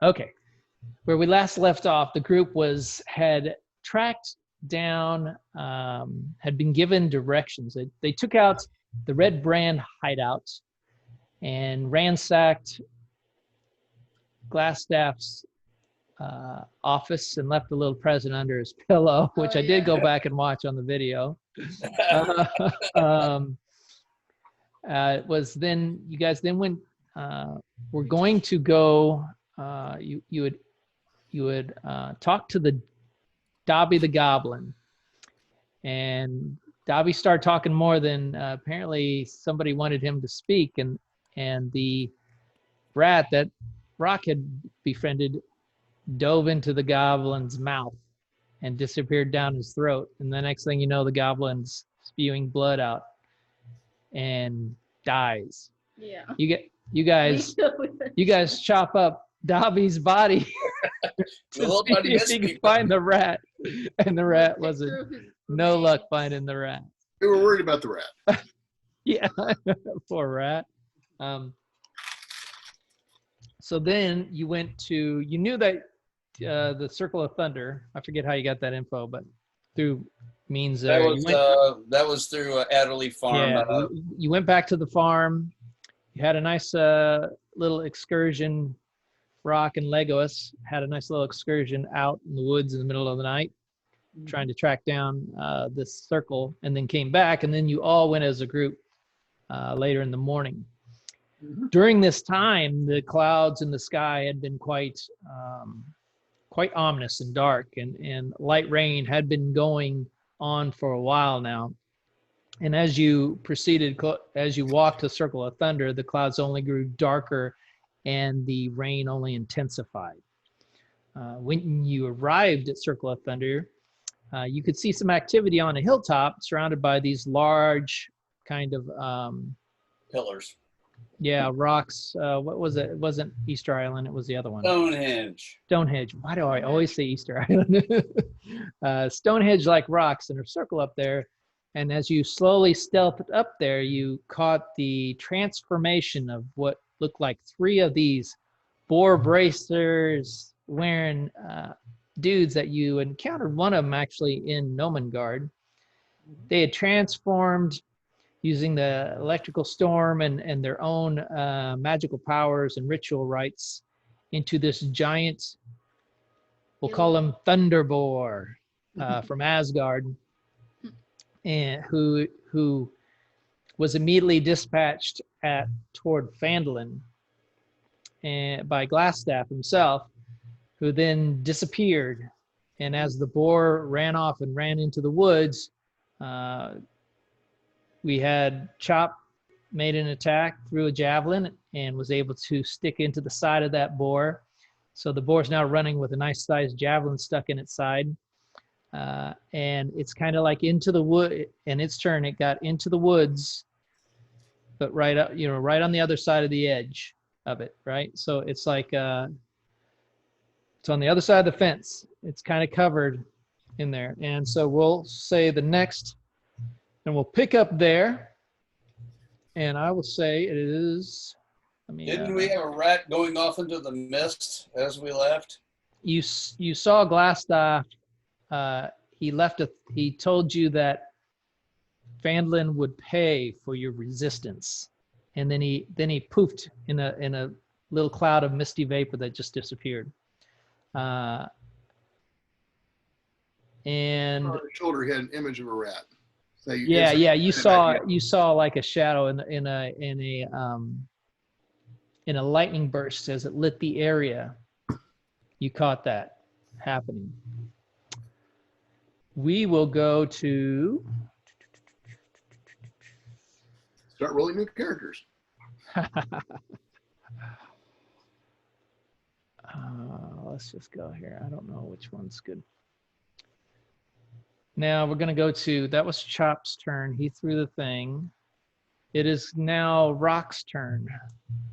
Okay. Where we last left off, the group had tracked down, had been given directions. They took out the Red Brand hideout and ransacked Glassstaff's office and left a little present under his pillow, which I did go back and watch on the video. Was then you guys then went. We're going to go. You would talk to the Dobby the Goblin, and Dobby started talking more than apparently somebody wanted him to speak, and the rat that Rock had befriended dove into the goblin's mouth and disappeared down his throat. And the next thing you know, the goblin's spewing blood out and dies. Yeah. You guys chop up Dobby's body to see if he could find the rat, and the rat wasn't. No luck finding the rat. We were worried about the rat. Yeah, poor rat. So then you knew that the Circle of Thunder, I forget how you got that info, but through means that was through Adderley Farm. Yeah, you went back to the farm. You had a nice little excursion. Rock and Legolas had a nice little excursion out in the woods in the middle of the night, trying to track down this circle, and then came back, and then you all went as a group later in the morning. During this time, the clouds in the sky had been quite ominous and dark, and light rain had been going on for a while now. And as you walked the Circle of Thunder, the clouds only grew darker and the rain only intensified. When you arrived at Circle of Thunder, you could see some activity on a hilltop surrounded by these large kind of pillars. Yeah, rocks. What was it? It wasn't Easter Island. It was the other one. Stonehenge. Why do I always say Easter Island? Stonehenge-like rocks in a circle up there. And as you slowly stealthed up there, you caught the transformation of what looked like 3 of these boar bracers wearing dudes that you encountered. One of them actually in Nomengard. They had transformed using the electrical storm and their own magical powers and ritual rites into this giant, we'll call him Thunder Boar from Asgard, and who was immediately dispatched toward Phandalin and by Glassstaff himself, who then disappeared. And as the boar ran off and ran into the woods, we had Chop made an attack, threw a javelin, and was able to stick into the side of that boar. So the boar's now running with a nice sized javelin stuck in its side. And it's kind of like into the wood. In its turn, it got into the woods, but right up, right on the other side of the edge of it, right? So it's like it's on the other side of the fence. It's kind of covered in there. And so we'll say the next, and we'll pick up there. And I will say it is. Didn't we have a rat going off into the mist as we left? You saw Glassstaff. He told you that Phandalin would pay for your resistance, and then he poofed in a little cloud of misty vapor that just disappeared. And on his shoulder, he had an image of a rat. So you saw like a shadow in a lightning burst as it lit the area. You caught that happening. We will go to start rolling new characters. Let's just go here. I don't know which one's good. Now we're going to go to, that was Chop's turn. He threw the thing. It is now Rock's turn.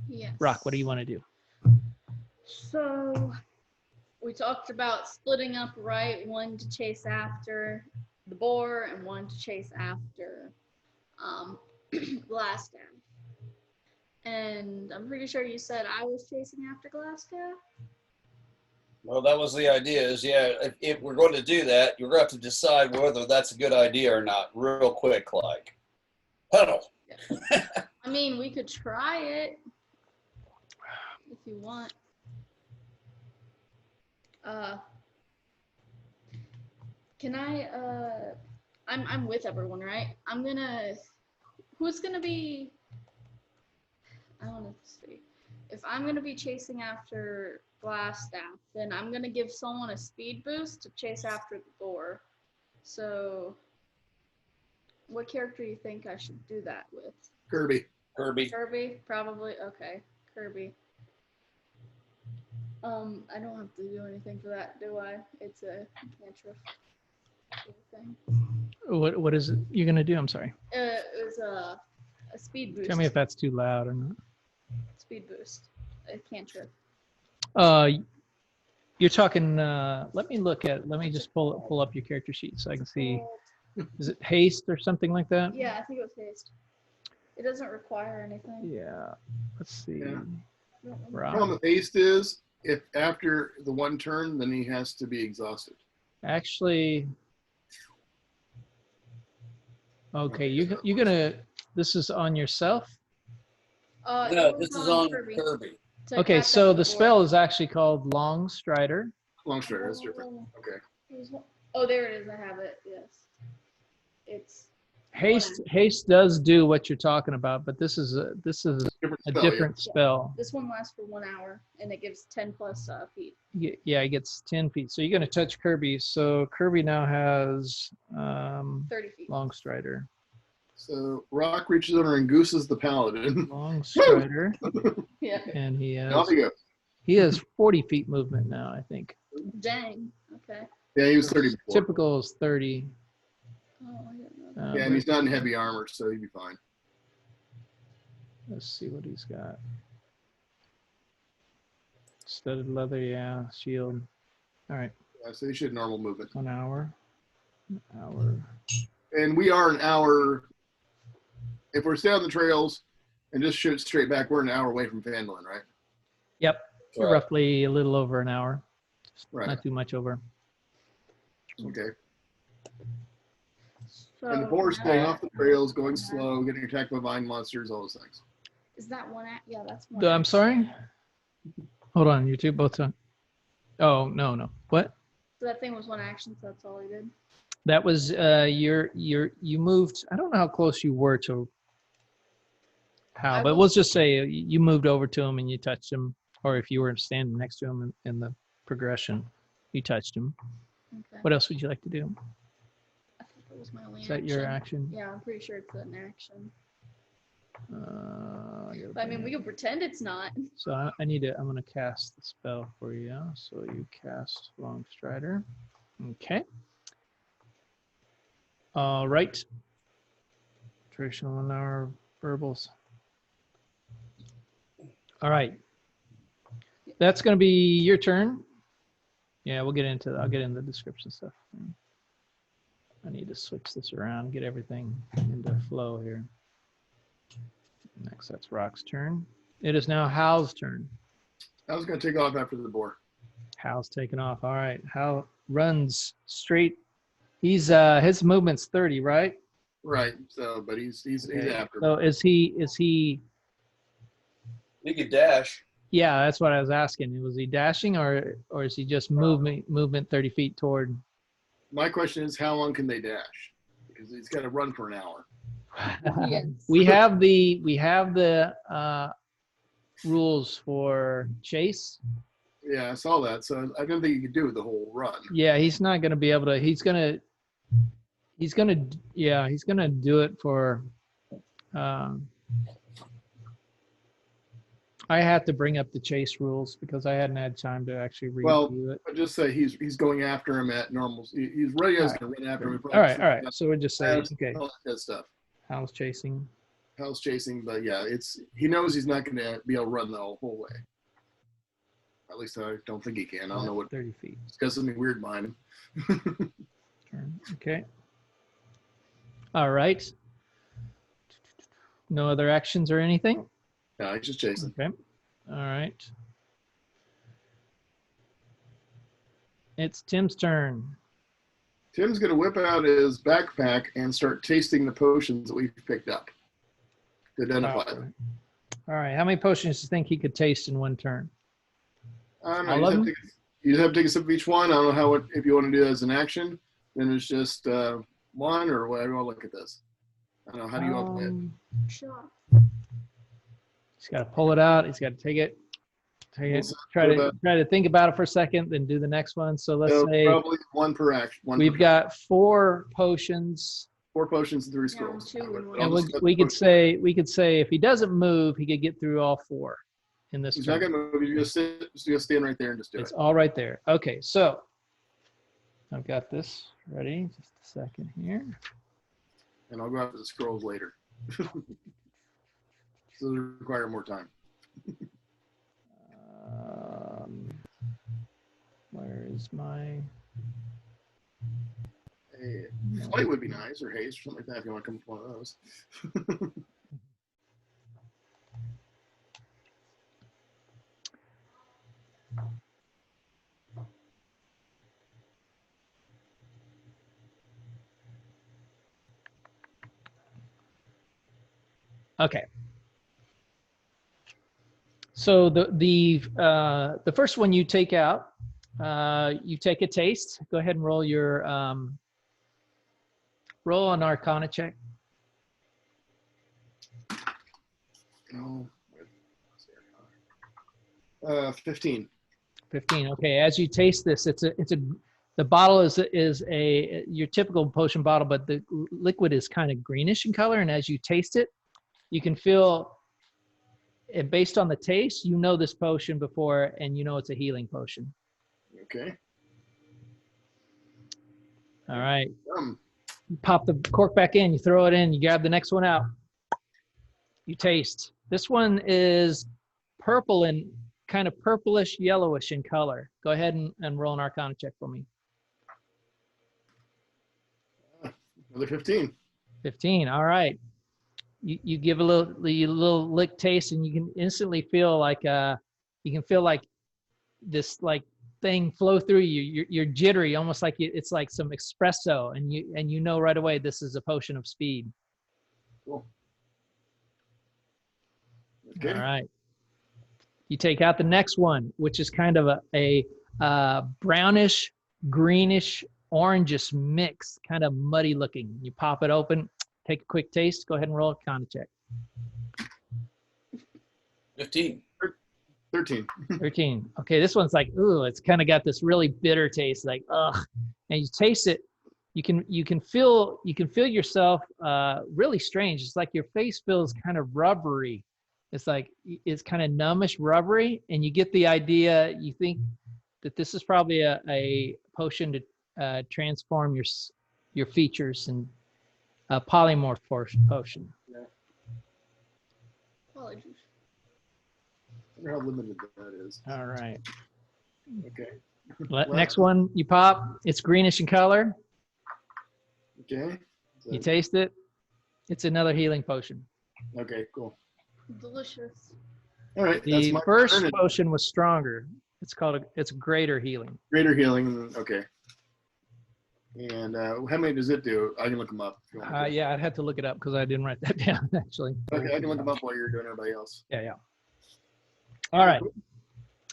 Yes. Rock, what do you want to do? So we talked about splitting up, right? One to chase after the boar and one to chase after Glassstaff. And I'm pretty sure you said I was chasing after Glassstaff. Well, that was the idea. Is if we're going to do that, you're going to have to decide whether that's a good idea or not, real quick, like huddle. I mean, we could try it if you want. Can I? I'm with everyone, right? Who's gonna be? I want to see. If I'm gonna be chasing after Glassstaff, then I'm gonna give someone a speed boost to chase after the boar. So, what character do you think I should do that with? Kirby. Kirby, probably. Okay, Kirby. I don't have to do anything for that, do I? It's a cantrip thing. What is it you're gonna do? I'm sorry. It was a speed boost. Tell me if that's too loud or not. Speed boost. A cantrip. You're talking. Let me just pull up your character sheet so I can see. Is it haste or something like that? Yeah, I think it was haste. It doesn't require anything. Yeah. Let's see. Yeah. Rock. Problem with haste is if after the one turn, then he has to be exhausted. Actually, okay. You're gonna. This is on yourself. No, this is on Kirby. Okay, so the spell is actually called Long Strider. Long strider, that's different. Okay. Oh, there it is. I have it. Yes. It's Haste does do what you're talking about, but this is a different spell. This one lasts for 1 hour, and it gives 10 plus feet. Yeah, it gets 10 feet. So you're going to touch Kirby. So Kirby now has 30 feet. Long Strider. So Rock reaches over and gooses the paladin. Long Strider. Yeah. And Off he goes. he has 40 feet movement now, I think. Dang. Okay. Yeah, he was 30 before. Typical is 30. Oh, I didn't know. Yeah, and he's not in heavy armor, so he'd be fine. Let's see what he's got. Studded leather, yeah. Shield. All right. Yeah, so he should have normal movement. 1 hour. An hour. And we are an hour. If we're staying on the trails and just shoot straight back, we're an hour away from Phandalin, right? Yep. Right. Roughly a little over an hour. Right. Not too much over. Okay. So And the boar staying off the trails, going slow, getting attacked by vine monsters, all those things. Is that one? Yeah, that's one. I'm sorry? Hold on. You two both on. Oh, no. What? So that thing was one action, so that's all he did. That was you moved. I don't know how close you were to Hal, but we'll just say you moved over to him and you touched him, or if you were standing next to him in the progression, you touched him. Okay. What else would you like to do? I think it was my only Is that your action? Yeah, I'm pretty sure it's an action. I But I mean, we can pretend it's not. So I'm going to cast the spell for you. So you cast Long Strider. Okay. All right. Traditional 1 hour verbals. All right. That's going to be your turn. Yeah, I'll get into the description stuff. I need to switch this around, get everything into flow here. Next, that's Rock's turn. It is now Hal's turn. I was going to take off after the boar. Hal's taking off. All right. Hal runs straight. He's his movement's 30, right? Right. So, but he's Okay. after. So is he? You could dash. Yeah, that's what I was asking. Was he dashing or is he just movement 30 feet toward? My question is, how long can they dash? Because he's got to run for an hour. Yes. We have the rules for chase. Yeah, I saw that. So I don't think you could do the whole run. Yeah, he's not going to be able to. He's gonna do it for. I had to bring up the chase rules because I hadn't had time to actually review it. I just say he's going after him at normals. He's ready as to run after him. All right. So we'll just say, okay, All that stuff. Hal's chasing. Hal's chasing, but yeah, he knows he's not going to be able to run the whole way. At least I don't think he can. I don't know what. 30 feet. He's got something weird behind him. Turn. Okay. All right. No other actions or anything? No, he's just chasing. Okay. All right. It's Tim's turn. Tim's going to whip out his backpack and start tasting the potions that we've picked up to identify them. All right. How many potions do you think he could taste in one turn? I don't know. All of them? You just have to take a sip of each one. I don't know if you want to do that as an action, then it's just one or whatever. I'll look at this. I don't know. How do you want to play it? Sure. He's got to pull it out. He's got to take it. Try to think about it for a second, then do the next one. So let's say probably one per action. We've got 4 potions. 4 potions and 3 scrolls. And we could say if he doesn't move, he could get through all 4 in this He's turn. not gonna move. You just stand right there and just do It's it. all right there. Okay, so I've got this ready. Just a second here. And I'll go after the scrolls later. So they require more time. Where is my? Hey, flight would be nice, or haste, or something like that if you want to come with one of those. Okay. So the first one you take out, you take a taste. Go ahead and roll your roll an Arcana check. No. 15. 15. Okay. As you taste this, the bottle is your typical potion bottle, but the liquid is kind of greenish in color. And as you taste it, you can feel, and based on the taste, you know this potion before, and you know it's a healing potion. Okay. All right. You pop the cork back in, you throw it in, you grab the next one out. You taste. This one is purple and kind of purplish yellowish in color. Go ahead and roll an Arcana check for me. Another 15. 15. All right. You give a little lick taste, and you can instantly feel like this thing flow through you. You're jittery, almost like it's like some espresso, and you know right away this is a potion of speed. Cool. Okay. All right. You take out the next one, which is kind of a brownish, greenish, orangish mix, kind of muddy looking. You pop it open, take a quick taste. Go ahead and roll a con check. 15. 13. 13. Okay, this one's like, ooh, it's kind of got this really bitter taste, like, ugh. And you taste it, you can feel yourself really strange. It's like your face feels kind of rubbery. It's like it's kind of numbish, rubbery, and you get the idea. You think that this is probably a potion to transform your features, and a polymorph potion. Yeah. Apologies. I wonder how limited that is. All right. Okay. Next one you pop. It's greenish in color. Okay. You taste it. It's another healing potion. Okay, cool. Delicious. All right. The that's my first turn. potion was stronger. It's greater healing. Greater healing. Okay. And how many does it do? I can look them up. If you want to. Yeah, I'd have to look it up because I didn't write that down actually. Okay, I can look them up while you're doing everybody else. Yeah. All right.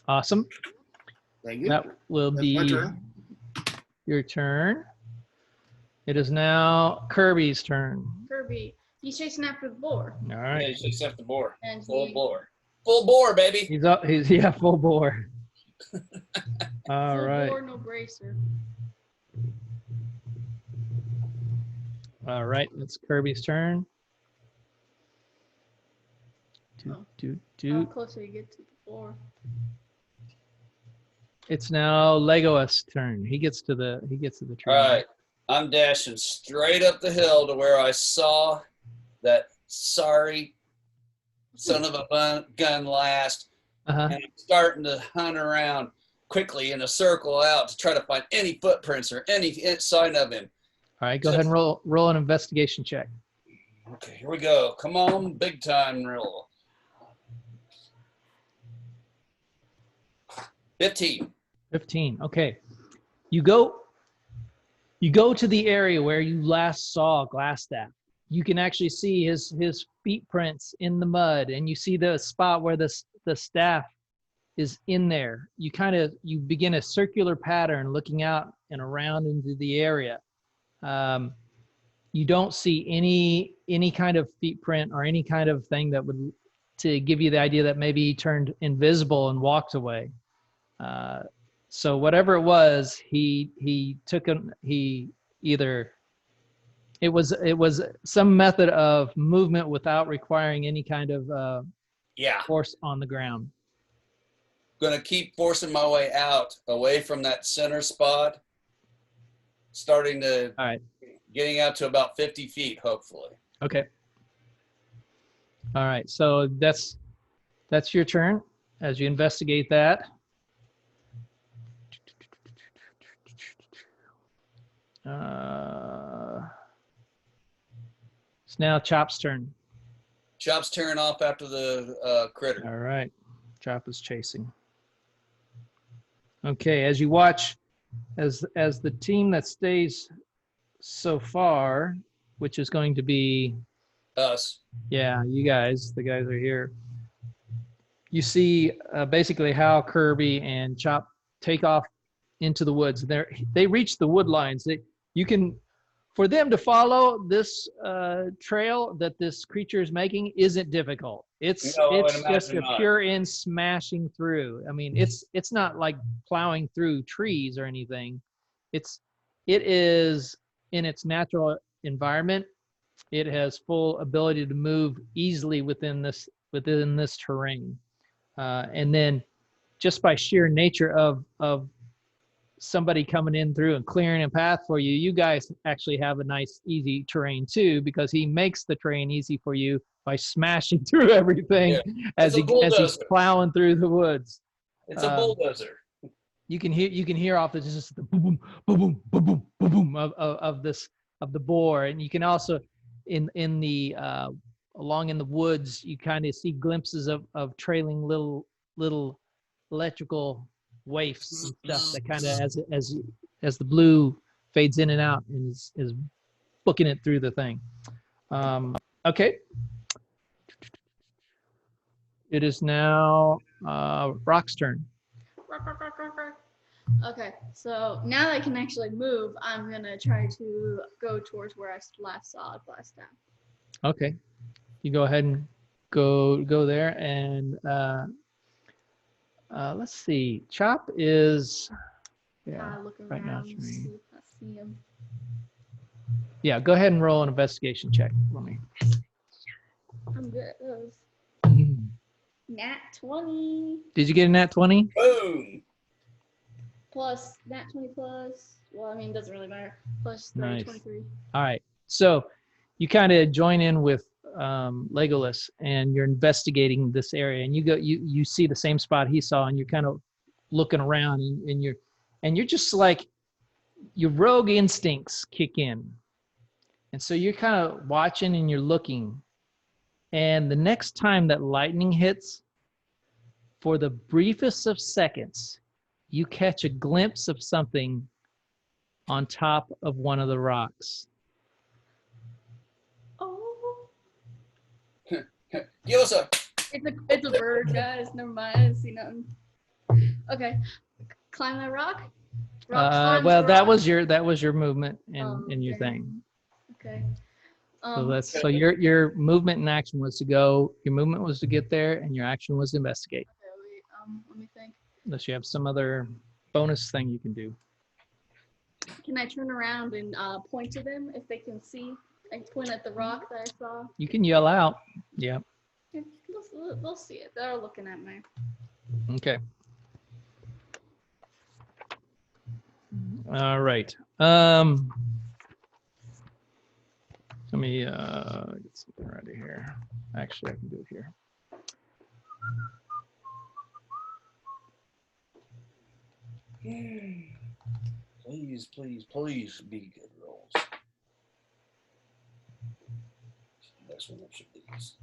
Awesome. Thank you. That will That's be my turn. your turn. It is now Kirby's turn. Kirby, he's chasing after the boar. All Yeah, right. you should accept the bore. And Full he, bore. Full bore, baby. He's full bore. All full right. boar, no bracer. All right. It's Kirby's turn. How Do. closer you get to the boar. It's now Legolas' turn. He gets to the tree. All right. I'm dashing straight up the hill to where I saw that sorry son of a gun last. Uh-huh. And I'm starting to hunt around quickly in a circle out to try to find any footprints or any sign of him. All right. Go ahead and roll an investigation check. Okay, here we go. Come on, big time roll. 15. 15. Okay. You go to the area where you last saw Glassstaff. You can actually see his feet prints in the mud, and you see the spot where the staff is in there. You begin a circular pattern looking out and around into the area. You don't see any kind of feet print or any kind of thing that would to give you the idea that maybe he turned invisible and walked away. So whatever it was, he either it was some method of movement without requiring any kind of Yeah. force on the ground. Gonna keep forcing my way out, away from that center spot, starting to All right. getting out to about 50 feet, hopefully. Okay. All right. So that's your turn as you investigate that. It's now Chop's turn. Chop's tearing off after the critter. All right. Chop is chasing. Okay, as you watch, as the team that stays so far, which is going to be Us. yeah, you guys, the guys are here. You see basically how Kirby and Chop take off into the woods. They reach the wood lines. For them to follow this trail that this creature is making isn't difficult. It's just a pure in smashing through. I mean, it's not like plowing through trees or anything. It is in its natural environment. It has full ability to move easily within this terrain, and then just by sheer nature of somebody coming in through and clearing a path for you, you guys actually have a nice easy terrain too, because he makes the terrain easy for you by smashing through everything as he's plowing through the woods. It's a bulldozer. You can hear off the just the boom boom boom boom boom boom boom of the bore, and you can also in the along in the woods you kind of see glimpses of trailing little electrical waifs and stuff that kind of as the blue fades in and out and is booking it through the thing. Okay. It is now Rock's turn. Okay, so now that I can actually move, I'm gonna try to go towards where I last saw it last time. Okay. You go ahead and go there, and let's see. Chop is Look right now. around, see if I see him. Yeah, go ahead and roll an investigation check for me. I'm good at those. Nat 20. Did you get a nat 20? Boom. Plus nat 20 plus. Well, I mean, it doesn't really matter. Plus 30, Nice. 23. All right. So you kind of join in with Legolas, and you're investigating this area, and you see the same spot he saw, and you're kind of looking around, and you're just like, your rogue instincts kick in, and so you're kind of watching and you're looking, and the next time that lightning hits, for the briefest of seconds, you catch a glimpse of something on top of one of the rocks. Oh. Give us a. It's a bird, guys. Never mind. I didn't see nothing. Okay. Climb that rock? Well, that was your movement and your okay. thing. Okay. So your movement and action was to go. Your movement was to get there, and your action was to investigate. Okay, wait, let me think. Unless you have some other bonus thing you can do. Can I turn around and point to them if they can see? I point at the rock that I saw. You can yell out. Yeah. They'll see it. They're looking at me. Okay. All right. Let me get something ready here. Actually, I can do it here. Please, please, please be good rolls. Next one up should be these.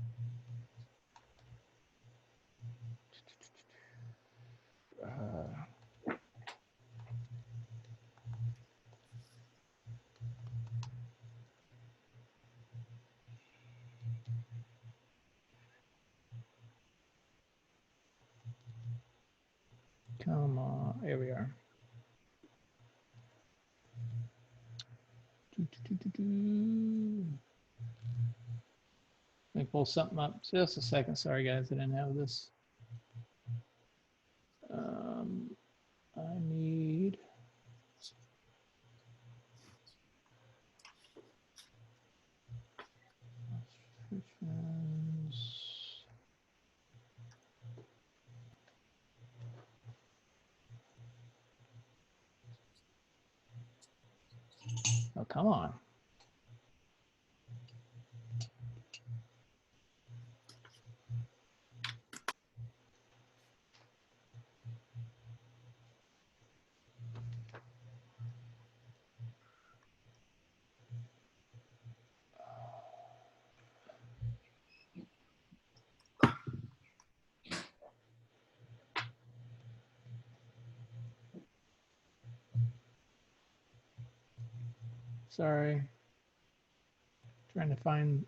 Come on, here we are. Let me pull something up. Just a second. Sorry, guys. I didn't have this. I need. Oh, come on. Sorry. Trying to find.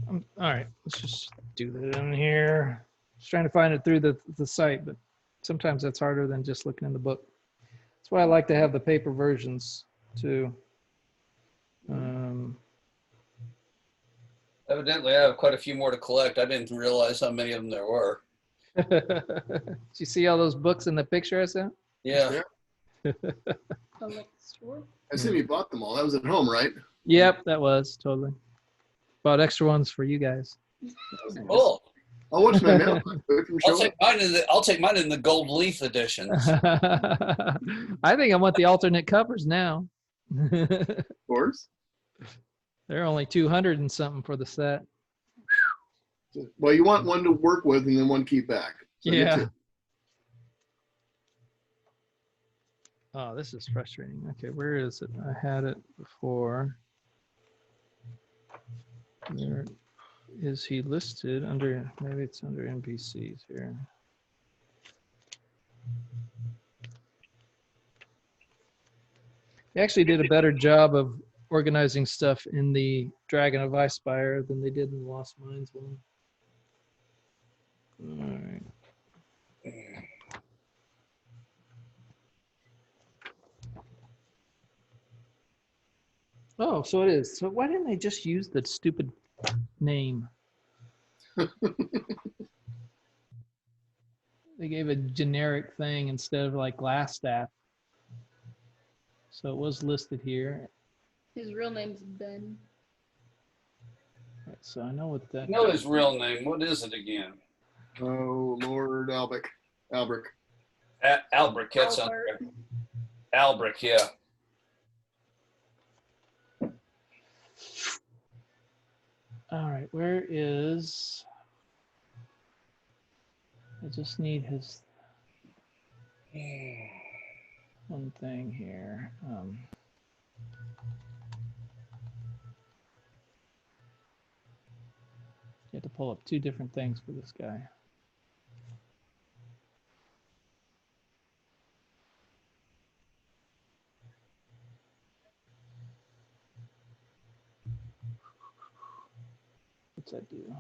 All right, let's just do that in here. Just trying to find it through the site, but sometimes that's harder than just looking in the book. That's why I like to have the paper versions too. Evidently, I have quite a few more to collect. I didn't realize how many of them there were. Did you see all those books in the picture I sent? Yeah. Store? I assume you bought them all. That was at home, right? Yep, that was totally. Bought extra ones for you guys. Cool. I'll watch my mail. I'll take mine in the gold leaf editions. I think I want the alternate covers now. Of course. They're only 200 and something for the set. Well, you want one to work with and then one keep back. So Yeah. Oh, this is frustrating. Okay, where is it? I had it before. There is he listed under, maybe it's under NPCs here. They actually did a better job of organizing stuff in the Dragon of Icespire than they did in the Lost Mines one. All right. Oh, so it is. So why didn't they just use the stupid name? They gave a generic thing instead of like Glass Staff. So it was listed here. His real name's Ben. Right, so I know what that. I know his real name. What is it again? Oh, Lord Albric. Albric. That's Albert. Albric, yeah. All right, where is? I just need his one thing here. You have to pull up two different things for this guy. What's that do?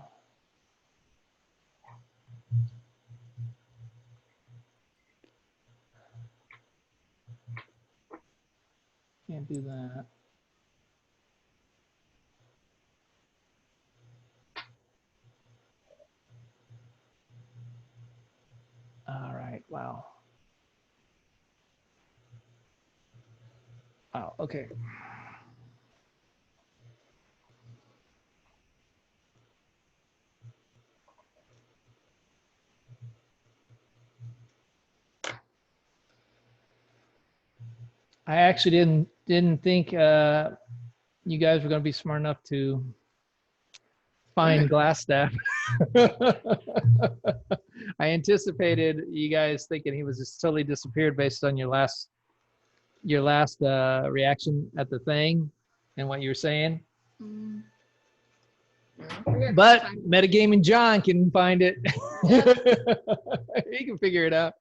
Can't do that. All right, wow. Wow, okay. I actually didn't think you guys were going to be smart enough to find Glass Staff. I anticipated you guys thinking he was just totally disappeared based on your last reaction at the thing and what you were saying. Mm. But Metagaming John can find it. He can figure it out.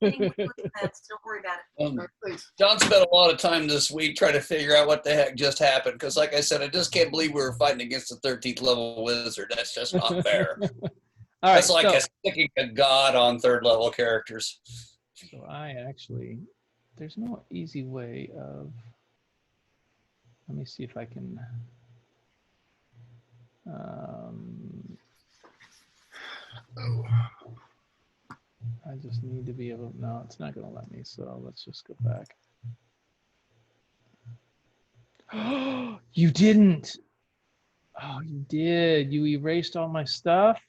Don't worry about it. John spent a lot of time this week trying to figure out what the heck just happened. Because, like I said, I just can't believe we were fighting against the 13th level wizard. That's just not fair. All right. That's like So, sticking a god on third level characters. so I actually, there's no easy way of. Let me see if I can. I just need to be able. No, it's not going to let me. So let's just go back. You didn't. Oh, you did. You erased all my stuff.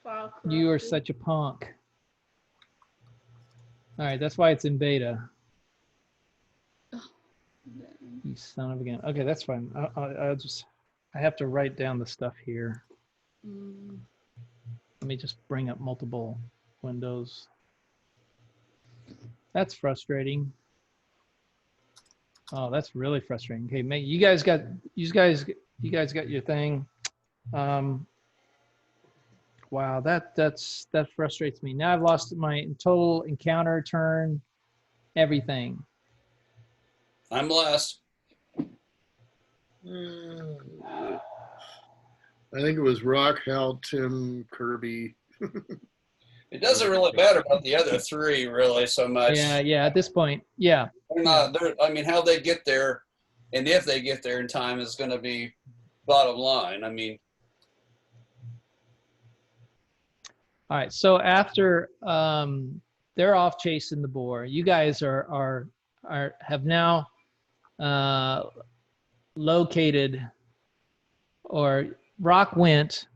File You are corrupted. such a punk. All right, that's why it's in beta. You son of a gun. Okay, that's fine. I'll just. I have to write down the stuff here. Let me just bring up multiple windows. That's frustrating. Oh, that's really frustrating. Okay, mate, you guys got your thing. Wow, that frustrates me. Now I've lost my total encounter turn, everything. I'm last. I think it was Rock, Hal, Tim, Kirby. It doesn't really matter about the other three really so much. Yeah. At this point, yeah. They're not. I mean, how they get there, and if they get there in time, is going to be bottom line. I mean. All right. So after they're off chasing the boar, you guys have now located, or Rock went.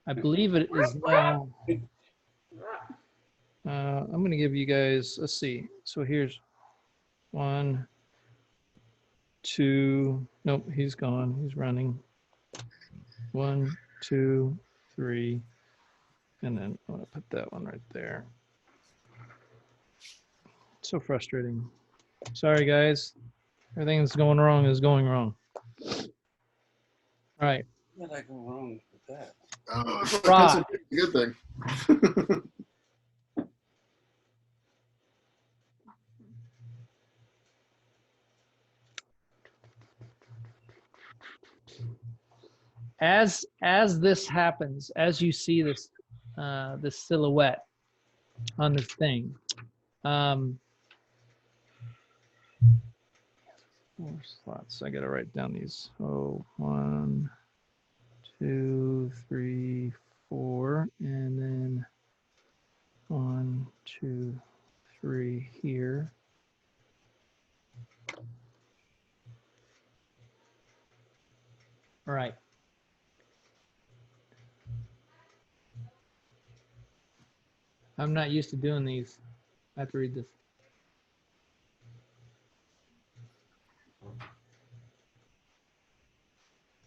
I believe it is now. I'm going to give you guys. Let's see. So here's 1, 2. Nope, he's gone. He's running. 1, 2, 3. And then I'm going to put that one right there. So frustrating. Sorry, guys. Everything that's going wrong is going wrong. All right. What did I go wrong with that? Oh, Rock. that's a good thing. As this happens, as you see this this silhouette on this thing, 4 slots. I gotta write down these. So 1, 2, 3, 4, and then 1, 2, 3 here. All right. I'm not used to doing these. I have to read this.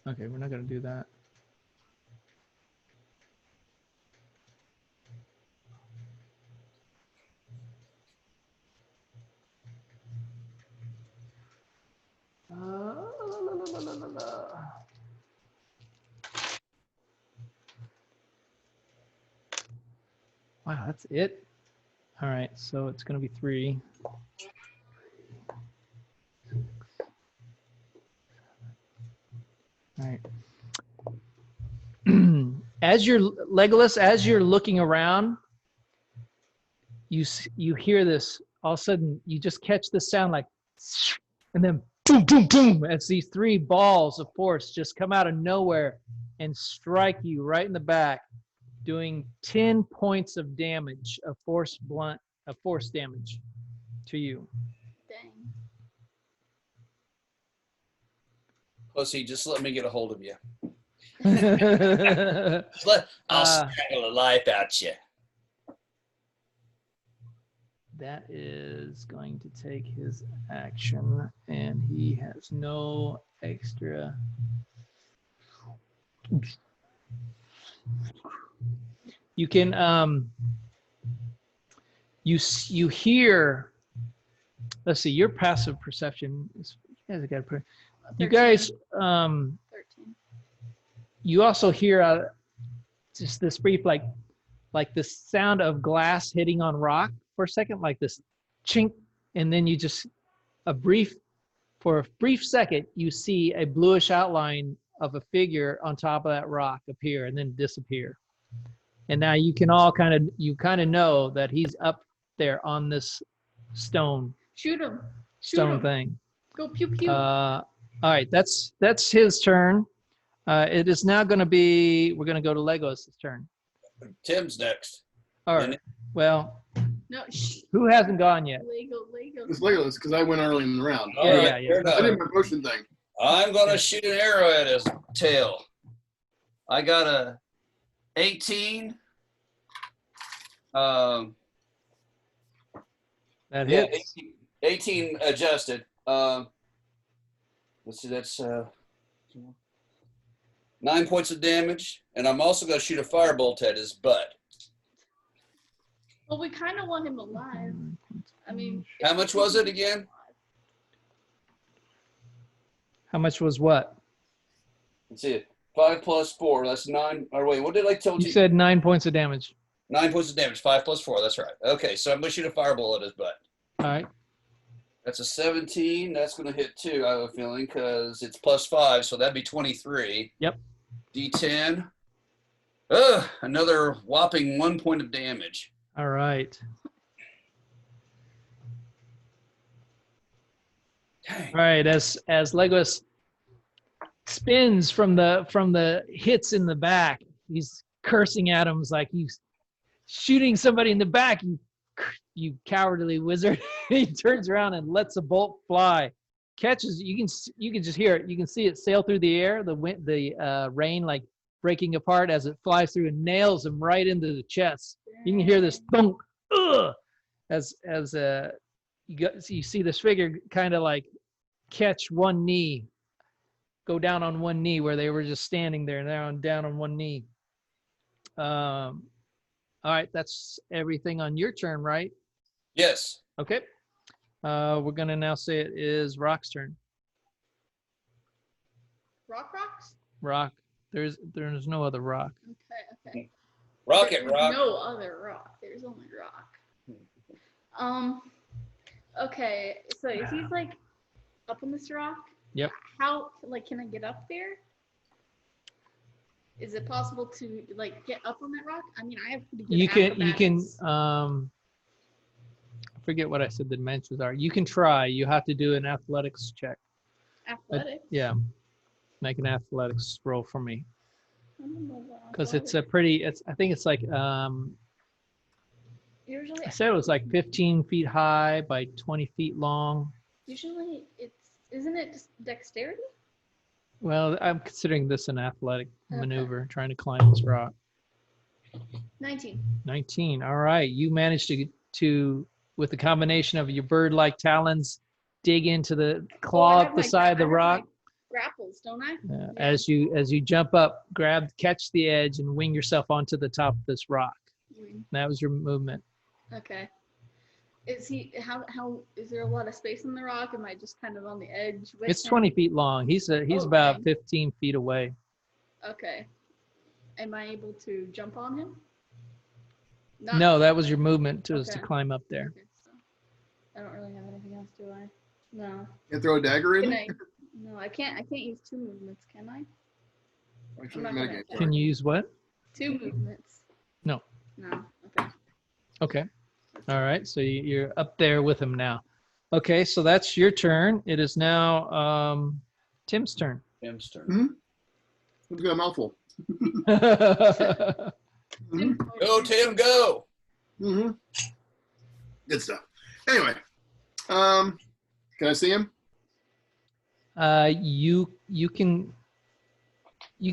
Okay, we're not going to do that. Wow, that's it? All right, so it's going to be 3. All right. As you're Legolas, as you're looking around, you hear this. All of a sudden, you just catch the sound like, and then boom, boom, boom, as these 3 balls of force just come out of nowhere and strike you right in the back, doing 10 points of damage, of force damage to you. Dang. Pussy, just let me get a hold of you. I'll strangle the life out you. That is going to take his action, and he has no extra. You can you hear. Let's see. Your passive perception is. You guys got to put. You 13. guys 13. You also hear just this brief like this sound of glass hitting on rock for a second, like this chink, and then you just for a brief second you see a bluish outline of a figure on top of that rock appear and then disappear. And now you can all kind of know that he's up there on this stone Shoot him. stone thing. Go pew pew. All right, that's his turn. It is now going to be, we're going to go to Legos' turn. Tim's next. All right. Well, No, who hasn't gone yet? Lego. It's Legolas because I went early in the round. All Yeah, right, yeah. fair I enough. did my motion thing. I'm going to shoot an arrow at his tail. I got a 18. That Yeah, hits. 18 adjusted. Let's see, that's 9 points of damage. And I'm also going to shoot a firebolt at his butt. Well, we kind of want him alive. I mean, How much was it again? How much was what? Let's see it. 5 plus 4. That's 9. Or wait, what did I tell You you? said 9 points of damage. 9 points of damage. 5 plus 4. That's right. Okay, so I'm going to shoot a fireball at his butt. All right. That's a 17. That's going to hit 2, I have a feeling, because it's plus 5, so that'd be 23. Yep. D10. Another whopping 1 point of damage. All right. Dang. All right. As Legos spins from the hits in the back, he's cursing at him like he's shooting somebody in the back. You cowardly wizard. He turns around and lets a bolt fly. Catches. You can just hear it. You can see it sail through the air. The rain like breaking apart as it flies through and nails him right into the chest. You can hear this thunk. Ugh, as you see this figure kind of like catch one knee, go down on one knee where they were just standing there, down on one knee. All right, that's everything on your turn, right? Yes. Okay. We're gonna now say it is Rock's turn. Rocks? Rock. There's no other rock. Okay. Rocket There's rock. no other rock. There's only rock. Okay, so if he's like up on this rock, Yep. How can I get up there? Is it possible to like get up on that rock? I mean, I have pretty good You can acrobatics. I forget what I said the dimensions are. You can try. You have to do an athletics check. Athletics. Yeah. Make an athletics roll for me. I don't know about Because it's athletics. I think it's like Usually, I said it was like 15 feet high by 20 feet long. isn't it just dexterity? Well, I'm considering this an athletic Okay. maneuver, trying to climb this rock. 19. 19. All right. You managed to with the combination of your bird-like talons, dig into the claw up the side of the rock. Grapples, don't I? Yeah. As you jump up, catch the edge and wing yourself onto the top of this rock. That was your movement. Okay. Is how is there a lot of space in the rock? Am I just kind of on the edge with It's him? 20 feet long. He's about 15 feet away. Okay. Am I able to jump on him? No, that was your movement was to Okay. climb up there. Okay, so I don't really have anything else, do I? No. You throw a dagger in? No, I can't use 2 movements, can I? Actually, I'm not metagame, gonna- Can you use what? 2 movements. No. No. Okay. Okay. All right. So you're up there with him now. Okay. So that's your turn. It is now Tim's turn. Tim's turn. Mm-hmm. We've got a mouthful. Mm-hmm. Go, Tim, go. Mm-hmm. Good stuff. Anyway, can I see him? You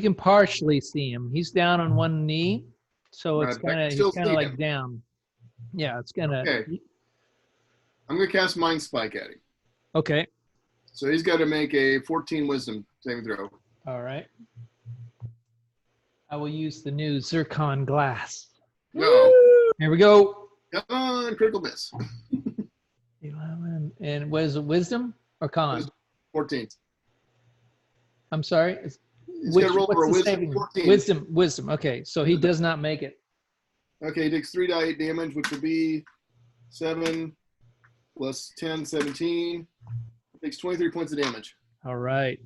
can partially see him. He's down on one knee, so it's Right, I can he's still kind of see like him. down. Yeah, it's gonna. Okay. I'm gonna cast Mind Spike at him. Okay. So he's got to make a 14 Wisdom saving throw. All right. I will use the new zircon glass. No. Here we go. Come on, critical miss. 11. And what is it, wisdom or con? 14. I'm sorry. He's got to roll for a what's the Wisdom saving? 14. Wisdom. Okay, so he does not make it. Okay, he takes 3d8 damage, which would be 7 plus 10, 17. Takes 23 points of damage. All right.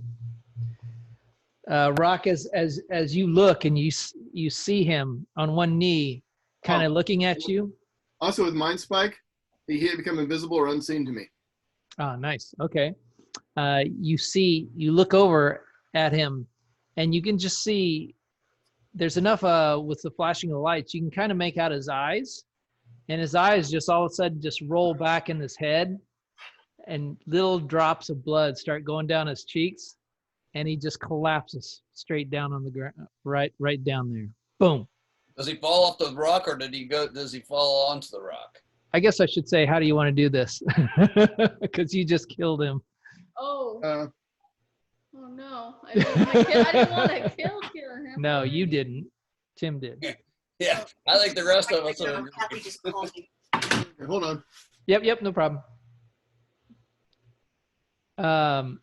Rock, as you look and you see him on one knee, kind of looking at you. Also with Mind Spike, he had become invisible or unseen to me. Oh, nice. Okay. You look over at him, and you can just see there's enough with the flashing of the lights, you can kind of make out his eyes, and his eyes just all of a sudden just roll back in his head, and little drops of blood start going down his cheeks, and he just collapses straight down on the ground, right down there. Boom. Does he fall off the rock, or does he fall onto the rock? I guess I should say, how do you want to do this? Because you just killed him. Oh. Uh, Oh no! I didn't want to kill him. No, you didn't. Tim did. Yeah, I think the rest of us. I'm happy just called me. hold on. Yep, no problem.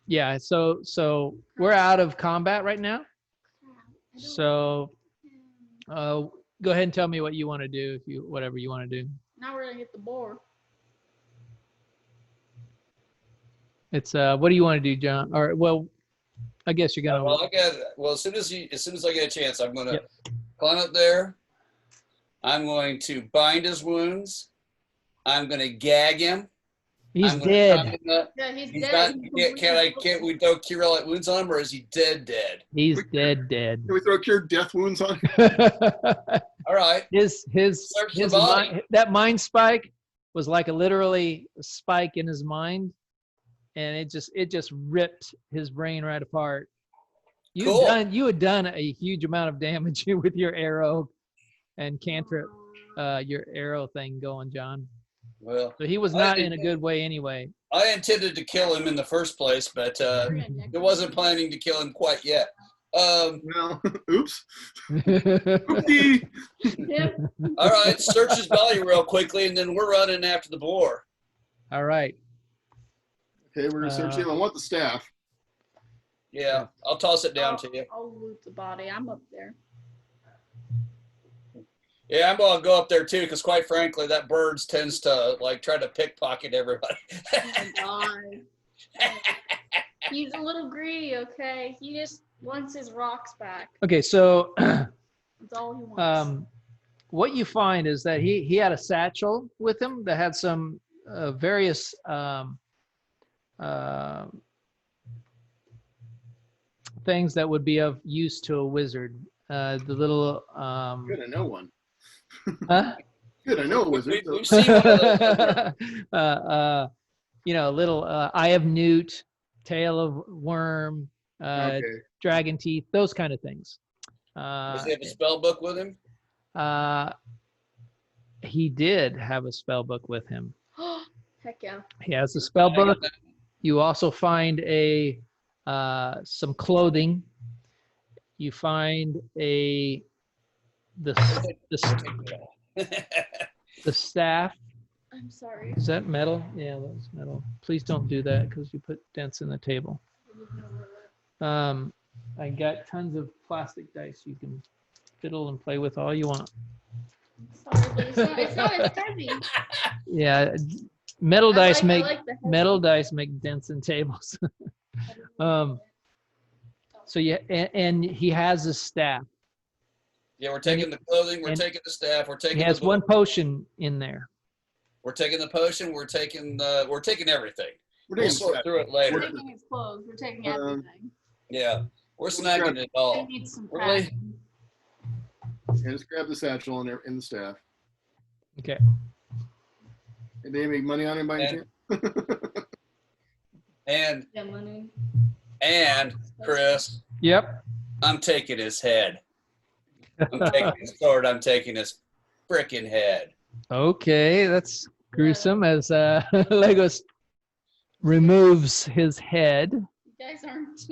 Yeah, so we're out of combat right now. So go ahead and tell me what you want to do, whatever you want to do. Now we're gonna get the boar. It's what do you want to do, John? Or well, I guess you're gonna. As soon as I get a chance, I'm gonna climb up there. I'm going to bind his wounds. I'm gonna gag him. He's dead. Yeah, he's dead. Can't we throw cure light wounds on him, or is he dead? He's dead. Can we throw cure death wounds on? All right. His that mind spike was like literally a spike in his mind, and it just ripped his brain right apart. You had done a huge amount of damage with your arrow and cantrip, your arrow thing going, John. Well, so he was not in a good way anyway. I intended to kill him in the first place, but I wasn't planning to kill him quite yet. Well, oops. All right, search his body real quickly, and then we're running after the boar. All right. Okay, we're gonna search him. I want the staff. Yeah, I'll toss it down to you. I'll loot the body. I'm up there. Yeah, I'm gonna go up there too, because quite frankly, that bird tends to like try to pickpocket everybody. Oh my god. He's a little greedy, okay? He just wants his rocks back. Okay, so that's all he wants. What you find is that he had a satchel with him that had some various things that would be of use to a wizard. The little Good, I know one. Huh? Good, I know a wizard. We've seen one of those. Little eye of newt, tail of worm, dragon teeth, those kind of things. Does he have a spell book with him? He did have a spell book with him. Heck yeah. He has a spell book. You also find some clothing. You find the staff. I'm sorry. Is that metal? Yeah, that's metal. Please don't do that because you put dents in the table. I got tons of plastic dice you can fiddle and play with all you want. Sorry, but it's not as heavy. Yeah, metal dice make metal dice make dents in tables. So yeah, and he has his staff. Yeah, we're taking the clothing, we're taking the staff, we're taking. He has one potion in there. We're taking the potion, we're taking everything. We'll sort through it later. We're taking his clothes. We're taking everything. Yeah, we're snagging it all. I need some Really? Yeah, just grab the satchel and the staff. Okay. Did they make money on him by any chance? Yeah, money. And Chris, Yep. I'm taking his head. I'm taking his sword. I'm taking his frickin' head. Okay, that's gruesome as Legos removes his head. You guys aren't.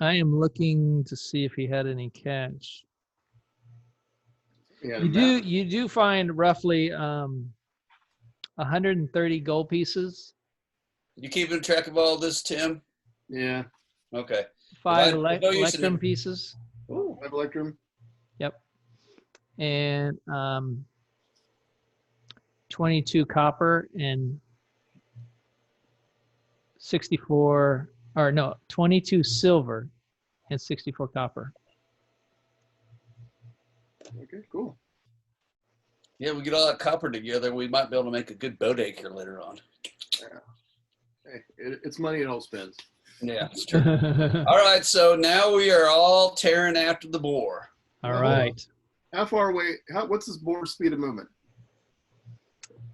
I am looking to see if he had any cash. You do find roughly 130 gold pieces. You keeping track of all this, Tim? Yeah. Okay. 5 electrum pieces. Ooh. 5 electrum. Yep. And 22 copper and 64 or no, 22 silver and 64 copper. Okay, cool. Yeah, we get all that copper together. We might be able to make a good bodacre later on. Hey, it's money it all spends. Yeah, it's true. All right, so now we are all tearing after the boar. All right. How far away? What's this boar's speed of movement?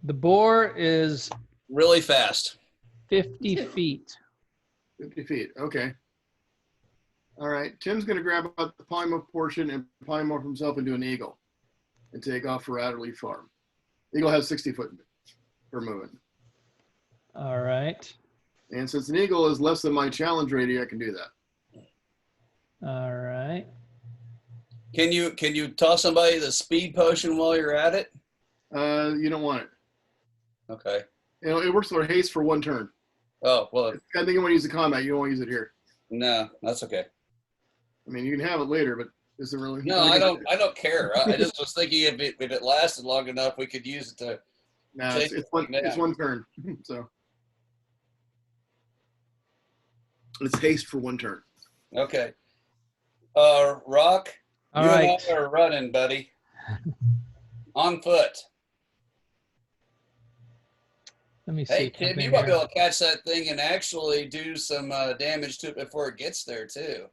The boar is Really fast. 50 feet. 50 feet. Okay. All right. Tim's going to grab out the polymorph portion and polymorph himself into an eagle and take off for Adderley Farm. Eagle has 60 foot per movement. All right. And since an eagle is less than my challenge rating, I can do that. All right. Can you toss somebody the speed potion while you're at it? You don't want it. Okay. You know, it works for haste for 1 turn. Oh, well, I think you want to use the combat. You don't want to use it here. no, that's okay. I mean, you can have it later, but is it really? No, I don't care. I just was thinking if it lasted long enough, we could use it to. No, it's 1 turn. So it's haste for 1 turn. Okay. Rock, All you right. and I are running, buddy. On foot. Let me see. Hey, Tim, something you might be here. able to catch that thing and actually do some damage to it before it gets there, too.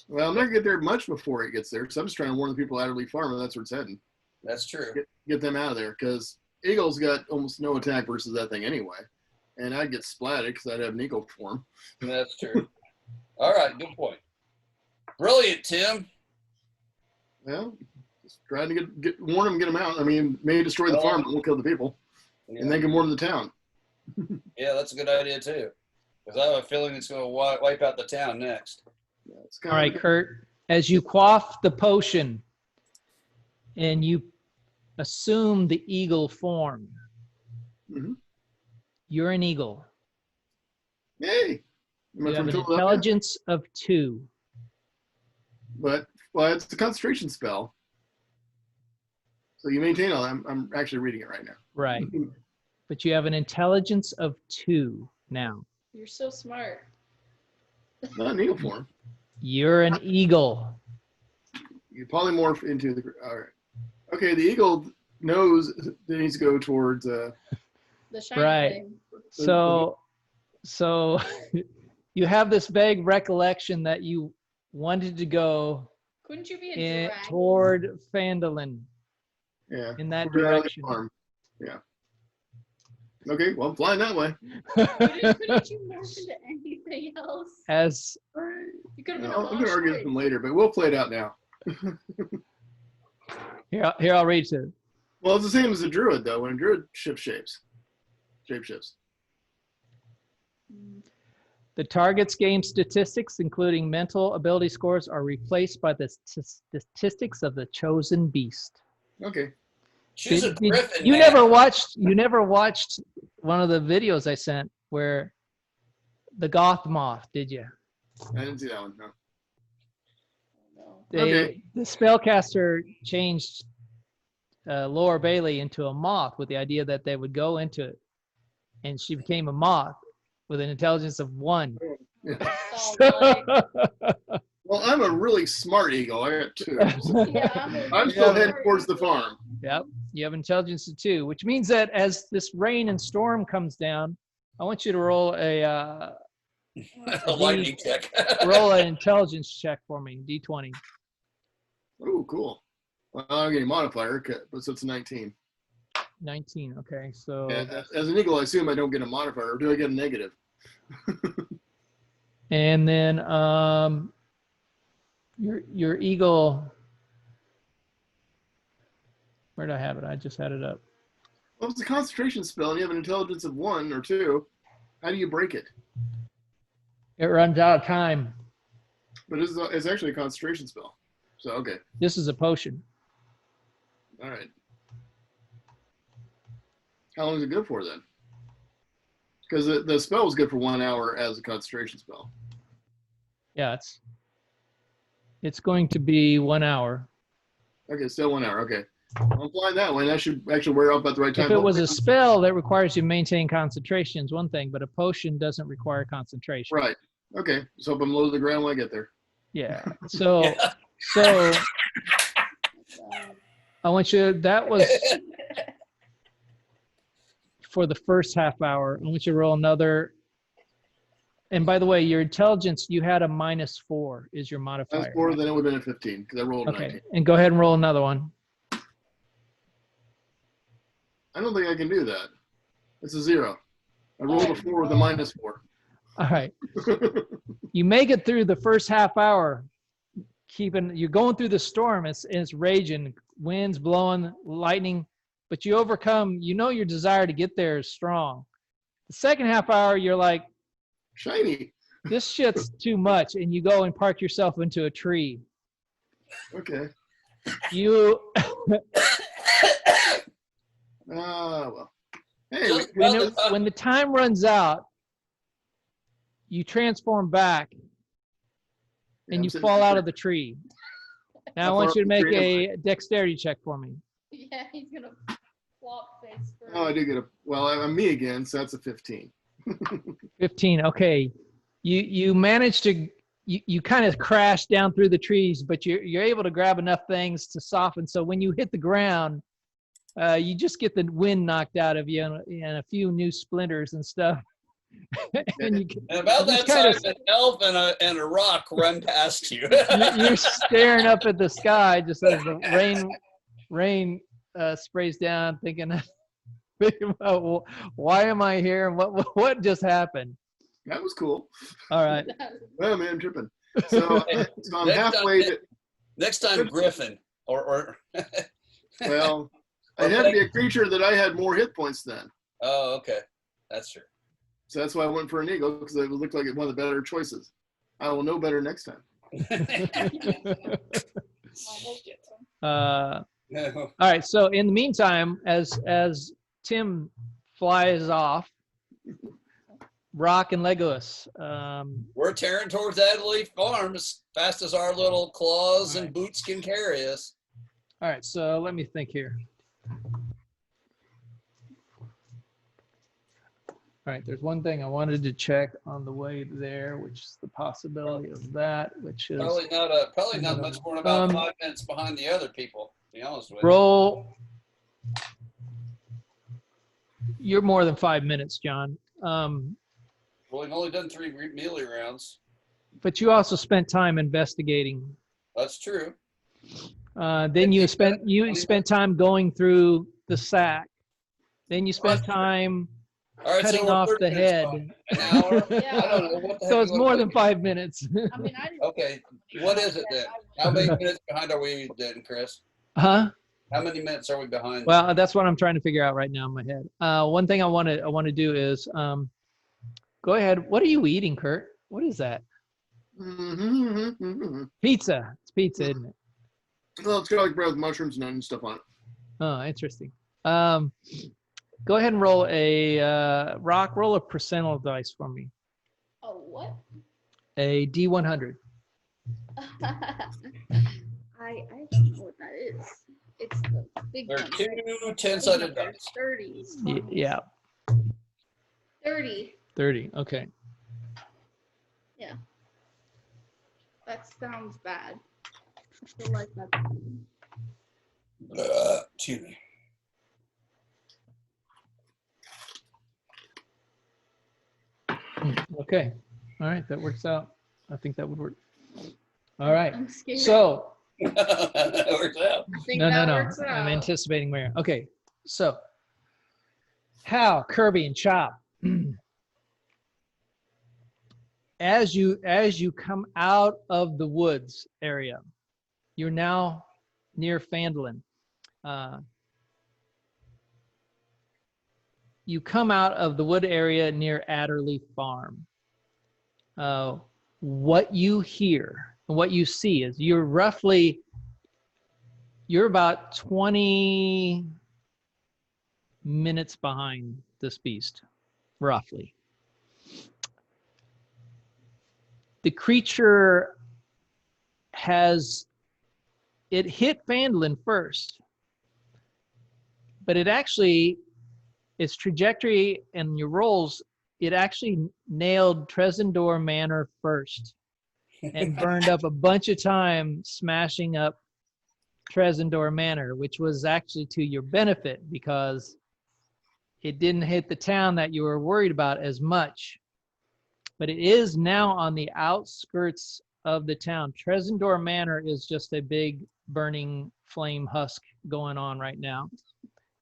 Well, I'm not going to get there much before it gets there, so I'm just trying to warn the people at Adderley Farm that that's where it's heading. That's true. Get them out of there, because Eagle's got almost no attack versus that thing anyway. And I'd get splatted because I'd have an eagle form. That's true. All right, good point. Brilliant, Tim. Well, just trying to warn them, get them out. I mean, may destroy the farm, but won't kill the people. Yeah. And they can warn the town. Yeah, that's a good idea, too. Because I have a feeling it's going to wipe out the town next. Yeah, it's All right, Kurt, as you quaff the potion and you assume the eagle form, Mhm. you're an eagle. Yay! Am I You have from an Philadelphia? intelligence of 2. But it's a concentration spell. So you maintain all that. I'm actually reading it right now. Right. But you have an intelligence of 2 now. You're so smart. Not an eagle form. You're an eagle. You polymorph into the. All right. Okay, the eagle knows that it needs to go towards. The shiny Right. thing. So you have this vague recollection that you wanted to go Couldn't you be a dragon? toward Phandalin Yeah. in that Over Adderley direction. Farm. Yeah. Okay, well, I'm flying that way. Couldn't you morph into anything else? As You could have been I'm a going to argue this lost one later, but we'll play it out now. here I'll read to. Well, it's the same as a druid, though. When a druid shapeshifts. The target's game statistics, including mental ability scores, are replaced by the statistics of the chosen beast. Okay. Choose a griffin. You man. never watched one of the videos I sent where the goth moth, did you? I didn't see that one. No. No. Okay. The spellcaster changed Laura Bailey into a moth with the idea that they would go into it, and she became a moth with an intelligence of 1. Yeah. Oh, my. Well, I'm a really smart eagle. I got 2. So Yeah, I'm still heading towards the farm. Yep, you have intelligence of 2, which means that as this rain and storm comes down, I want you to roll a lightning check. roll an intelligence check for me, D20. Oh, cool. Well, I'm getting a modifier, but so it's a 19. 19. Okay, so Yeah, as an eagle, I assume I don't get a modifier, or do I get a negative? and then your eagle. Where did I have it? I just had it up. Well, if it's a concentration spell and you have an intelligence of 1 or 2, how do you break it? It runs out of time. But it's actually a concentration spell. So, okay. This is a potion. All right. How long is it good for then? Because the spell is good for 1 hour as a concentration spell. Yeah, it's going to be 1 hour. Okay, still 1 hour. Okay. I'm flying that way. That should actually wear off at the right time. If it was a spell that requires you to maintain concentration is one thing, but a potion doesn't require concentration. Right. Okay, so I'm low to the ground when I get there. Yeah. So Yeah. so I want you. That was for the first half hour. I want you to roll another. And by the way, your intelligence, you had a -4 is your modifier. That's 4, then it would have been a 15 because I rolled a Okay. 19. And go ahead and roll another one. I don't think I can do that. It's a 0. I rolled a 4 with a -4. All right. You make it through the first half hour. You're going through the storm. It's raging, winds blowing, lightning, but you overcome. You know your desire to get there is strong. The second half hour, you're like, Shiny. this shit's too much, and you go and park yourself into a tree. Okay. You Well. Hey, Just- when the time runs out, you transform back and you fall out of the tree. Now I How want far you up to the make tree a dexterity check for me. Yeah, he's gonna flop face first. Oh, I do get a. Well, I'm me again, so that's a 15. 15. Okay. You manage to you kind of crash down through the trees, but you're able to grab enough things to soften. So when you hit the ground, you just get the wind knocked out of you and a few new splinters and stuff. and And about that time, an elf and a rock run past you. you're staring up at the sky just as the rain sprays down, thinking about why am I here and what just happened. That was cool. All right. Oh man, I'm tripping. So I'm halfway. Next time, Griffin or Well, it had to be a creature that I had more hit points than. Oh, okay, that's true. So that's why I went for an eagle, because it looked like one of the better choices. I will know better next time. All right. So in the meantime, as Tim flies off, Rock and Legolas. We're tearing towards Adelaide Farm as fast as our little claws and boots can carry us. All right. So let me think here. All right, there's one thing I wanted to check on the way there, which is the possibility of that, which is probably not much more than about 5 minutes behind the other people, to be honest with you. roll. You're more than 5 minutes, John. Well, we've only done 3 melee rounds. But you also spent time investigating. That's true. Then you spent time going through the sack. Then you spent time All right, cutting so off the head. An hour? Yeah. I don't know. What the So heck it's you more wanna than do? 5 minutes. I mean, I didn't. Okay, what is it then? How many minutes behind are we then, Chris? Huh? How many minutes are we behind? Well, that's what I'm trying to figure out right now in my head. One thing I want to do is go ahead. What are you eating, Kurt? What is that? Pizza. It's pizza, isn't it? Well, it's garlic bread with mushrooms and onion stuff on it. Oh, interesting. Go ahead and roll a roll a percentile dice for me. Oh, what? A D100. I don't know what that is. It's the big There are one. 2 10-sided dice. 30s. Yeah, 30. 30. Okay. That sounds bad. I feel like that's. Excuse me. Okay. All right. That works out. I think that would work. All right. I'm scared. So, That works out. I think no. works I'm out. anticipating where. Okay. So, Hal, Kirby, and Chop. As you come out of the woods area, you're now near Fandolin. You come out of the wood area near Adderley Farm. What you hear and what you see is you're about 20 minutes behind this beast, roughly. The creature it hit Fandolin first, but its trajectory and your rolls it actually nailed Tresendor Manor first and burned up a bunch of time smashing up Tresendor Manor, which was actually to your benefit because it didn't hit the town that you were worried about as much. But it is now on the outskirts of the town. Tresendor Manor is just a big burning flame husk going on right now.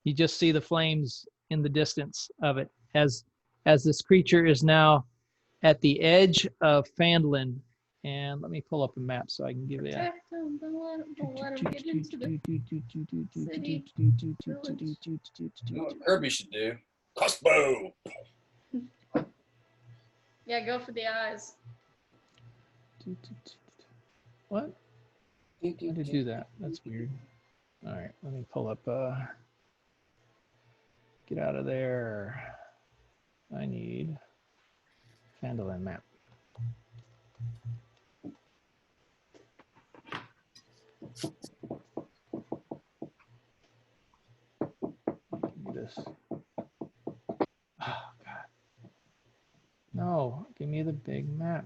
You just see the flames in the distance of it as this creature is now at the edge of Phandalin. And let me pull up a map so I can give you a... Protect them, don't let them get into the city. You know what Kirby should do? Crossbow. Yeah, go for the eyes. What? How to do that? That's weird. All right, let me pull up. Get out of there. I need Phandalin map. Give me this. Oh God. No, give me the big map.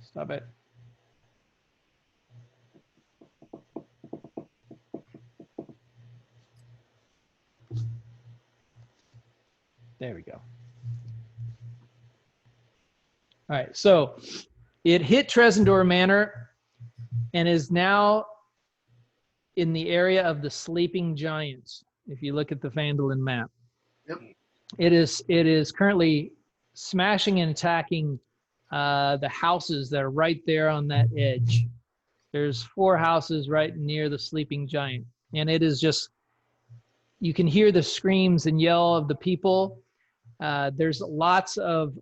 Stop it. There we go. All right, so it hit Tresendor Manor and is now in the area of the Sleeping Giants. If you look at the Phandalin map, Yep. It is currently smashing and attacking the houses that are right there on that edge. There's 4 houses right near the Sleeping Giant, and it is just, you can hear the screams and yell of the people. There's lots of,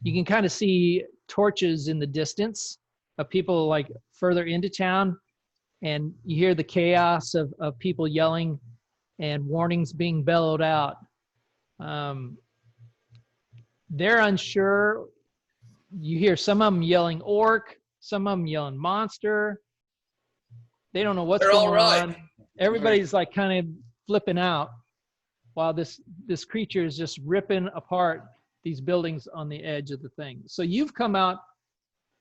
you can kind of see torches in the distance of people like further into town, and you hear the chaos of people yelling and warnings being bellowed out. They're unsure. You hear some of them yelling orc, some of them yelling monster. They don't know what's They're all going right. on. Everybody's like kind of flipping out while this creature is just ripping apart these buildings on the edge of the thing. So you've come out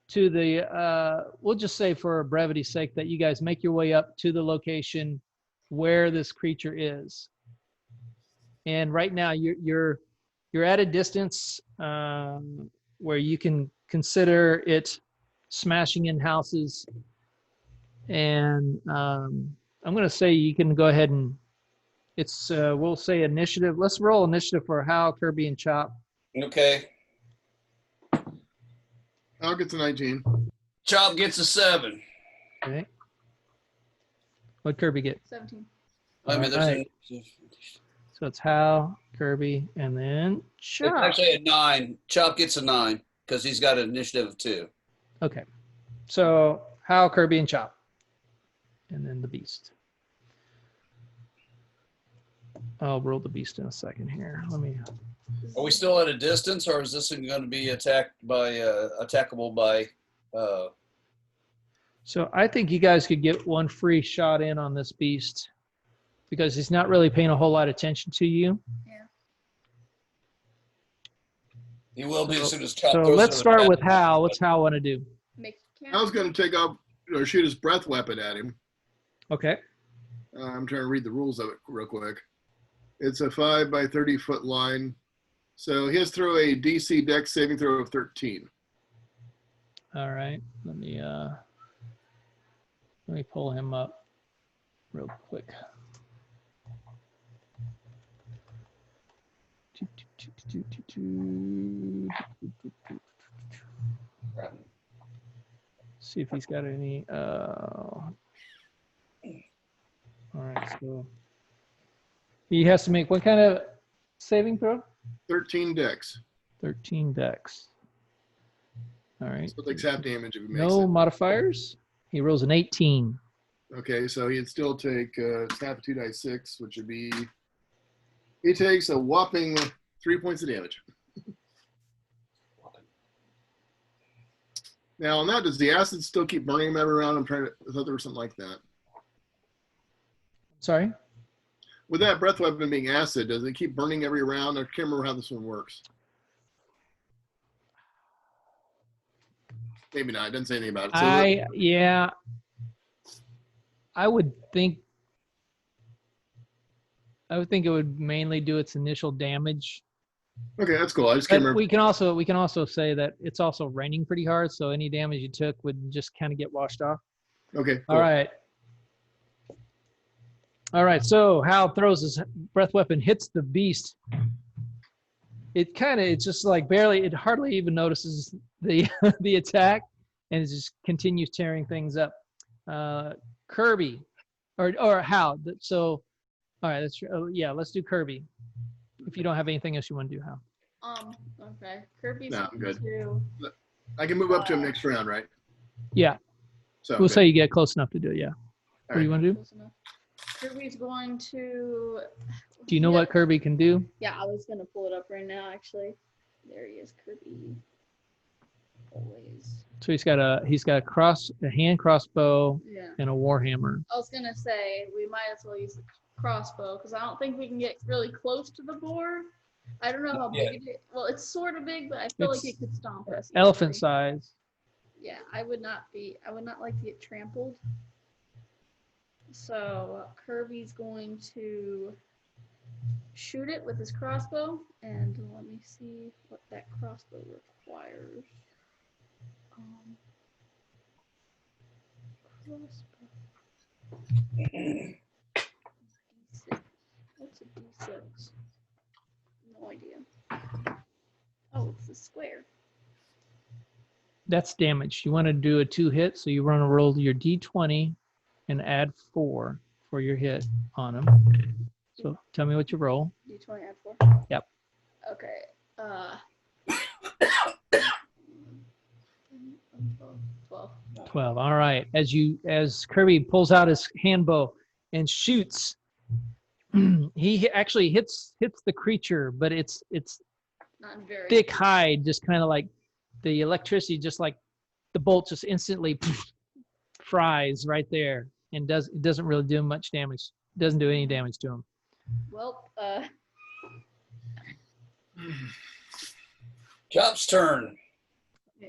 to the, we'll just say for brevity's sake that you guys make your way up to the location where this creature is. And right now you're at a distance where you can consider it smashing in houses. And I'm going to say you can go ahead and it's, we'll say initiative. Let's roll initiative for Hal, Kirby, and Chop. Okay. I'll get to 19. Chop gets a 7. Okay. What'd Kirby get? 17. I mean, there's Alright. So it's Hal, Kirby, and then it's Chop. actually a 9. Chop gets a 9 because he's got an initiative of 2. Okay. So Hal, Kirby, and Chop. And then the beast. I'll roll the beast in a second here. Let me. Are we still at a distance, or is this going to be attacked by attackable by? So I think you guys could get one free shot in on this beast because he's not really paying a whole lot of attention to you. Yeah. He will be as soon as Chop. So throws let's it start back. with Hal. What's Hal want to do? Make I was going to take off or shoot his breath weapon at him. Okay. I'm trying to read the rules of it real quick. It's a 5 by 30 foot line. So he has to throw a DC Dex saving throw of 13. All right. Let me pull him up real quick. See if he's got any. All right. So he has to make what kind of saving throw? 13 Dex. 13 Dex. All right. So it takes half damage if he makes No it. modifiers. He rolls an 18. Okay, so he'd still take half of 2 dice 6, which would be, he takes a whopping 3 points of damage. Now on that, does the acid still keep burning him ever around? I thought there was something like that. Sorry. With that breath weapon being acid, does it keep burning every round? I can't remember how this one works. Maybe not. It doesn't say anything about it. So Yeah, I would think it would mainly do its initial damage. okay, that's cool. I just can't But remember. we can also say that it's also raining pretty hard, so any damage you took would just kind of get washed off. Okay, cool. All right. So Hal throws his breath weapon, hits the beast. It's just like barely. It hardly even notices the the attack, and it just continues tearing things up. Kirby, or Hal. So, all right. Let's do Kirby. If you don't have anything else you want to do, Hal. Okay. Kirby's No, I'm good. to, I can move up to him next round, right? Yeah. So We'll good. say you get close enough to do it. Yeah. All What do you want to do? close enough. Kirby's going to. Do you know what Kirby can do? Yeah, I was gonna pull it up right now. Actually, there he is, Kirby. Always. So he's got a hand crossbow Yeah. and a warhammer. I was gonna say we might as well use the crossbow because I don't think we can get really close to the boar. I don't know how big it is. Well, it's sort of big, but I feel like it could stomp us. Elephant easily. size. Yeah, I would not like to get trampled. So Kirby's going to shoot it with his crossbow, and let me see what that crossbow requires. Crossbow. D6. What's a D6? No idea. Oh, it's a square. That's damage. You want to do a 2-hit, so you want to roll your d20 and add 4 for your hit on him. So tell me what you roll. D20 add 4? Yep. Okay. 12. 12. All right. As Kirby pulls out his handbow and shoots, he actually hits the creature, but it's Not very thick hide, just kind of like the electricity, just like the bolt just instantly fries right there, and it doesn't really do much damage. Doesn't do any damage to him. Well, Chop's turn. yeah.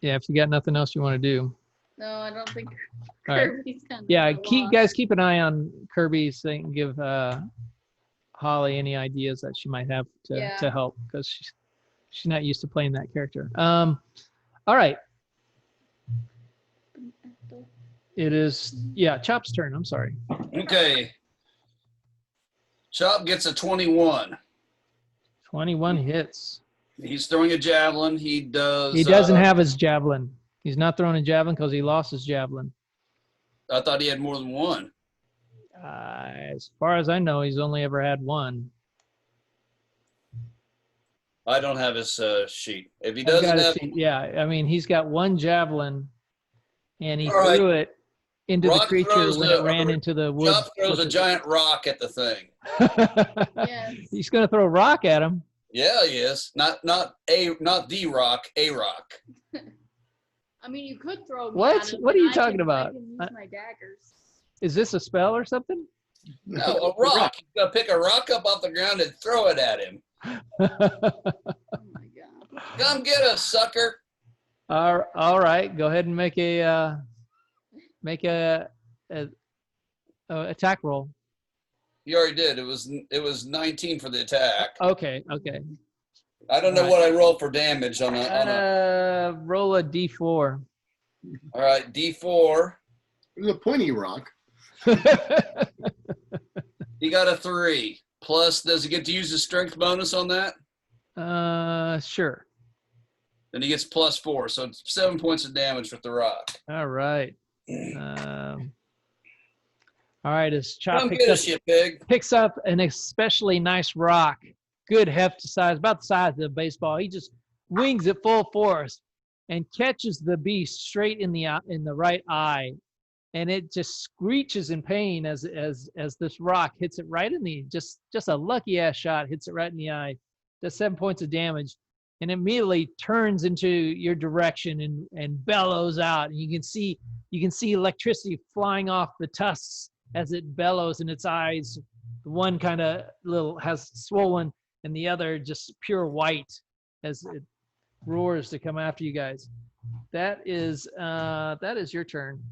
Yeah, if you got nothing else you want to do. No, I don't think All right. Kirby's kind of Yeah, lost. keep an eye on Kirby's thing and give Holly any ideas that she might have to help, because she's not used to playing that character. All right. It is Chop's turn. I'm sorry. Okay. Chop gets a 21. 21 hits. He's throwing a javelin. He doesn't have his javelin. He's not throwing a javelin because he lost his javelin. I thought he had more than one. As far as I know, he's only ever had one. I don't have his sheet. If he I've doesn't got to have, see. Yeah, I mean, he's got one javelin, and he All right. threw it into the Rock creature throws when it ran into the woods. Chop throws a giant rock at the thing. Yes. He's going to throw a rock at him. Yeah, he is. Not the rock, a rock. I mean, you could throw me What? at him, What are and you I talking can- about? I can use my daggers. Is this a spell or something? No, a rock. You gotta pick a rock up off the ground and throw it at him. Oh my god. Come get us, sucker. All right, go ahead and make a attack roll. You already did. It was 19 for the attack. Okay. I don't know All right. what I rolled for damage on a Roll a d4. all right, D4. It was a pointy rock. He got a 3. Plus, does he get to use his strength bonus on that? Sure. Then he gets +4. So it's 7 points of damage with the rock. All right. All right, as Chop Come get us, you pig. picks up an especially nice rock, good hefty size, about the size of a baseball. He just wings it full force and catches the beast straight in the right eye, and it just screeches in pain as this rock hits it right in the just a lucky ass shot, hits it right in the eye. Does 7 points of damage, and immediately turns into your direction and bellows out. And you can see electricity flying off the tusks as it bellows, and its eyes The one kind of little has swollen, and the other just pure white as it roars to come after you guys. That is your turn.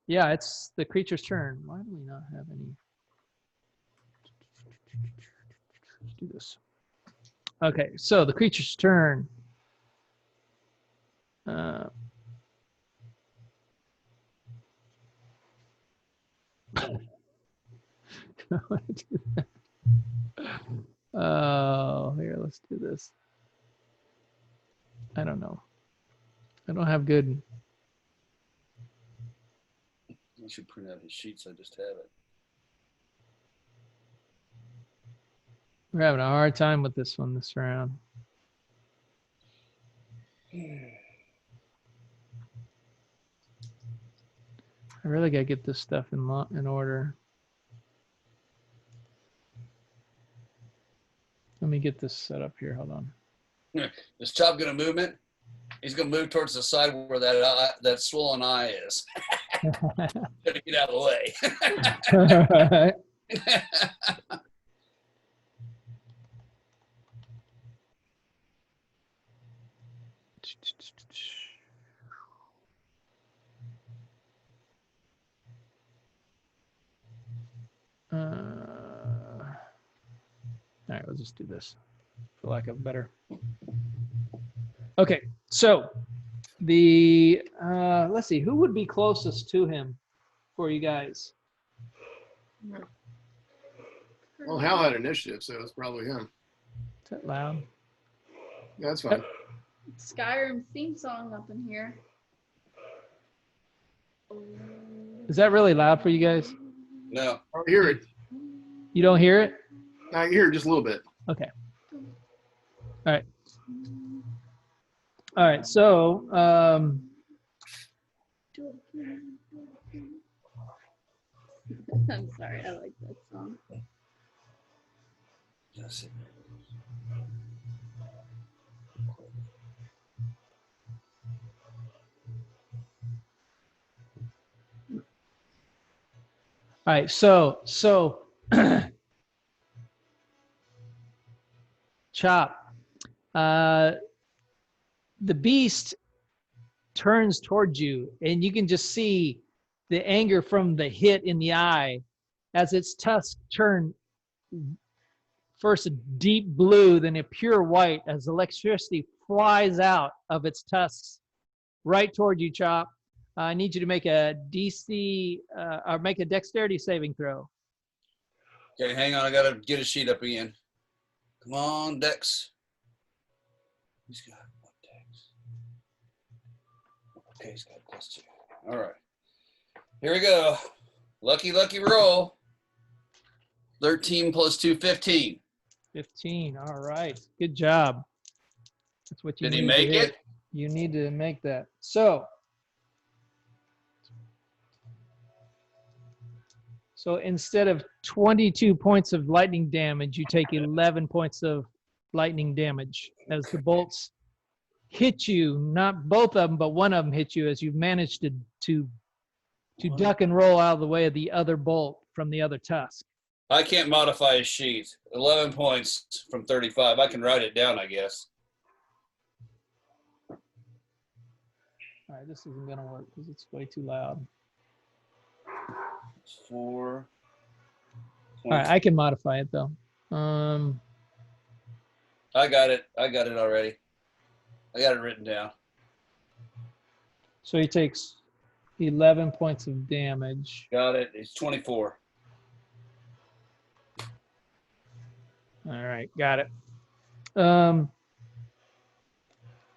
Yeah, it's the creature's turn. Why do we not have any? Let's do this. Okay, so the creature's turn. I want to do that. Oh, here, let's do this. I don't know. I don't have good. I should print out his sheets. I just have it. We're having a hard time with this one this round. I really gotta get this stuff in order. Let me get this set up here. Hold on. Is Chop gonna movement? He's gonna move towards the side where that swollen eye is. Gotta get out of the way. All right. All right, we'll just do this for lack of better. Okay, so the let's see, who would be closest to him for you guys? Well, Hal had initiative, so it's probably him. Is that loud? Yeah, that's fine. Skyrim theme song up in here. Is that really loud for you guys? No. I hear it. You don't hear it? I hear it just a little bit. Okay. All right. All right. So, I'm sorry, I like that song. Yes. all right. So Chop, the beast turns towards you, and you can just see the anger from the hit in the eye as its tusks turn first a deep blue, then a pure white as electricity flies out of its tusks right toward you, Chop. I need you to make a DC or make a dexterity saving throw. Okay, hang on. I gotta get a sheet up again. Come on, Dex. He's got what Dex? Okay, he's got +2. All right. Here we go. Lucky roll. 13 + 2, 15. 15. All right. Good job. That's what you Did he need make to hit. it? You need to make that. So instead of 22 points of lightning damage, you take 11 points of lightning damage as the bolts hit you. Not both of them, but one of them hit you as you've managed to duck and roll out of the way of the other bolt from the other tusk. I can't modify his sheet. 11 points from 35. I can write it down, I guess. All right, this isn't going to work because it's way too loud. 4. All right, I can modify it though. I got it already. I got it written down. So he takes 11 points of damage. Got it. It's 24. All right, got it.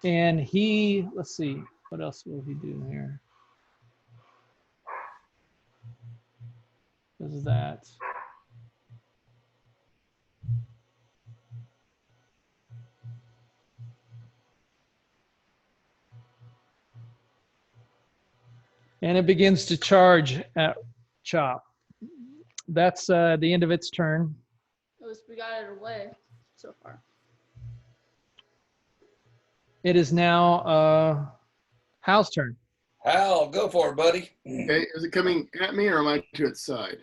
And he, let's see, what else will he do here? This is that. And it begins to charge at Chop. That's the end of its turn. We got it away so far. It is now Hal's turn. Hal, go for it, buddy. Okay, is it coming at me or am I to its side?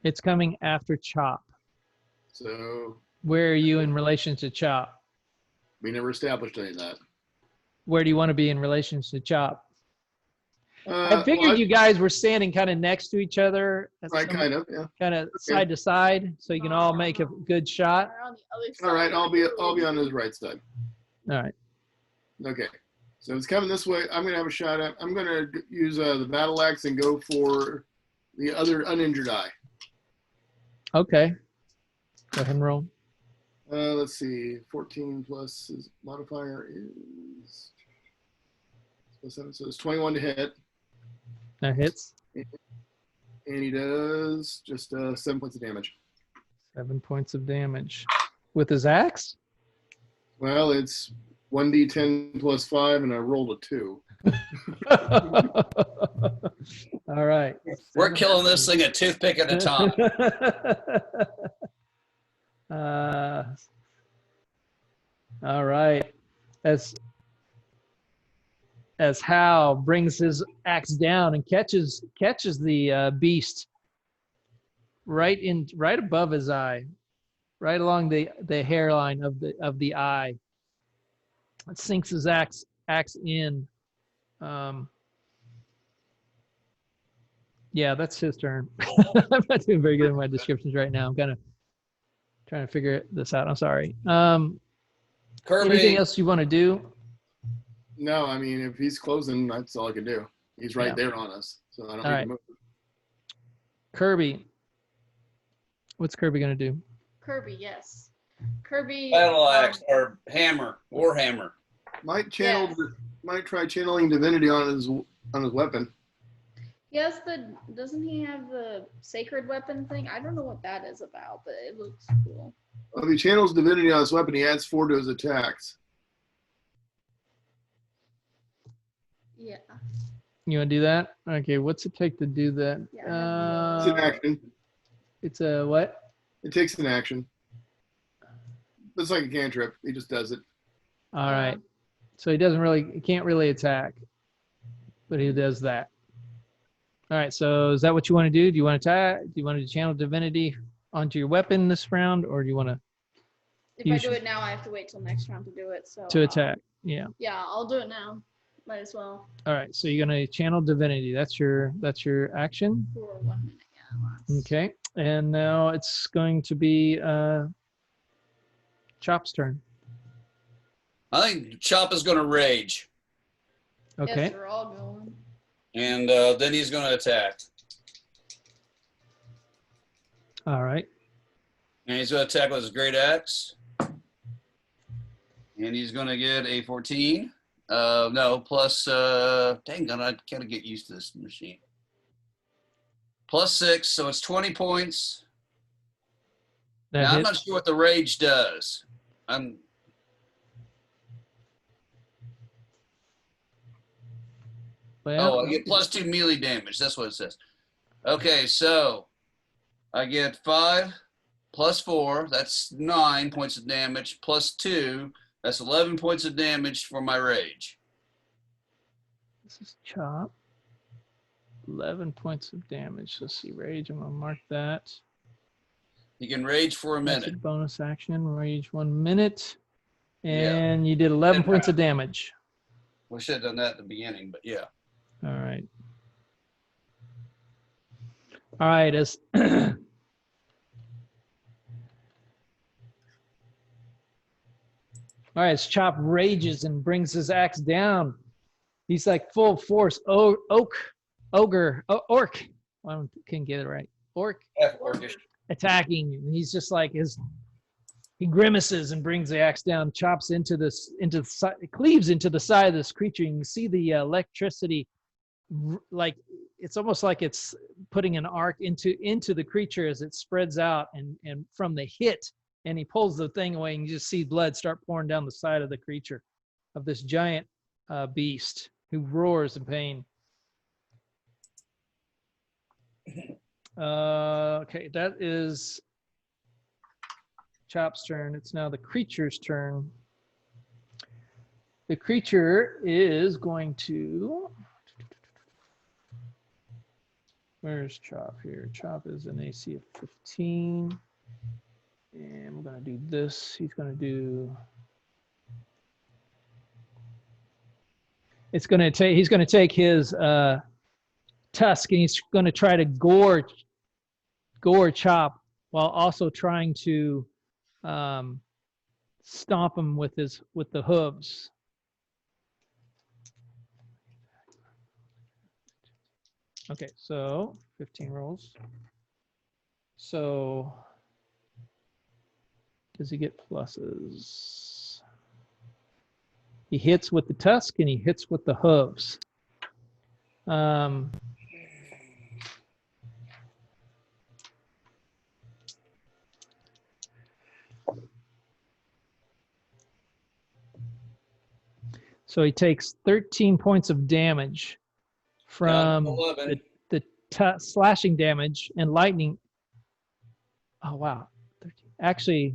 It's coming after Chop. So Where are you in relation to Chop? we never established any of that. Where do you want to be in relation to Chop? I figured well, you guys were standing kind of next to each other, Right, kind of, yeah. kind of side to side, so you can all make a good shot. We're on the other All right, side. I'll be on his right side. All right. Okay, so it's coming this way. I'm gonna have a shot at. I'm gonna use the battle axe and go for the other uninjured eye. Okay. Go ahead and roll. Let's see. 14 plus his modifier is plus 7, so it's 21 to hit, That hits. and he does just 7 points of damage. 7 points of damage. With his axe? Well, it's 1d10 plus 5, and I rolled a 2. All right. We're killing this thing a toothpick at a time. All right. As Hal brings his axe down and catches the beast right above his eye, right along the hairline of the eye. It sinks his axe in. Yeah, that's his turn. I'm not doing very good in my descriptions right now. I'm kind of trying to figure this out. I'm sorry. Kirby, Anything else you want to do? No, I mean, if he's closing, that's all I can do. He's right there on us, so I don't need to move. Kirby. What's Kirby going to do? Kirby, yes. Kirby. battle axe or hammer, warhammer. Might try channeling divinity on his weapon. Yes, doesn't he have the sacred weapon thing? I don't know what that is about, but it looks cool. Well, if he channels divinity on his weapon, he adds 4 to his attacks. Yeah. You want to do that? Okay, what's it take to do that? Yeah, It's an action. It's a what? It takes an action. It's like a cantrip. He just does it. All right. So he can't really attack, but he does that. All right. So is that what you want to do? Do you want to attack? Do you want to channel divinity onto your weapon this round, or do you want to? If I do it now, I have to wait till next round to do it. So to attack? Yeah. Yeah, I'll do it now. Might as well. All right. So you're gonna channel divinity. That's your action. For 1 minute. Yeah. Okay. And now it's going to be Chop's turn. I think Chop is going to rage, Okay. Yes, we're all going. and then he's going to attack. All right. And he's going to attack with his great axe. And he's going to get a 14. No, plus, dang on, I gotta get used to this machine. Plus 6, so it's 20 points. That Now, I'm hits. not sure what the rage does. Well, I get plus 2 melee damage. That's what it says. Okay, so I get 5 plus 4. That's 9 points of damage. Plus 2. That's 11 points of damage for my rage. This is Chop. 11 points of damage. Let's see, rage. I'm gonna mark that. You can rage for a That's minute. a bonus action. Rage 1 minute, and you did 11 points of damage. We should have done that at the beginning, but yeah. All right. All right. As all right, as Chop rages and brings his axe down, he's like full force. Orc. I can't get it right. Orc Orcish. attacking you. He's just like he grimaces and brings the axe down, chops cleaves into the side of this creature. And you see the electricity, like it's almost like it's putting an arc into the creature as it spreads out and from the hit. And he pulls the thing away, and you just see blood start pouring down the side of the creature, of this giant beast who roars in pain. Okay, that is Chop's turn. It's now the creature's turn. The creature is going to Where's Chop here? Chop is an AC of 15. And we're going to do this. He's going to do. He's going to take his tusk and he's going to try to gore Chop while also trying to stomp him with the hooves. Okay, so 15 rolls. So does he get pluses? He hits with the tusk and he hits with the hooves. So he takes 13 points of damage from the slashing damage and lightning. Oh, wow. 13. Actually,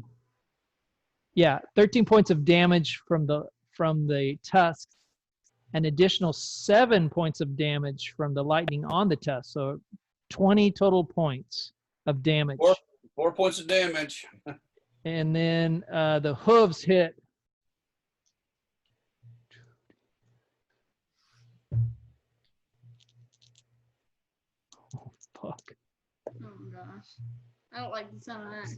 yeah, 13 points of damage from the tusk, an additional 7 points of damage from the lightning on the tusk. So 20 total points of damage. 4 points of damage. And then the hooves hit. Oh, fuck. Oh gosh. I don't like the sound of that.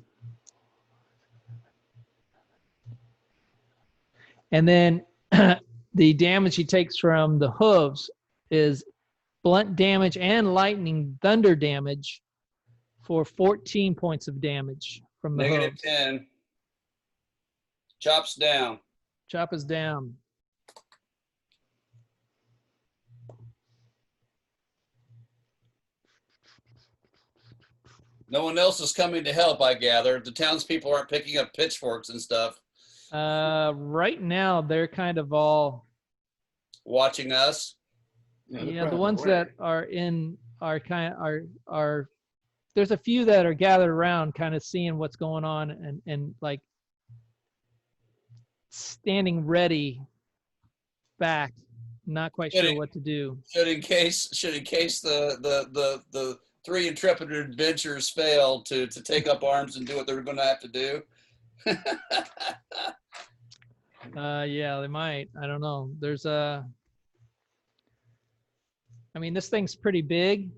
And then the damage he takes from the hooves is blunt damage and lightning thunder damage for 14 points of damage from the Negative hooves. 10. Chop's down. Chop is down. No one else is coming to help, I gather. The townspeople aren't picking up pitchforks and stuff. Right now, they're kind of all Watching us. Yeah, the ones that are there's a few that are gathered around kind of seeing what's going on and like standing ready back, not quite sure what to do. Should in case the three intrepid adventurers fail to take up arms and do what they're going to have to do. Yeah, they might. I don't know. There's I mean, this thing's pretty big,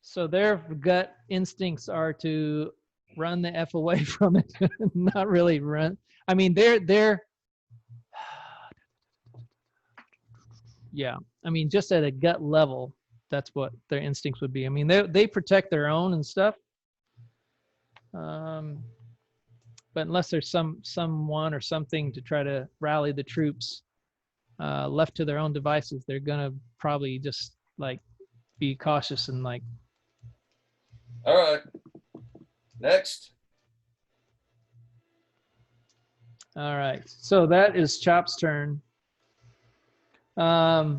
so their gut instincts are to run the F away from it, not really run. I mean, they're yeah. I mean, just at a gut level, that's what their instincts would be. I mean, they protect their own and stuff. But unless there's someone or something to try to rally the troops, left to their own devices, they're gonna probably just like be cautious and like. All right. Next. All right. So that is Chop's turn. I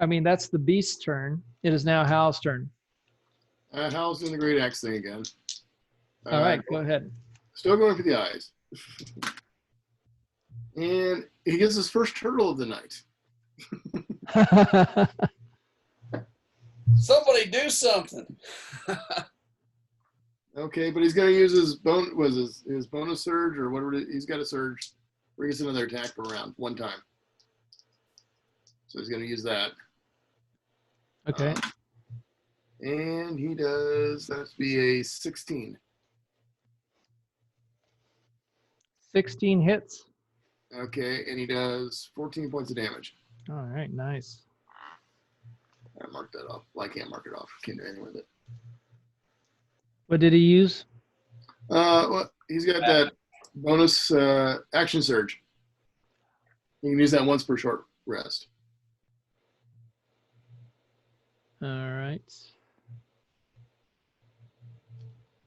mean, that's the beast's turn. It is now Hal's turn. Hal's doing the great axe thing again. All right, go ahead. Still going for the eyes. And he gets his first turtle of the night. Somebody do something. Okay, but he's going to use his his bonus surge or whatever it is. He's got a surge where he gets another attack per round, one time. So he's going to use that. Okay. And he does, that's be a 16. 16 hits. Okay, and he does 14 points of damage. All right, nice. I marked that off. Well, I can't mark it off. Can't do anything with it. What did he use? Well, he's got that bonus action surge. You can use that once per short rest. All right.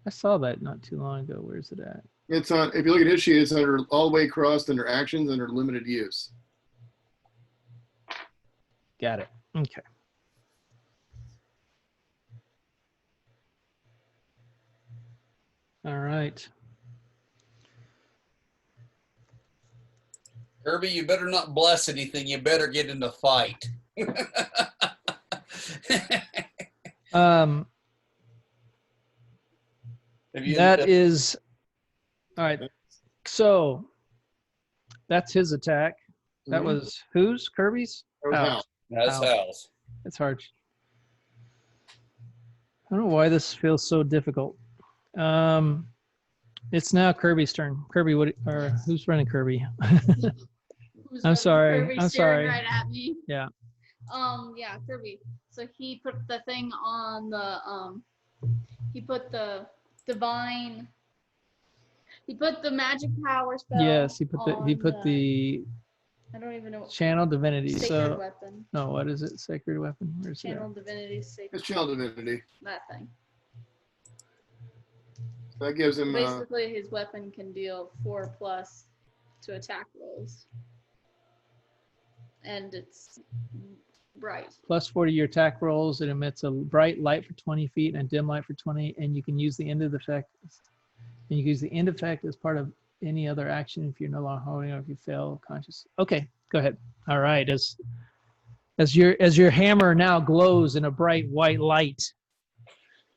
I saw that not too long ago. Where's it at? It's on. If you look at his sheet, it's under all the way across under actions under limited use. Got it. Okay. All right. Kirby, you better not bless anything. You better get in the fight. That is all right. So that's his attack. That Mhm. was whose? Kirby's? That was Hal's. Hal. That's Hal. Hal's. It's hard. I don't know why this feels so difficult. It's now Kirby's turn. Kirby, who's running Kirby? Who's I'm running sorry. Kirby I'm staring sorry. right at me. Yeah. Yeah, Kirby. So he put the thing on the he put the divine. He put the magic power spell. Yes, he put the I don't even know what channel divinity. sacred So weapon. no, what is it? Sacred weapon. Where's it? Channel divinity sacred. It's channel divinity. That thing. So that gives him. Basically, his weapon can deal 4+ to attack rolls, and it's bright. Plus 40 your attack rolls. It emits a bright light for 20 feet and dim light for 20, and you can use the end of the effect. And you can use the end effect as part of any other action if you're no longer holding or if you fail conscious. Okay, go ahead. All right, as your hammer now glows in a bright white light.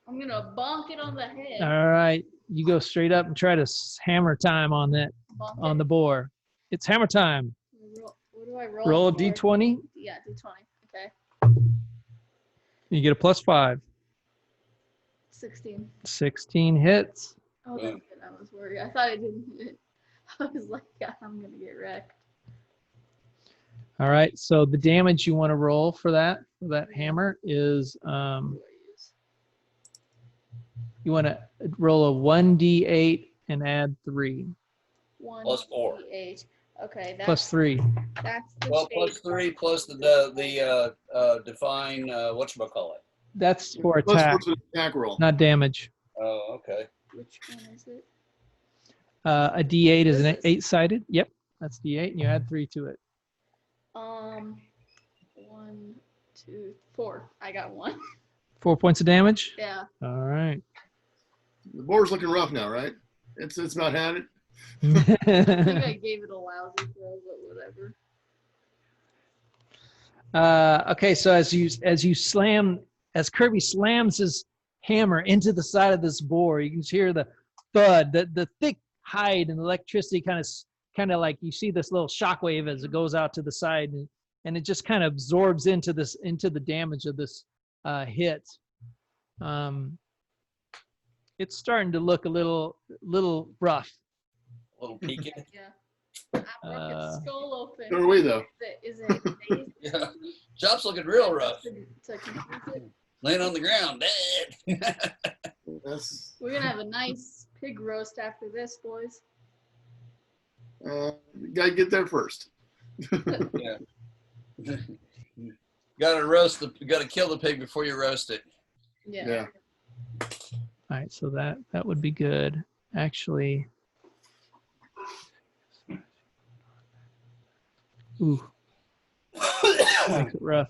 I'm gonna bonk it on the head. All right, you go straight up and try to hammer time on that Bonk on it. the boar. It's hammer time. What do I roll? Roll a for? d20. Yeah, d20. Okay. You get a +5. 16. 16 hits. Oh, that's good. I was worried. I thought it didn't hit. I was like, yeah, I'm gonna get wrecked. All right, so the damage you want to roll for that hammer is What do I use? you want to roll a 1d8 and add 3 1 Plus 4. D8. Okay, that's plus 3. That's the Well, shade. plus 3 plus the divine whatchamacallit. That's for Plus attack, what's an attack roll? not damage. Oh, okay. Which one is it? A d8 is an This is- 8-sided. Yep, that's d8, and you add 3 to it. 1, 2, 4. I got 1. 4 points of damage. Yeah. All right. The board's looking rough now, right? It's about had it. I think I gave it a lousy throw, but whatever. Okay, so as Kirby slams his hammer into the side of this boar, you can hear the thud, the thick hide and electricity kind of like you see this little shockwave as it goes out to the side, and it just kind of absorbs into the damage of this hit. It's starting to look a little rough. A little peeking. Yeah. I broke its skull open. So are we, though. Is it phased? Yeah. Chop's looking real rough. To confuse it? Laying on the ground, dead. That's We're gonna have a nice pig roast after this, boys. gotta get there first. Yeah. Gotta kill the pig before you roast it. Yeah. Yeah. All right, so that would be good. Actually, ooh, makes it rough.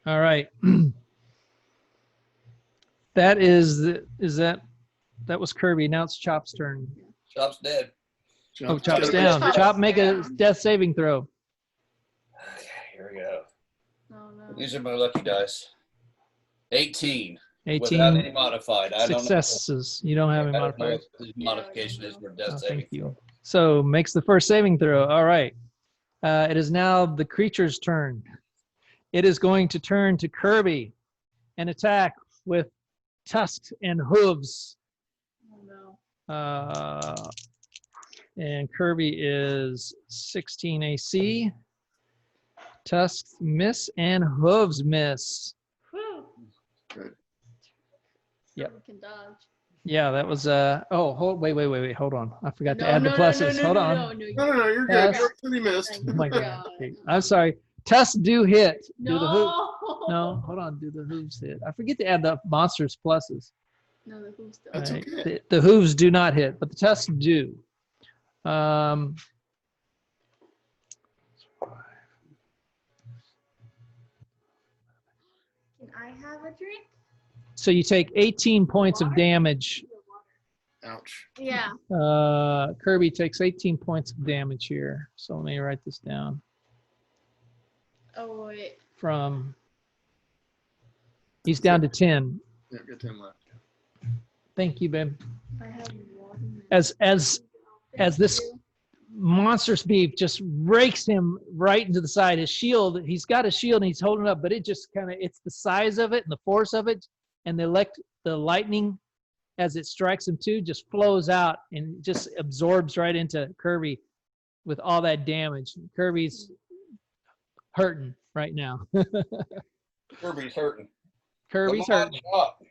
All right, that was Kirby. Now it's Chop's turn. Chop's dead. Oh, Chop's down. Chop's Chop, make a down. death saving throw. Okay, here we go. Oh no. These are my lucky dice. 18. 18 Without any modified. I successes. You don't have any don't know modifiers. what the modification is for death Oh, saving. thank you. So makes the first saving throw. All right. It is now the creature's turn. It is going to turn to Kirby and attack with tusks and hooves. Oh no. And Kirby is 16 AC. Tusks miss and hooves miss. Whew. Good. Yep. We can dodge. Yeah, that was wait, hold on. I forgot to No, add the no, pluses. no, hold no, on. no, No, you're good. Yes. You're pretty missed. Oh my God. God. Okay, I'm sorry. Tusks do hit. Do No. the hoop. No, hold on. Do the hooves hit? I forget to add the monsters pluses. No, the hooves don't. That's All right. okay. The hooves do not hit, but the tusks do. Can I have a drink? So you take 18 points of damage. Ouch. Ouch. Yeah. Kirby takes 18 points of damage here. So let me write this down. Oh wait. He's down to 10. Yeah, got 10 left. Thank you, babe. I have one. As this monstrous beef just rakes him right into the side. His shield, he's got a shield and he's holding it up, but it just kind of, it's the size of it and the force of it, and the lightning as it strikes him too just flows out and just absorbs right into Kirby with all that damage. Kirby's hurting right now. Kirby's hurting. Kirby's Come on, hurting. up.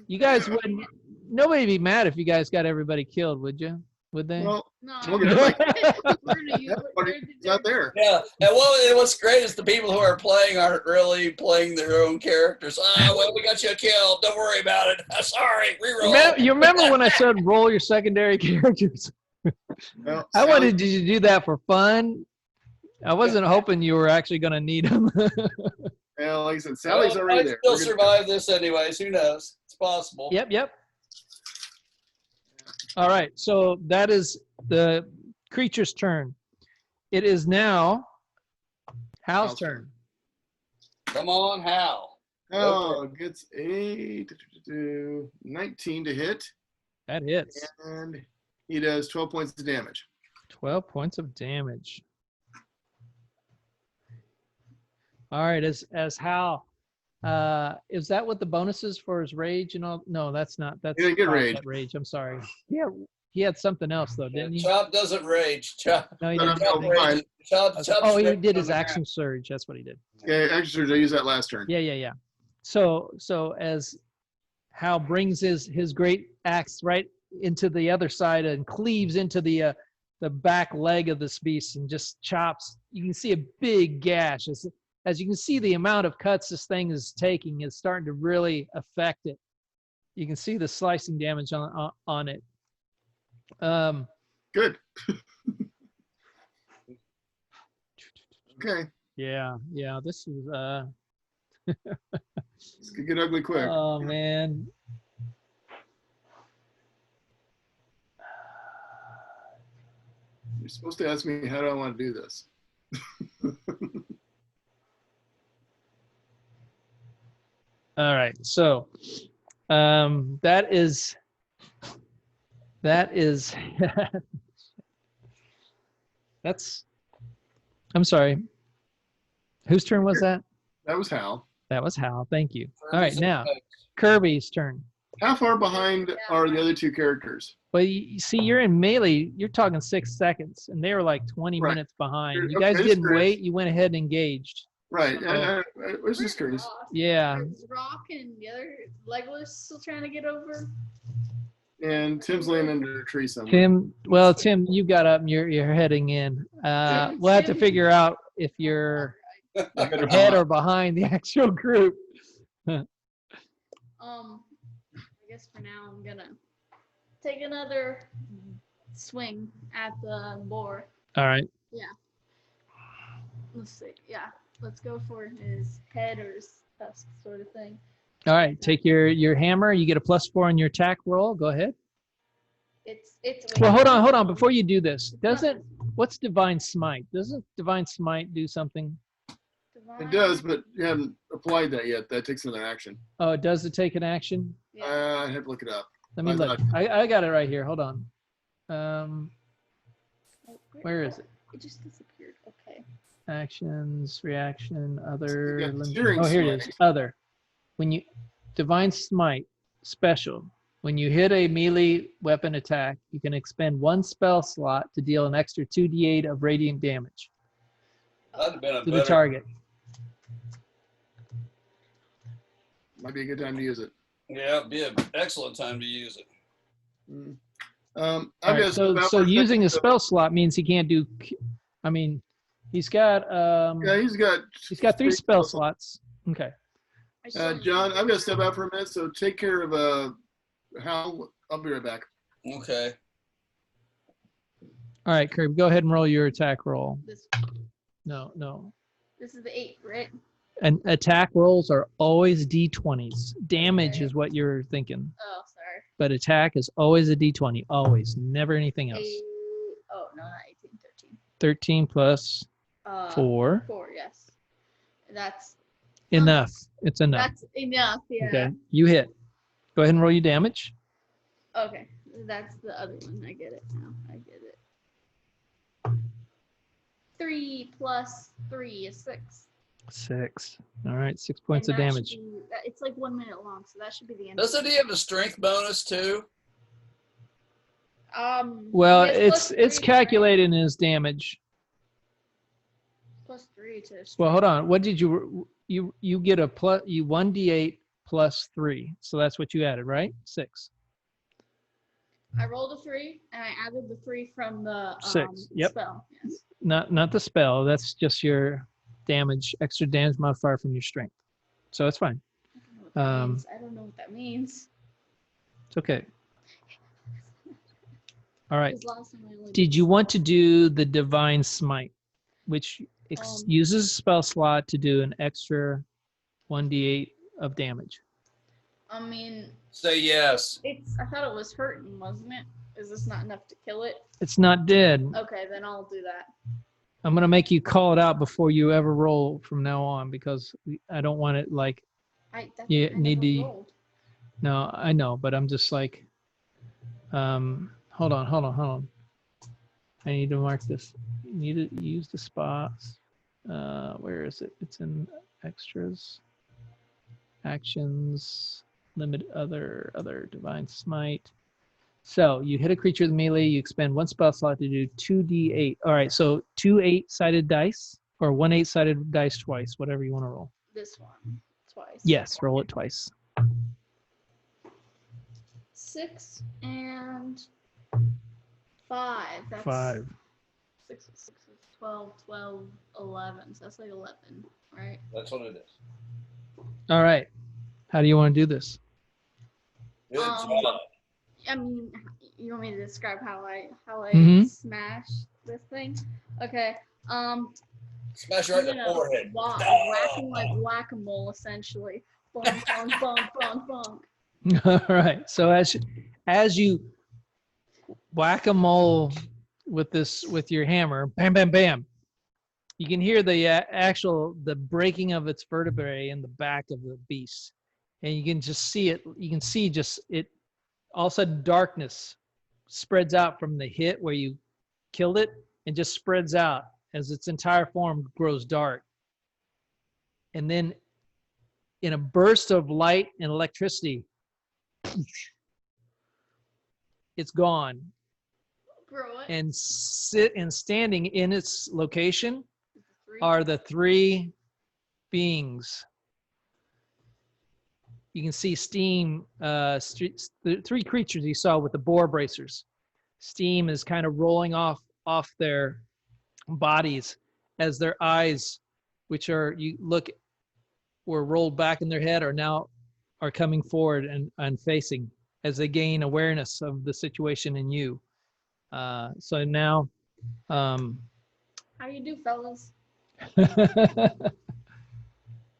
You guys wouldn't, nobody'd be mad if you guys got everybody killed, would you? Would they? Well, No. look at it. It's Not there. Yeah, and what's great is the people who are playing aren't really playing their own characters. Well, we got you killed. Don't worry about it. Sorry, reroll. You remember when I said roll your secondary characters? Well, I wanted you to do that for fun. I wasn't hoping you were actually going to need them. Well, like I said, Sally's already I'd there. still We're gonna- survive this anyways. Who knows? It's possible. Yep. All right, so that is the creature's turn. It is now Hal's Hal's turn. Come on, Hal. Oh, gets a 19 to hit, That hits. and he does 12 points of damage. 12 points of damage. All right, as Hal, is that what the bonus is for his rage and all? No, that's not. That's He didn't get offset rage. I'm sorry. Yeah, he had something else though, didn't he? Chop doesn't rage. Chop. No, he No, didn't. no, Have fine. rage. Chop's Oh, he rage did his on the action surge. That's what he did. Yeah, actually, I used that last turn. Yeah. So as Hal brings his great axe right into the other side and cleaves into the back leg of this beast and just chops, you can see a big gash. As you can see, the amount of cuts this thing is taking is starting to really affect it. You can see the slicing damage on it. Good. Okay. Yeah. This is This could get ugly quick. oh man. You're supposed to ask me how do I want to do this. All right, so that is that's, I'm sorry. Whose turn was that? That was Hal. That was Hal. Thank you. All Kirby's right, now in the Kirby's turn. How far behind are the other two characters? But you see, you're in melee. You're talking 6 seconds, and they were like 20 Right. minutes behind. You Okay, guys just didn't curious. wait. You went ahead and engaged. Right. I was just curious. Yeah. Is Rock and the other Legolas still trying to get over? And Tim's laying under a tree somewhere. Tim, you got up and you're heading in. We'll have to figure out if you're ahead or behind the actual group. I guess for now I'm gonna take another swing at the boar. All right. Let's see. Yeah, let's go for his head or his tusk sort of thing. All right. Take your hammer. You get a +4 on your attack roll. Go ahead. It's. Well, hold on. Before you do this, what's Divine Smite? Doesn't Divine Smite do something? It does, but you haven't applied that yet. That takes another action. Oh, does it take an action? Yeah. I have to look it up. Let me look. I got it right here. Hold on. Where is it? It just disappeared. Okay. Actions, reaction, other. You got Searing Oh, here it is. Smite. Other. When you Divine Smite special. When you hit a melee weapon attack, you can expend 1 spell slot to deal an extra 2d8 of radiant damage That'd have been a to the better. target. Might be a good time to use it. Yeah, it'd be an excellent time to use it. All I've right, got so about so using a so- spell slot means he can't do. I mean, he's got Yeah, he's got 3 spell slots. Okay. John, I'm gonna step out for a minute, so take care of Hal. I'll be right back. Okay. All right, Kirby, go ahead and roll your attack roll. This No. this is the 8, right? And attack rolls are always d20s. Damage is what you're thinking. Oh, sorry. but attack is always a D20. Always. Never anything else. Oh, no, not 18, 13. 13 plus 4. 4, yes. That's Enough. It's enough. That's enough, yeah. Okay. You hit. Go ahead and roll your damage. Okay, that's the other one. I get it now. I get it. 3 plus 3 is 6. 6. All right. 6 points of And that should damage. it's like 1 minute long, so that should be the end. Doesn't he have a strength bonus too? Well, he has it's +3 calculated in his damage. +3 to Well, hold on. What did you get a plus? You 1d8 plus 3. So that's what you added, right? 6. I rolled a 3 and I added the 3 from the 6. Yep. spell. Yes. Not the spell. That's just your damage, extra damage modifier from your strength. So it's fine. I don't know what that means. It's okay. All right. 'Cause last time I only Did you want to do the divine smite, which Um, uses a spell slot to do an extra 1d8 of damage? I mean, Say yes. I thought it was hurting, wasn't it? Is this not enough to kill it? It's not dead. Okay, then I'll do that. I'm going to make you call it out before you ever roll from now on, because I don't want it like, I Yeah, need never to- rolled. no, I know, but I'm just like, hold on. I need to mark this. You need to use the spots. Where is it? It's in extras, actions, limit other divine smite. So you hit a creature with melee, you expend 1 spell slot to do 2d8. All right, so 2 8-sided dice or 1 8-sided dice twice, whatever you want to roll. This one twice. Yes, roll it twice. 6 and 5. That's 5. 6 is 12, 12, 11. So that's like 11, right? That's what it is. All right. How do you want to do this? Good Um, job. I mean, you want me to describe how I Mhm. smash this thing? Okay. Smash right in the forehead. Whacking like whack-a-mole, essentially. Bonk, bonk, bonk, bonk, bonk. All right. So as you whack-a-mole with your hammer, bam, bam, bam, you can hear the breaking of its vertebrae in the back of the beast, and you can just see it. You can see just it. All of a sudden, darkness spreads out from the hit where you killed it, and just spreads out as its entire form grows dark. And then, in a burst of light and electricity, it's gone. Bro, what? And standing in its location 3? are the 3 beings. You can see steam, the 3 creatures you saw with the boar bracers. Steam is kind of rolling off their bodies as their eyes, which were rolled back in their head, are coming forward and facing as they gain awareness of the situation in you. So now, How you do, fellas?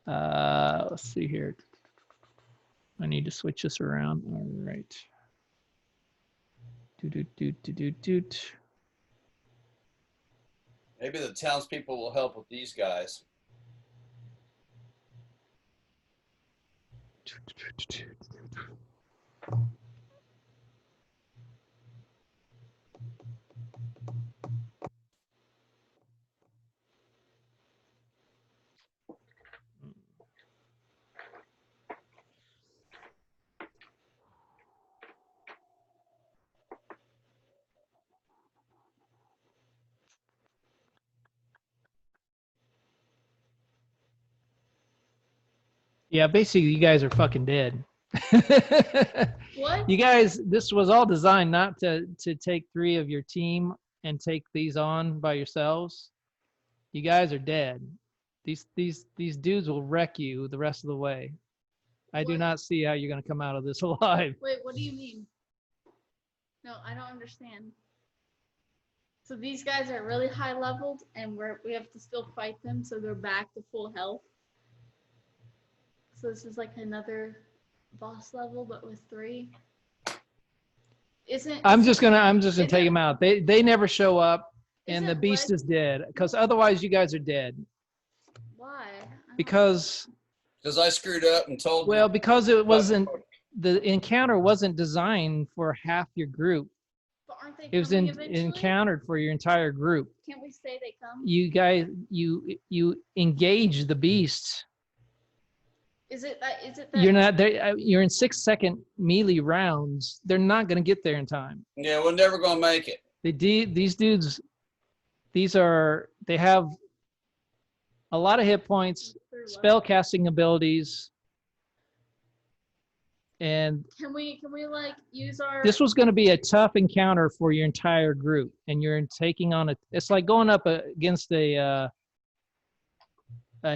let's see here. I need to switch this around. All right. Doot. Maybe the townspeople will help with these guys. Yeah, basically, you guys are fucking dead. What? You guys, this was all designed not to take 3 of your team and take these on by yourselves. You guys are dead. These dudes will wreck you the rest of the way. I do What? not see how you're going to come out of this alive. Wait, what do you mean? No, I don't understand. So these guys are really high leveled, and we have to still fight them, so they're back to full health. So this is like another boss level, but with 3. I'm just gonna isn't- take them out. They never show up, and the isn't beast Wes- is dead. Because otherwise, you guys are dead. Why? I don't Because I screwed up and told. well, because it wasn't the encounter wasn't designed for half your group. But aren't they It was coming eventually? encountered for your entire group. Can't we say they come? You guys, you engage the beast. Is it that? You're not there. You're in 6-second melee rounds. They're not going to get there in time. Yeah, we're never gonna make it. These dudes, they have a lot of hit points, spell casting abilities, and Can we like use our? this was going to be a tough encounter for your entire group, and you're taking on it's like going up against a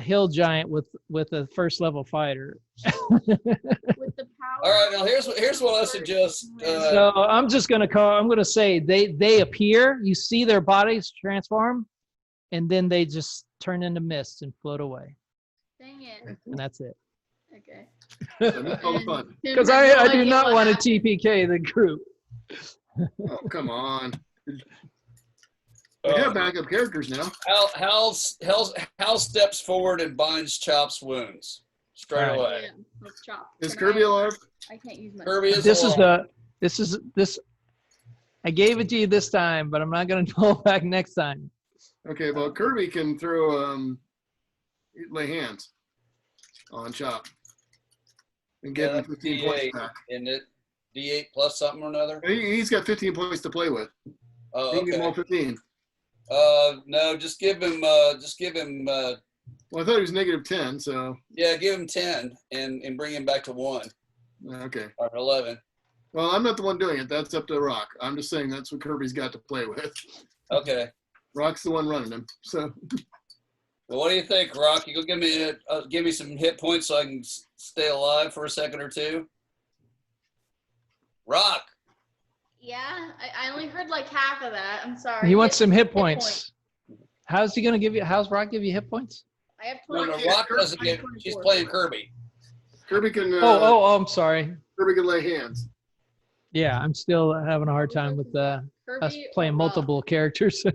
hill giant with a first level fighter. with the power. All right, now here's what I suggest. So I'm going to say they appear, you see their bodies transform, and then they just turn into mist and float away. Dang it. And that's it. Okay. So that's all the fun. Because I do not want to TPK the group. Oh, come on. We have backup characters now. Hal steps forward and binds Chop's wounds straight All right. away. Yeah, let's chop. Is Can Kirby I- alive? I can't use my. Kirby is This alive. is I gave it to you this time, but I'm not going to pull back next time. Okay, well, Kirby can throw, lay hands on Chop. And get him that's 15 points D8, back. isn't it? D8 plus something or another. He's got 15 points to play with. Oh, He can get all okay. 15. No, just give him. Well, I thought he was negative 10, so, Yeah, give him 10 and bring him back to 1 okay. or 11. Well, I'm not the one doing it. That's up to Rock. I'm just saying that's what Kirby's got to play with. Okay. Rock's the one running him. So, Well, what do you think, Rock? You go give me some hit points so I can stay alive for a second or two. Rock. Yeah, I only heard like half of that. I'm sorry. He wants Hit- some hit point. points. How's he going to give you? How's Rock give you hit points? I have No, 20. Rock doesn't get. She's playing Kirby. Kirby can, I'm sorry. Kirby can lay hands. Yeah, I'm still having a hard time with us Kirby playing or multiple characters. Yeah,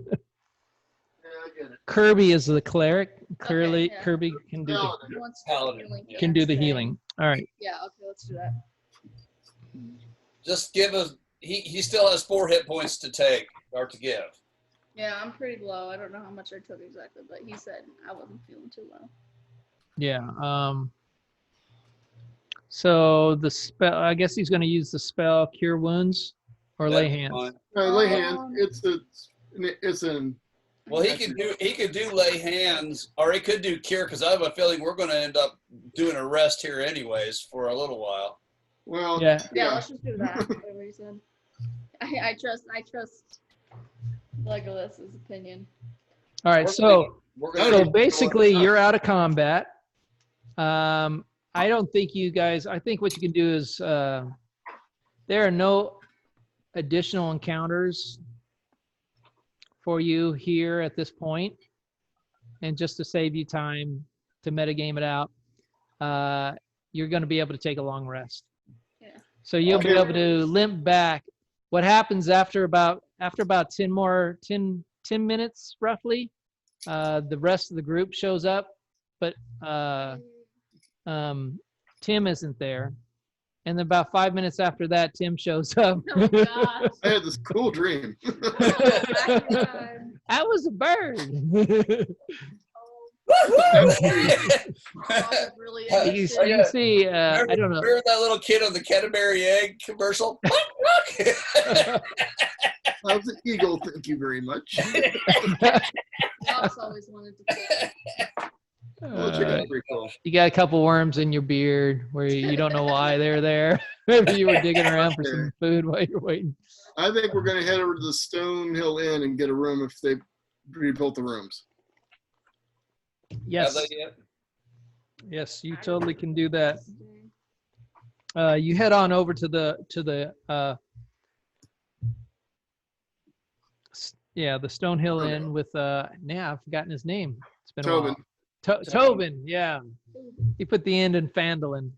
I get it. Kirby is the cleric. Clearly, yeah. Kirby can do Paladin. Rock? Who wants to Paladin, healing? yeah. can do the Next thing. healing. All right. Yeah. Okay. Let's do that. Just give us. He still has 4 hit points to take or to give. Yeah, I'm pretty low. I don't know how much I took exactly, but he said I wasn't feeling too well. Yeah. So the spell. I guess he's going to use the spell Cure Wounds or Lay That's Hands. fine. Lay hands. Um, It's an. Well, he could do lay hands, or he could do cure, because I have a feeling we're going to end up doing a rest here anyways for a little while. Well, Yeah. Yeah, let's just do that. Whatever you said. I trust Legolas's opinion. All right. So We're Oh, gonna so basically, you're out of combat. I don't think you guys. I think what you can do is there are no additional encounters for you here at this point, and just to save you time to metagame it out, you're going to be able to take a long rest. Yeah. So you'll be Okay. able to limp back. What happens after about 10 minutes roughly, the rest of the group shows up, but Tim isn't there. And then about 5 minutes after that, Tim shows up. Oh gosh. I had this cool dream. Back in time. I was a bird. Oh, really you, interesting. you see, I don't know. Remember that little kid on the Cadbury egg commercial? I was an eagle. Thank you very much. Ross always wanted to play. Well, check out pretty cool. You got a couple worms in your beard where you don't know why they're there. Maybe you were digging around for some food while you're waiting. I think we're going to head over to the Stonehill Inn and get a room if they rebuilt the rooms. Yes, Have they yet? yes, you totally can do that. You head on over to the Stonehill Inn with now I've forgotten his name. It's been a Tobin. while. Tobin, yeah. He put the end in Fandolin.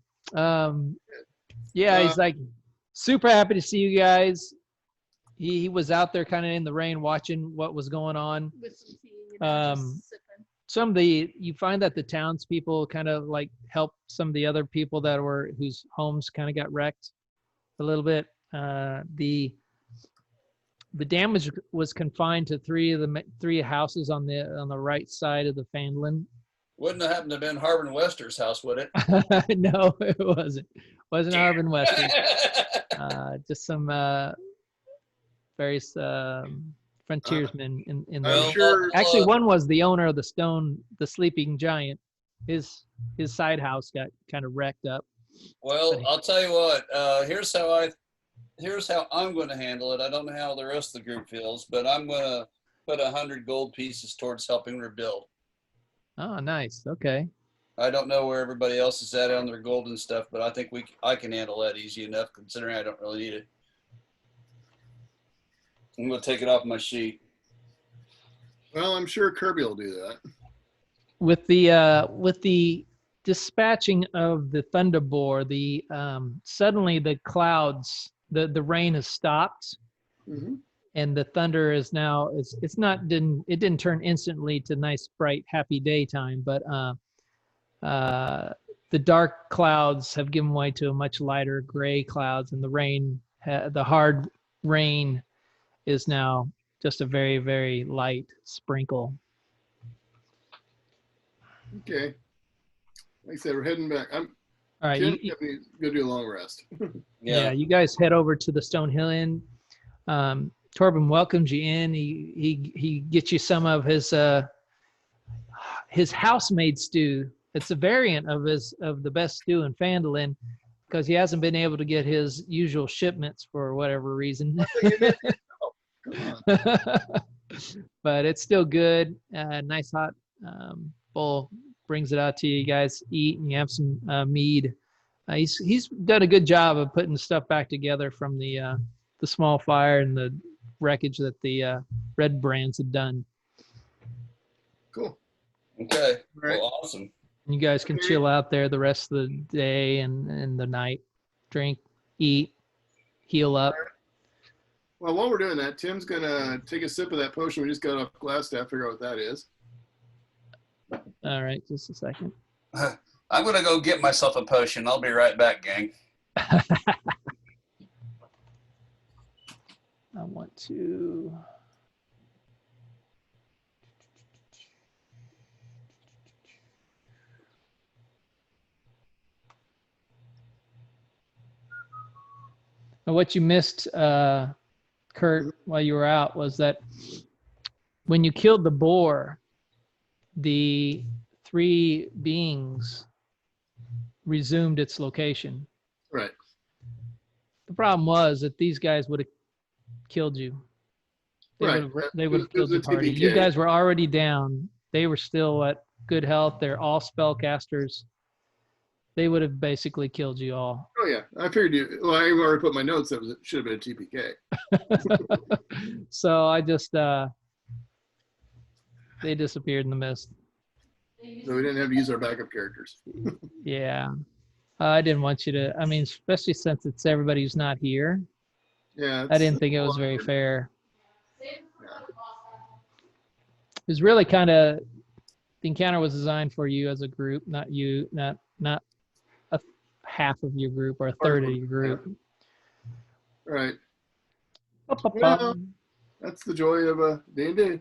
Yeah, he's like super happy to see you guys. he was out there kind of in the rain watching what was going on. With some tea, you know, Um, just sipping. You find that the townspeople kind of like help some of the other people whose homes kind of got wrecked a little bit. The damage was confined to three houses on the right side of the Fandlin. Wouldn't have happened to have been Harbin Wester's house, would it? No, it wasn't. Wasn't Arvin Wester. Just some various frontiersmen in the. I'm sure. Actually, one was the owner of the sleeping giant. His side house got kind of wrecked up. Well, I'll tell you what. Here's how I'm going to handle it. I don't know how the rest of the group feels, but I'm going to put 100 gold pieces towards helping rebuild. Oh, nice. Okay. I don't know where everybody else is at on their gold and stuff, but I think I can handle that easy enough considering I don't really need it. I'm going to take it off my sheet. Well, I'm sure Kirby will do that. With the dispatching of the Thunderbore, suddenly the clouds, the rain has stopped, and the thunder is now it didn't turn instantly to nice, bright, happy daytime, but the dark clouds have given way to a much lighter gray clouds, and the hard rain is now just a very, very light sprinkle. Okay. Like I said, we're heading back. All right, go do a long rest. Yeah, you guys head over to the Stone Hill Inn. Torben welcomes you in. He gets you some of his house-made stew. It's a variant of the best stew in Phandalin because he hasn't been able to get his usual shipments for whatever reason. But it's still good. Nice hot bowl. Brings it out to you. You guys eat and you have some mead. He's done a good job of putting the stuff back together from the small fire and the wreckage that the Red Brands had done. Cool. Okay. Right. Well, awesome. And you guys can chill out there the rest of the day and the night. Drink, eat, heal up. Well, while we're doing that, Tim's going to take a sip of that potion we just got off Glassstaff, figure out what that is. All right, just a second. I'm going to go get myself a potion. I'll be right back, gang. I want to... What you missed, Kurt, while you were out was that when you killed the boar, the three beings resumed its location. Right. The problem was that these guys would have killed you. They would have killed the party. You guys were already down. They were still at good health. They're all spellcasters. They would have basically killed you all. Oh yeah, I figured you. Well, I already put my notes that it should have been a TPK. So I just they disappeared in the mist. So we didn't have to use our backup characters. Yeah, I didn't want you to. I mean, especially since it's everybody who's not here. Yeah, I didn't think it was very fair. It was really kind of the encounter was designed for you as a group, not you, not a half of your group or a third of your group. Right. Well, that's the joy of a D&D.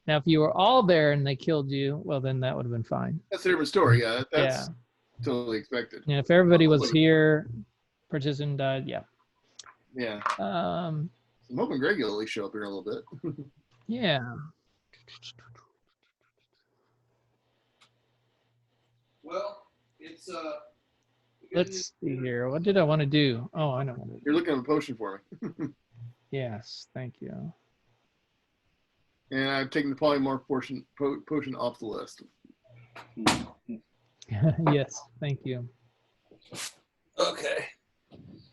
Now, if you were all there and they killed you, well, then that would have been fine. That's a different story. Yeah, that's totally expected. Yeah, if everybody was here, participant died, yeah. Yeah. I'm hoping Greg will at least show up here a little bit. Yeah. Well, it's Let's see here. What did I want to do? Oh, I know. You're looking at a potion for me. Yes, thank you. And I've taken the polymorph potion off the list. Yes, thank you. okay.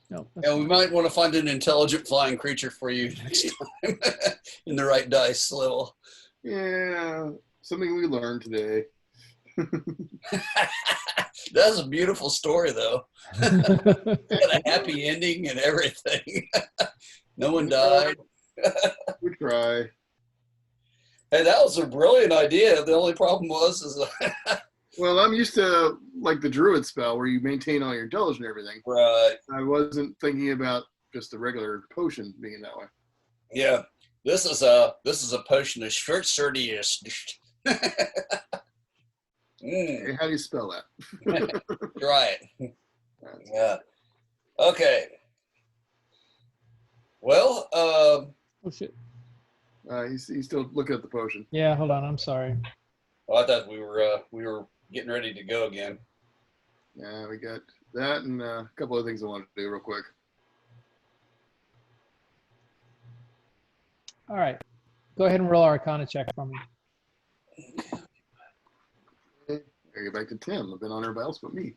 No, Yeah, we might want to find an intelligent flying creature for you next time in the right dice level. Yeah, something we learned today. That's a beautiful story, though. Got a happy ending and everything. No one died. We try. Hey, that was a brilliant idea. The only problem was Well, I'm used to like the druid spell where you maintain all your intelligence and everything. right. I wasn't thinking about just the regular potion being that way. Yeah. This is a potion of short sturdiness. Hey, how do you spell that? Right. Yeah. Okay. Well, Oh, shit. He's still looking at the potion. Yeah, hold on. I'm sorry. I thought we were getting ready to go again. Yeah, we got that and a couple of things I wanted to do real quick. All right. Go ahead and roll Arcana check for me. I get back to Tim. I've been on everybody else but me.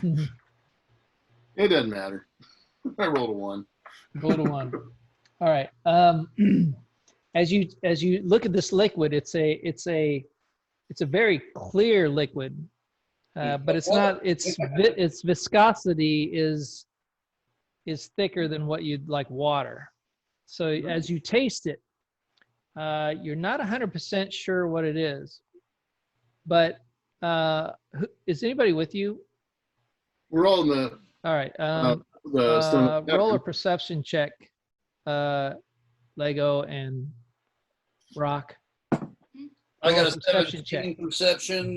Mhm. It doesn't matter. I rolled a 1. Roll a 1. All right. As you look at this liquid, it's a very clear liquid, but it's not. Its viscosity is thicker than what you'd like water. So as you taste it, you're not 100% sure what it is. But is anybody with you? We're all in the All right. stone. Roll a perception check, Lego and Rock. I got a perception 17 check. perception.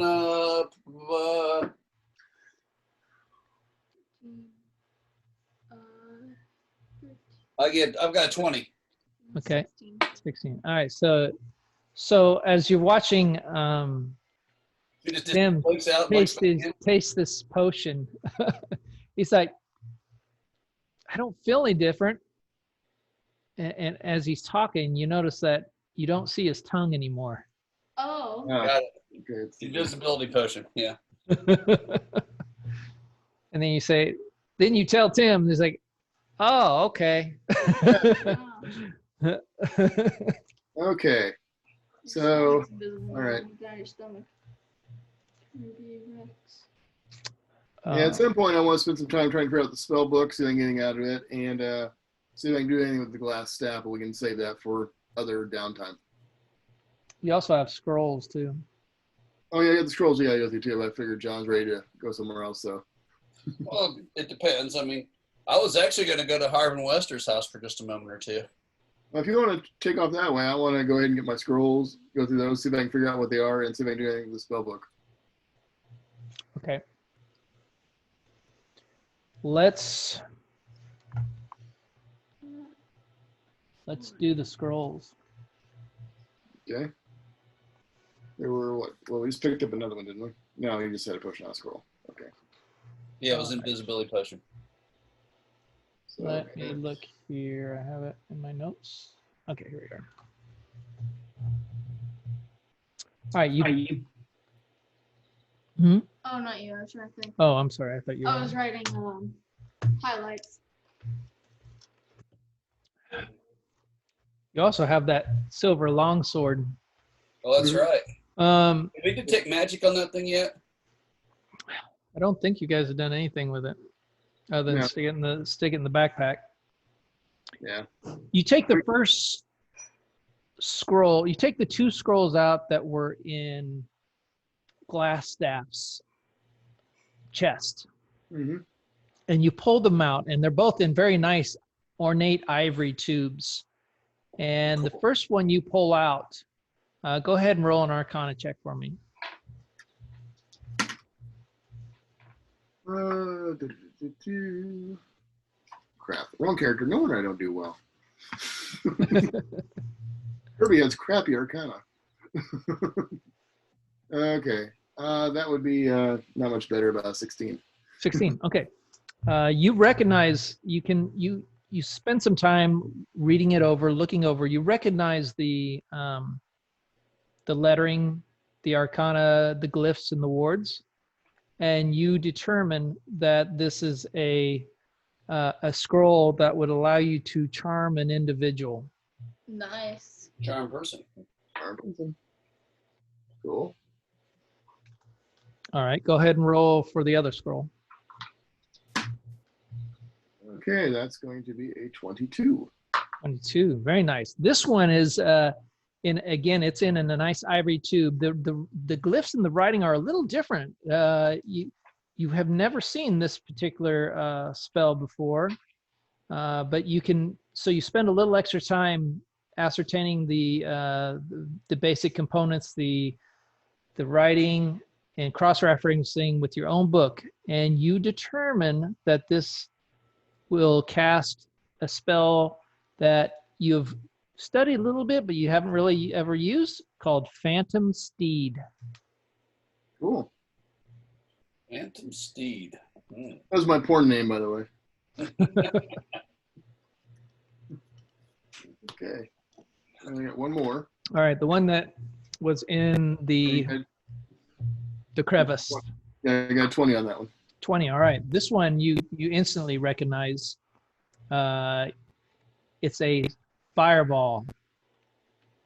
I've got 20. Okay. 16. 16. All right. So as you're watching She just Tim blinks out and taste this potion, he's like, I don't feel any different. And as he's talking, you notice that you don't see his tongue anymore. Oh. got it. Okay, it's Invisibility potion. Yeah. And then you tell Tim, he's like, oh, okay. Wow. okay. So, It's invisible all right. down your stomach. Maybe Rex. Yeah, at some point I want to spend some time trying to figure out the spell book, see if I can get anything out of it, and see if I can do anything with the glass staff, but we can save that for other downtime. You also have scrolls too. Oh yeah, I got the scrolls. Yeah, I go through too. But I figured John's ready to go somewhere else. So Well, it depends. I mean, I was actually going to go to Harvin Wester's house for just a moment or two. if you want to take off that way, I want to go ahead and get my scrolls, go through those, see if I can figure out what they are, and see if I can do anything with the spell book. Okay. Let's do the scrolls. Okay. There were what? Well, we just picked up another one, didn't we? No, you just had a potion on a scroll. Okay. Yeah, it was invisibility potion. So, Let me look here. I have it in my notes. Okay, here we are. All right, you. Hmm? Oh, not you. I was trying to think. Oh, I'm sorry. I thought you were. I was writing highlights. You also have that silver longsword. Oh, that's right. Um, Did we detect magic on that thing yet? I don't think you guys have done anything with it other than No. stick it in the backpack. yeah. You take the first scroll. You take the 2 scrolls out that were in Glassstaff's chest, Mm-hmm. and you pull them out, and they're both in very nice ornate ivory tubes. And the first one you pull out, go ahead and roll an Arcana check for me. Crap. Wrong character. No wonder I don't do well. Kirby has crappy Arcana. Okay. That would be not much better, about 16. 16. Okay. You recognize you spend some time reading it over, looking over. You recognize the lettering, the arcana, the glyphs, and the wards, and you determine that this is a scroll that would allow you to charm an individual. Nice. Charm person. Cool. All right, go ahead and roll for the other scroll. Okay, that's going to be a 22. 22, very nice. This one is it's in a nice ivory tube. The glyphs and the writing are a little different. You have never seen this particular spell before, but you spend a little extra time ascertaining the basic components, the writing, and cross-referencing with your own book, and you determine that this will cast a spell that you've studied a little bit, but you haven't really ever used, called Phantom Steed. Cool. Phantom Steed. That was my porn name, by the way. Okay. I got one more. All right, the one that was in the crevice. Yeah, I got 20 on that one. 20. All right, this one you instantly recognize. It's a fireball.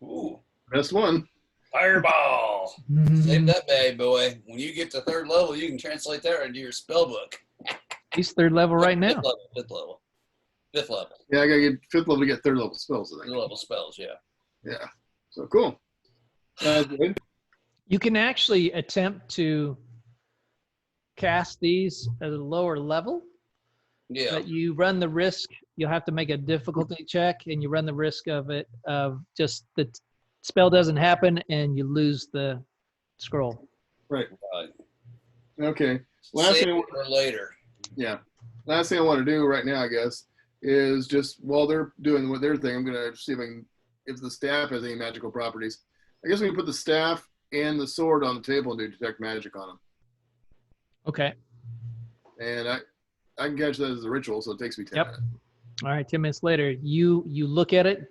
Ooh, Best one. fireball. Save that bad boy. When you get to 3rd level, you can translate that into your spell book. He's 3rd level right now. 5th level. 5th level. Yeah, I got to get 5th level to get 3rd level spells, I 3rd think. level spells, yeah. Yeah. So cool. Good. You can actually attempt to cast these at a lower level, Yeah. but you run the risk. You'll have to make a difficulty check, and you run the risk of just the spell doesn't happen, and you lose the scroll. Right. Right. Okay. Last Save thing, it for later. yeah. Last thing I want to do right now, I guess, is just while they're doing what their thing, I'm going to see if the staff has any magical properties. I guess we can put the staff and the sword on the table and do detect magic on them. Okay. And I can catch that as a ritual, so it takes me 10 Yep. minutes. All right, 10 minutes later, you look at it,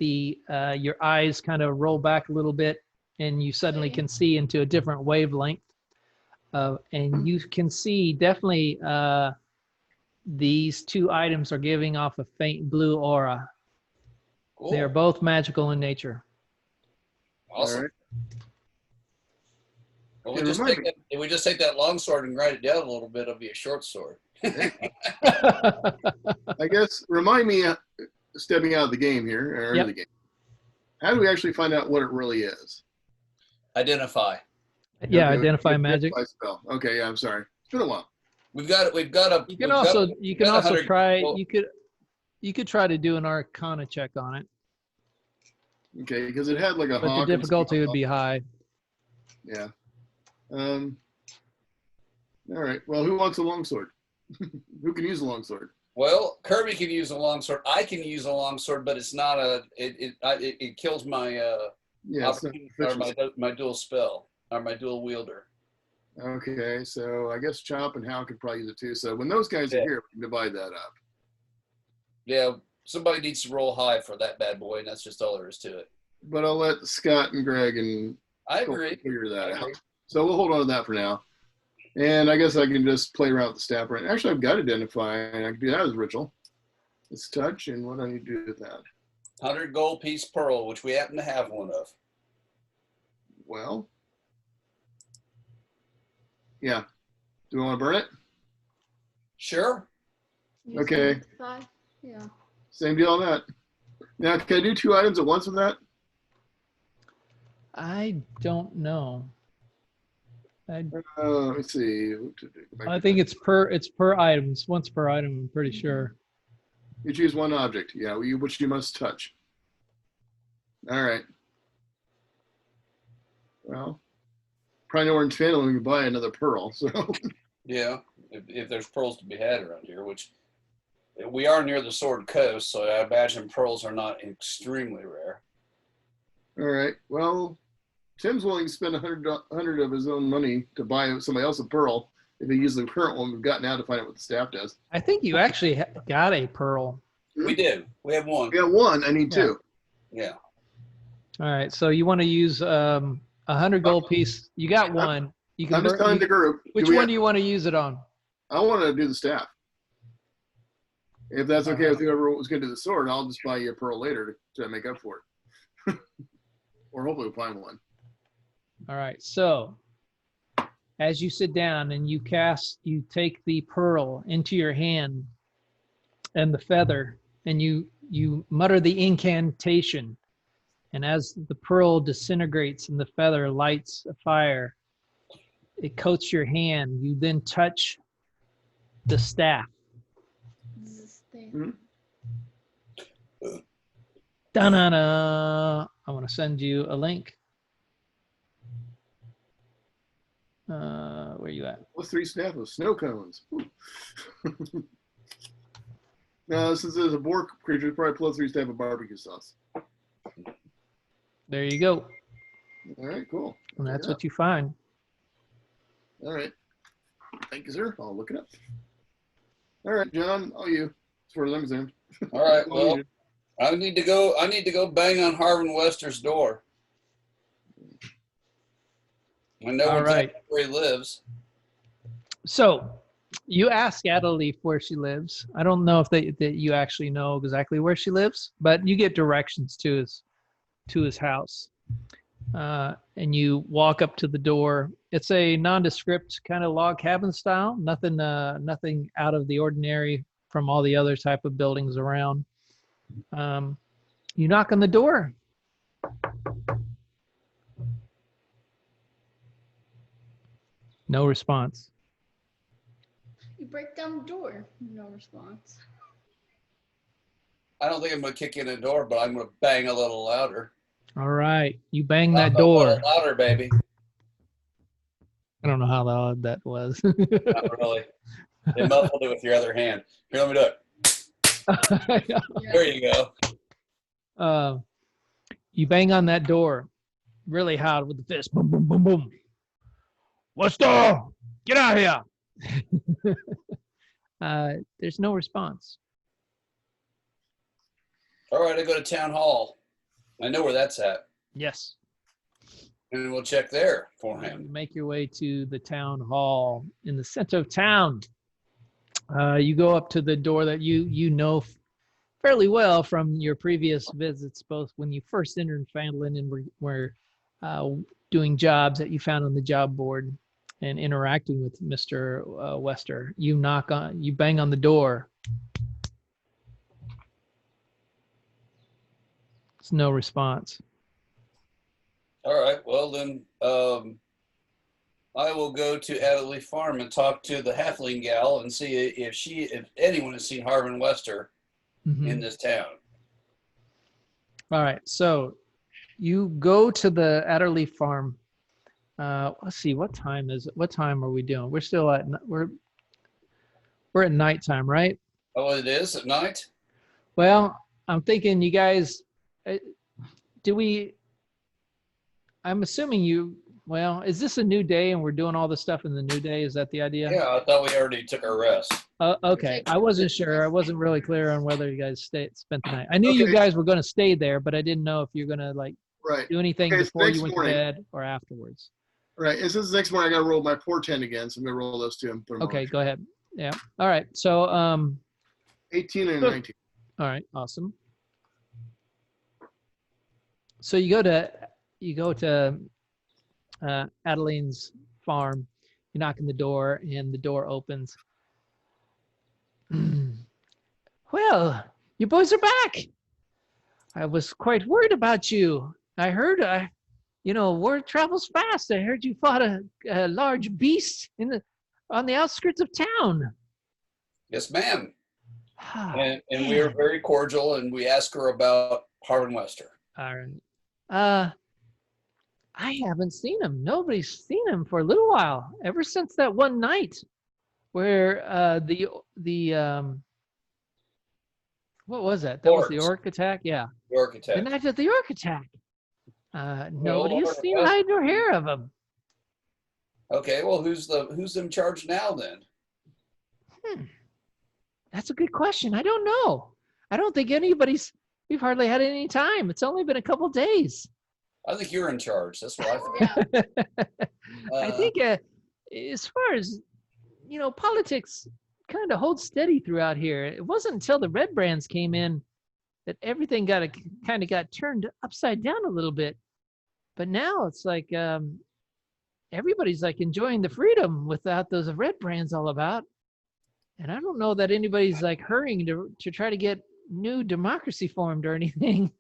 your eyes kind of roll back a little bit, and you suddenly can see into a different wavelength. And you can see definitely these two items are giving off a faint blue aura. Cool. They are both magical in nature. Awesome. All right. Well, Yeah, if we just take that long sword and grind it down a little bit, it'll be a short sword. I guess, remind me, stepping out of the game here, or Yep. the game, how do we actually find out what it really is? Identify. Yeah, Okay, identify magic. Spell. Okay, yeah, I'm sorry. It's been a while. We've got a. You can also try. well, You could try to do an Arcana check on it, Okay, because it had like a but the hawk. difficulty would be high. Yeah. All right. Well, who wants a longsword? Who can use a longsword? Well, Kirby can use a longsword. I can use a longsword, but it's not it kills my Yeah. it's not opportunity, or proficiency. my dual spell, or my dual wielder. Okay, so I guess Chop and Hal could probably use it too. So when those guys are here, we can divide that up. Yeah, somebody needs to roll high for that bad boy, and that's just all there is to it. But I'll let Scott and Greg and I Cole agree. figure that I out. agree. So we'll hold on to that for now. And I guess I can just play around with the staff right. Actually, I've got Identify, and I can do that as a ritual. It's touch, and what do I need to do with that? 100 gold piece pearl, which we happen to have one of. Well, yeah. Do we want to burn it? Sure. Use Okay. Identify. Yeah. Same deal on that. Now, can I do 2 items at once with that? I don't know. Let me see. I think it's per item. It's once per item. I'm pretty sure. You choose one object, yeah, which you must touch. All right. Well, probably nowhere in Finland we can buy another pearl. So Yeah, if there's pearls to be had around here, which we are near the Sword Coast, so I imagine pearls are not extremely rare. all right. Well, Tim's willing to spend 100 of his own money to buy somebody else a pearl if he uses the current one we've got now to find out what the staff does. I think you actually got a pearl. We do. We have one. We got 1. I need 2. Yeah. All right, so you want to use 100 gold piece. You got one. You can. I'm just telling the group. Which one do you want to use it on? I want to do the staff. If that's okay with whoever was going to do the sword, I'll just buy you a pearl later to make up for it. Or hopefully we'll find one. All right, so as you sit down and you take the pearl into your hand and the feather, and you mutter the incantation. And as the pearl disintegrates and the feather lights a fire, it coats your hand. You then touch the staff. This is the thing. Mhm. Da-na-na. I want to send you a link. Where you at? Plus 3 staff of snow cones. Now, since there's a boar creature, it's probably plus 3 staff of barbecue sauce. There you go. All right, cool. And that's Yeah. what you find. All right. Thank you, sir. I'll look it up. All right, John. Oh, you. As far as I'm concerned. All right. Well, I need to go bang on Harvin Wester's door. I know All right. exactly where he lives. So you ask Adeleaf where she lives. I don't know if that you actually know exactly where she lives, but you get directions to his house. And you walk up to the door. It's a nondescript kind of log cabin style. Nothing out of the ordinary from all the other type of buildings around. You knock on the door. No response. You break down the door. No response. I don't think I'm going to kick in the door, but I'm going to bang a little louder. All right. You bang that A door. little louder, baby. I don't know how loud that was. Not really. You muffled it with your other hand. Here, let me do it. There you go. You bang on that door really hard with the fist. Boom, boom, boom, boom. What's the? Get out here. There's no response. All right, I go to town hall. I know where that's at. Yes. And we'll check there for You him. make your way to the town hall in the center of town. You go up to the door that you know fairly well from your previous visits, both when you first entered Fandolin and were doing jobs that you found on the job board and interacting with Mr. Wester. You bang on the door. It's no response. All right, well then, I will go to Adderley Farm and talk to the halfling gal and see if anyone has seen Harvin Wester Mhm. in this town. All right, so you go to the Adderley Farm. Let's see, what time is it? What time are we doing? We're still at we're at nighttime, right? Oh, it is at night? Well, I'm thinking you guys. I'm assuming well, is this a new day and we're doing all this stuff in the new day? Is that the idea? Yeah, I thought we already took our rest. Okay. I wasn't sure. I wasn't really clear on whether you guys spent the night. I knew you Okay. guys were going to stay there, but I didn't know if you're going to Right. do anything Okay, it's before you next went morning. to bed or afterwards. Right. And since next morning, I got to roll my portent again. So I'm going to roll those two and put them Okay, on. go ahead. Yeah. All right. So, 18 and So- 19. all right. Awesome. So you go to Adeline's farm. You knock on the door, and the door opens. Well, you boys are back. I was quite worried about you. I heard, word travels fast. I heard you fought a large beast on the outskirts of town. Yes, ma'am. Ah, And we are very cordial, and we ask her about Harvin Wester. All right. I haven't seen him. Nobody's seen him for a little while. Ever since that one night where what was that? That was the Orcs. orc attack? Yeah. The architect. The night of the orc attack. Nobody has Lord, seen that's- hide nor hair of him. Okay, well, who's in charge now then? That's a good question. I don't know. I don't think we've hardly had any time. It's only been a couple days. I think you're in charge. That's what I think. Yeah. I think as far as, politics kind of holds steady throughout here. It wasn't until the Red Brands came in that everything kind of got turned upside down a little bit. But now it's like everybody's like enjoying the freedom without those red brands all about. And I don't know that anybody's like hurrying to try to get new democracy formed or anything.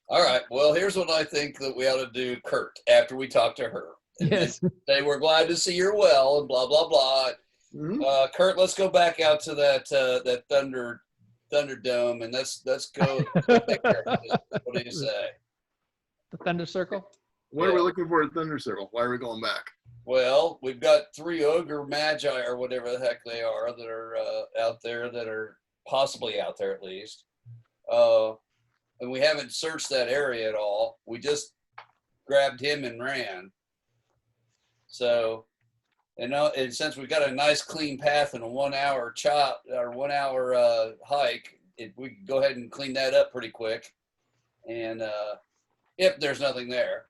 All right. Well, here's what I think that we ought to do, Kurt, after we talk to her. And Yes. say we're glad to see you're well and blah, blah, blah. Mhm. Kurt, let's go back out to that Thunderdome and let's go take care of this. What do you say? The Thunder Circle. What are we looking for at Thunder Circle? Why are we going back? Well, we've got 3 ogre magi or whatever the heck they are that are out there, that are possibly out there at least. And we haven't searched that area at all. We just grabbed him and ran. So, and since we've got a nice clean path and a 1 hour chop or 1 hour hike, we can go ahead and clean that up pretty quick. And if there's nothing there.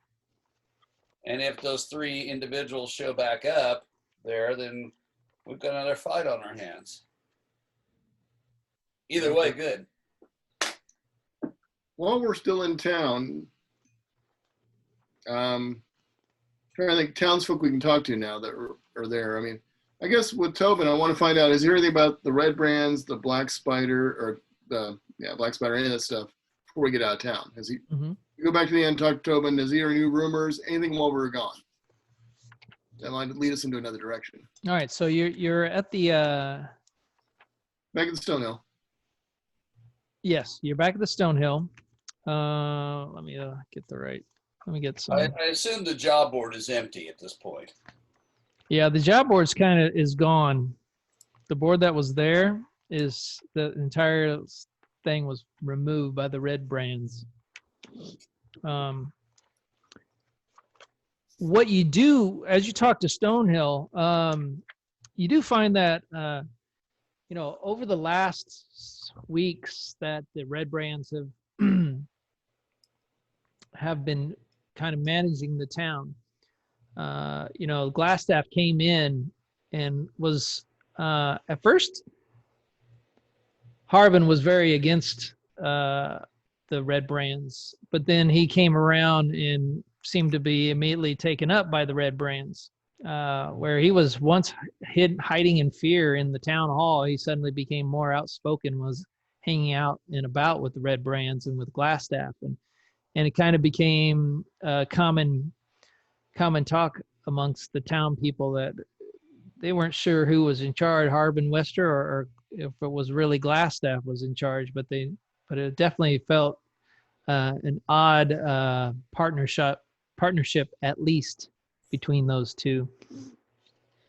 And if those 3 individuals show back up there, then we've got another fight on our hands. Either way, good. While we're still in town, trying to think townsfolk we can talk to now that are there. I mean, I guess with Tobin, I want to find out, is there anything about the red brands, the black spider, or black spider, any of that stuff before we get out of town? Has he? Mm-hmm. Go back to the end, talk to Tobin. Does he hear any rumors? Anything while we're gone? That might lead us into another direction. All right. So you're at the Back at the Stonehill. yes, you're back at the Stonehill. Let me get the right. Let me get some. I assume the job board is empty at this point. Yeah, the job board's is gone. The board that was there is the entire thing was removed by the red brands. What you do as you talk to Stonehill, you do find that over the last weeks that the red brands have been kind of managing the town. Glassstaff came in and was at first Harbin was very against the red brands, but then he came around and seemed to be immediately taken up by the red brands. Where he was once hiding in fear in the town hall, he suddenly became more outspoken, was hanging out and about with the red brands and with Glassstaff, and it kind of became common talk amongst the town people that they weren't sure who was in charge, Harbin Wester, or if it was really Glassstaff was in charge, but it definitely felt an odd partnership at least between those two.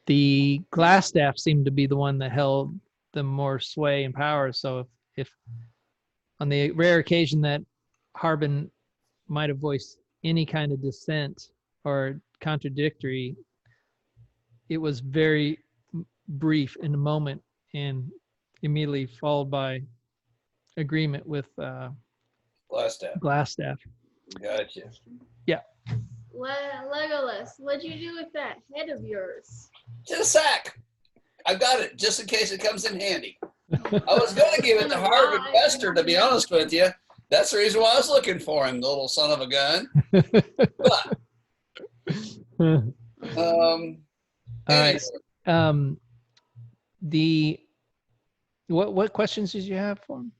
The Glassstaff seemed to be the one that held the more sway and power. So if on the rare occasion that Harbin might have voiced any kind of dissent or contradictory, it was very brief in the moment and immediately followed by agreement with Glassstaff. Gotcha. Yeah. Legolas, what'd you do with that head of yours? To the sack. I got it just in case it comes in handy. I was going to give it to Harbin Wester, to be honest with you. That's the reason why I was looking for him, the little son of a gun. But, all right. What questions did you have for him?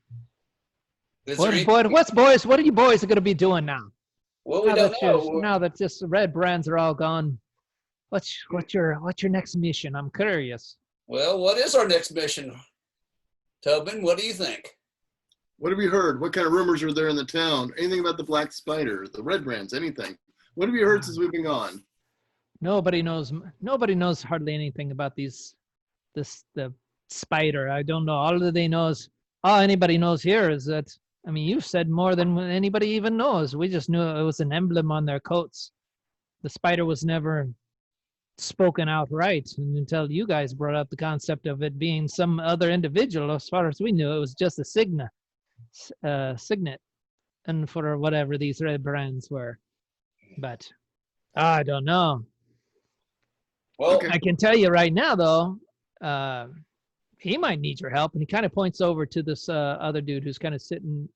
What are you boys going to be doing now? Well, we don't know. Now that just the red brands are all gone, what's your next mission? I'm curious. Well, what is our next mission, Tobin? What do you think? What have you heard? What kind of rumors are there in the town? Anything about the black spider, the red brands, anything? What have you heard since we've been gone? Nobody knows hardly anything about the spider. I don't know. All anybody knows here is that, I mean, you've said more than anybody even knows. We just knew it was an emblem on their coats. The spider was never spoken outright, and until you guys brought up the concept of it being some other individual, as far as we knew, it was just a signet, and for whatever these red brands were. But I don't know. Well, I can tell you right now, though, he might need your help. And he kind of points over to this other dude who's kind of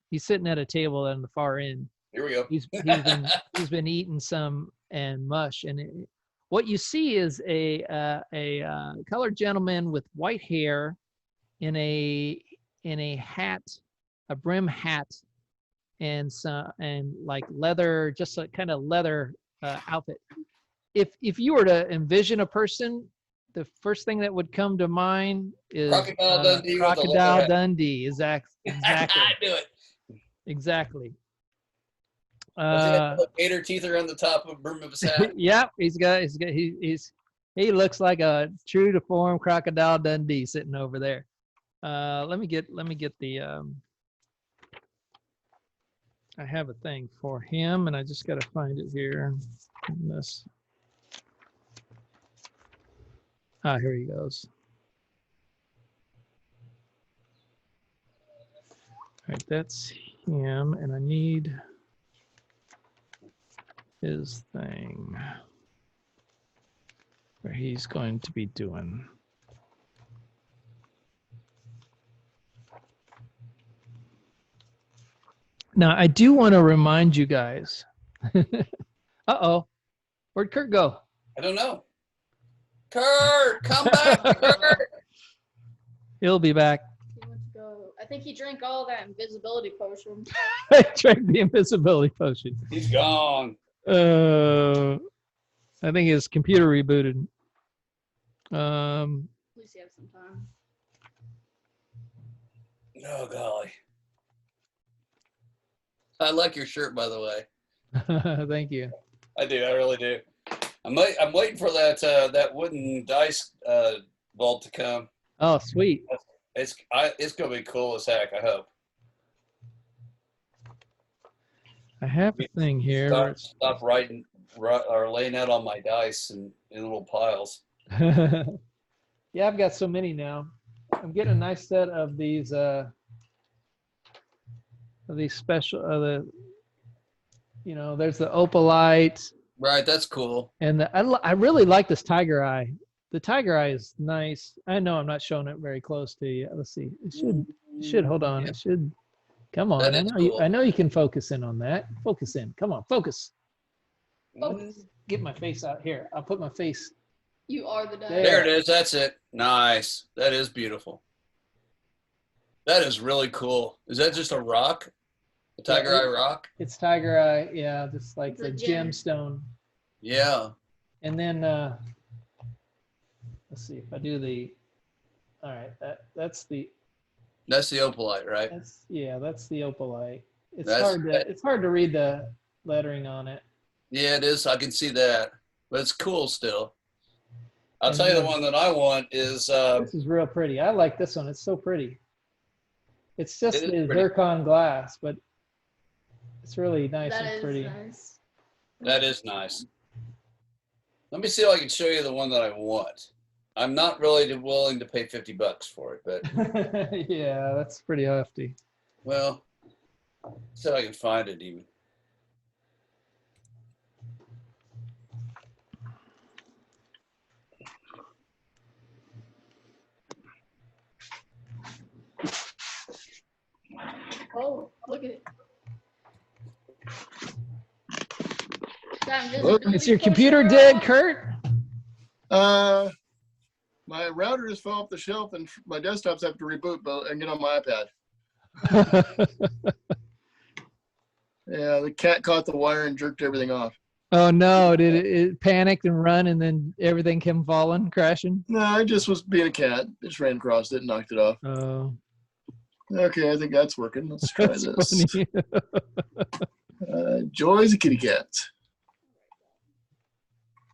he's sitting at a table on the far end. Here we go. He's been eating some and mush, and what you see is a colored gentleman with white hair in a hat, a brim hat, and like leather, just a kind of leather outfit. If you were to envision a person, the first thing that would come to mind is Crocodile Dundee. Crocodile Dundee. Exactly. I knew it. Exactly. Does he have gator teeth around the top of the brim of his hat? Yep, he looks like a true to form Crocodile Dundee sitting over there. Let me get the I have a thing for him, and I just got to find it here. This. Here he goes. All right, that's him, and I need his thing where he's going to be doing. Now, I do want to remind you guys. Uh-oh. Where'd Kurt go? I don't know. Kurt, come back, Kurt. He'll be back. He went to go. I think he drank all that invisibility potion. I drank the invisibility potion. He's gone. I think his computer rebooted. At least he has some time. Oh, golly. I like your shirt, by the way. Thank you. I do. I really do. I'm waiting for that wooden dice vault to come. Oh, sweet. It's gonna be cool as heck. I hope. I have a thing here. Stop writing or laying out on my dice in little piles. Yeah, I've got so many now. I'm getting a nice set of these special there's the opalite. Right, that's cool. And I really like this tiger eye. The tiger eye is nice. I know I'm not showing it very close to you. Let's see. It should hold on. It should come on. I know you can focus in on that. Focus in. Come on, focus. Focus. Get my face out here. I'll put my face. You are the dice. There it is. That's it. Nice. That is beautiful. That is really cool. Is that just a rock? A tiger eye rock? It's tiger eye, yeah, just like the gemstone. Yeah. And then let's see if I do all right, that's the opalite, right? that's the opalite. It's hard to read the lettering on it. Yeah, it is. I can see that. But it's cool still. I'll tell you the one that I want is this is real pretty. I like this one. It's so pretty. It's just the zircon glass, but it's really nice and pretty. Nice. That is nice. Let me see if I can show you the one that I want. I'm not really willing to pay $50 for it, but yeah, that's pretty hefty. Well, see if I can find it even. Oh, look at it. Is your computer dead, Kurt? My router just fell off the shelf and my desktops have to reboot and get on my iPad. Yeah, the cat caught the wire and jerked everything off. Oh no, did it panicked and run and then everything came falling, crashing? No, it just was being a cat. It just ran across it and knocked it off. Oh. Okay, I think that's working. Let's try That's this. funny. Joy's a kitty cat.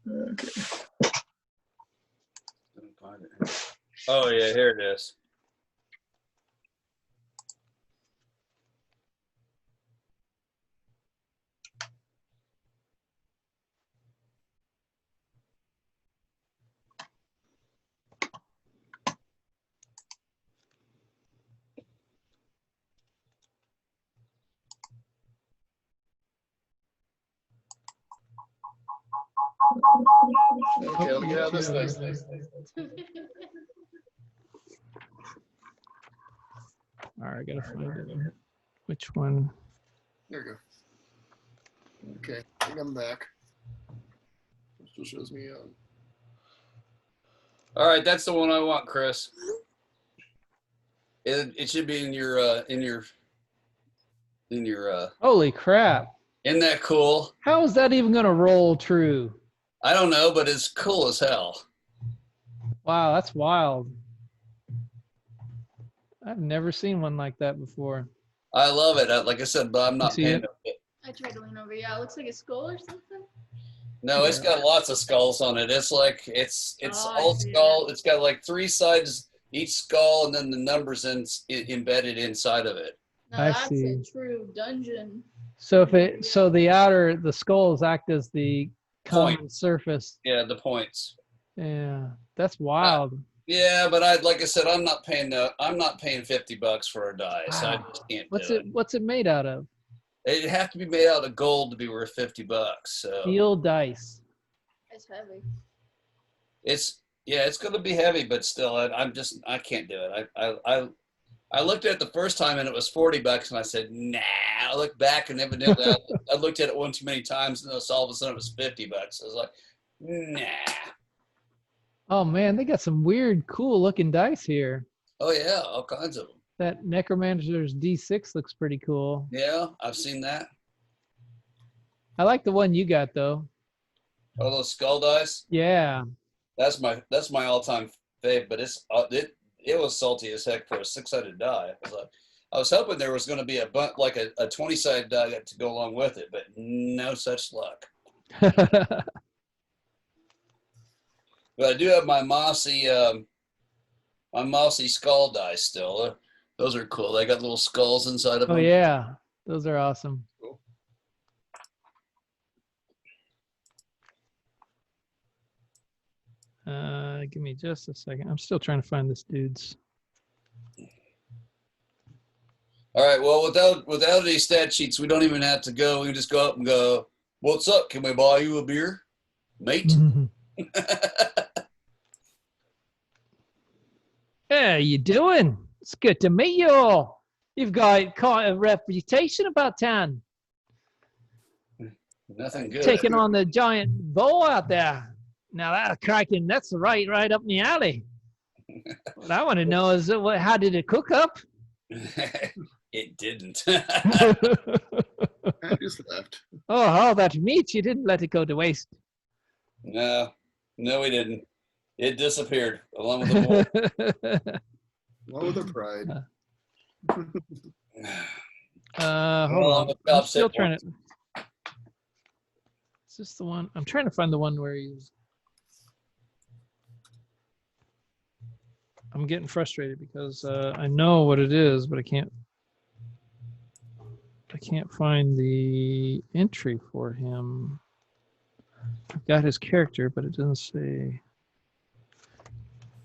Okay. Oh yeah, here it is. Okay, let me get out of this thing. All right, I gotta find it. Which one? There we go. Okay, I think I'm back. Let's Still shows me All right, that's the one I want, Chris. It should be in your Holy crap. Isn't that cool? How is that even going to roll true? I don't know, but it's cool as hell. Wow, that's wild. I've never seen one like that before. I love it. Like I said, but I'm not see paying it? it. I tried to lean over. Yeah, it looks like a skull or something. No, it's got lots of skulls on it. It's like it's Oh, I all see. skull. It's got like 3 sides each skull, and then the numbers embedded inside of it. No, I that's see. a true dungeon. So the skulls act as the common surface. Yeah, the points. Yeah, that's wild. Yeah, but like I said, I'm not paying $50 for a dice. I just can't do it. What's it made out of? It'd have to be made out of gold to be worth $50. So Steel dice. It's heavy. it's going to be heavy, but still, I can't do it. I looked at it the first time and it was $40, and I said, nah. I looked back and evidently I looked at it one too many times, and all of a sudden it was $50. I was like, nah. Oh man, they got some weird, cool looking dice here. Oh yeah, all kinds of them. That Necromancer's D6 looks pretty cool. Yeah, I've seen that. I like the one you got though. Oh, those skull dice. Yeah. That's my all-time fave. But it was salty as heck for a 6-sided die. I was hoping there was going to be a 20-sided die to go along with it, but no such luck. But I do have my mossy skull dice still. Those are cool. They got little skulls inside of them. Oh yeah, those are awesome. Cool. Give me just a second. I'm still trying to find this dude's. All right. Well, without any stat sheets, we don't even have to go. We can just go up and go, "What's up? Can we buy you a beer, mate?" Hey, you doing? It's good to meet you all. You've got quite a reputation about town. Nothing good. Taking on the giant bull out there. Now that cracking, that's right up the alley. What I want to know is how did it cook up? It didn't. I just left. Oh, all that meat, you didn't let it go to waste. No, we didn't. It disappeared along with the boy. Along with the pride. Hold on. I'm still trying to. Is this the one? I'm trying to find the one where he's. I'm getting frustrated because I know what it is, but I can't find the entry for him. I've got his character, but it doesn't say.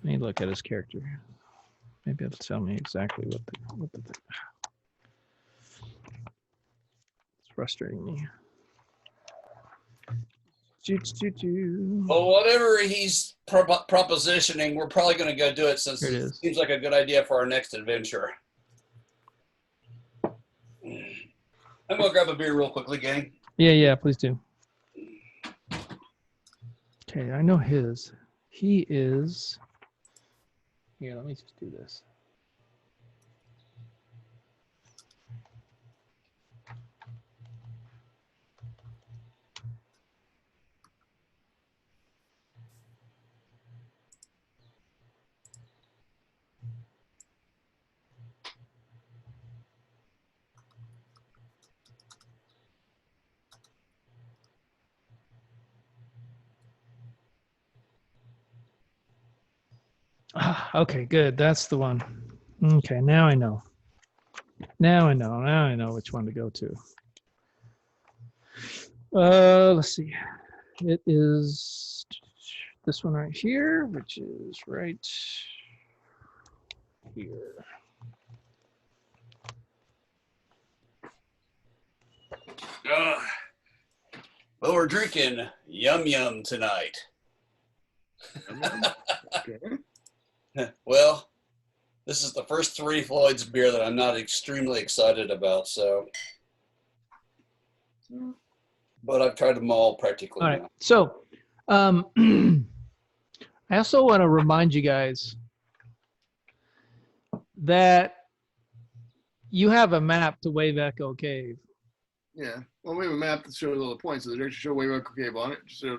Let me look at his character. Maybe it'll tell me exactly what the thing. It's frustrating me. Well, whatever he's propositioning, we're probably going to go do it since it seems like a good idea for our next adventure. I'm going to grab a beer real quickly, gang. Yeah, please do. Okay, I know his. He is. Here, let me just do this. Okay, good. That's the one. Okay, now I know. Now I know which one to go to. Let's see. It is this one right here, which is right here. Well, we're drinking Yum Yum tonight. Okay. Well, this is the first 3 Floyd's beer that I'm not extremely excited about, so. But I've tried them all practically. All right. So I also want to remind you guys that you have a map to Wave Echo Cave. Yeah. Well, we have a map that shows all the points. So they actually show Wave Echo Cave on it. So,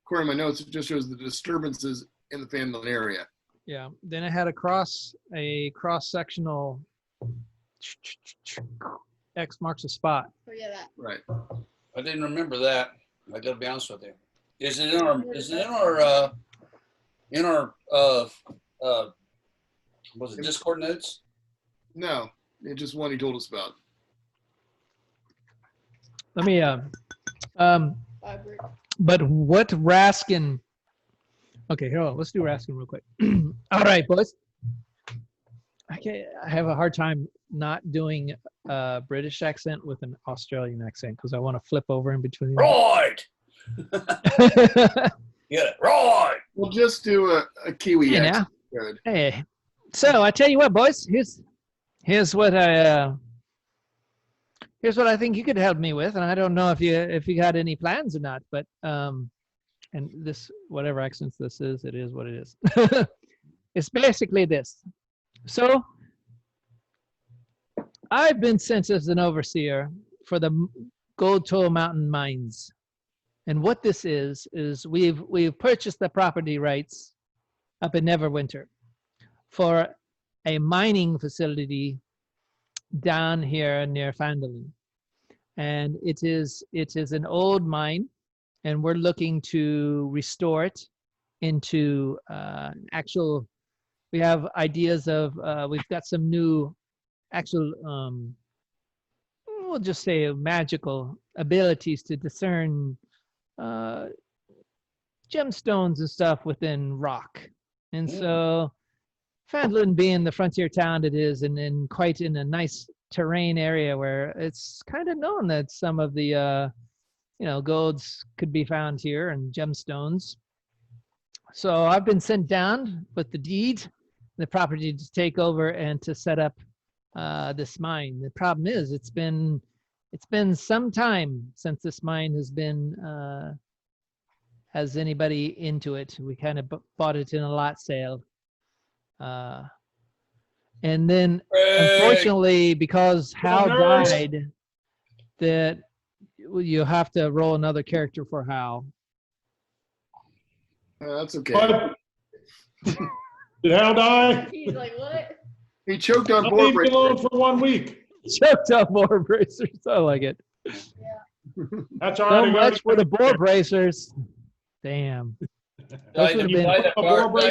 according to my notes, it just shows the disturbances in the Phandalin area. Yeah. Then it had a cross-sectional X marks a spot. Oh yeah, that. Right. I didn't remember that. I gotta be honest with you. Is it in our was it Discord notes? No, it's just one he told us about. Let me Vibrate. but what Raskin? Okay, hold on. Let's do Raskin real quick. All right, boys. Okay, I have a hard time not doing a British accent with an Australian accent because I want to flip over in between. Right. Yeah, right. We'll just do a Kiwi Hey, accent. now. Good. Hey, so I tell you what, boys. Here's what I think you could help me with, and I don't know if you got any plans or not, but and this whatever accents this is, it is what it is. It's basically this. So I've been sent as an overseer for the Gold Toll Mountain mines. And what this is we've purchased the property rights up in Neverwinter for a mining facility down here near Phandalin. And it is an old mine, and we're looking to restore it into actual. We have ideas of we've got some new actual we'll just say magical abilities to discern gemstones and stuff within rock. And so Phandalin being the frontier town it is, and in quite in a nice terrain area where it's kind of known that some of the golds could be found here and gemstones. So I've been sent down with the deed, the property to take over and to set up this mine. The problem is it's been some time since this mine has been has anybody into it. We kind of bought it in a lot sale. And then unfortunately, because Hal died, that you have to roll another character for Hal. That's okay. What? Did Hal die? He's like, what? He choked on I'll board leave him alone for 1 week. Choked up boar bracers. I like it. That's all So right. much for the boar bracers. Damn. Died would've at been- died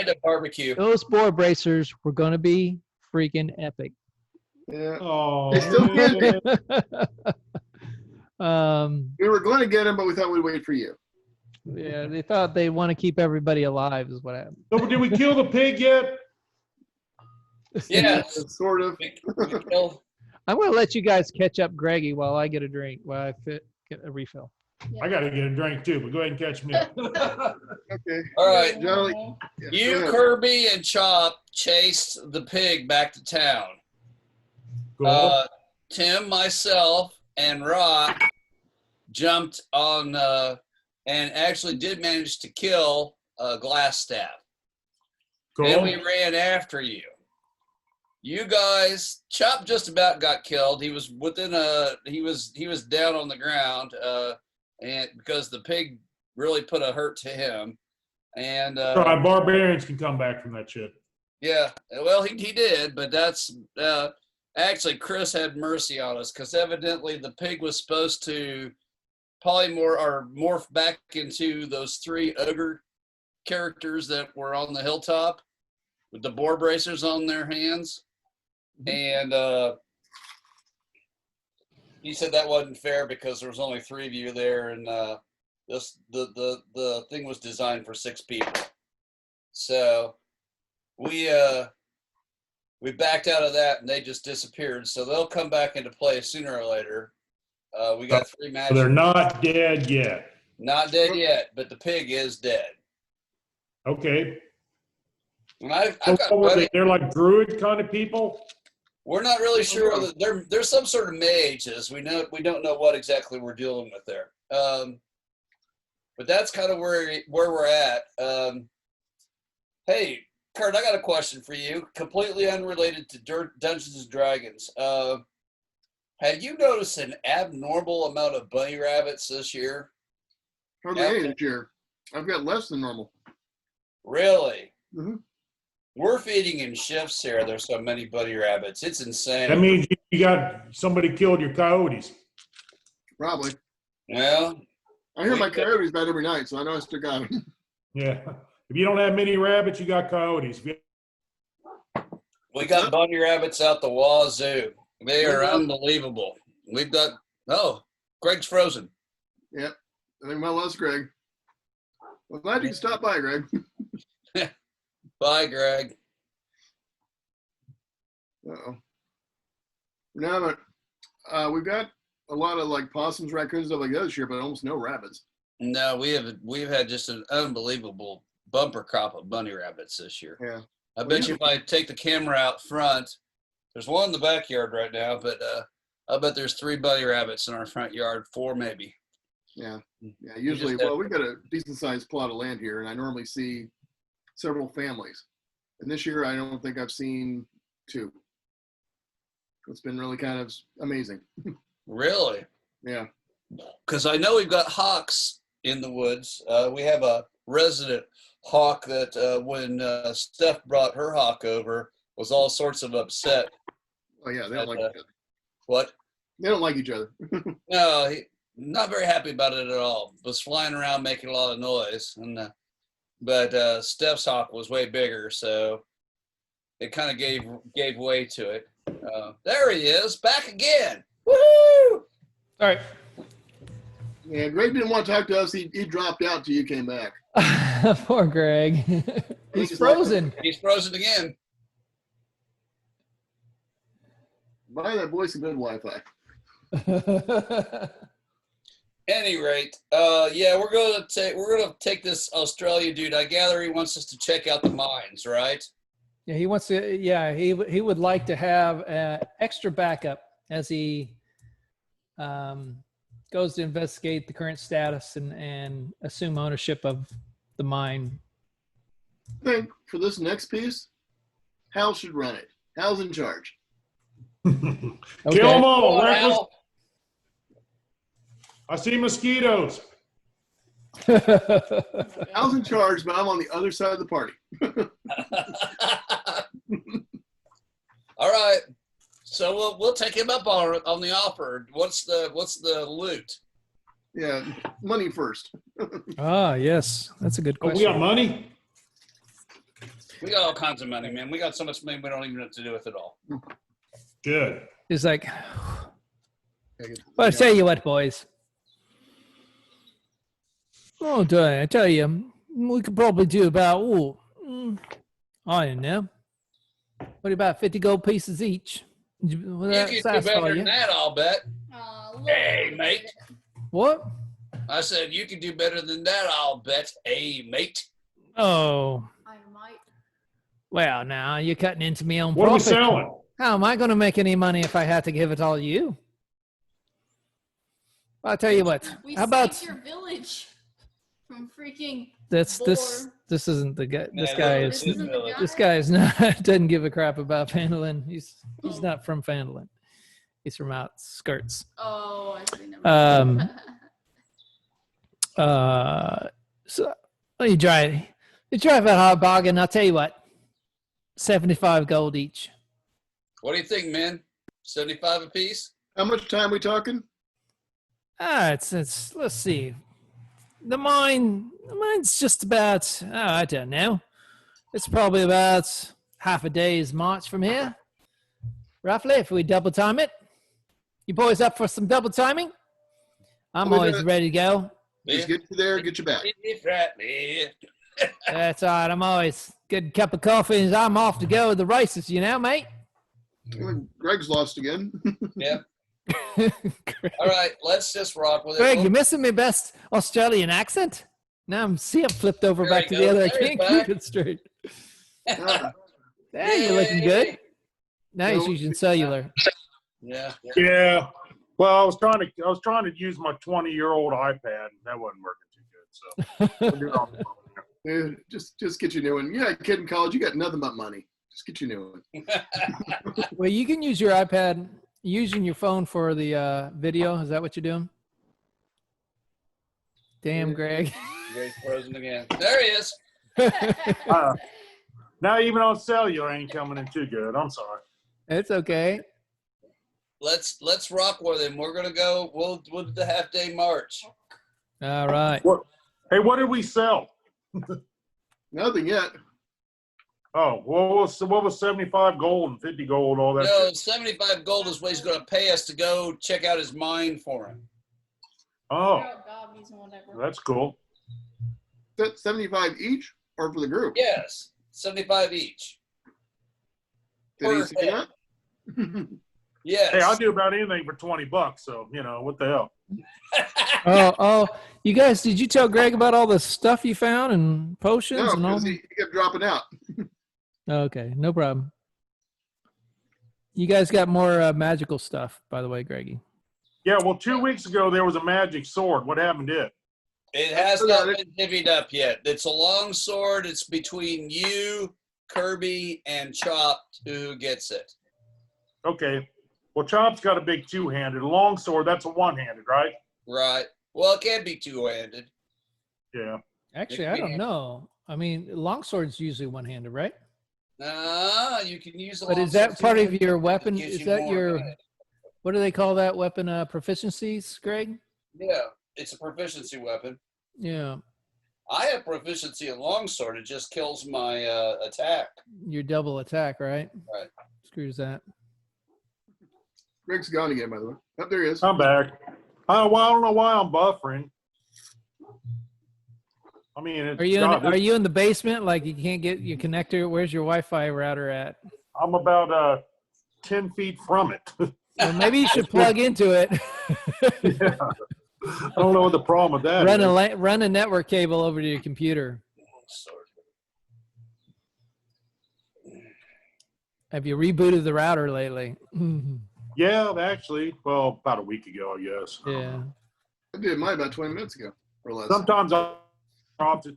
at barbecue. Those boar bracers were going to be freaking epic. Yeah. Oh, They still can be. um, We were going to get him, but we thought we'd wait for you. yeah, they thought they want to keep everybody alive is what happened. So did we kill the pig yet? Yes. Sort of. We killed- I'm going to let you guys catch up Greggy while I get a drink, while I get a refill. I got to get a drink too, but go ahead and catch me up. Okay. All right. Generally, yeah, go You, ahead. Kirby, and Chop chased the pig back to town. Cool. Tim, myself, and Rock jumped on and actually did manage to kill Glassstaff. Then we Cool. ran after you. You guys, Chop just about got killed. He was he was down on the ground, and because the pig really put a hurt to him. And Right, barbarians can come back from that shit. yeah, well, he did, but that's actually Chris had mercy on us because evidently the pig was supposed to polymorph or morph back into those 3 ogre characters that were on the hilltop with the boar bracers on their hands. And he said that wasn't fair because there was only 3 of you there, and the thing was designed for 6 people. So we backed out of that, and they just disappeared. So they'll come back into play sooner or later. We got 3 So matches. they're not dead yet. Not dead yet, but the pig is dead. Okay. And I've So got what were buddy. they? They're like druid kind of people. We're not really sure whether there's some sort of mages. We don't know what exactly we're dealing with there. But that's kind of where we're at. Hey, Kurt, I got a question for you, completely unrelated to Dungeons and Dragons. Have you noticed an abnormal amount of bunny rabbits this year? Hardly any this year. I've got less than normal. Really? Mm-hmm. We're feeding in shifts here. There's so many bunny rabbits. It's insane. That means you got somebody killed your coyotes. Probably. Well, I hear my coyotes about every night, so I know I still got them. Yeah. If you don't have many rabbits, you got coyotes. we got bunny rabbits out the wazoo. They are unbelievable. We've got, Greg's frozen. Yep. I think my loves Greg. Well, glad you can stop by, Greg. Bye, Greg. Uh-oh. No, but we've got a lot of like possums, raccoons, stuff like that this year, but almost no rabbits. No, we've had just an unbelievable bumper crop of bunny rabbits this year. Yeah. I bet you if I take the camera out front, there's one in the backyard right now, but I bet there's 3 bunny rabbits in our front yard, 4 maybe. Yeah. Yeah. Usually, well, we've got a decent sized plot of land here, and I normally see several families. And this year, I don't think I've seen 2. It's been really kind of amazing. Really? Yeah. Because I know we've got hawks in the woods. We have a resident hawk that when Steph brought her hawk over was all sorts of upset. Oh, yeah. They don't like each other. What? They don't like each other. No, not very happy about it at all. Was flying around making a lot of noise. But Steph's hawk was way bigger, so it kind of gave way to it. There he is, back again. Woohoo! All right. Yeah, Greg didn't want to talk to us. He dropped out till you came back. Poor Greg. He's frozen. He's frozen again. Buy that boy some good Wi-Fi. Any rate, yeah, we're gonna take this Australia dude. I gather he wants us to check out the mines, right? Yeah, he wants to. Yeah, he would like to have extra backup as he goes to investigate the current status and assume ownership of the mine. I think for this next piece, Hal should run it. Hal's in charge. Okay. Kill them all. Well, Reckless. Al, I see mosquitoes. Hal's in charge, but I'm on the other side of the party. all right. So we'll take him up on the offer. What's the loot? Yeah, money first. Ah, yes, that's a good Oh, question. we got money? We got all kinds of money, man. We got so much money we don't even know what to do with it all. Good. It's like, well, I tell you what, boys. Oh, I tell you, we could probably do about, I don't know. What about 50 gold pieces each? Will You that can do satisfy better you? than that, I'll bet. Hey, mate. What? I said you can do better than that, I'll bet. Hey, mate. Oh, I might. well, now you're cutting into my own What are we profit. selling? How am I going to make any money if I had to give it all to you? I'll tell you what. We How about saved your village from freaking this? boar. This isn't the guy. This Yeah, guy no, is. This isn't the guy? This guy is not. Doesn't give a crap about Fandolin. He's not from Fandolin. He's from outskirts. Oh, I see. Never mind. So you drive that hard bargain. I'll tell you what. 75 gold each. What do you think, man? 75 apiece? How much time we talking? It's let's see. The mine's just about, I don't know. It's probably about half a day's march from here. Roughly, if we double time it. You boys up for some double timing? I'm We're always gonna- ready to go. Just get you there, get you back. That's all right. I'm always good cup of coffee and I'm off to go to the races, you know, mate. Greg's lost again. Yep. Greg, All right, let's just rock with it. Greg, you're missing my best Australian accent. Now I'm flipped over There back you to the go. other. I There he's can't back. keep it straight. Ah, Yeah, you're looking good. Now he's No. using cellular. Yeah. Yeah. Well, I was trying to use my 20-year-old iPad. And that wasn't working too good. So we'll do it on the phone. Dude, just get your new one. Yeah, kid in college, you got nothing but money. Just get your new one. Well, you can use your iPad using your phone for the video. Is that what you're doing? Damn, Greg. Greg's frozen again. There he is. Now even on cellular ain't coming in too good. I'm sorry. It's okay. Let's rock with him. We're gonna go. We'll do the half day march. All right. Hey, what did we sell? Nothing yet. Oh, what was 75 gold and 50 gold, all that? No, shit? 75 gold is what he's gonna pay us to go check out his mine for him. Oh, Doggies and whatever. that's cool. That 75 each or for the group? Yes, 75 each. Did he per say head. that? Yes. Hey, I'll do about anything for $20. So what the hell? Oh, you guys, did you tell Greg about all the stuff you found and potions No, and all? because he kept dropping out. Okay, no problem. You guys got more magical stuff, by the way, Greggy. Yeah, well, 2 weeks ago there was a magic sword. What happened to it? It has not been divvied up yet. It's a long sword. It's between you, Kirby, and Chopped who gets it. Okay. Well, Chop's got a big two-handed. A long sword, that's a one-handed, right? Right. Well, it can be two-handed. Yeah. Actually, I don't know. I mean, longsword's usually one-handed, right? You can use a But long is that sword part too. of your weapon? Gives Is you that more your, advantage. what do they call that weapon? Proficiencies, Greg? Yeah, it's a proficiency weapon. Yeah, I have proficiency in longsword. It just kills my attack. your double attack, right? Right. Screws that. Greg's gone again, by the way. Oh, there he is. I'm back. Well, I don't know why I'm buffering. I mean, Are you in the basement? Like you can't get your connector? Where's your Wi-Fi router at? I'm about 10 feet from it. Well, maybe you should plug into it. Yeah. I don't know what the problem with that is. Run a network cable over to your computer. Have you rebooted the router lately? Yeah, actually, well, about a week ago, I guess. Yeah. I did mine about 20 minutes ago or less. Sometimes I'll off to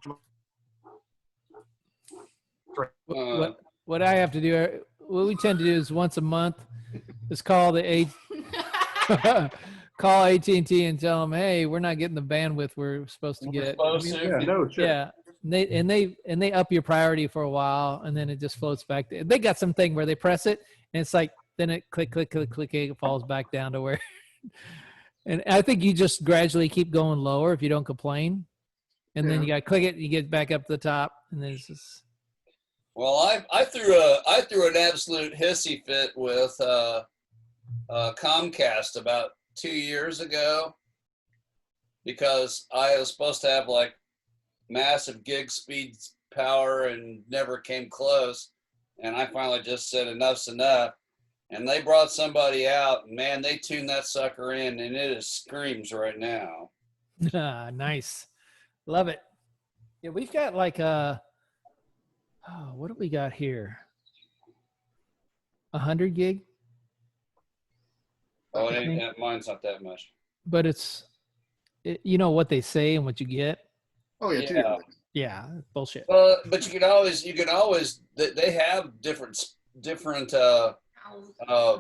What I have to do, what we tend to do is once a month, is call the call AT&T and tell them, hey, we're not getting the bandwidth we're supposed to get. yeah, no shit. Yeah. And they up your priority for a while, and then it just floats back. They got something where they press it, and it's like, then it click, it falls back down to where. And I think you just gradually keep going lower if you don't complain. And then you got to click it, and you get back up to the top, and then it's just. Well, I threw an absolute hissy fit with Comcast about 2 years ago because I was supposed to have like massive gig speed power and never came close. And I finally just said enough's enough. And they brought somebody out, and man, they tuned that sucker in, and it is screams right now. Nice. Love it. Yeah, we've got like what do we got here? 100 gig? Oh, mine's not that much. But you know what they say and what you get. Oh yeah, Yeah. Yeah, bullshit. But you can always. They have different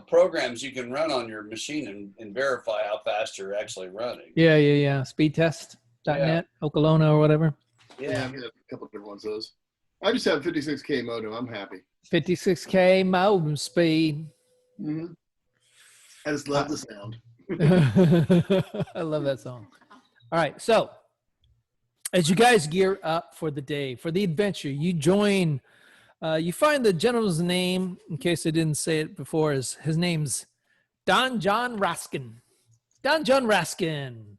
programs you can run on your machine and verify how fast you're actually running. Yeah. Speedtest.net, Okolona or whatever. Yeah, I got a couple different ones of those. I just have 56K modem. I'm happy. 56K modem speed. Mm-hmm. I just love the sound. I love that song. All right, so as you guys gear up for the day, for the adventure, you join. You find the gentleman's name, in case I didn't say it before, his name's Don John Raskin. Don John Raskin.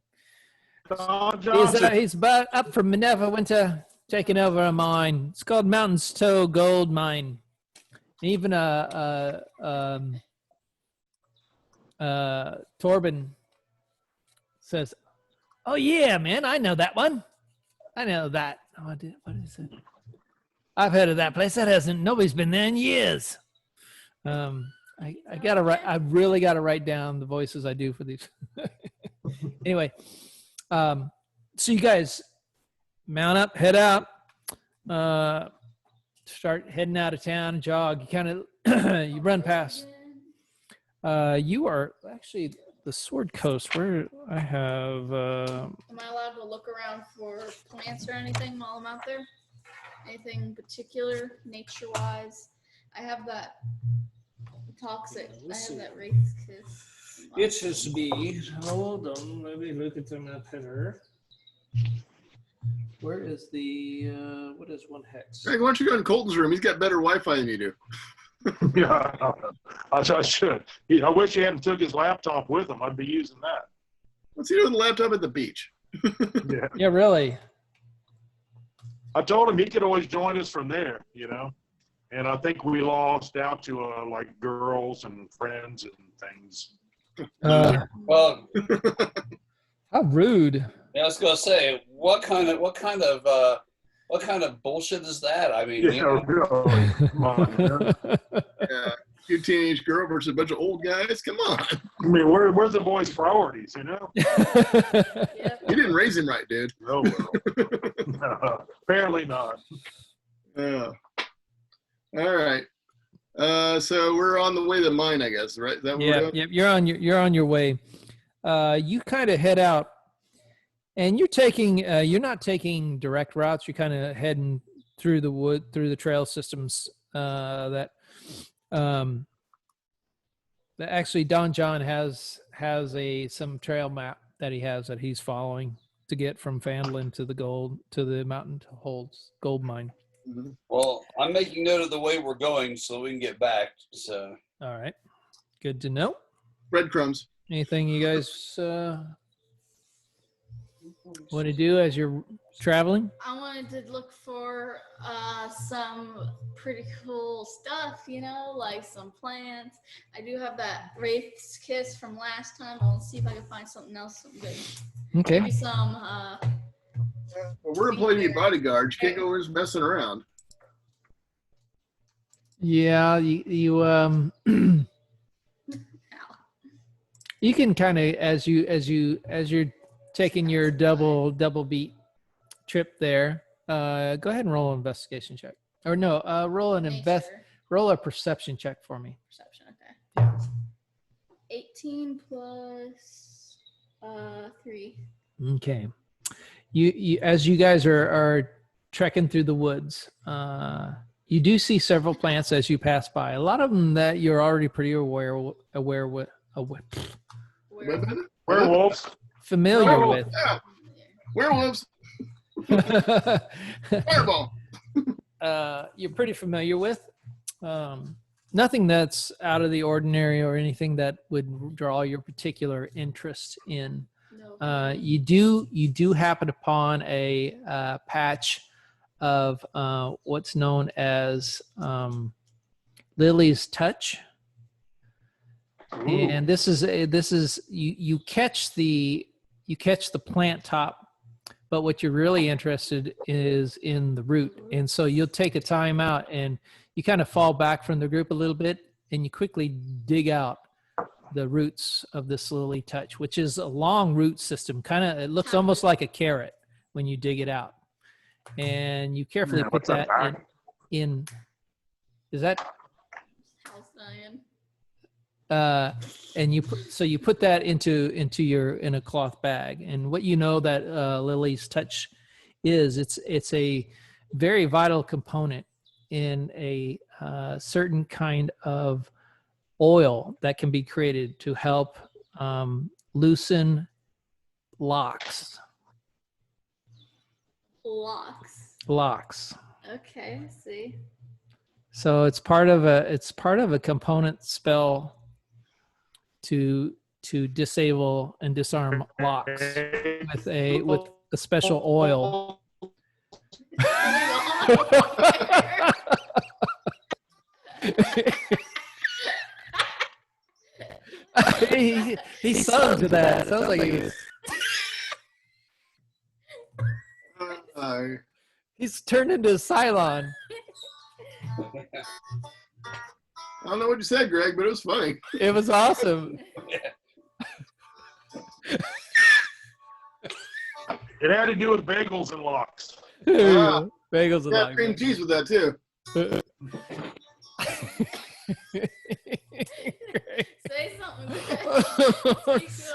He's about up from Minerva Winter, taking over a mine. It's called Mountain's Toe Gold Mine. Even Torben says, "Oh yeah, man, I know that one. I know that. What is it? I've heard of that place. Nobody's been there in years." I gotta write. I really gotta write down the voices I do for these. Anyway, so you guys mount up, head out, start heading out of town, jog. You kind of you run past. You are actually the Sword Coast, where I have. Am I allowed to look around for plants or anything while I'm out there? Anything particular, nature-wise? I have that toxic. I have that wraith kiss. It should be. Hold on. Let me look at the map here. Where is the? What is 1 hex? Greg, why don't you go in Colton's room? He's got better Wi-Fi than you do. Yeah, I should. I wish he hadn't took his laptop with him. I'd be using that. What's he doing with the laptop at the beach? Yeah. Yeah, really. I told him he could always join us from there, And I think we lost out to like girls and friends and things. Well, How rude. I was gonna say, what kind of bullshit is that? I mean, Really. Come on, man. Yeah, you teenage girl versus a bunch of old guys. Come on. I mean, where's the boys' priorities, Yep. You didn't raise him right, dude. Oh, well. No, apparently not. Yeah. All right. So we're on the way to mine, I guess, right? Is that what we're Yeah, doing? you're on your way. You kind of head out, and you're taking. You're not taking direct routes. You're kind of heading through the wood, through the trail systems that actually Don John has some trail map that he's following to get from Fandlin to the mountain holds gold mine. Mhm. well, I'm making note of the way we're going so we can get back. So All right, good to know. Breadcrumbs. Anything you guys want to do as you're traveling? I wanted to look for some pretty cool stuff, like some plants. I do have that Wraith's Kiss from last time. I'll see if I can find something else, some good. Okay. Maybe some. Well, we're employed to be bodyguards. You can't go just messing around. Yeah, you you can kind of as you're taking your double beat trip there. Go ahead and roll an investigation check, or no, roll a perception check for me. Perception, okay. 18 plus 3. Okay. You as you guys are trekking through the woods, you do see several plants as you pass by. A lot of them that you're already pretty Werewolves. familiar with. Yeah. Werewolves. Fireball. You're pretty familiar with. Nothing that's out of the ordinary or anything that would draw your particular interest in. No. You do happen upon a patch of what's known as Lily's Touch, and this is you catch the plant top, but what you're really interested is in the root, and so you'll take a time out and you kind of fall back from the group a little bit, and you quickly dig out the roots of this Lily Touch, which is a long root system. It looks almost like a carrot when you dig it out. And you carefully put that in. Is that? House Diane. And you put that in a cloth bag. And what you know that Lily's Touch is, it's a very vital component in a certain kind of oil that can be created to help loosen locks. Locks. Okay, I see. So it's part of a component spell to disable and disarm locks with a special oil. he sung to that. Sounds like he was. He's turned into a Cylon. I don't know what you said, Greg, but it was funny. It was awesome. It had to do with bagels and locks. Wow. Bagels and Yeah, cream cheese with that too. Say something.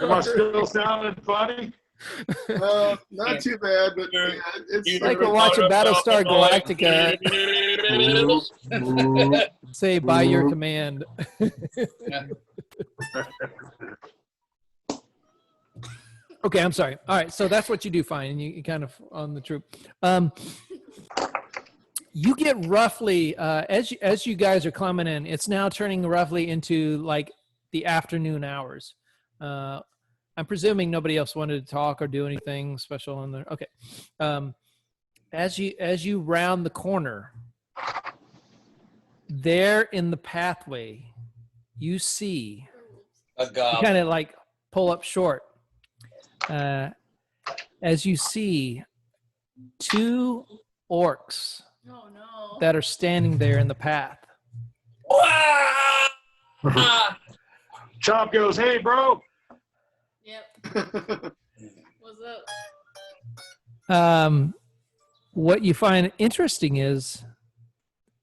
Am I still sounding funny? Not too bad, but yeah, it's like we're watching Battlestar Galactica. Say by your command. Okay, I'm sorry. All right, so that's what you do fine, and you kind of on the troop. You get roughly as you guys are climbing in, it's now turning roughly into like the afternoon hours. I'm presuming nobody else wanted to talk or do anything special in there. Okay. As you round the corner, there in the pathway, you see A you goblin. kind of like pull up short. As you see 2 orcs Oh no. that are standing there in the path. Chop goes, hey, bro. Yep. What's up? What you find interesting is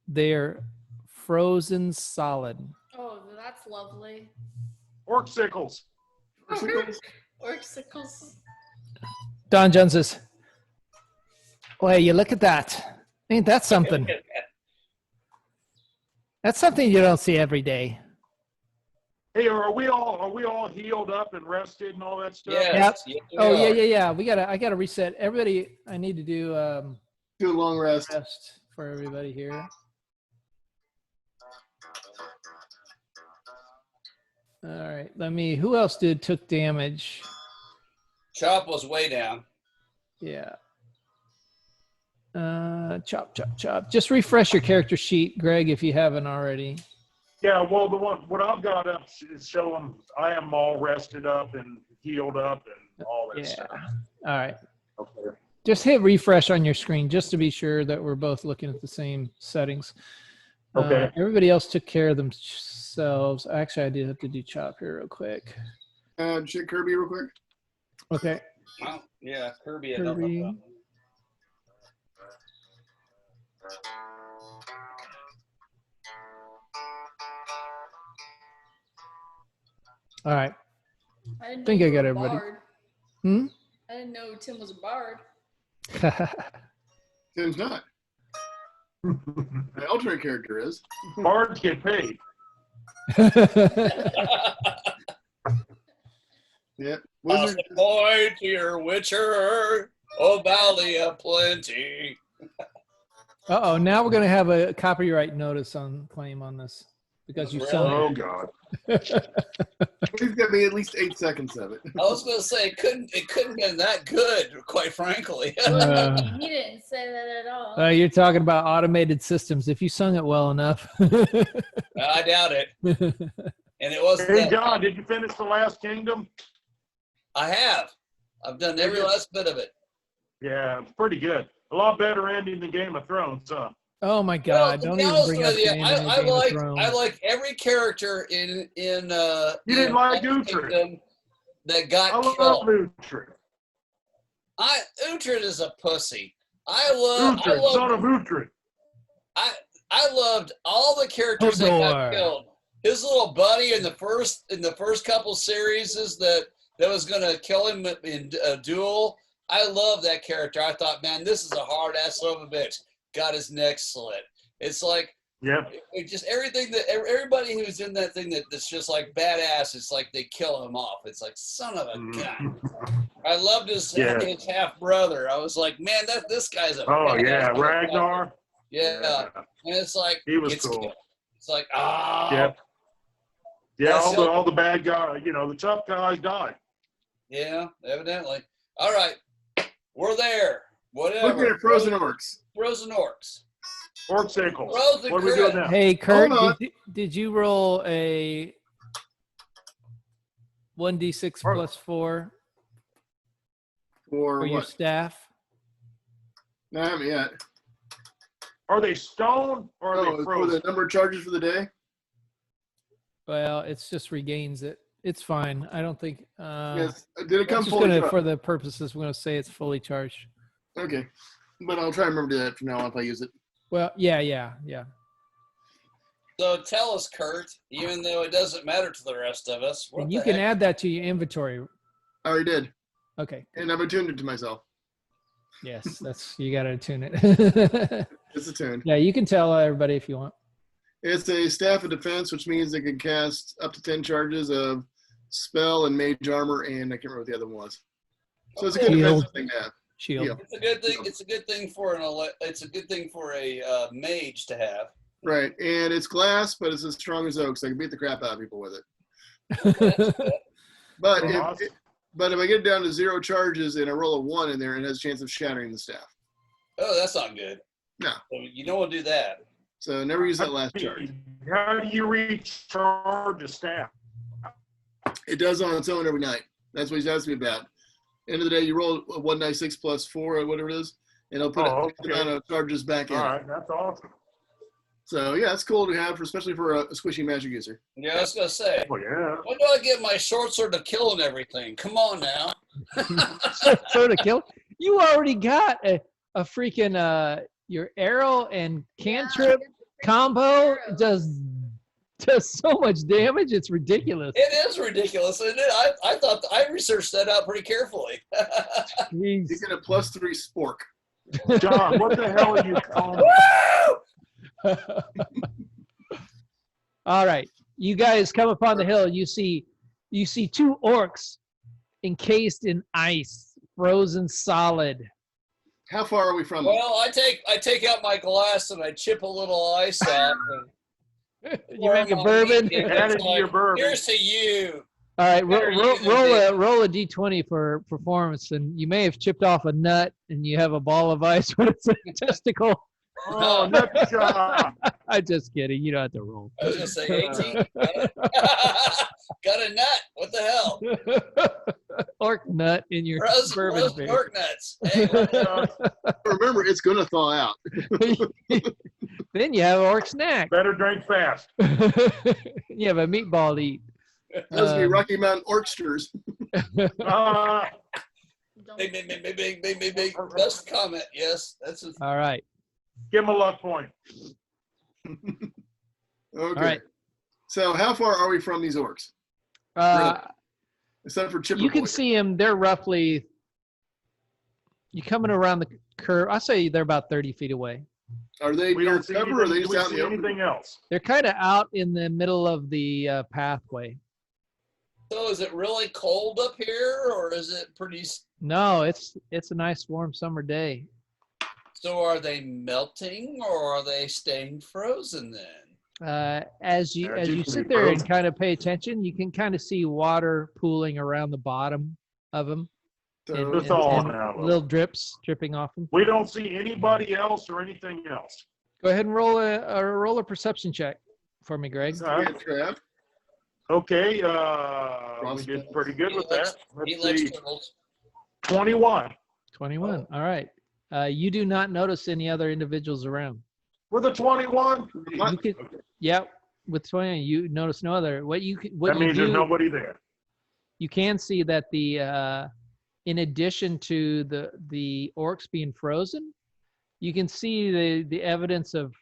they're frozen solid. Oh, that's lovely. Orc sickles. Orcsicles. Don Jones says, "Well, you look at that. Ain't that something? That's something you don't see every day." Hey, are we all healed up and rested and all that stuff? Yes. Yes, we Oh are. yeah. I gotta reset everybody. I need to do do a long rest. rest for everybody here. All right. Who else took damage? Chop was way down. Yeah. Chop. Just refresh your character sheet, Greg, if you haven't already. Yeah, well, what I've got up is showing I am all rested up and healed up and all that Yeah. stuff. All right. Okay. Just hit refresh on your screen just to be sure that we're both looking at the same settings. Okay. Everybody else took care of themselves. Actually, I did have to do chop here real quick. Check Kirby real quick. Okay. Well, yeah, Kirby. Kirby. All right. I didn't Think know I you got were a everybody. bard. Hmm? I didn't know Tim was a bard. Tim's not. My alternate character is. Bards get paid. Yeah. What's Wizard. the point here, Witcher? Oh, Valley of Plenty. Uh-oh, now we're going to have a copyright notice on claim on this because you Really? sung Oh, God. He's got me at least 8 seconds of it. I was gonna say it couldn't get that good, quite frankly. He didn't say that at all. You're talking about automated systems. If you sung it well enough. I doubt it. And it wasn't. Hey, that- John, did you finish The Last Kingdom? I have. I've done every last bit of it. Yeah, it's pretty good. A lot better ending than Game of Thrones, huh? Oh my Well, God! to Don't be even honest bring up with you, the ending of Game of Thrones. I like every character in You didn't like Last Uhtred. Kingdom that I got love killed. Uhtred. Uhtred is a pussy. Uhtred, son of Uhtred. I loved all the characters that got Hodor. killed. His little buddy in the first couple series that was gonna kill him in a duel. I love that character. I thought, man, this is a hard ass son of a bitch. Got his neck slit. It's like Yep. it just everything that everybody who's in that thing that's just like badass. It's like they kill him off. It's like son of a gun. I loved his half brother. I was like, man, this guy's a Oh, badass yeah. motherfucker. Ragnar. Yeah. And it's like He was gets cool. killed. It's like Yep. Yeah, That's all the bad guys, the tough guys died. Yeah, evidently. All right, we're there. Whatever. Looking at frozen orcs. Frozen orcs. Orc sickles. Frozen What are we doing crit. now? Hey, Kurt, Hold on. did you roll a 1d6 plus 4 Or for your what? staff? No, I haven't yet. Are they stone or are Oh, they for frozen? the number of charges for the day? Well, it's just regains it. It's fine. I don't think. Yes. Did it come I'm just fully gonna, charged? for the purposes, we're gonna say it's fully charged. Okay. But I'll try and remember to do that from now on if I use it. Well, yeah. So tell us, Kurt, even though it doesn't matter to the rest of us, what And the you can heck? add that to your inventory. I already did. Okay. And I've attuned it to myself. Yes, that's you gotta tune it. It's a tune. Yeah, you can tell everybody if you want. It's a staff of defense, which means they can cast up to 10 charges of spell and mage armor, and I can't remember what the other one was. So it's a good Shield. defensive thing to have. Shield. Yeah. It's a good thing. It's a good thing for a mage to have. Right. And it's glass, but it's as strong as oak, so I can beat the crap out of people with it. But if I get it down to 0 charges and I roll a 1 in there, it has a chance of shattering the staff. Oh, that's not good. No. So you don't want to do that. So never use that last charge. How do you recharge a staff? It does on its own every night. That's what he's asking me about. End of the day, you roll a 1d6 plus 4 or whatever it is, and it'll put the amount of charges back in. All right, that's awesome. So yeah, it's cool to have, especially for a squishy magic user. Yeah, I was gonna say. Oh yeah. When do I get my short sword to kill and everything? Come on now. Sort of kill. You already got a freaking your arrow and cantrip combo does so much damage. It's ridiculous. It is ridiculous, isn't it? I thought I researched that out pretty carefully. You get a +3 spork. John, what the hell are you calling? All right, you guys come upon the hill. You see 2 orcs encased in ice, frozen solid. How far are we from them? Well, I take out my glass and I chip a little ice off. You make a bourbon. Add it to your bourbon. Here's to you. All right, Better you than roll a d20 for performance, and you may have chipped off a nut, and you have a ball of ice with a testicle. Oh, nut job. I'm just kidding. You don't have to roll. I was gonna say 18. Got a nut. What the hell? Orc nut in your Roast bourbon beer. pork nuts. Hey, what the hell? Remember, it's going to thaw out. Then you have orc snack. Better drink fast. You have a meatball to eat. Those be Rocky Mountain Orksters. Big. Best comment. Yes, that's a, All right. Give him a luck point. Okay. All right. So how far are we from these orcs? Except for Chipper You can Boy. see them. They're roughly. You coming around the curve. I say they're about 30 feet away. Are they We near don't see cover or are they anything, just out in the open? anything else. They're kind of out in the middle of the pathway. so is it really cold up here, or is it pretty? No, it's a nice warm summer day. So are they melting, or are they staying frozen then? As you Usually sit there and frozen. kind of pay attention, you can kind of see water pooling around the bottom of them, So It's all now. little drips dripping off them. We don't see anybody else or anything else. Go ahead and roll a perception check for me, Greg. All right. trap. Okay, we did pretty good with that. He Let's likes see, turtles. 21. 21. All right. You do not notice any other individuals around. With a 21? You could, yeah, with 20, you notice no other. What That you means there's do, nobody there. you can see that in addition to the orcs being frozen, you can see the evidence of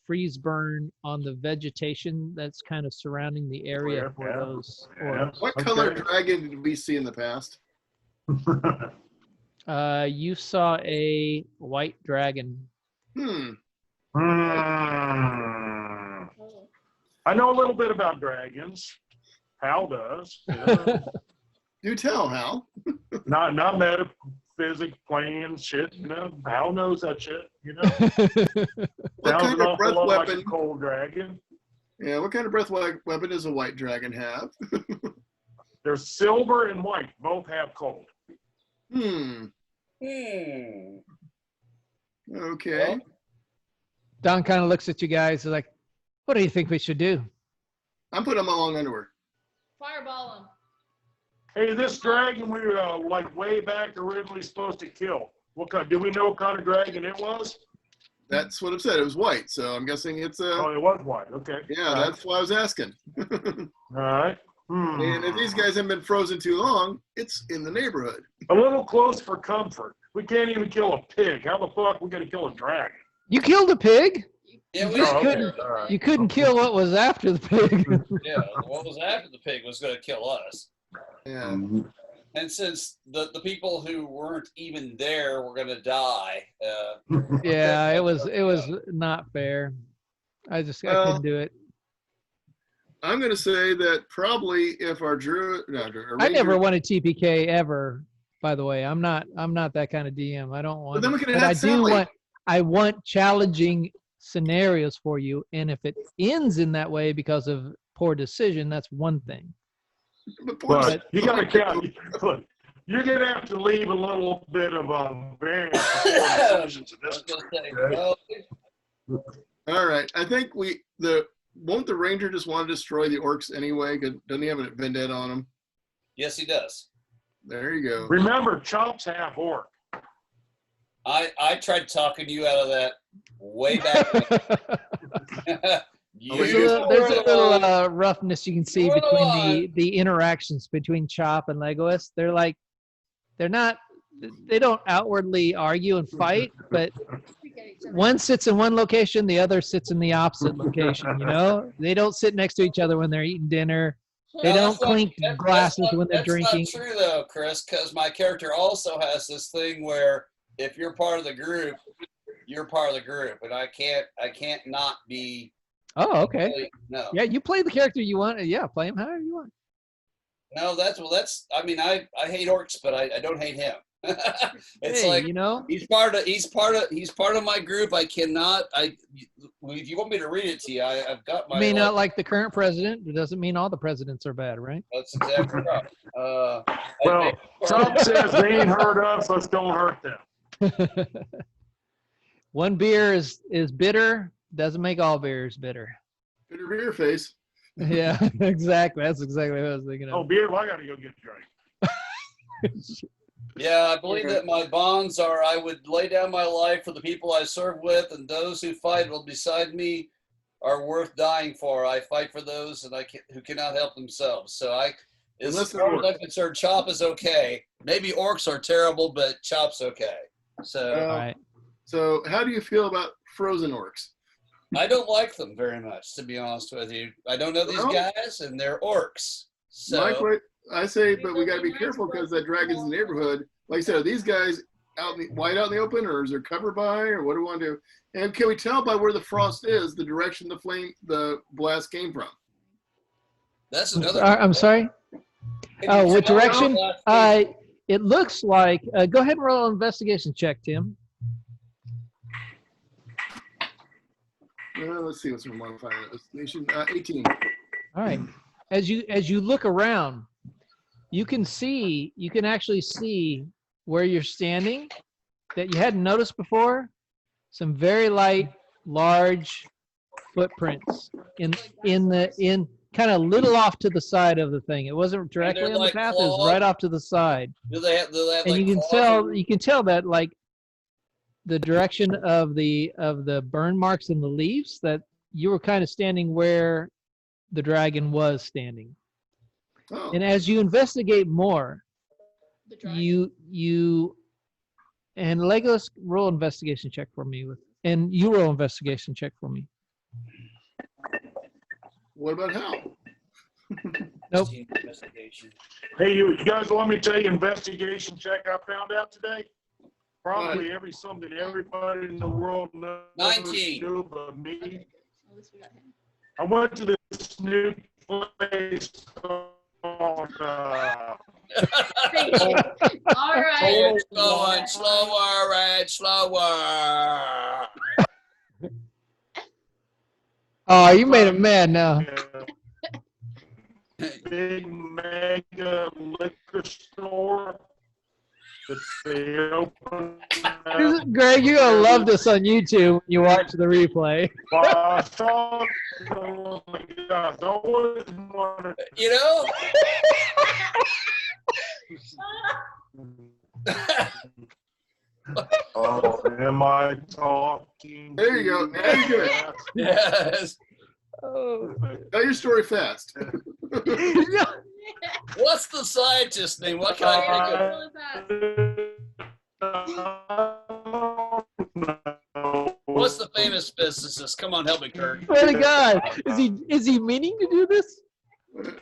freeze burn on the vegetation that's kind of surrounding the area for Yeah. those Yeah. orcs. What Okay. color dragon did we see in the past? You saw a white dragon. I know a little bit about dragons. Hal does. Yeah. Do tell, Hal. not metaphysic plane shit, you know. Hal knows that shit, you know. What Sounds kind an of awful breath lot like weapon? a cold dragon. Yeah, what kind of breath weapon does a white dragon have? There's silver and white. Both have cold. Okay. Don kind of looks at you guys and is like, what do you think we should do? I'm putting on my long underwear. Fireball him. Hey, this dragon we were like way back originally supposed to kill. What kind? Do we know what kind of dragon it was? That's what it said. It was white, so I'm guessing it's a. Oh, it was white. Okay. Yeah, All right. that's why I was asking. All right. And if these guys haven't been frozen too long, it's in the neighborhood. A little close for comfort. We can't even kill a pig. How the fuck we gonna kill a dragon? You killed a pig? Yeah, we Oh, okay. couldn't. All right. You couldn't kill what was after the pig. Yeah, what was after the pig was going to kill us. Yeah. And since the people who weren't even there were going to die, Yeah, it was not fair. I couldn't do it. I'm going to say that probably if our I never wanted TPK ever. By the way, I'm not that kind of DM. I don't want. But then we can but have I do Sally. want. I want challenging scenarios for you, and if it ends in that way because of poor decision, that's one thing. But you got to count. Look, you're going to have to leave a little bit of variance decisions in this. All right. I think won't the ranger just want to destroy the orcs anyway? Doesn't he have a vendetta on them? yes, he does. There you go. Remember, Chop's half orc. I tried talking you out of that way back. There's a little roughness you can see You're the between the interactions between Chop and Legolas. They don't outwardly argue and fight, but one sits in one location, the other sits in the opposite location. You know, they don't sit next to each other when they're eating dinner. They don't clink glasses when they're drinking. That's not true though, Chris, because my character also has this thing where if you're part of the group, you're part of the group, and I can't not be. Oh, okay. Really, no. Yeah, you play the character you want. Yeah, play him however you want. No, that's. I mean, I hate orcs, but I don't hate him. It's hey, like, you know, he's part of my group. I cannot. If you want me to read it to you, I've got my. you may not like the current president. It doesn't mean all the presidents are bad, right? That's exactly right. Well, Chop says they ain't hurt us. Let's don't hurt them. One beer is bitter. Doesn't make all beers bitter. Bitter beer face. Yeah, exactly. That's exactly what I was thinking Oh, of. beer? Well, I got to go get a drink. Yeah, I believe that my bonds are I would lay down my life for the people I serve with, and those who fight beside me are worth dying for. I fight for those who cannot help themselves. So as far as I'm concerned, Chop is okay. Maybe orcs are terrible, but Chop's okay. So, All right. So how do you feel about frozen orcs? I don't like them very much, to be honest with you. I don't know these guys, and they're orcs. So I say, but we got to be careful because that dragon's in the neighborhood. Like I said, are these guys wide out in the open, or is there cover by, or what do we want to do? And can we tell by where the frost is the direction the blast came from? that's another. I'm sorry. Oh, what direction? It looks like. Go ahead and roll an investigation check, Tim. Let's see what's my modifier. Investigation 18. All right. As you look around, you can actually see where you're standing that you hadn't noticed before. Some very light, large footprints in kind of little off to the side of the thing. It wasn't directly on the path; it was right off to the side. Do they have And you can tell that like the direction of the burn marks in the leaves that you were kind of standing where the dragon was standing. Oh. And as you investigate more, you and Legolas roll investigation check for me and you roll investigation check for me. What about Hal? Nope. Hey, you guys want me to tell you investigation check I found out today? Probably something everybody in the world knows 19. knew but me. At least we got him. I went to this new place called Thank you. All right. Slower and slower. Oh, you made him mad now. Big mega liquor store that they opened. Greg, you're gonna love this on YouTube when you watch the replay. I thought, oh my God, I always wanted. You know? Oh, am I talking? There you go. Now you're good. Yes. Oh. Tell your story fast. What's the scientist name? What can I think of? What's the famous physicist? Come on, help me, Kirk. Swear to God, is he meaning to do this?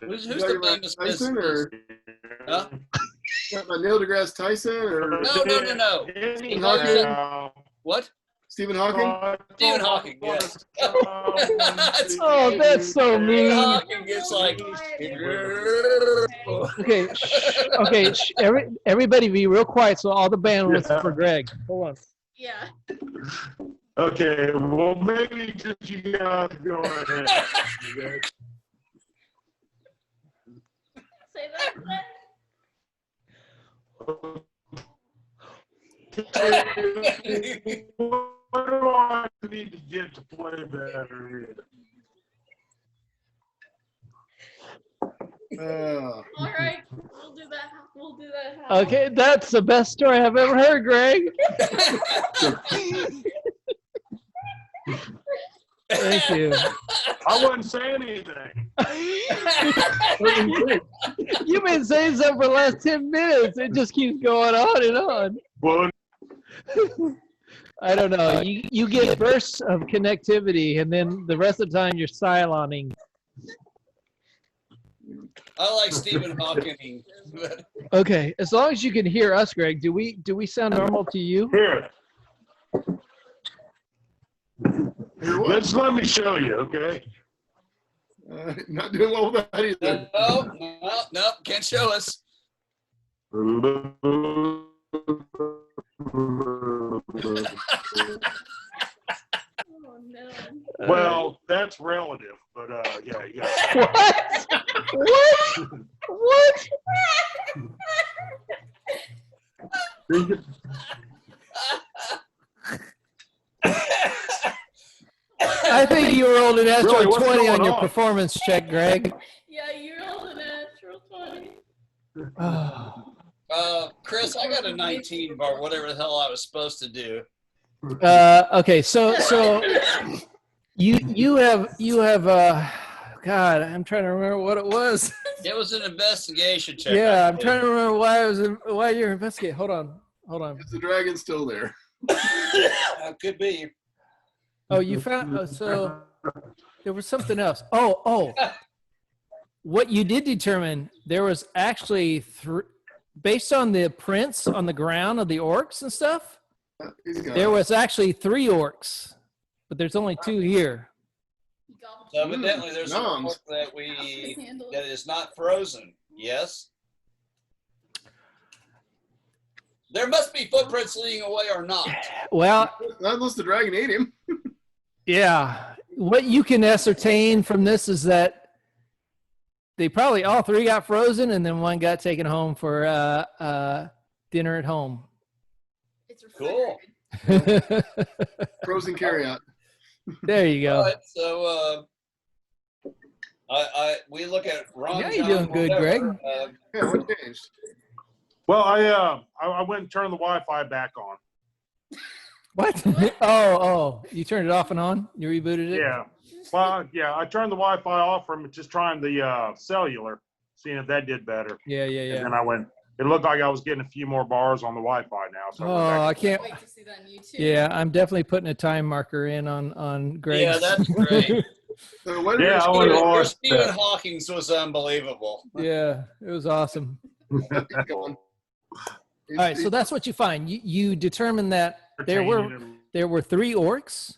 Who's You the talking about famous Tyson physicist? or Huh? about Neil deGrasse Tyson or No. Stephen Hawking? What? Stephen Hawking? Stephen Hawking, yes. Oh, that's so Stephen mean. Hawking gets like. Okay, everybody be real quiet so all the band listen for Greg. Hold on. Yeah. Okay, well, maybe just you guys go ahead. Say that again. What do I need to get to play better here? All right, we'll do that. We'll do that. Okay, that's the best story I've ever heard, Greg. Thank you. I wasn't saying anything. You've been saying something for the last 10 minutes. It just keeps going on and on. Well, I don't know. You get bursts of connectivity, and then the rest of the time you're siloning. I like Stephen Hawking. Okay, as long as you can hear us, Greg. Do we sound normal to you? here, Here what? let's let me show you, okay? Not doing well with that either. No, can't show us. Oh no. Well, that's relative, but yeah. What? What? I think you rolled an natural Really, what's 20 on going your on? performance check, Greg. Yeah, you rolled a natural 20. Chris, I got a 19 bar, whatever the hell I was supposed to do. Okay, so you have God, I'm trying to remember what it was. It was an investigation check. Yeah, I'm trying to remember why you're investigating. Hold on. Is the dragon still there? Could be. Oh, you found so there was something else. Oh. What you did determine, there was actually based on the prints on the ground of the orcs and stuff, there was actually 3 orcs, but there's only 2 here. So evidently there's an Noms. orc that is not frozen. Yes? There must be footprints leading away or not. Well, Not unless the dragon ate him. yeah. What you can ascertain from this is that they probably all 3 got frozen, and then 1 got taken home for dinner at home. It's Cool. Frozen carryout. There you go. All right, so we look at Ron. Yeah, you're John, doing good, whatever. Greg. Yeah, what changed? Well, I went and turned the Wi-Fi back on. What? Oh, you turned it off and on? You rebooted it? Yeah. Well, yeah, I turned the Wi-Fi off from just trying the cellular, seeing if that did better. Yeah. And then I went. It looked like I was getting a few more bars on the Wi-Fi now. So Oh, I can't. Wait to see that on YouTube. Yeah, I'm definitely putting a time marker in on Greg. Yeah, that's great. So what Yeah, I did would've Your lost Stephen that. Hawking's was unbelievable. Yeah, it was awesome. All All right, so that's what you find. You determine that there were 3 orcs.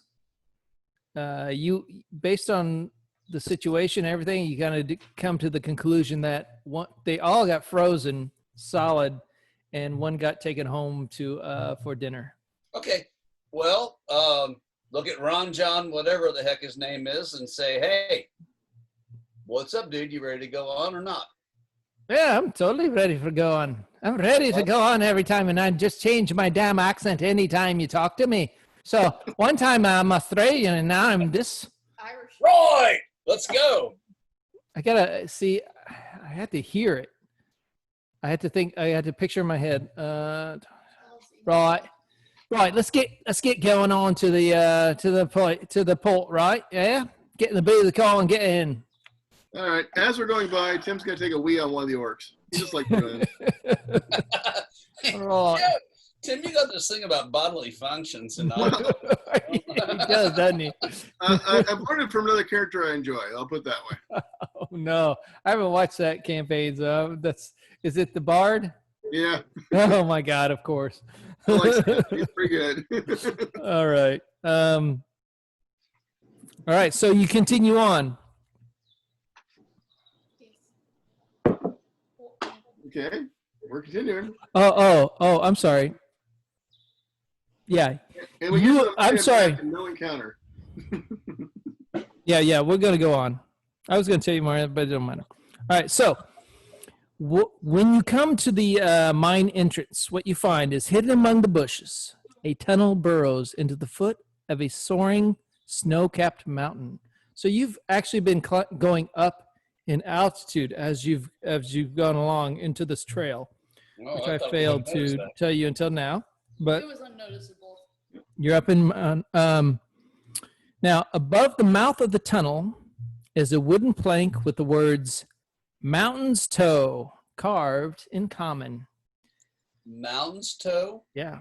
You, based on the situation and everything, you kind of come to the conclusion that they all got frozen solid, and 1 got taken home for dinner. Okay, well, look at Ron John, whatever the heck his name is, and say, hey, what's up, dude? You ready to go on or not? Yeah, I'm totally ready to go on. I'm ready to go on every time, and I just change my damn accent anytime you talk to me. So one time I'm Australian, and now I'm this. Irish. Right, let's go. I gotta see. I had to hear it. I had to think. I had to picture in my head. Right. Let's get going on to the point. Right. Yeah. Get in the beat of the call and get in. All right. As we're going by, Tim's gonna take a wee on one of the orcs. He just like doing it. Right. Yeah, Tim, you got this thing about bodily functions, and I He does, doesn't he? I've learned it from another character I enjoy. I'll put it that way. Oh no, I haven't watched that campaign. So is it the Bard? Yeah, Oh my God, of course. I like that. He's pretty good. All right. All right. So you continue on. Okay, we're continuing. Oh, I'm sorry. Yeah. And we You- get to the I'm point of sorry. back and no encounter. Yeah. We're going to go on. I was going to tell you more, but it don't matter. All right. So when you come to the mine entrance, what you find is hidden among the bushes, a tunnel burrows into the foot of a soaring snow-capped mountain. So you've actually been going up in altitude as you've gone along into this trail, Oh, which I thought we failed would've noticed to that. tell you until now. But It was unnoticeable. you're up in now above the mouth of the tunnel is a wooden plank with the words "Mountain's Toe" carved in common. Mountain's Toe. Yeah.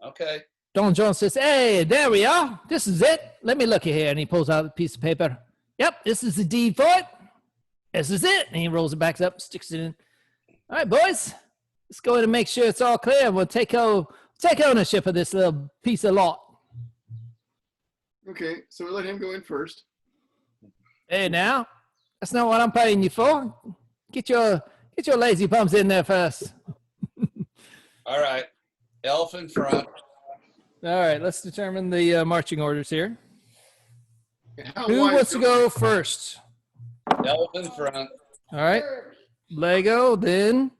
Okay. Don John says, "Hey, there we are. This is it. Let me look here." And he pulls out a piece of paper. "Yep, this is the deed for it. This is it." And he rolls it back up, sticks it in. "All right, boys, let's go in and make sure it's all clear. We'll take ownership of this little piece of lot." Okay, so we let him go in first. "Hey, now, that's not what I'm paying you for. Get your lazy bums in there first." All right. Elf in front. All right, let's determine the marching orders here. How Who wide wants to is go first? Elf in front. All right, Kirby. Lego, then.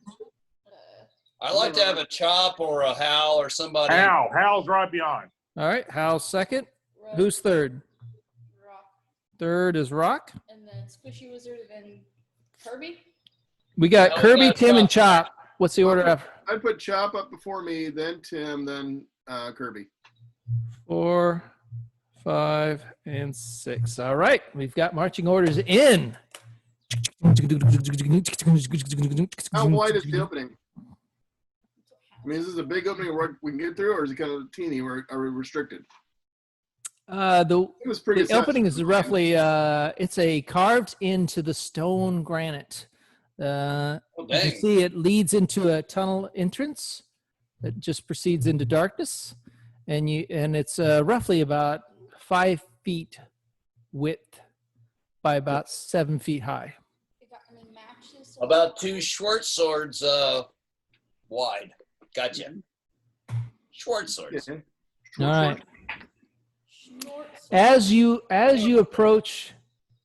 I like to have a Chop or a Hal or somebody. Hal's right behind. All right, Hal's second. Rock, Who's third? Rock, Third is Rock. and then Squishy Wizard, and then Kirby. We got No, we Kirby, got Tim, and Chop. Chop. What's the order after? I'd put Chop up before me, then Tim, then Kirby. 4, 5, and 6. All right, we've got marching orders in. How wide is the opening? I mean, is this a big opening where we can get through, or is it kind of teeny? Or are we restricted? The It was pretty. The opening is roughly, it's a carved into the stone granite. Oh, You dang. can see it leads into a tunnel entrance that just proceeds into darkness. And it's roughly about 5 feet width by about 7 feet high. They got any matches? About 2 short swords wide. Gotcha. Short swords. Yeah. All right. Short As you approach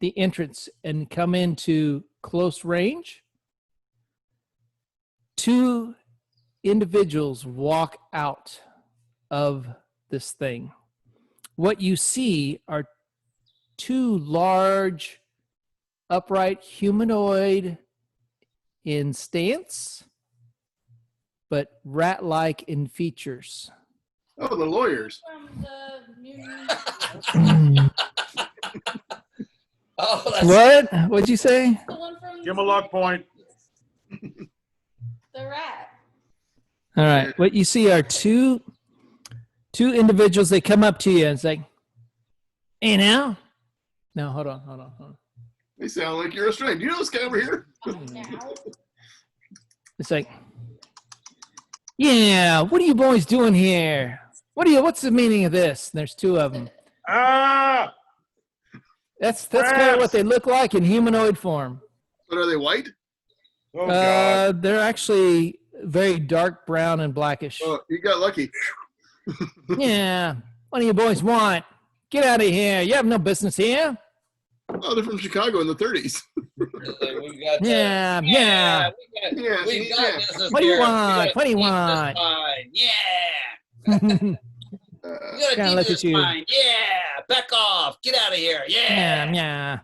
the entrance and come into close range, 2 individuals walk out of this thing. What you see are 2 large, upright humanoid in stance, but rat-like in features. Oh, the lawyers. from the Mutiny. Oh, that's What? What'd you say? The one from Give him a luck point. the rat. All right. What you see are two individuals. They come up to you and say, "Hey, now." No, hold on. They sound like you're Australian. Do you know this guy over here? Now. It's like, "Yeah, what are you boys doing here? What's the meaning of this?" And there's 2 of them. Ah! That's kind of what they look like in humanoid form. But are they white? Oh, God. They're actually very dark brown and blackish. Oh, you got lucky. Yeah. What do you boys want? Get out of here. You have no business here. Oh, they're from Chicago in the 30s. we've got Yeah. we got Yeah, we've got business What do you here. We want? gotta What do you keep this want? fine. Yeah. We gotta Kinda keep look this at you. fine. Yeah. Back off. Get out of here. Yeah. Yeah.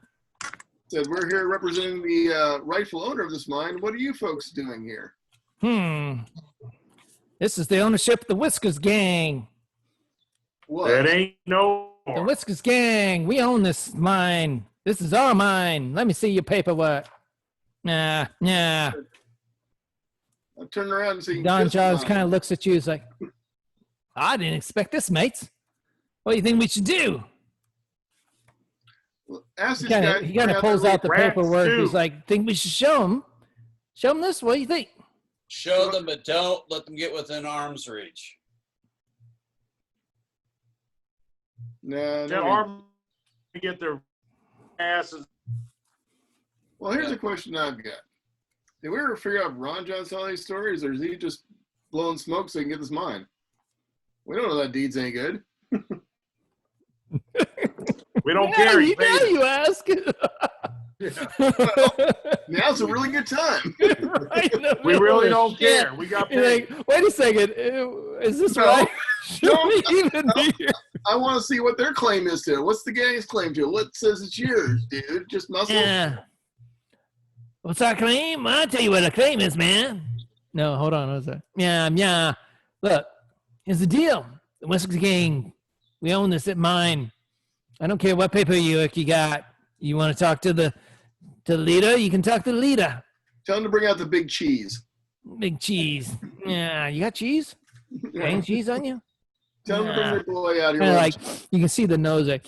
Said we're here representing the rightful owner of this mine. What are you folks doing here? This is the ownership of the Whiskers Gang. What? That ain't no The more. Whiskers Gang. We own this mine. This is our mine. Let me see your paperwork. Nah. I turn around and see. Don Charles kind of looks at you. He's like, I didn't expect this, mates. What do you think we should do? Ask He this guy. kind of pulls out the Rats paperwork. too. He's like, think we should show him? Show him this? What do you think? Show them, but don't let them get within arm's reach. No, Their no. arm to get their asses. Well, here's a question I've got. Did we ever figure out if Ron John's telling these stories, or is he just blowing smoke so he can get this mine? We don't know that deed's any good. We don't care. He paid us. You ask. Now's a really good time. Right in the We middle really of don't shit. care. We got You're paid. like, wait a second. Is this No. right? Should No. we even be here? I want to see what their claim is to it. What's the gang's claim to it? What says it's yours, dude? Just muscle? Yeah. What's our claim? I'll tell you what our claim is, man. No, hold on. What was that? Yeah. Look, here's the deal. The Whisker Gang, we own this at mine. I don't care what paperwork you got. You want to talk to the leader? You can talk to the leader. Tell him to bring out the big cheese. Big cheese. Yeah, you got cheese? Gang cheese on you? Tell him to bring Nah. the boy out here. Kind of like you can see the nose like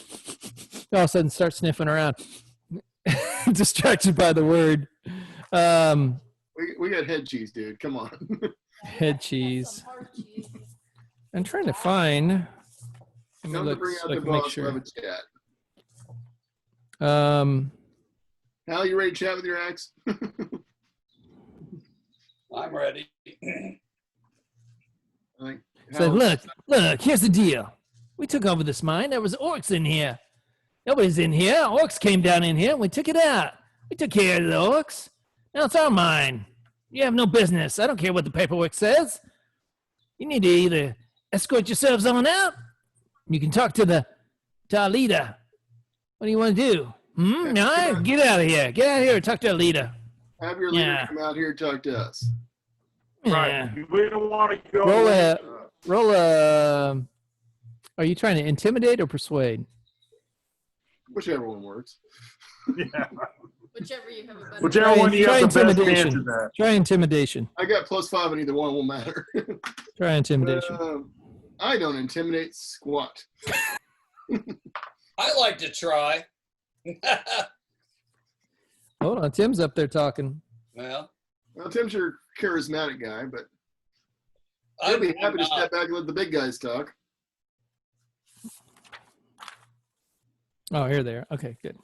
all of a sudden start sniffing around, distracted by the word. We got head cheese, dude. Come on. Head cheese. Some hard cheese. I'm trying to find. Let me Tell him to look bring so out I the can make boss. We'll sure. have a chat. Hal, you ready to chat with your ex? I'm ready. Like, So look, here's the deal. We took over this mine. There was orcs in here. Nobody's in here. Orcs came down in here. We took it out. We took care of the orcs. Now it's our mine. You have no business. I don't care what the paperwork says. You need to either escort yourselves on out. You can talk to our leader. What do you want to do? No, get out of here. Get out of here and talk to our leader. Have your leader Yeah. come out here and talk to us. Right. Yeah. We don't want to go. Roll a. Are you trying to intimidate or persuade? Whichever one works. Yeah. Whichever you have a better. Whichever one you Try have the best intimidation. chance at that. Try intimidation. I got +5 on either one. Won't matter. Try intimidation. I don't intimidate squat. I like to try. Hold on, Tim's up there talking. Well, Well, Tim's your charismatic guy, but I'd I'm be happy to not. step back and let the big guys talk. Oh, here they are. Okay, good.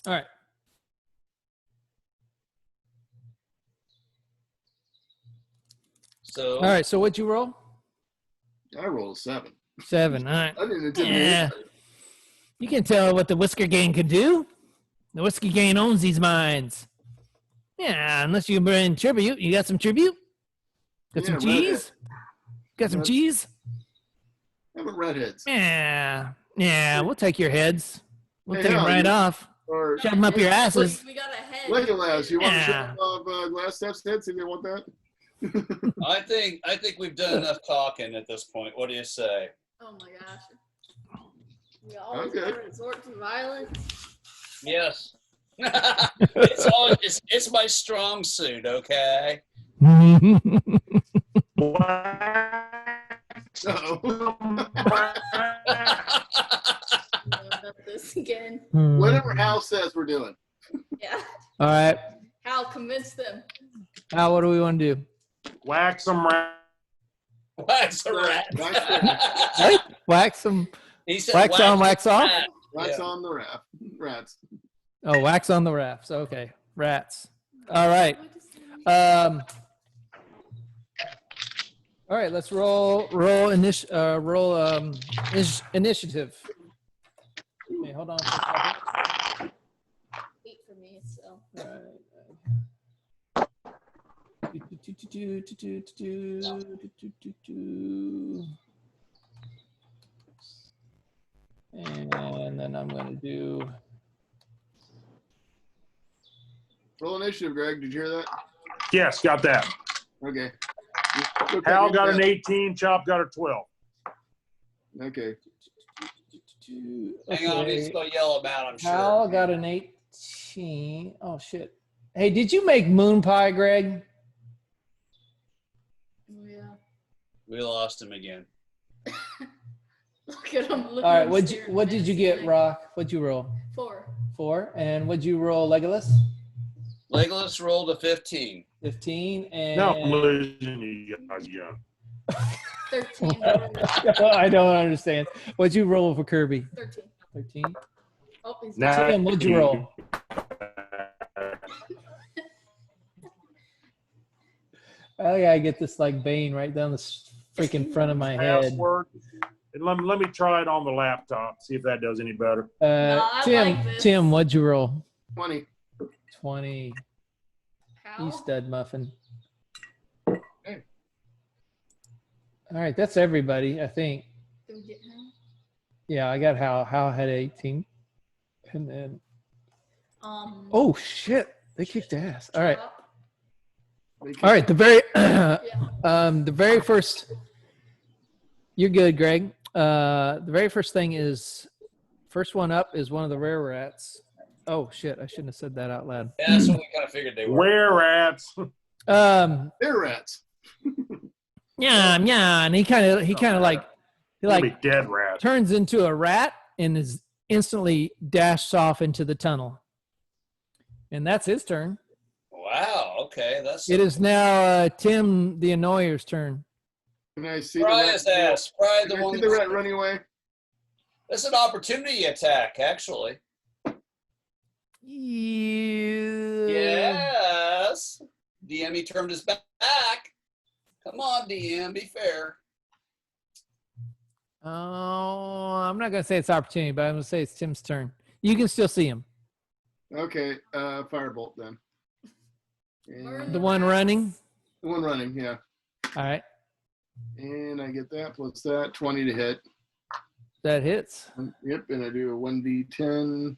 All right. So, All right. So what'd you roll? I rolled a 7. 7. All right. I didn't intimidate Yeah. anybody. You can tell what the Whisker Gang can do. The Whisker Gang owns these mines. Yeah, unless you bring tribute. You got some tribute? Got some Yeah, cheese? Got some Redhead. cheese? How about redheads? Yeah, we'll take your heads. We'll Hey, take them Hal, right you- off. Or Shove them up your asses. We got a head. Legolas, you want to Yeah. show off Glass Steps head? See if they want that? I think we've done enough talking at this point. What do you say? Oh my gosh. We always Okay. gotta resort to violence. Yes. It's my strong suit, okay? Uh-oh. About this again. Whatever Hal says, we're doing. Yeah. All right. Hal, convince them. Now, what do we want to do? Wax them right. Wax a rat. Right? Wax them. He said Wax on, wax off? rat. Wax Yeah. on the rats. Oh, wax on the rafts. Okay, rats. All right. All right. Let's roll initiative. Okay, hold on for a second. 8 for me, so. And then I'm going to do. Roll initiative, Greg. Did you hear that? Yes, got that. Okay. Hal got an 18. Chop got a 12. Okay. Hang on, he's going to yell them out, I'm sure. Hal got an 18. Oh, shit. Hey, did you make moon pie, Greg? Oh, yeah. We lost him again. Look at him. Look All at right, him what staring did you get, menacingly. Rock? What'd you roll? 4. 4. And what'd you roll, Legolas? Legolas rolled a 15. 15. And Now I'm losing you guys again. 13. I don't understand. What'd you roll for Kirby? 13. 13. Oh, he's Now- Tim, what'd you roll? Oh yeah, I get this like vein right down the freaking front of my head. Password. And let me try it on the laptop, see if that does any better. I Tim, like this. Tim, what'd you roll? 20. 20. How? You stud muffin. Hey. All right, that's everybody, I think. Did we get him? Yeah, I got Hal. Hal had 18. And then, oh shit, they kicked ass. All right. All right, the very first, you're good, Greg. The very first thing is, first one up is one of the rare rats. Oh shit, I shouldn't have said that out loud. Yeah, that's what we kind of figured they were. Where rats? They're rats. Yeah, and he kind of like Be dead rats. turns into a rat and is instantly dashed off into the tunnel. And that's his turn. Wow, okay. It is now Tim the Annoyer's turn. Can I see Pry the rat? his ass. Pry the Can I one. see the rat running away? It's an opportunity attack, actually. Yes. DM, he turned his back. Come on, DM, be fair. Oh, I'm not going to say it's opportunity, but I'm going to say it's Tim's turn. You can still see him. Okay, firebolt then. And The one running. the one running, yeah. All right. And I get that plus that, 20 to hit. That hits. Yep, and I do a 1d10.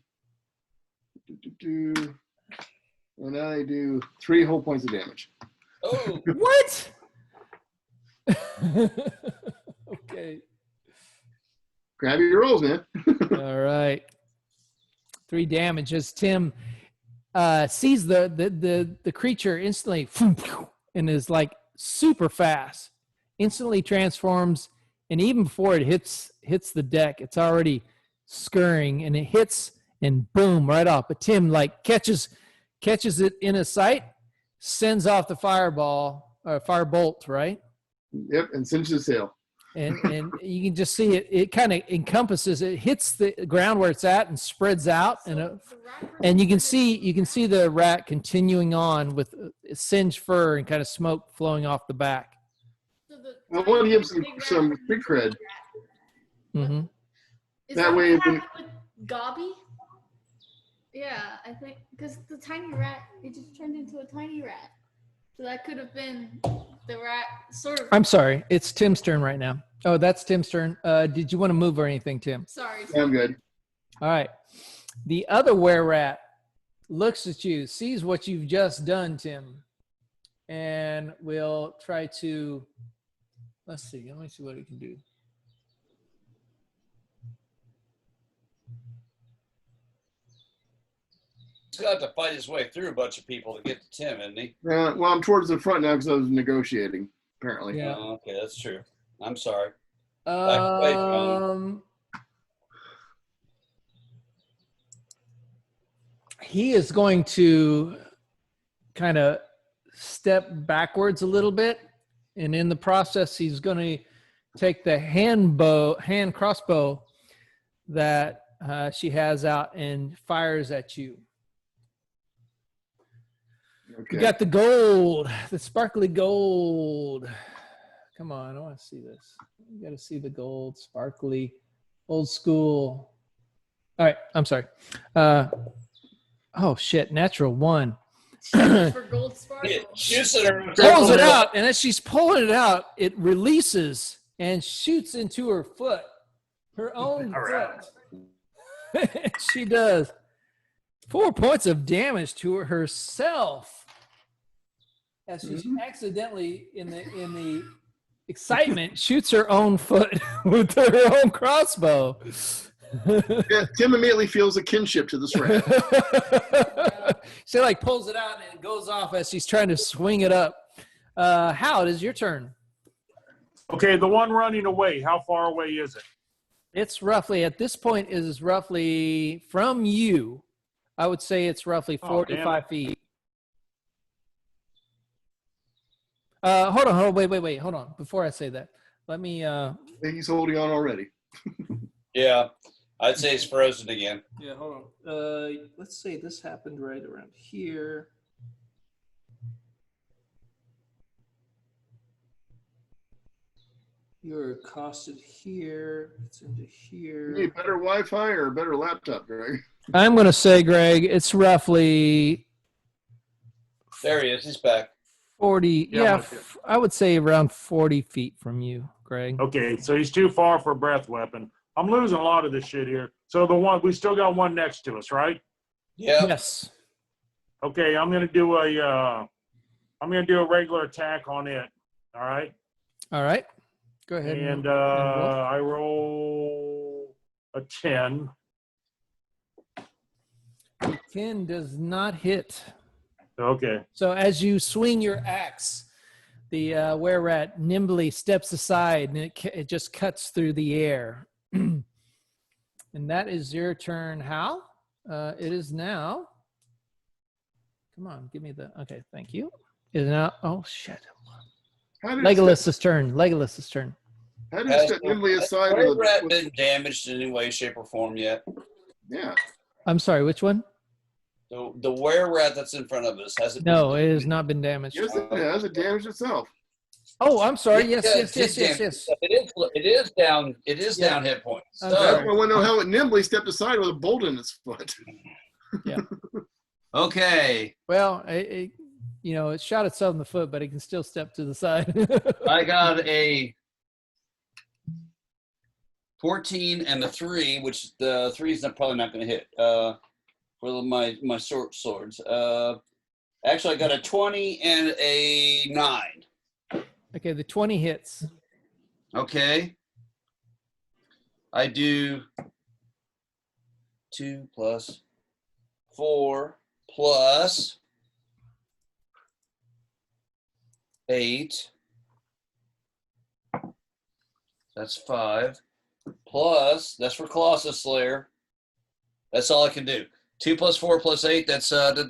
And I do 3 whole points of damage. Oh, What? Okay. Grab your rolls, man. All right. 3 damage as Tim sees the creature instantly and is like super fast. Instantly transforms, and even before it hits the deck, it's already scurrying, and it hits and boom, right off. But Tim like catches it in his sight, sends off the firebolt, right? Yep, and cinch the sail. And you can just see it kind of encompasses, it hits the ground where it's at and spreads out, and you can see the rat continuing on with singed fur and kind of smoke flowing off the back. I want to give some quick cred. Mm-hmm. Is That that way what it happened with Gobby? Yeah, I think because the tiny rat, it just turned into a tiny rat. So that could have been the rat, sort of. I'm sorry, it's Tim's turn right now. Oh, that's Tim's turn. Did you want to move or anything, Tim? Sorry. I'm good. All right. The other were-rat looks at you, sees what you've just done, Tim, and will try to, let's see, let me see what he can do. he's got to fight his way through a bunch of people to get to Tim, isn't he? Well, I'm towards the front now because I was negotiating, apparently. Yeah. Oh, okay, that's true. I'm sorry. He is going to kind of step backwards a little bit, and in the process, he's going to take the hand crossbow that she has out and fires at you. Okay. You got the gold, the sparkly gold. Come on, I want to see this. You got to see the gold, sparkly, old school. All right, I'm sorry. Oh shit, natural 1. For gold sparkle. Shoots at her. Pulls it out, and as she's pulling it out, it releases and shoots into her foot, her own foot. She does 4 points of damage to herself as she accidentally, in the excitement, shoots her own foot with her own crossbow. Yeah, Tim immediately feels a kinship to this rat. She like pulls it out and it goes off as she's trying to swing it up. Hal, it is your turn. Okay, the one running away, how far away is it? It's roughly, at this point, is roughly from you. I would say it's roughly Oh, damn 45 feet. Hold on, wait, hold on. Before I say that, let me. I think he's holding on already. Yeah, I'd say it's frozen again. Yeah, hold on. Let's say this happened right around here. You're accosted here. It's into here. You need better Wi-Fi or a better laptop, Greg? I'm going to say, Greg, it's roughly There he is. He's back. 40. Yeah, Yeah, I'm okay. I would say around 40 feet from you, Greg. Okay, so he's too far for a breath weapon. I'm losing a lot of this shit here. So the one, we still got one next to us, right? Yeah. Yes. Okay, I'm gonna do a regular attack on it. All right. All right. Go ahead. And roll. I roll a 10. 10 does not hit. Okay. So as you swing your axe, the were-rat nimbly steps aside, and it just cuts through the air. And that is your turn, Hal. It is now. Come on, give me the. Okay, thank you. It is now. Oh shit. How did Legolas's turn. Legolas's turn. How did it step nimbly aside? Has With the rat with, been damaged in any way, shape, or form yet? yeah. I'm sorry. Which one? The were-rat that's in front of us has it? No, it has not been damaged. Yes, it has. It damaged itself. Oh, I'm sorry. Yes, Yeah, yes, it yes, did yes, damage. yes. It is down. It is Yeah. down hit points. Okay. I So, want to know how it nimbly stepped aside with a bolt in its foot. okay, Well, it shot itself in the foot, but it can still step to the side. I got a 14 and the 3, which the 3 is probably not going to hit for my swords. Actually, I got a 20 and a 9. Okay, the 20 hits. Okay. I do 2 plus 4 plus 8. That's 5. Plus, that's for Colossus Slayer. That's all I can do. 2 plus 4 plus 8, that's 40.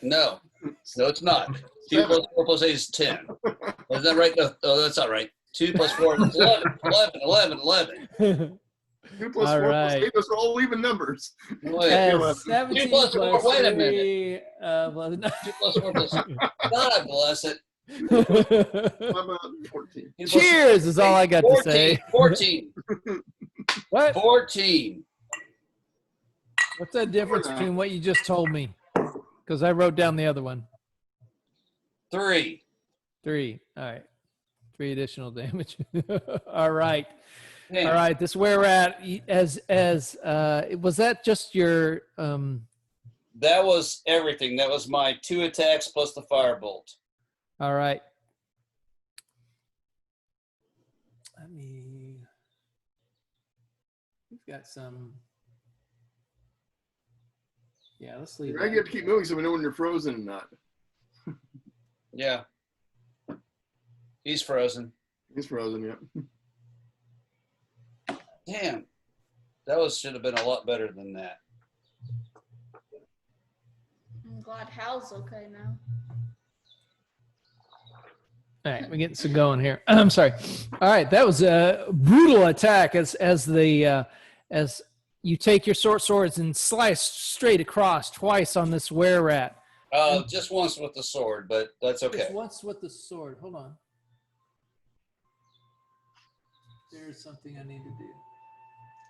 No, it's not. 2 plus 4 plus 8 is 10. Is that right? No, that's not right. 2 plus 4 is 11. 2 plus All 4 plus right. 8, those are all even numbers. Wait, As 17 plus four, plus wait a 3, 2 plus 4 plus God bless it. How about 14? 2 plus Cheers is all I got to say. 14. What? 14. What's that difference between what you just told me? Because I wrote down the other one. 3. 3. All right. 3 additional damage. All right. Damn. All right. This where we're at. Was that just your That was everything. That was my 2 attacks plus the firebolt. all right. We've got some. Yeah, let's leave. Greg, you have to keep moving so we know when you're frozen and not. Yeah. He's frozen. He's frozen, yeah. Damn. Should have been a lot better than that. I'm glad Hal's okay now. All right, we're getting some going here. I'm sorry. All right, that was a brutal attack as you take your swords and slice straight across twice on this were-rat. Just once with the sword, but that's okay. Just once with the sword. Hold on. There's something I need to do.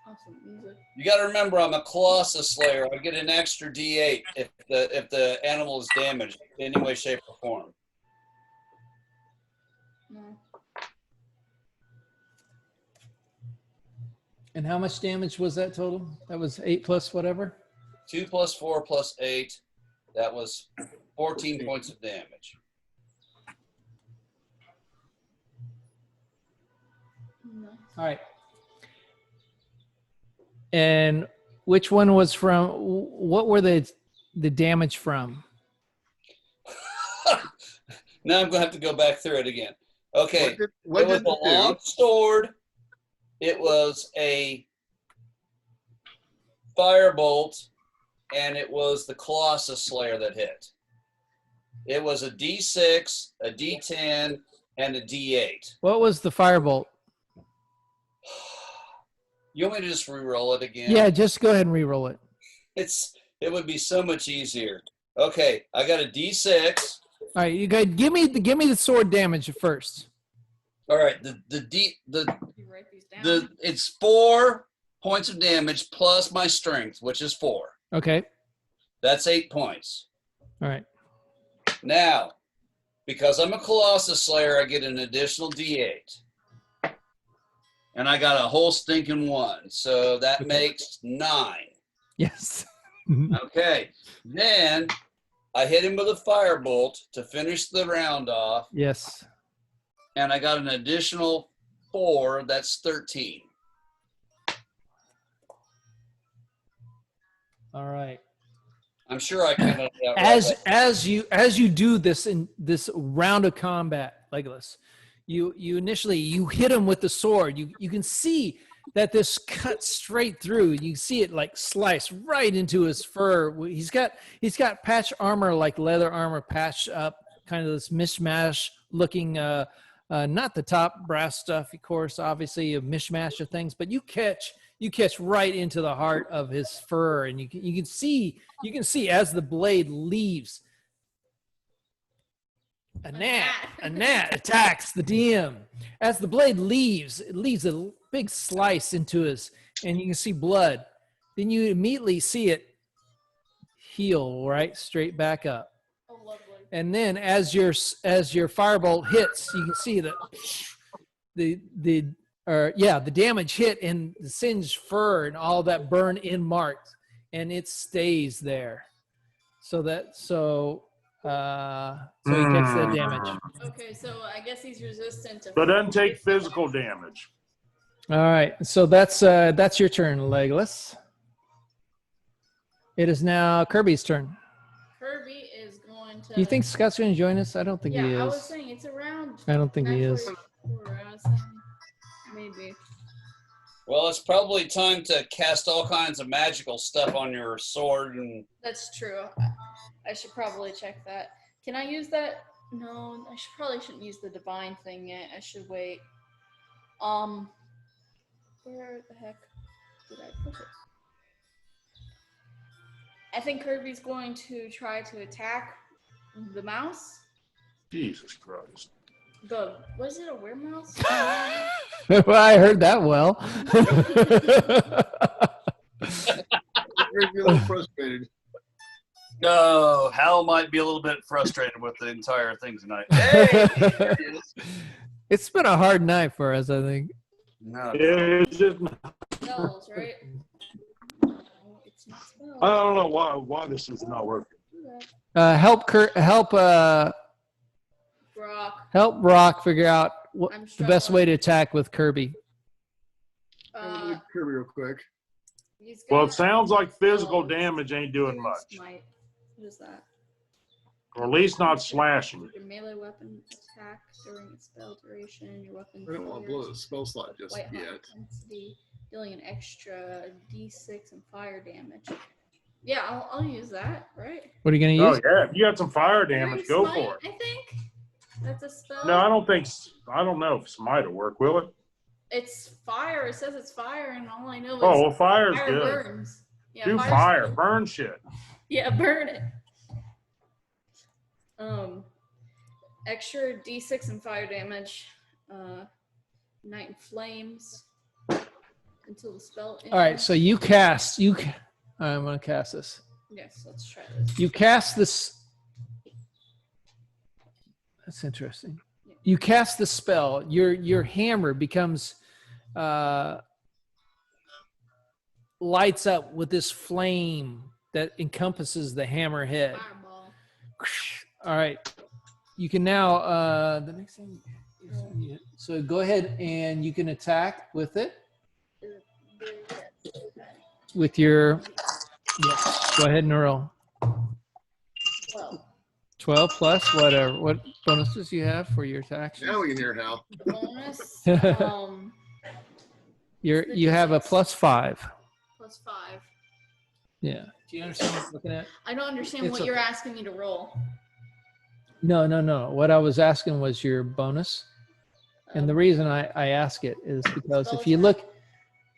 Awesome music. You got to remember, I'm a Colossus Slayer. I get an extra D8 if the animal is damaged in any way, shape, or form. No. And how much damage was that total? That was 8 plus whatever? 2 plus 4 plus 8. That was 14 points of damage. No. All right. And which one was from? What were the damage from? Now I'm going to have to go back through it again. Okay. What it was did a it do? long sword. It was a firebolt, and it was the Colossus Slayer that hit. It was a D6, a D10, and a D8. What was the firebolt? You want me to just re-roll it again? Yeah, just go ahead and re-roll it. It would be so much easier. Okay, I got a D6. All right, you guys, give me the sword damage first. All right, You write these down. it's 4 points of damage plus my strength, which is 4. Okay. That's 8 points. All right. Now, because I'm a Colossus Slayer, I get an additional D8. And I got a whole stinking 1. So that makes 9. Yes. Okay. Then I hit him with a firebolt to finish the round off. Yes. And I got an additional 4. That's 13. All right. I'm sure I can. As you do this in this round of combat, Legolas, you initially hit him with the sword. You can see that this cuts straight through. You see it like slice right into his fur. He's got patch armor, like leather armor patched up, kind of this mishmash looking. Not the top brass stuff, of course, obviously a mishmash of things, but you catch right into the heart of his fur, and you can see as the blade leaves. A gnat attacks the DM. As the blade leaves, it leaves a big slice into his, and you can see blood. Then you immediately see it heal right straight back up. Oh, lovely. And then as your firebolt hits, you can see that the damage hit and the singed fur and all that burn in marked, and it stays there. So he takes that damage. Okay, so I guess he's resistant to. But doesn't take physical damage. All right, so that's your turn, Legolas. It is now Kirby's turn. Kirby is going to. Do you think Scott's going to join us? I don't think he is. I was saying it's around. I don't think he is. 9:44, I was saying maybe. Well, it's probably time to cast all kinds of magical stuff on your sword. And That's true. I should probably check that. Can I use that? No, I shouldn't use the divine thing yet. I should wait. Where the heck did I put it? I think Kirby's going to try to attack the mouse. Jesus Christ. Was it a weremouse? Well, I heard that well. You're a little frustrated. no, Hal might be a little bit frustrated with the entire thing tonight. Hey, there it is. It's been a hard night for us, I think. No, It's just, Spells, right? No, it's not spells. I don't know why this is not working. Help Brock figure out what I'm the best way struggling. to attack with Kirby. Kirby real quick. He's Well, got it sounds like physical spells. damage ain't doing much, Smite. What is that? or at least not slashing. Your melee weapon attack during its spell duration. Your weapon. I don't want to blow the spell slot just White hot yet. intensity, dealing an extra D6 and fire damage. Yeah, I'll use that, right? What are you going to Oh use? yeah, if you got some fire damage, go Smite, for it. I think that's a spell. No, I don't know if smite will work, will it? It's fire. It says it's fire, and all I know is Oh, well, fire's fire good. burns. Yeah, Do fire's fire, good. burn shit. Yeah, burn it. Extra D6 and fire damage. Night in flames until the spell ends. All right, so I'm going to cast this. Yes, let's try this. You cast this. That's interesting. You cast the spell. Your hammer becomes lights up with this flame that encompasses the hammerhead. Fireball. All right. You can now the next thing. So go ahead and you can attack with it. Is it there yet? Okay. with your, go ahead and roll. 12. 12 plus whatever. What bonuses you have for your attacks? Now we can hear Hal. The bonus, You have a plus 5. plus 5. Yeah. Do you understand what I'm looking at? I don't understand It's what a- you're asking me to roll. No. What I was asking was your bonus. And the reason I ask it is because Spell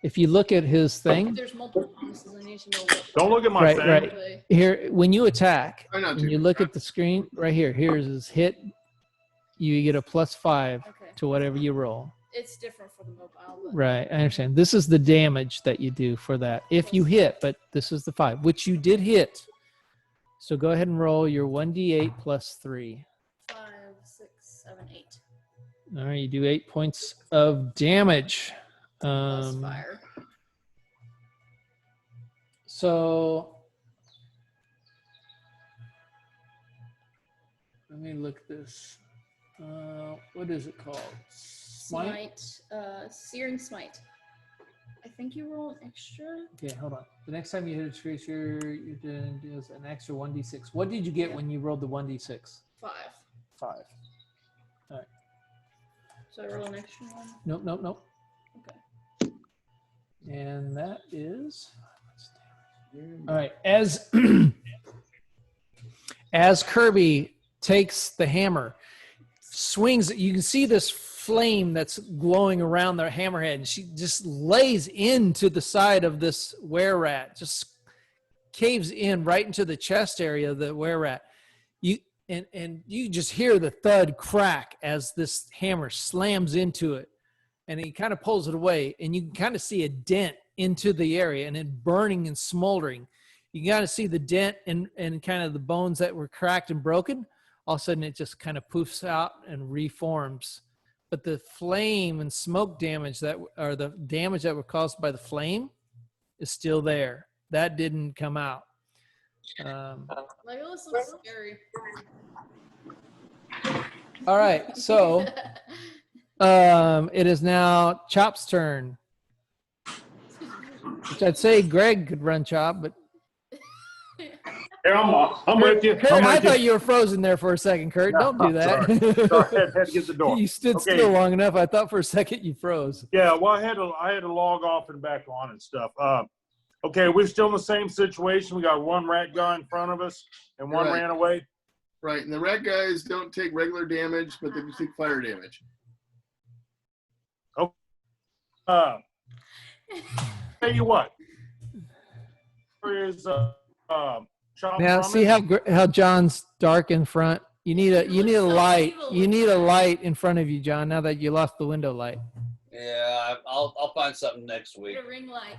if you look at his thing, There's multiple bonuses. I need to know what. Don't look at my thing. right. Here, when you attack, Try not when to. you look at the screen right here, here's his hit. You get a plus 5 Okay. to whatever you roll. It's different for the mobile. But Right, I understand. This is the damage that you do for that. If you hit, but this is the 5, which you did hit. So go ahead and roll your 1d8 plus 3. 5, 6, 7, 8. All right, you do 8 points of damage. Plus fire. So let me look at this. What is it called? Smite? Searing smite. I think you roll an extra. Okay, hold on. The next time you hit a creature, you're doing an extra 1d6. What did you get when you rolled the 1d6? 5. 5. So I roll an extra one. Nope. Okay. And that is all right. As as Kirby takes the hammer, swings it, you can see this flame that's glowing around the hammerhead, and she just lays into the side of this were-rat, just caves in right into the chest area of the were-rat. And you just hear the thud crack as this hammer slams into it, and he kind of pulls it away, and you can kind of see a dent into the area, and then burning and smoldering. You can kind of see the dent and kind of the bones that were cracked and broken. All of a sudden, it just kind of poofs out and reforms. But the flame and smoke damage or the damage that were caused by the flame is still there. That didn't come out. Legolas looks scary. All right, so it is now Chop's turn. Which I'd say Greg could run Chop, but Yeah, I'm with you. Kurt, I'm I with you. thought you were frozen there for a second, Kurt. Don't do that. Sorry, I had to get the door. You stood Okay. still long enough. I thought for a second you froze. Yeah, well, I had to log off and back on and stuff. Okay, we're still in the same situation. We got one rat guy in front of us, and one Right. ran away. Right, and the rat guys don't take regular damage, but they do take fire damage. Tell you what. Where is Chop Now from see it? how John's dark in front. You need a looks so light. evil. You need a light in front of you, John. Now that you lost the window light. Yeah, I'll find something next week. Get a ring light.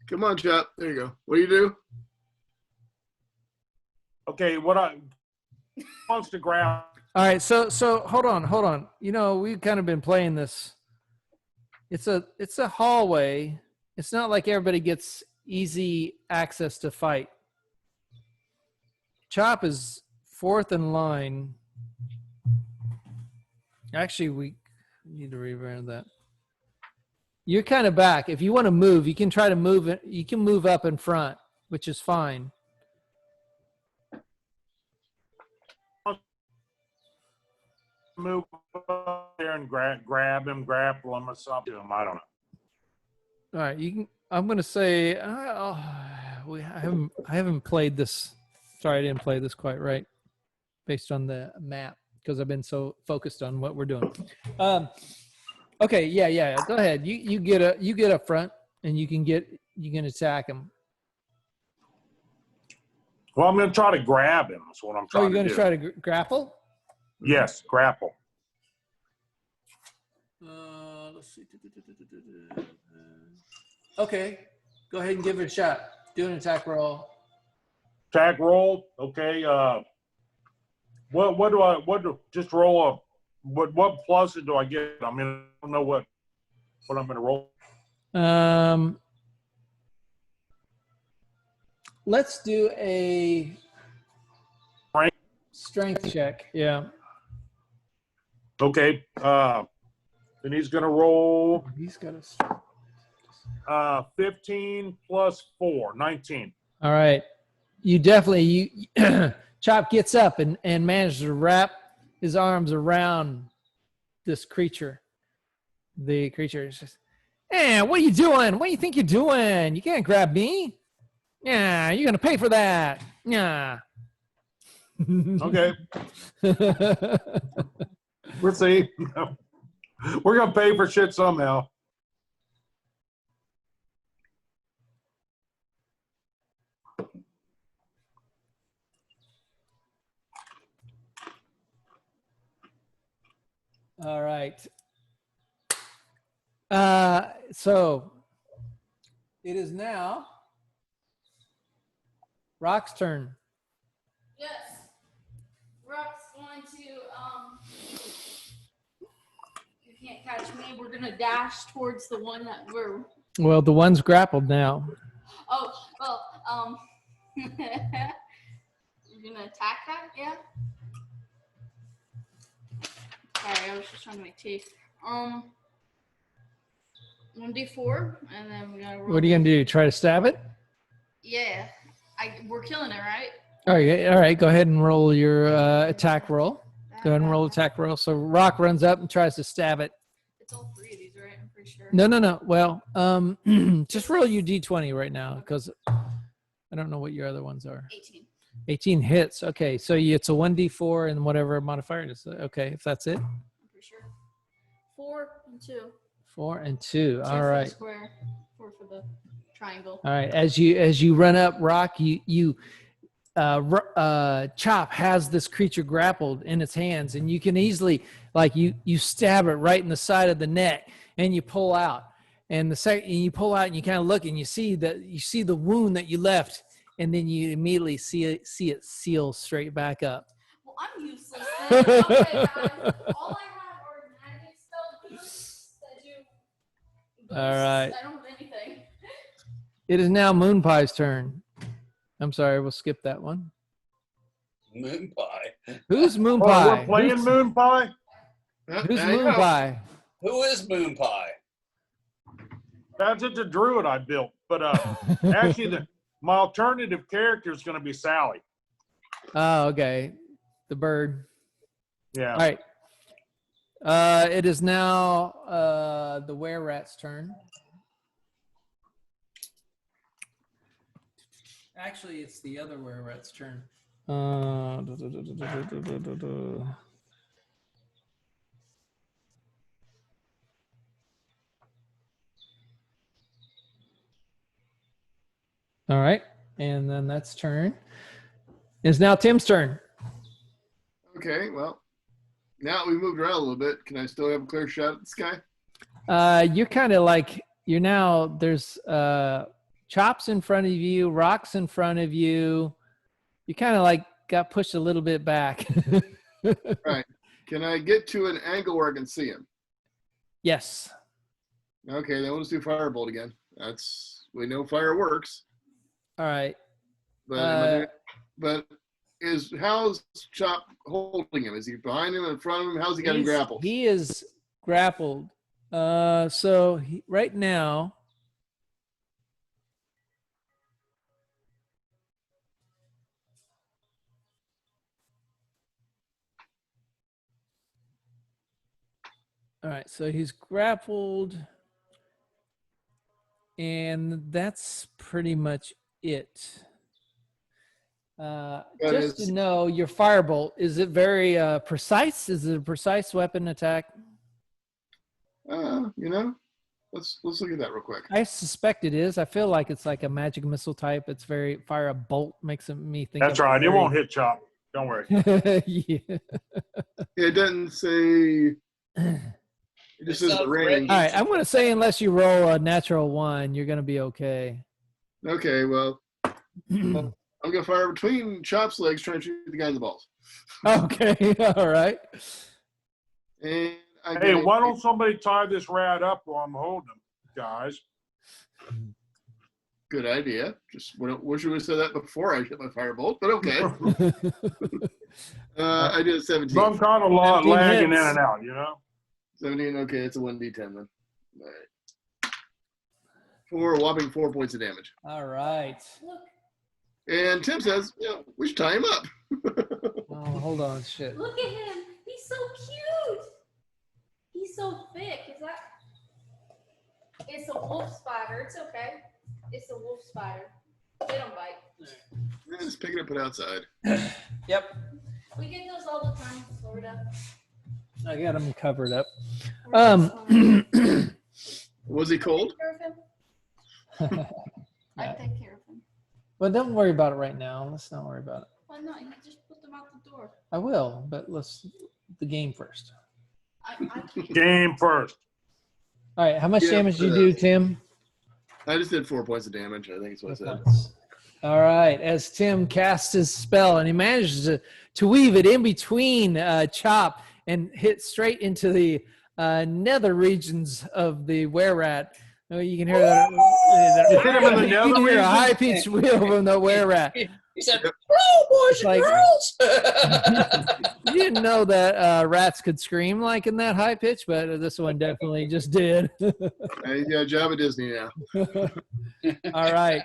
Come on, Chop. There you go. What do you do? Okay, what I wants to grab. All right, so hold on. You know, we've kind of been playing this. It's a hallway. It's not like everybody gets easy access to fight. Chop is fourth in line. Actually, we need to rebrand that. You're kind of back. If you want to move, you can try to move it. You can move up in front, which is fine. Move up there and grab him, grapple him, or something. I don't know. All right, you can. I'm gonna say I haven't played this. Sorry, I didn't play this quite right, based on the map because I've been so focused on what we're doing. Okay, yeah. Go ahead. You get up front and you can attack him. Well, I'm going to try to grab him. That's what I'm Oh, trying you're to do. gonna try to grapple? Yes, grapple. Let's see. Okay, go ahead and give it a shot. Do an attack roll. Attack roll. Okay. Just roll a, what plus do I get? I mean, I don't know what I'm going to roll. Let's do a strength check. Yeah. Okay. Then he's going to roll. He's got a. 15 plus 4, 19. All right. You definitely, Chop gets up and manages to wrap his arms around this creature. The creature is just, "Hey, what are you doing? What do you think you're doing? You can't grab me. Yeah, you're going to pay for that. Yeah." Okay, we'll see. We're going to pay for shit somehow. All right. So it is now Rock's turn. Yes. Rock's going to, you can't catch me. We're going to dash towards the one that we're, Well, the one's grappled now. oh, well, you're going to attack that? Yeah? Sorry, I was just trying to make tea. 1d4, and then we got to roll. What are you going to do? Try to stab it? Yeah. We're killing it, right? All right. All right. Go ahead and roll your attack roll. Go ahead and roll attack roll. So Rock runs up and tries to stab it. It's all three of these, right? I'm pretty sure. No. Well, just roll your d20 right now because I don't know what your other ones are. 18. 18 hits. Okay. So it's a 1d4 and whatever modifier it is. Okay. If that's it. I'm pretty sure. 4 and 2. 4 and 2. 2 All for right. the square, 4 for the triangle. All right. As you run up, Rock, Chop has this creature grappled in its hands, and you can easily, like, you stab it right in the side of the neck, and you pull out. And the second you pull out, and you kind of look, and you see the wound that you left, and then you immediately see it seal straight back up. Well, I'm useless then. Okay, guys. All I have are magic spells that do boosts. All right. I don't have anything. It is now Moon Pie's turn. I'm sorry, we'll skip that one. Moon pie. Who's Moon Oh, Pie? we're playing Moon Pie? Who's There you Moon go. Pie? Who is Moon Pie? That's just a druid I built. But actually, my alternative character is going to be Sally. Oh, okay. The bird. Yeah. All right. It is now the were-rat's turn. Actually, it's the other were-rat's turn. All right. And then that's turn. It's now Tim's turn. Okay, well, now we moved around a little bit. Can I still have a clear shot at this guy? You're kind of like, there's Chops in front of you, Rocks in front of you. You kind of like got pushed a little bit back. Right. Can I get to an angle where I can see him? Yes. Okay, then we'll just do firebolt again. We know fire works. All right. But how's Chop holding him? Is he behind him, in front of him? How's he got him grappled? He is grappled. So right now, all right, so he's grappled, and that's pretty much it. Just to know, your firebolt, is it very precise? Is it a precise weapon attack? Let's look at that real quick. I suspect it is. I feel like it's like a magic missile type. It's very fire a bolt makes me think. That's right. It won't hit Chop. Don't worry. Yeah. It doesn't say. It just says the range. All right, I'm going to say unless you roll a natural 1, you're going to be okay. Okay, well, I'm going to fire between Chop's legs, trying to shoot the guy in the balls. Okay, all right. And Hey, why don't somebody tie this rat up while I'm holding him, guys? Good idea. Just wish you would have said that before I hit my firebolt, but okay. I did a 17. Some kind of 17 lagging hits. in and out, 17, okay, it's a 1d10 then. All right. for a whopping 4 points of damage. All right. Look, And Tim says, we should tie him up. Oh, hold on, shit. look at him. He's so cute. He's so thick. Is that? It's a wolf spider. It's okay. It's a wolf spider. They don't bite. Just pick it up and put it outside. Yep. We get those all the time in Florida. I got him covered up. Was he cold? I take care of him. Well, don't worry about it right now. Let's not worry about it. Why not? You just put them out the door. I will, but let's the game first. I can't. Game first. All right. How much Yeah, damage did you do, Tim? I just did 4 points of damage. I think is what I said. All right. As Tim casts his spell, and he manages to weave it in between Chop and hit straight into the nether regions of the were-rat. Oh, you can hear that. You hit him in the You nether can hear a region? high-pitched wheel from the were-rat. He said, "Hello, boys and Like- girls." You didn't know that rats could scream like in that high pitch, but this one definitely just did. He's got a job at Disney now. All right.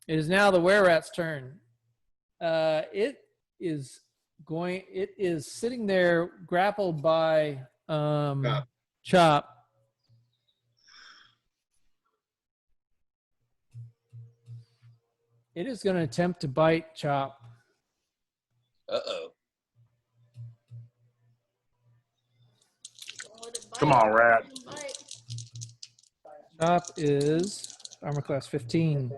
It is now the were-rat's turn. It is sitting there grappled by Chop. It is going to attempt to bite Chop. Uh-oh. Come on, rat. Chop is armor class 15.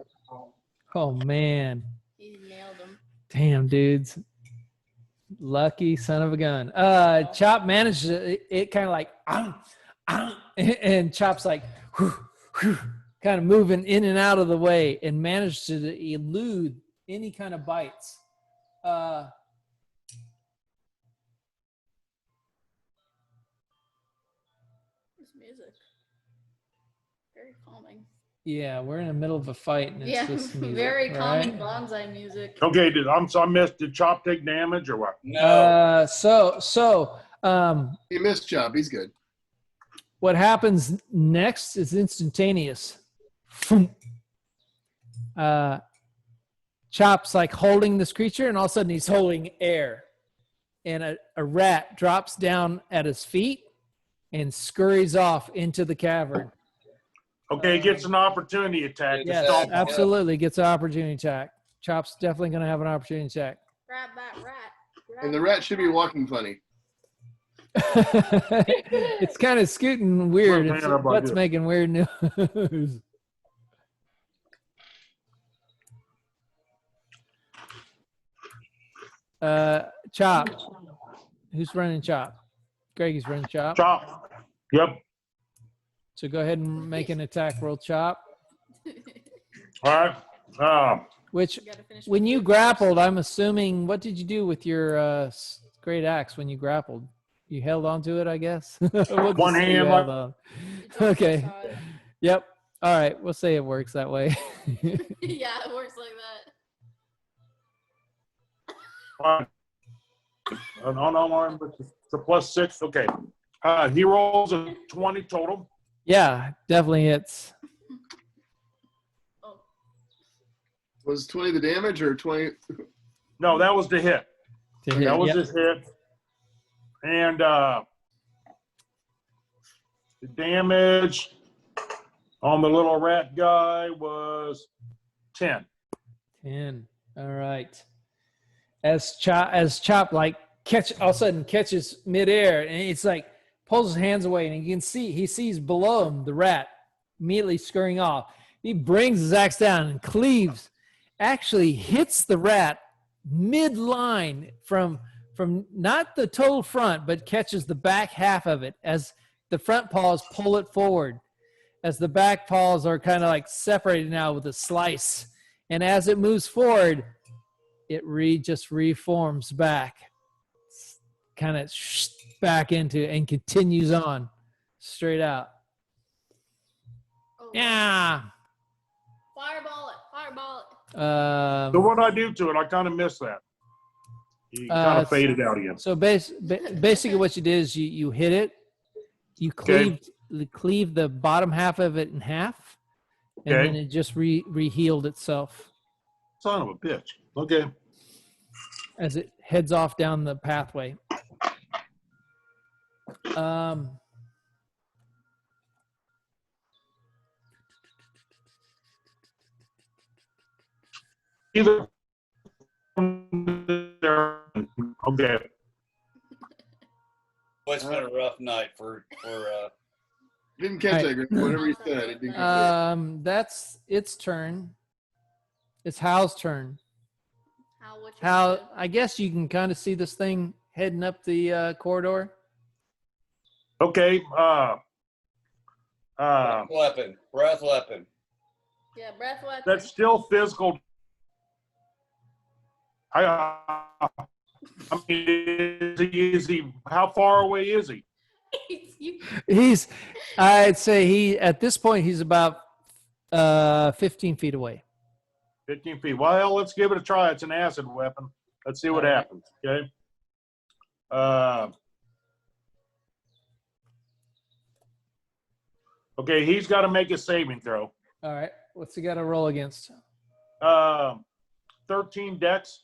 Oh, man. He nailed him. Damn, dudes. Lucky son of a gun. Chop managed it kind of like, and Chop's like, kind of moving in and out of the way and managed to elude any kind of bites. This music. Very calming. Yeah, we're in the middle of a fight and it's Yeah, this music, very calming right? bonsai music. Okay, I missed. Did Chop take damage or what? No. He missed Chop. He's good. What happens next is instantaneous. Chop's like holding this creature, and all of a sudden he's holding air. And a rat drops down at his feet and scurries off into the cavern. Okay, he gets an opportunity attack. to Yes, stomp on. absolutely gets an opportunity attack. Chop's definitely going to have an opportunity attack. Rat, bat, rat. And the rat should be walking funny. It's kind of scooting weird. Well, It's man, how about what's this? making weird news. Chop. Who's running Chop? Greg is running Chop. Chop. Yep. So go ahead and make an attack roll, Chop. All right. Which, You gotta finish when with you the grappled, I'm assuming, what did you do with your great axe when you grappled? You held onto it, I guess? We'll just One say you hand, held like- on. It's on the Okay. side. Yep. All right. We'll say it works that way. Yeah, it works like that. All right. No, it's a +6. Okay. He rolls a 20 total. Yeah, definitely hits. Oh, Was 20 the damage or 20? No, that was the hit. To hit. That was Yep. his hit. And the damage on the little rat guy was 10. 10. All right. As Chop like all of a sudden catches midair, and it's like pulls his hands away, and you can see he sees below him the rat immediately scurrying off. He brings his axe down and cleaves, actually hits the rat mid-line from not the total front, but catches the back half of it as the front paws pull it forward, as the back paws are kind of like separated now with a slice. And as it moves forward, it just reforms back, kind of back into and continues on straight out. oh. Yeah. Fireball it. Fireball it. So what did I do to it? I kind of missed that. He kind of faded out again. So basically what you did is you hit it, you Okay. cleave the bottom half of it in half, And Okay. then it just re-healed itself Son of a bitch. Okay. as it heads off down the pathway. Either. Okay. Well, it's been a rough night for Didn't catch that, Greg. Whatever you said, it didn't get That's its turn. It's Hal's turn. What you Hal, do? I guess you can kind of see this thing heading up the corridor. Okay. breath weapon. Yeah, breath weapon. That's still physical. I mean, is he? How far away is he? I'd say at this point, he's about 15 feet away. 15 feet. Well, let's give it a try. It's an acid weapon. Let's see what All right. happens. Okay. Okay, he's got to make a saving throw. All right. What's he got to roll against? 13 dex,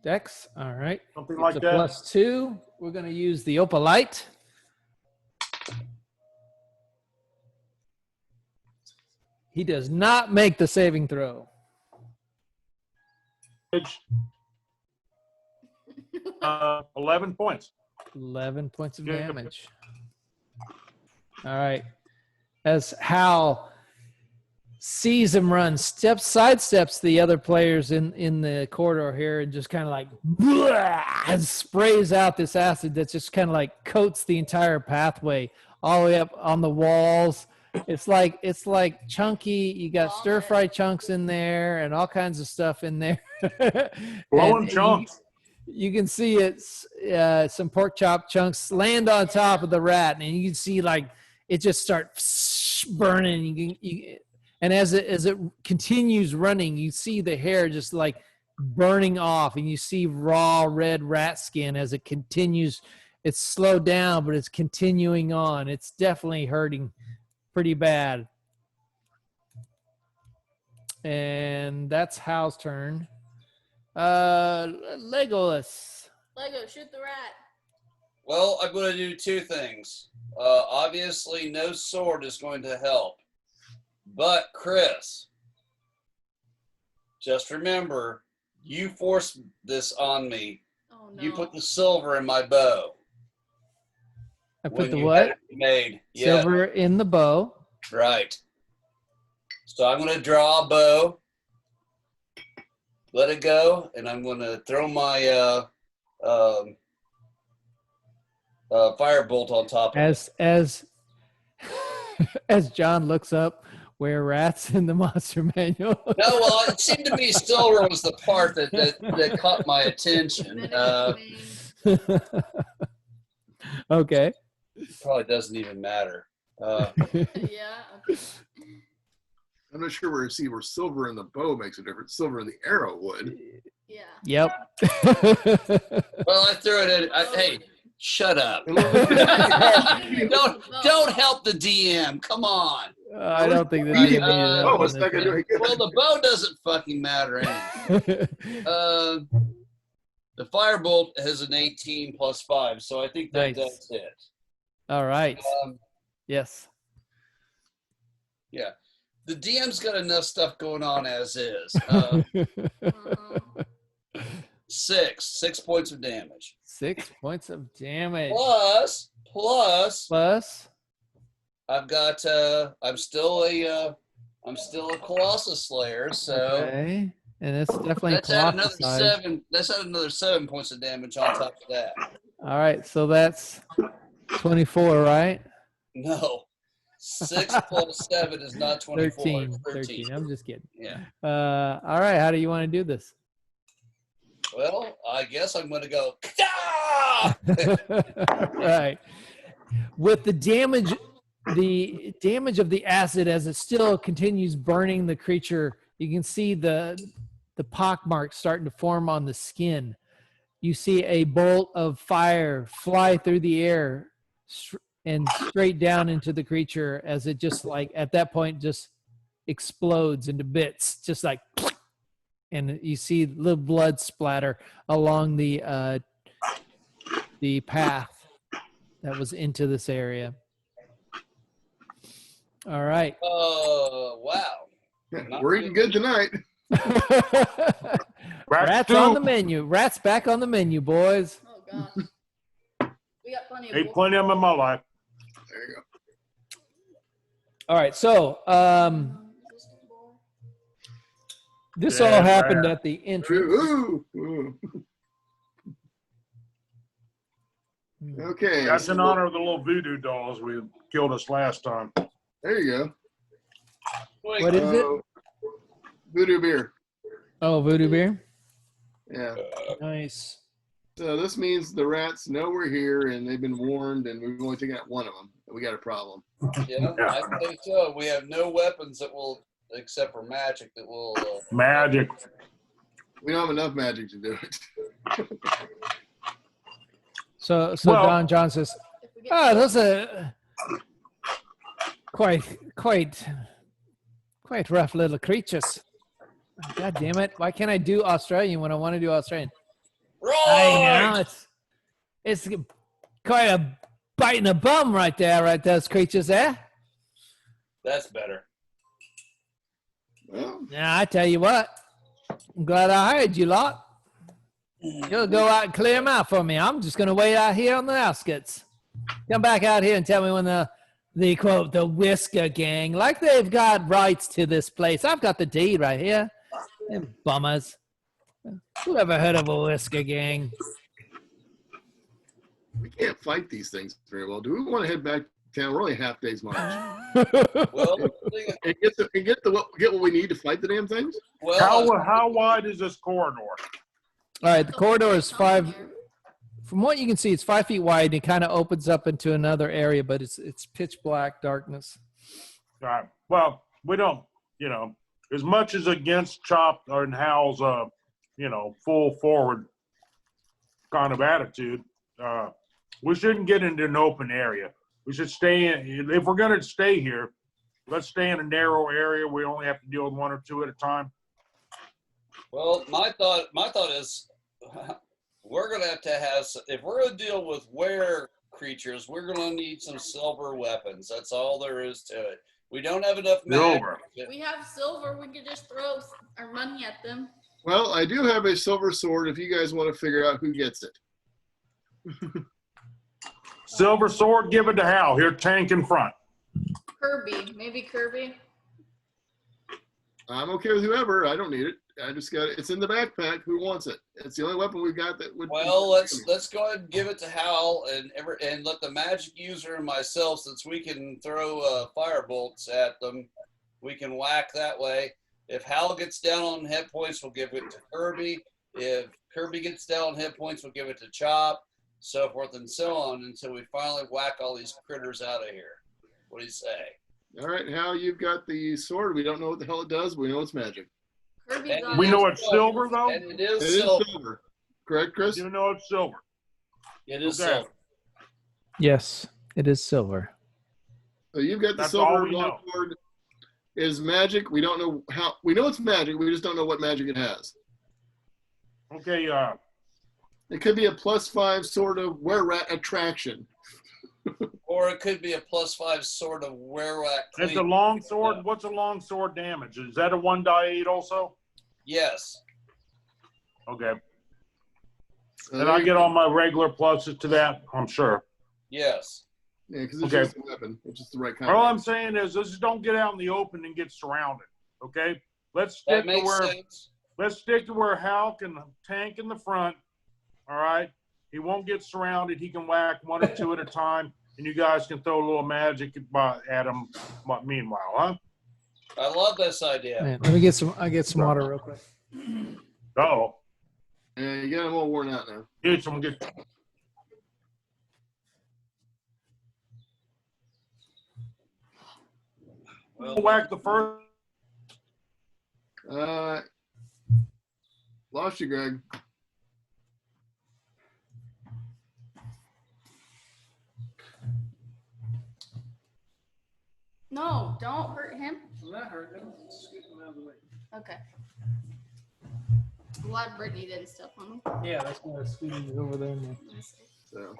Dex. All right. something It's like a that. +2. We're going to use the Opalite. He does not make the saving throw. 11 points. 11 points of Yeah. damage. All right. As Hal sees him run, sidesteps the other players in the corridor here and just kind of like and sprays out this acid that just kind of like coats the entire pathway all the way up on the walls. It's like chunky. You got stir fry chunks in there and all kinds of stuff in there. Blowing And chunks. You can see it's some pork chop chunks land on top of the rat, and you can see like it just start burning. And as it continues running, you see the hair just like burning off, and you see raw red rat skin as it continues. It's slowed down, but it's continuing on. It's definitely hurting pretty bad. And that's Hal's turn. Legolas. Lego, shoot the rat. Well, I'm going to do two things. Obviously, no sword is going to help. But, Chris, just remember, you forced this on me. Oh, no. You put the silver in my bow. I put when the you what? had it made. Yeah, Silver in the bow. right. So I'm going to draw a bow, let it go, and I'm going to throw my firebolt on top of it. As John looks up where rats in the monster manual. No, well, it seemed to me silver was the part that caught my attention. Okay. Probably doesn't even matter. Yeah. Okay. I'm not sure where silver in the bow makes a difference. Silver in the arrow would. Yeah. Yep. Well, I threw it in. Hey, shut up. It looks like- Don't help the DM. Come on. I don't think that Right, they needed that oh, one it's not gonna do this it. Well, the bow doesn't fucking matter anyway. time. The firebolt has an 18 plus 5, so I think that Nice. that's it. All right. Yes. Yeah. The DM's got enough stuff going on as is. Six points of damage. 6 points of damage. Plus, I've got I'm still a Colossus Slayer, so Okay. And it's definitely that's at another Colossus size. 7. That's at another 7 points of damage on top of that. All right. So that's 24, right? No, 6 plus 7 is not 24. 13. It's 13. I'm just kidding. Yeah. All right. How do you want to do this? Well, I guess I'm going to go. Right. With the damage of the acid as it still continues burning the creature, you can see the pock marks starting to form on the skin. You see a bolt of fire fly through the air and straight down into the creature as it just like at that point just explodes into bits, just like, and you see little blood splatter along the path that was into this area. All right. Wow. We're eating good tonight. Rats on the menu. Rats back on the menu, boys. Oh gosh. We got plenty of. Ate plenty of them in my life. There you go. All right, so this Yeah, all happened right. at the entrance. Ooh, ooh. Okay. That's in honor of the little voodoo dolls we killed us last time. There you go. What is it? Voodoo beer. Oh, voodoo beer. Yeah. Nice. So this means the rats know we're here and they've been warned, and we've only taken out one of them. We got a problem. Yeah, I think so. We have no weapons that will, except for magic, that will. Magic. We don't have enough magic to do it. So Well- Don John says, If we get "Oh, those are quite rough little creatures." God damn it! Why can't I do Australian when I want to do Australian? I know it's quite a bite in the bum right there, right? Those creatures there. That's better. Well, Now I tell you what, I'm glad I hired you lot. You'll go out and clear them out for me. I'm just gonna wait out here on the outskirts. Come back out here and tell me when the quote the Whisker Gang, like they've got rights to this place. I've got the deed right here. Them bummers. Who ever heard of a Whisker Gang? we can't fight these things very well. Do we want to head back to town? We're only half day's march. Well, And get what we need to fight the damn things? How wide is this corridor? All right, the corridor is 5. From what you can see, it's 5 feet wide. And it kind of opens up into another area, but it's pitch black darkness. All right. Well, we don't, as much as against Chop and Hal's, full forward kind of attitude, we shouldn't get into an open area. We should stay in. If we're going to stay here, let's stay in a narrow area. We only have to deal with one or two at a time. well, my thought is, we're gonna have if we're gonna deal with were creatures, we're gonna need some silver weapons. That's all there is to it. We don't have enough magic. Silver. We have silver. We could just throw our money at them. Well, I do have a silver sword if you guys want to figure out who gets it. Silver sword, give it to Hal. Here, tank in front. Kirby, maybe Kirby. I'm okay with whoever. I don't need it. I just got it. It's in the backpack. Who wants it? It's the only weapon we've got that would. Well, let's go ahead and give it to Hal and let the magic user and myself, since we can throw fire bolts at them, we can whack that way. If Hal gets down on hit points, we'll give it to Kirby. If Kirby gets down on hit points, we'll give it to Chop, so forth and so on, until we finally whack all these critters out of here. What do you say? All right, Hal, you've got the sword. We don't know what the hell it does, but we know it's magic. Kirby's And on We it. know it's silver, though? And it It is is silver. silver. Correct, Chris? You know it's silver. It is Okay. silver. Yes, it is silver. So you've got the That's all silver we know. long sword. Is magic. We don't know how. We know it's magic. We just don't know what magic it has. Okay, It could be a +5 sort of were-rat attraction. Or it could be a +5 sort of were-rat. it's a long sword. What's a long sword damage? Is that a 1d8 also? Yes. Okay. So And there I you get go. all my regular pluses to that, I'm sure. Yes. Yeah, because it's Okay. just a weapon. It's just the right kind. All I'm saying is, let's just don't get out in the open and get surrounded. Okay. Let's That stick to makes where sense. let's stick to where Hal can tank in the front. All right. He won't get surrounded. He can whack one or two at a time, and you guys can throw a little magic at him. Meanwhile, huh? I love this idea. Man, let me get some. I get some water real quick. Oh, Yeah, you got them all worn out now. get some good. Well, Whack the first. Lost you, Greg. No, don't hurt him. I'm not hurting him. Scoot him out of the way. Okay. Glad Brittany didn't step on me. Yeah, that's why Sweetie is over there. Now. Let me see. So,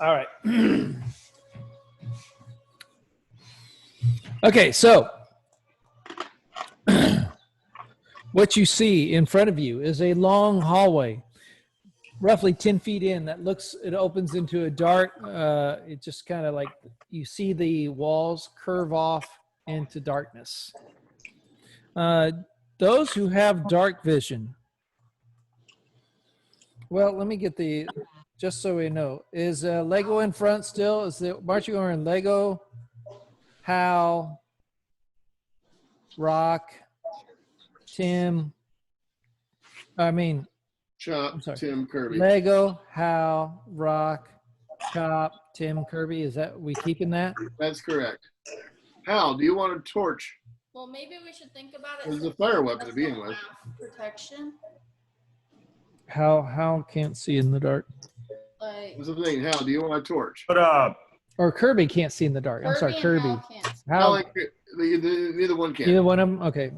All right. Okay, so what you see in front of you is a long hallway, roughly 10 feet in. It opens into a dark. It just kind of like you see the walls curve off into darkness. Those who have dark vision. Well, let me get just so we know. Is Lego in front still? Is the marching order in Lego, Hal, Rock, Tim? Chop, I'm sorry. Tim, Kirby. Lego, Hal, Rock, Chop, Tim, Kirby. Is that we keeping that? That's correct. Hal, do you want a torch? Well, maybe we should think about it. It's a fire weapon to begin with. Protection. Hal can't see in the dark. Like What's the thing? Hal, do you want a torch? But Or Kirby can't see in the dark. I'm sorry, and Kirby. Hal can't. Hal, Neither one can. either one of them? Okay.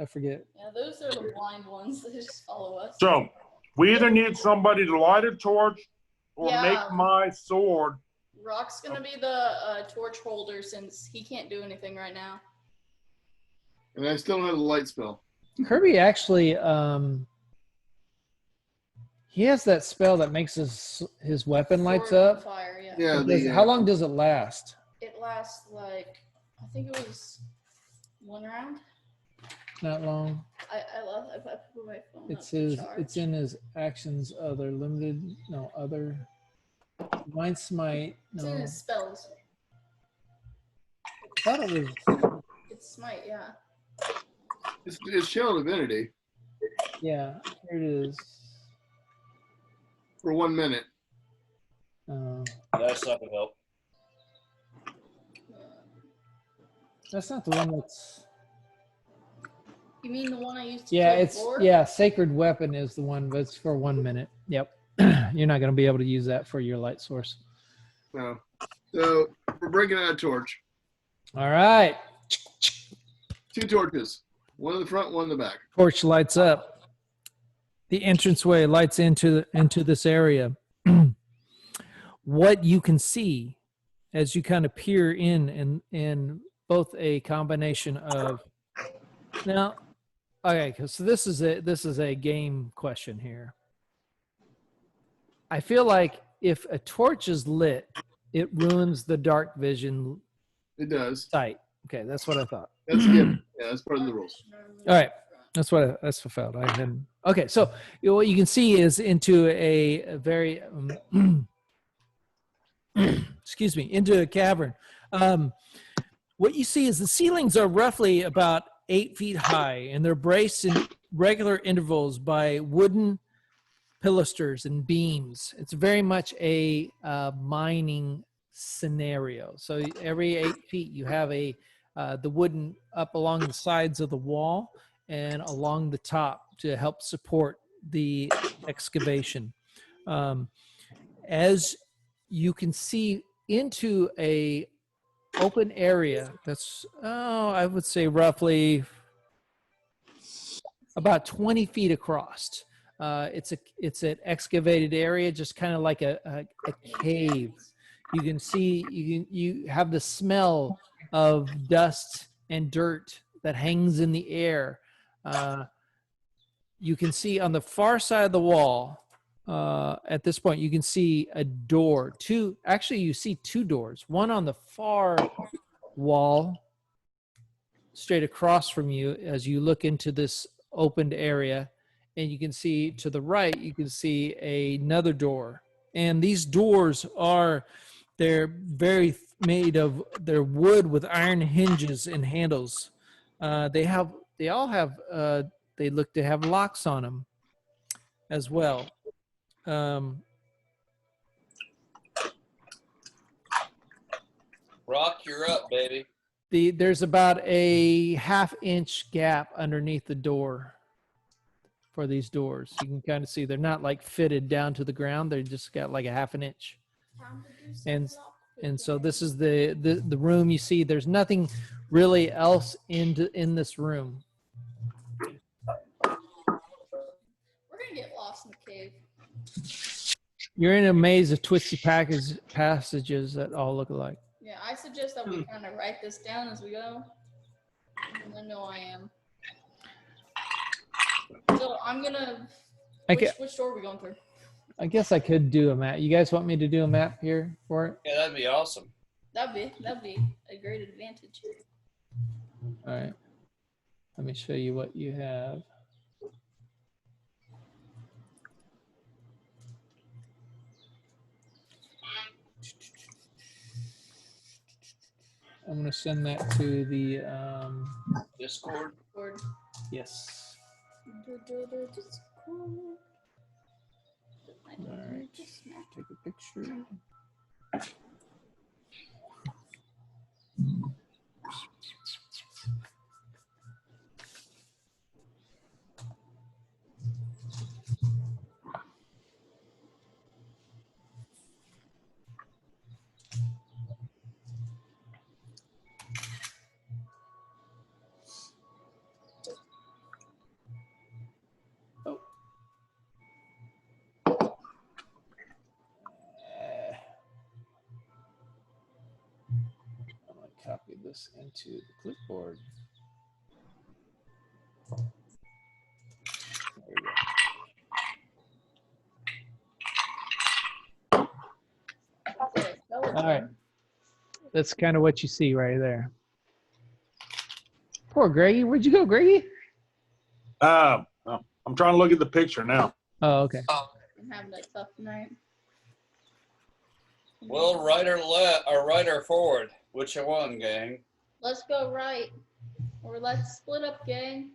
I forget. Yeah, those are the blind ones that just follow us. so we either need somebody to light a torch or Yeah. make my sword. Rock's gonna be the torch holder since he can't do anything right now. And I still don't have the light spell. Kirby actually, he has that spell that makes his weapon lights Sword on up. Fire, yeah. Yeah. How long does it last? It lasts like I think it was 1 round. Not long. I put my phone. It's up to his. charge. It's in his actions. Other limited. No other. Mind smite. It's in No. his spells. I thought it was. It's smite, yeah. It's Channel Divinity Yeah. Here it is. for 1 minute. That's not gonna help. That's not the one that's. You mean the one I used to Yeah, kill it's before? Sacred Weapon is the one, but it's for 1 minute. Yep. You're not going to be able to use that for your light source. No. So we're breaking out a torch. All right. 2 torches. One in the front, one in the back. Torch lights up. The entranceway lights into this area. What you can see as you kind of peer in both a combination of now. Okay, so this is a game question here. I feel like if a torch is lit, it ruins the dark vision It does. sight. Okay, that's what I thought. That's good. Yeah, that's part of the rules. All right, that's what I felt. I hadn't. Okay, so what you can see is into a very excuse me, into a cavern. What you see is the ceilings are roughly about 8 feet high, and they're braced in regular intervals by wooden pilasters and beams. It's very much a mining scenario. So every 8 feet, you have the wooden up along the sides of the wall and along the top to help support the excavation. As you can see into a open area that's, I would say roughly about 20 feet across. It's an excavated area, just kind of like a cave. You can see, you have the smell of dust and dirt that hangs in the air. You can see on the far side of the wall, at this point, you can see a door. You see 2 doors. One on the far wall, straight across from you as you look into this opened area. And you can see to the right, you can see another door. And these doors they're wood with iron hinges and handles. They look to have locks on them as well. Rock, you're up, baby. There's about a 1/2 inch gap underneath the door for these doors. You can kind of see they're not like fitted down to the ground. They just got like a 1/2 inch. And And so this is the room you see. There's nothing really else in this room. We're gonna get lost in the cave. You're in a maze of twisty passages that all look alike. Yeah, I suggest that we kind of write this down as we go. I know I am. So I'm gonna. Which door are we going through? I guess I could do a map. You guys want me to do a map here for it? Yeah, that'd be awesome. That'd be a great advantage. All right. Let me show you what you have. I'm going to send that to the Discord. yes. All right. Take a picture. Copy this into the clipboard. There we go. All right. That's kind of what you see right there. Poor Greggy. Where'd you go, Greggy? I'm trying to look at the picture now. Oh, okay. I'm having a tough night. Well, right or left, or right or forward? Which one, gang? Let's go right. Or let's split up, gang.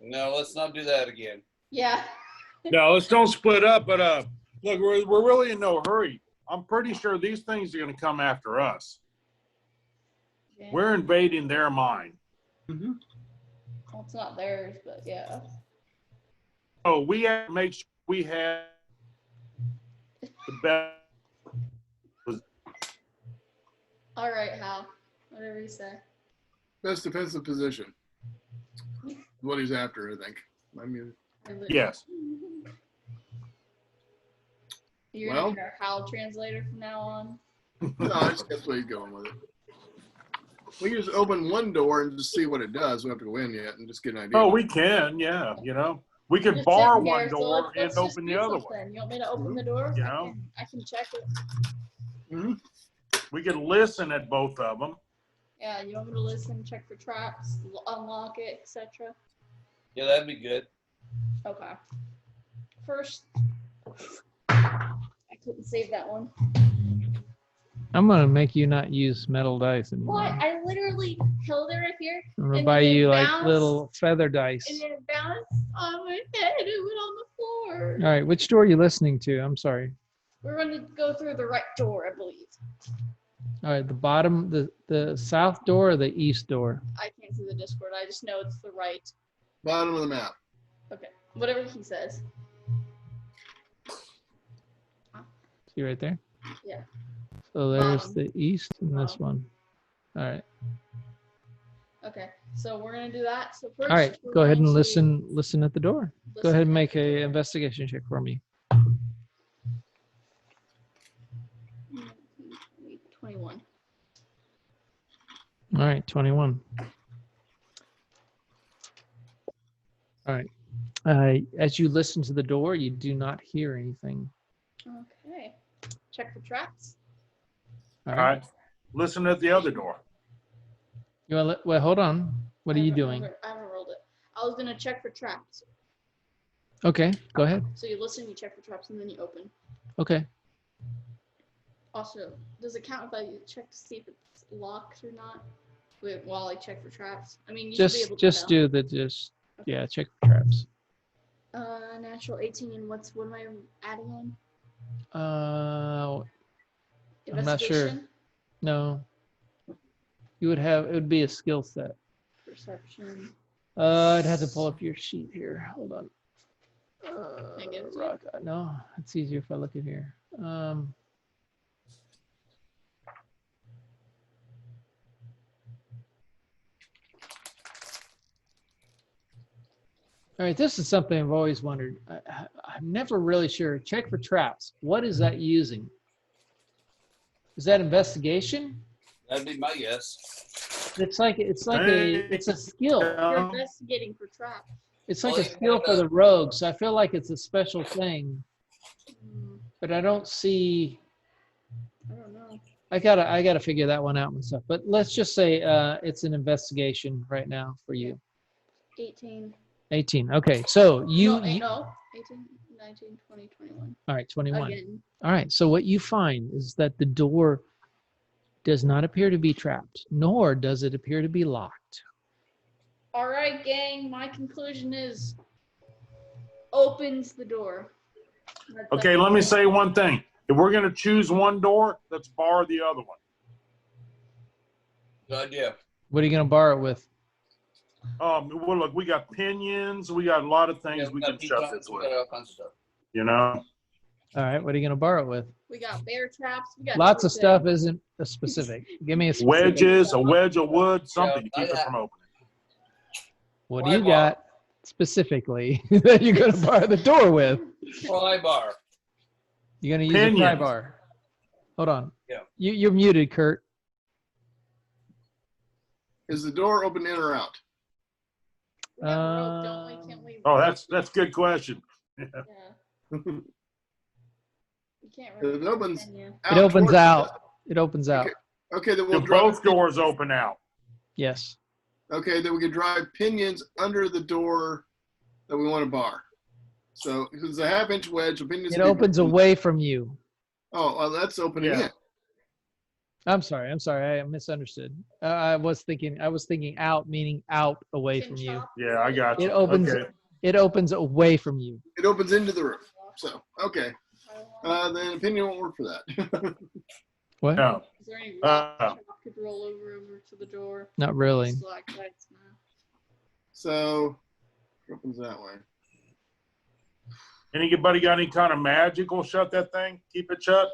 No, let's not do that again. Yeah. No, let's don't split up. But look, we're really in no hurry. I'm pretty sure these things are going to come after us. Yeah. We're invading their mind. Mm-hmm. Well, it's not theirs, but yeah. Oh, we have to make sure we have the best. All right, Hal. Whatever you say. Best defensive position. What he's after, I think. I mean, Yes. You're Well- gonna be our Hal translator from now on. no, I just guess where he's going with it. We can just open one door and just see what it does. We don't have to go in yet and just get an idea. Oh, we can. Yeah. You know, we can Just bar sitting one here, so door and let's just open do the other something. one. You want me to open the door? Yeah. I can check it. Mm-hmm. We can listen at both of them. Yeah, you want me to listen, check for traps, unlock it, etc. Yeah, that'd be good. Okay. First, I couldn't save that one. I'm gonna make you not use metal dice anymore. What? I literally held it right here, I'm gonna and buy then it you like bounced, little feather dice. and then it bounced on my head. It went on the floor. All right, which door are you listening to? I'm sorry. We're going to go through the right door, I believe. All right, the bottom, the south door or the east door? I can't see the Discord. I just know it's the right. Bottom of the map. Okay, whatever he says. See right there? Yeah. So there's Bottom. the east and this Bottom. one. All right. Okay, so we're gonna do that. So first, All right, we're go ahead going and to listen at the door. Go listen ahead and at make the a door. investigation check for me. 21. All right, 21. All right. As you listen to the door, you do not hear anything. Okay. Check for traps. All All right. right. Listen at the other door. You want well, hold on. What are you doing? I haven't rolled it. I was gonna check for traps. Okay, go ahead. So you listen, you check for traps, and then you open. Okay. Also, does it count if I check to see if it's locked or not? Wait, while I check for traps. I mean, you should be able to Just tell. yeah, check for traps. Natural 18. And what am I adding on? I'm not sure. Investigation? No. It would be a skill set. Perception. I'd have to pull up your sheet here. Hold on. I give it to you? Rock, no, it's easier if I look at here. All right, this is something I've always wondered. I'm never really sure. Check for traps. What is that using? Is that investigation? That'd be my guess. It's like a skill. You're investigating for traps. It's like a skill for the rogue, so I feel like it's a special thing. But I don't see. I don't know. I gotta figure that one out myself. But let's just say it's an investigation right now for you. 18. 18. Okay, so you. No, 18, 19, 20, 21. All right, 21. Again. All right, so what you find is that the door does not appear to be trapped, nor does it appear to be locked. All right, gang. My conclusion is opens the door. Okay, let me say one thing. If we're going to choose one door, let's bar the other one. Good idea. What are you gonna bar it with? Well, look, we got pinions. We got a lot of things we can shove this with. All kinds of stuff. You know? All right, what are you gonna bar it with? We got bear traps. We got Lots of stuff isn't a specific. Give me a specific. Wedges, a wedge of wood, something to keep it from opening. What do you got specifically that you're gonna bar the door with? Pry bar. You're gonna use a pry bar. Hold on. Yeah. You're muted, Kurt. Is the door open in or out? We have a rope, don't we? Can't we? Oh, that's a good question. Yeah. You can't It really opens can you? It opens towards out. It opens out. Okay, then Do we'll drive. both doors open out? Yes. Okay, then we can drive pinions under the door that we want to bar. So if it's a half-inch wedge, the pinions. It opens away from you. Oh, well, that's opening Yeah. in. I'm sorry. I misunderstood. I was thinking out, meaning out away Can from you. chop Yeah, I got you. It opens. Okay. It opens away from you. It opens into the roof. So okay, then a pinion won't work for that. What? No. Is there any rock chop could roll over to the door? Not really. Stalactites now. So it opens that way. Anybody got any kind of magic will shut that thing? Keep it shut?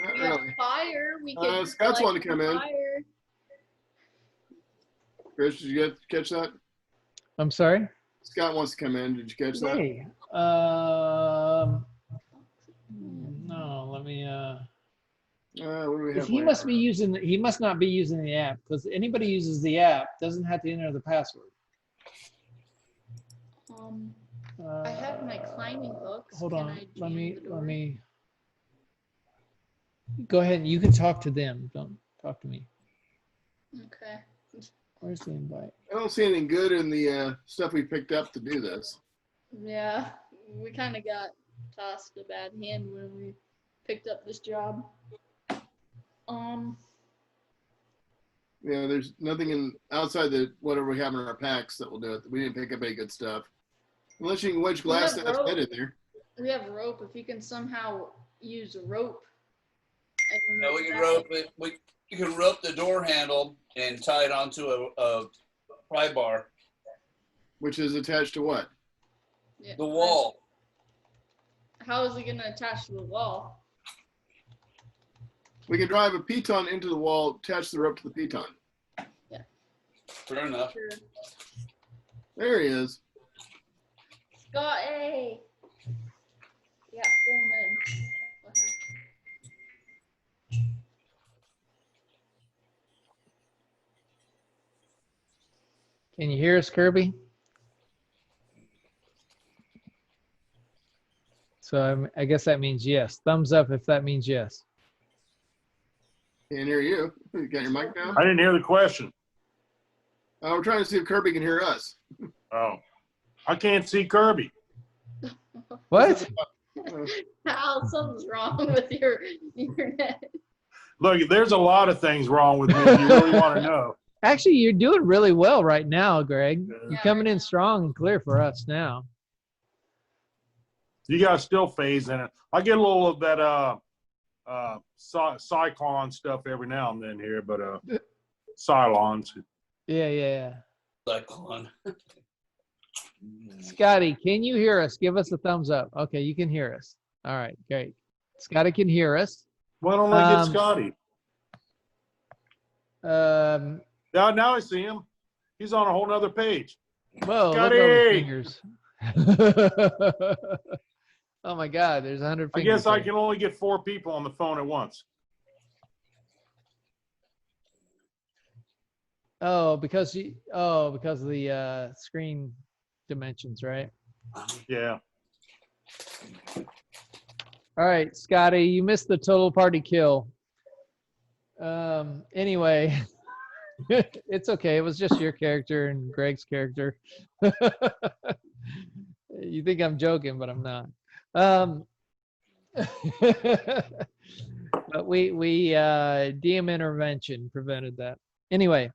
Not We have really. fire. We can. Scott's light wanted to come in. fire. Chris, did you catch that? I'm sorry. Scott wants to come in. Did you catch that? Hey. No. Let me. What do we have? He must be using. He must not be using the app, because anybody uses the app doesn't have to enter the password. I have my climbing hooks. Hold Can on. I Let jam me. the door? Let me. Go ahead. You can talk to them. Don't talk to me. Okay. Where's the invite? I don't see anything good in the stuff we picked up to do this. Yeah, we kind of got tossed a bad hand when we picked up this job. Yeah, there's nothing in outside the whatever we have in our packs that will do it. We didn't pick up any good stuff. Unless you can wedge glass have that's rope. head in there. We have rope. If you can somehow use a rope. I don't No, know we can exactly. rope it. You can rope the door handle and tie it onto a pry bar. Which is attached to what? Yeah. The wall. How is it going to attach to the wall? We can drive a piton into the wall, attach the rope to the piton. Fair enough. Sure. There he is. Scott, hey. Yeah, pull him in. Okay. Can you hear us, Kirby? So I guess that means yes. Thumbs up if that means yes. Can't hear you. You got your mic down? I didn't hear the question. We're trying to see if Kirby can hear us. Oh, I can't see Kirby. What? Hal, something's wrong with your internet. Look, there's a lot of things wrong with me. If you really want to know. Actually, you're doing really well right now, Greg. You're Yeah, coming right in now. strong and clear for us now. You got still phase in it. I get a little of that cyclone stuff every now and then here, but Cylons. Yeah. Cyclone. Scotty, can you hear us? Give us a thumbs up. Okay, you can hear us. All right, great. Scotty can hear us. Why don't I get Um, Scotty? Now I see him. He's on a whole nother page. Whoa, look at all the fingers. Oh my God, there's 100 I fingers. guess I there. can only get 4 people on the phone at once. Oh, because of the screen dimensions, right? Yeah. All right, Scotty, you missed the total party kill. Anyway, it's okay. It was just your character and Greg's character. You think I'm joking, but I'm not. But we DM intervention prevented that. Anyway,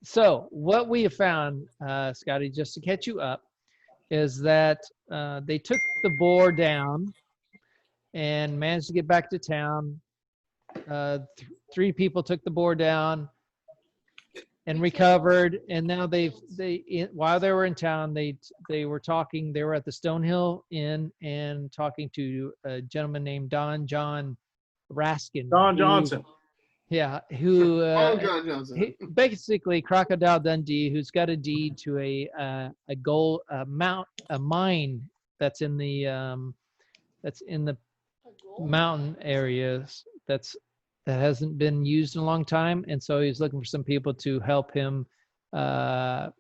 so what we have found, Scotty, just to catch you up, is that they took the boar down and managed to get back to town. 3 people took the boar down and recovered, and now while they were in town, they were talking. They were at the Stonehill Inn and talking to a gentleman named John Raskin. Don Johnson. Who John Johnson. basically Crocodile Dundee, who's got a deed to a mine that's in the mountain areas that hasn't been used in a long time, and so he's looking for some people to help him grab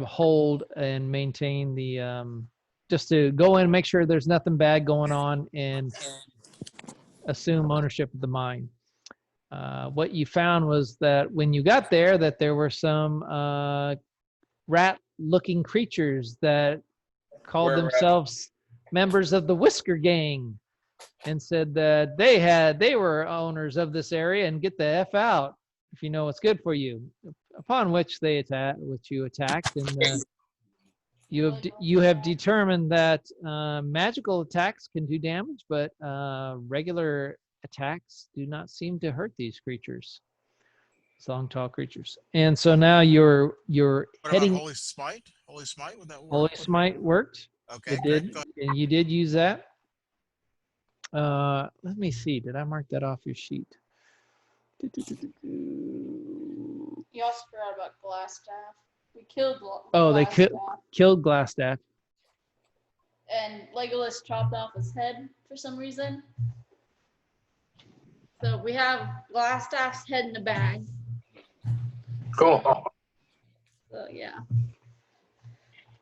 hold and maintain the just to go in and make sure there's nothing bad going on and assume ownership of the mine. What you found was that when you got there, that there were some rat-looking creatures that called themselves members of the Whisker Gang, and said that they were owners of this area and get the F out if you know what's good for you. Upon which you attacked, and you have determined that magical attacks can do damage, but regular attacks do not seem to hurt these creatures, long, tall creatures. And so now you're What heading. about Holy Smite? Holy Smite, would that work? Holy Smite worked. Okay, It great. did, Go ahead. and you did use that. Let me see. Did I mark that off your sheet? You also forgot about Glassstaff. We killed They Glassstaff, killed Glassstaff. and Legolas chopped off his head for some reason. So we have Glassstaff's head in a bag. Cool. So yeah.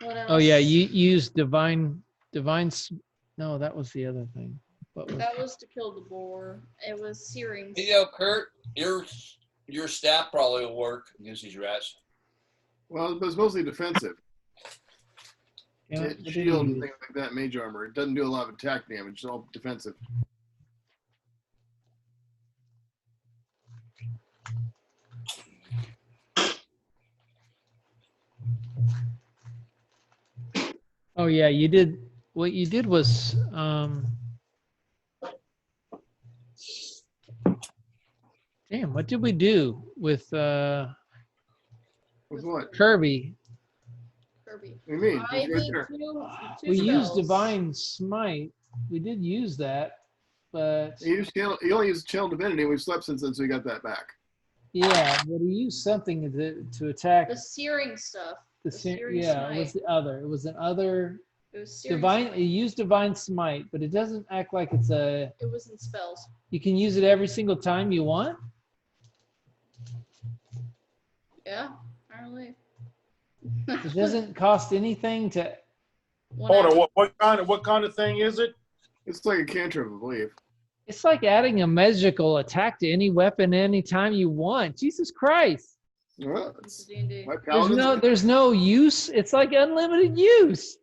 What else? Oh yeah, you used divine. No, that was the other thing. That was to kill the boar. It was searing. You know, Kurt, your staff probably will work against these rats. Well, but it's mostly defensive. Yeah, It shield and things like that, mage armor. It doesn't do a lot of attack damage. It's all defensive. Oh yeah, you did. What you did was damn, what did we do with With what? Kirby? Kirby. What do you mean? I It's right did there. two We used spells. divine smite. We did use that, but You only use channel divinity. We've slept since then, so we got that back. yeah, but he used something to attack The searing stuff. the the searing yeah. It was smite. the other. It was an other It was searing divine. smite. He used divine smite, but it doesn't act like it's a. It was in spells. You can use it every single time you want. Yeah, apparently. It doesn't cost anything to. Hold on. What kind of thing is it? It's like a cantrip, I believe. It's like adding a magical attack to any weapon anytime you want. Jesus Christ! Well, It's D&D. my paladins. There's no use. It's like unlimited use.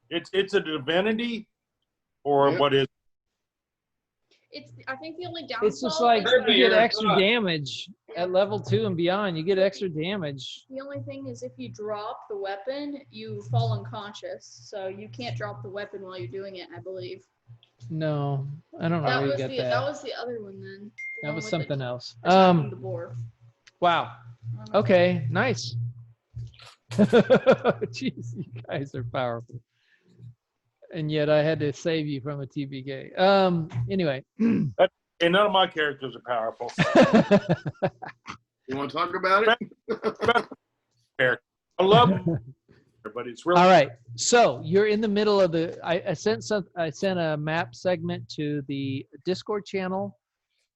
It's a divinity, or Yep. what is? I think the only downfall. It's just like is you that get extra damage at level 2 and beyond. You get extra damage. the only thing is if you drop the weapon, you fall unconscious. So you can't drop the weapon while you're doing it, I believe. No, I don't know That how you was get the that. that was the other one then. The That one was with something the, else. attacking the boar. Wow. I don't know. Okay, nice. Jeez, you guys are powerful. And yet I had to save you from a TPK. Anyway. And none of my characters are powerful. You want to talk about it? I love it, but it's really All right. So you're in the middle of the. I sent a map segment to the Discord channel,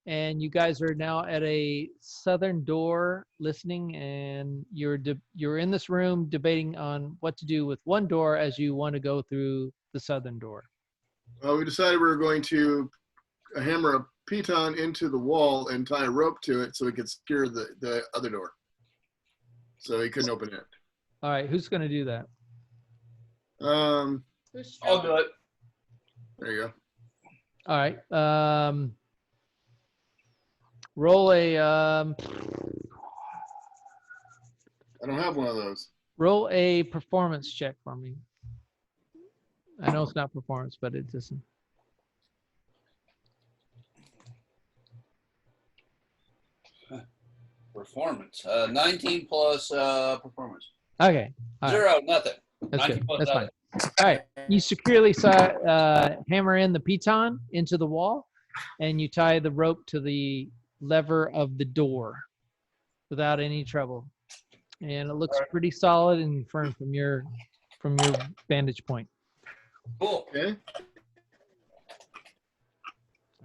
and you guys are now at a southern door listening, and you're in this room debating on what to do with one door as you want to go through the southern door. Well, we decided we were going to hammer a piton into the wall and tie a rope to it so we could secure the other door. So he couldn't open it. All right. Who's going to do that? Who's I'll do it. There you go. All right. Roll a I don't have one of those. roll a performance check for me. I know it's not performance, but it isn't. Performance. 19 plus performance. Okay. All right. 0, nothing. That's 19 good. plus That's fine. nothing. All right. You securely hammer in the piton into the wall, and you tie the rope to the lever of the door without any trouble. And it looks pretty solid and firm from your vantage point. Cool. Okay.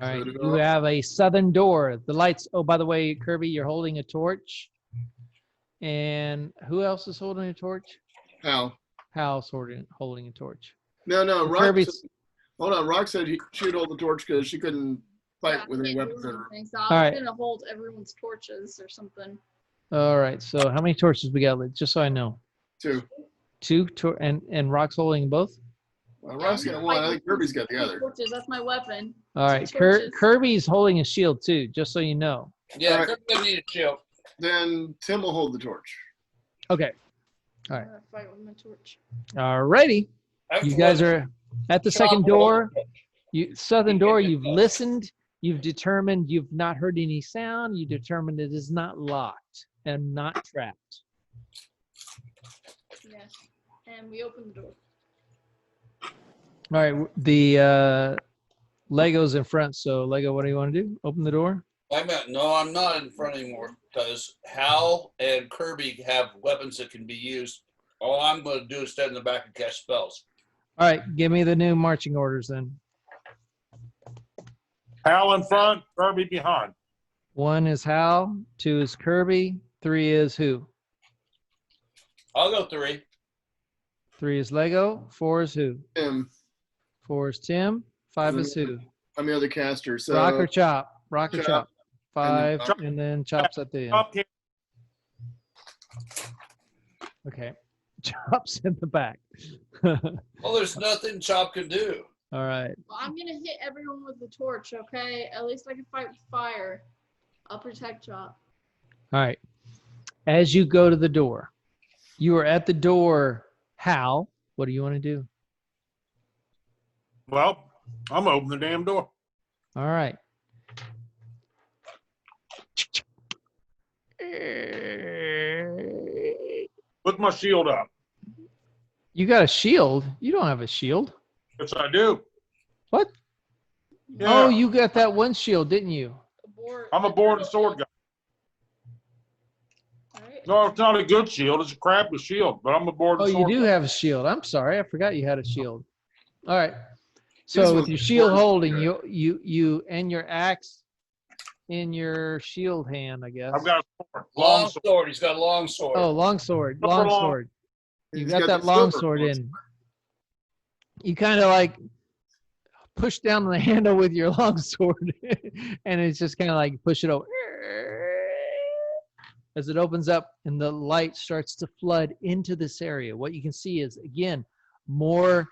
All right. So to go You up- have a southern door. The lights. Oh, by the way, Kirby, you're holding a torch. And who else is holding a torch? How? Hal's holding a torch. No, Rock Kirby's. said, hold on. Rock said she'd hold the torch because she couldn't fight Yeah, with any can't do weapons in her. anything, so I was All right. gonna hold everyone's torches or something. All right. So how many torches we got? Just so I know. Two. Two. And Rock's holding both. Rock's got one. I think Kirby's got the other. Torches, that's my weapon. All right. torches. Kirby's holding a shield too, just so you know. Yeah, All right. Kirk doesn't need a shield. Then Tim will hold the torch. Okay. All right. I'm gonna fight with my torch. All righty. You guys are at the second door. Southern door. You've listened. You've determined you've not heard any sound. You determined it is not locked and not trapped. Yes. And we open the door. All right. The Lego's in front. So Lego, what do you want to do? Open the door? No, I'm not in front anymore because Hal and Kirby have weapons that can be used. All I'm going to do is stand in the back and cast spells. All right. Give me the new marching orders then. Hal in front, Kirby behind. 1 is Hal. 2 is Kirby. 3 is who? I'll go 3. 3 is Lego. 4 is who? Tim, 4 is Tim. 5 is who? I'm the other caster. So Rock or Chop? Rock or Chop. Chop? 5, Chop. and then Chop's at the end. Up here. Okay. Chop's in the back. Well, there's nothing Chop can do. All right. Well, I'm gonna hit everyone with the torch, okay? At least I can fight with fire. I'll protect Chop. All right. As you go to the door, you are at the door. Hal, what do you want to do? Well, I'm gonna open the damn door. All right. Put my shield up. You got a shield? You don't have a shield. Yes, I do. What? Yeah. Oh, you got that one shield, didn't you? I'm a board and sword guy. Alright. No, it's not a good shield. It's a crappy shield, but I'm a board Oh, and you sword do guy. have a shield. I'm sorry. I forgot you had a shield. All right. This So with was your shield important. holding, you and your axe in your shield hand, I guess. I've got a sword. Long sword. He's got a long sword. Oh, long sword. Super Long long. sword. You He's got got that the long silver sword long in. You kind of like push down the handle with your long sword, and it's just kind of like push it over. As it opens up and the light starts to flood into this area, what you can see is, again, more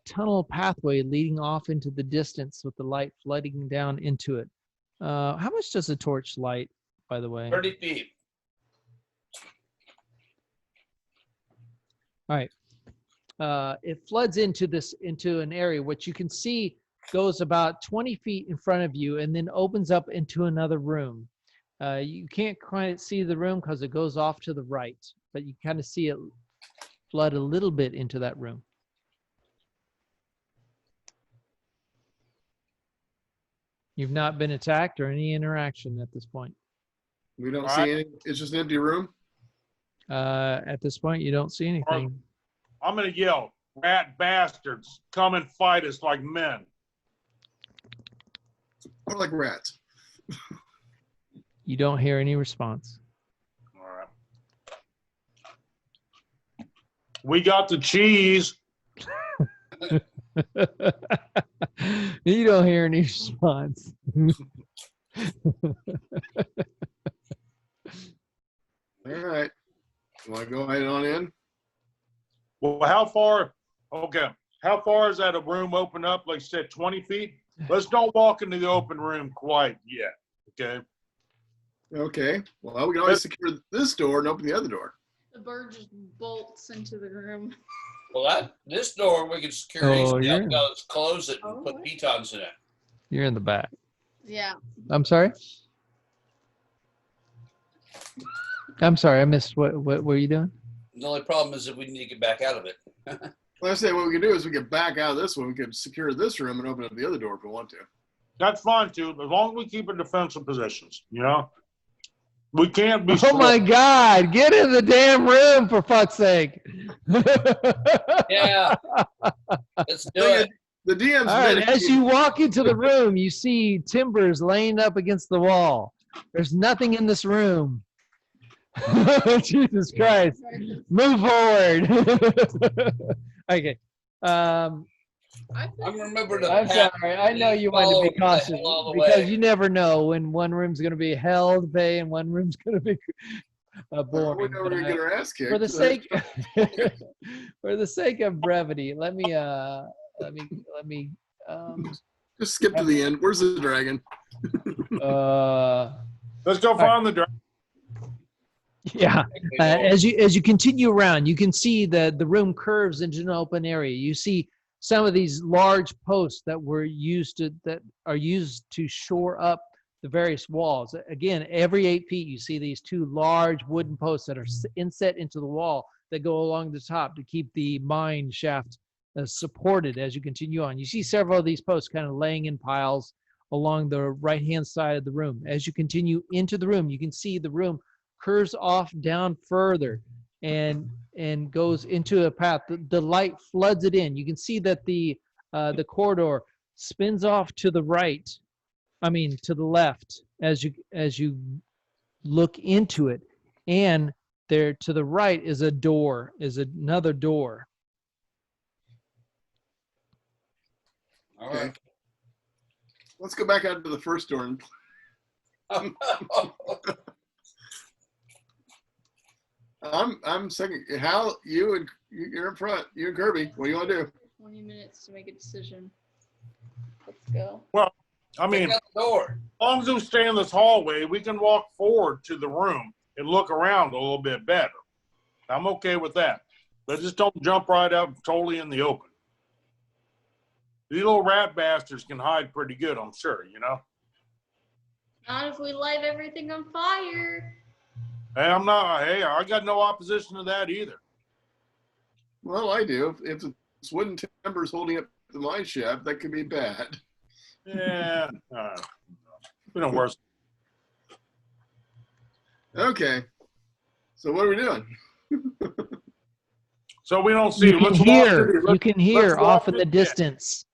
tunnel pathway leading off into the distance with the light flooding down into it. How much does a torch light, by the way? 30 feet. All right. It floods into an area which you can see goes about 20 feet in front of you and then opens up into another room. You can't quite see the room because it goes off to the right, but you kind of see it flood a little bit into that room. You've not been attacked or any interaction at this point. We don't All right. see any. It's just an empty room. At this point, you don't see anything. I'm going to yell, rat bastards, come and fight us like men. Or like rats. You don't hear any response. All right. We got the cheese. You don't hear any response. All right. You want to go ahead on in? Well, how far? Okay. How far is that a room open up? Like you said, 20 feet? Let's don't walk into the open room quite yet. Okay. Okay. Well, we can always secure this door and open the other door. The bird just bolts into the room. Well, this door we can secure Oh, easily. yeah. I can go close it and Oh, put okay. pitons in it. You're in the back. Yeah. I'm sorry. I'm sorry. I missed what were you doing? The only problem is that we need to get back out of it. Well, I say what we can do is we can back out of this one. We can secure this room and open up the other door if we want to. That's fine, too, as long as we keep in defensive positions, you know? We can't be Oh my God! Get in the damn room for fuck's sake! Yeah. Let's do it. The DM's All right. been- As you walk into the room, you see timbers laying up against the wall. There's nothing in this room. Jesus Christ! Move forward. Okay. I I'm remembering the I'm path. sorry. I know you want to be Follow the cautious hell of the because way. you never know when one room's going to be hell to pay and one room's going to be we boring. know we're gonna get our ass kicked. For the so sake, for the sake of brevity, let me just skip to the end. Where's the dragon? Let's go find the dragon. yeah. As you continue around, you can see that the room curves into an open area. You see some of these large posts that are used to shore up the various walls. Again, every 8 feet, you see these two large wooden posts that are inset into the wall that go along the top to keep the mine shaft supported as you continue on. You see several of these posts kind of laying in piles along the right-hand side of the room. As you continue into the room, you can see the room curves off down further and goes into a path. The light floods it in. You can see that the corridor spins off to the right. I mean, to the left as you look into it, and there to the right is another door. All right. Let's go back out to the first door. I'm second. Hal, you're in front. You and Kirby. What do you want to do? 20 minutes to make a decision. Let's go. Well, I mean, Pick out the door. as long as we stay in this hallway, we can walk forward to the room and look around a little bit better. I'm okay with that. But just don't jump right up totally in the open. These little rat bastards can hide pretty good, I'm sure, you know? Not if we light everything on fire. Hey, I got no opposition to that either. Well, I do. If it's wooden timbers holding up the mine shaft, that could be bad. Yeah. We don't worse. Okay. So what are we doing? So we don't see. You can Let's walk hear. through. You can hear let's off walk in the through- distance.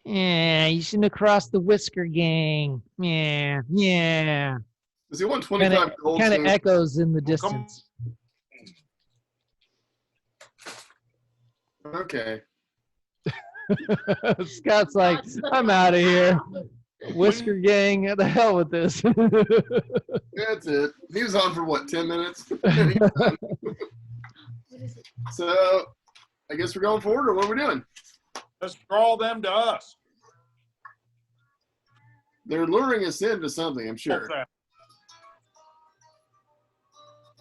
Yeah, you shouldn't have crossed the Whisker Gang. Yeah, yeah. Does he want 25 gold? Kind of soon? echoes in the Well, come- distance. Okay. Scott's like, I'm out of here. Whisker Gang, the hell with this. That's it. He was on for what, 10 minutes? What is it? So I guess we're going forward, or what are we doing? Let's draw them to us. They're luring us into something, I'm sure.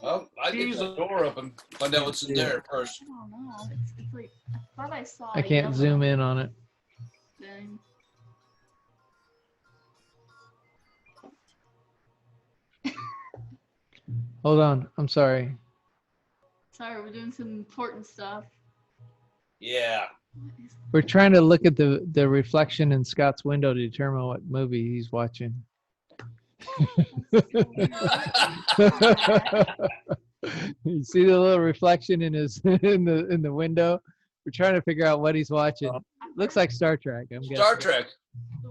Well, I get the door open. Find out what's in there first. I don't know. It's like, I thought I saw I can't zoom in on it. Thing. Hold on. I'm sorry. Sorry, we're doing some important stuff. Yeah. What is We're trying to look at the reflection in Scott's window to determine what movie he's watching. You see the little reflection in his in the window. We're trying to figure out what he's watching. Looks like Star Trek. I'm guessing. Star Trek.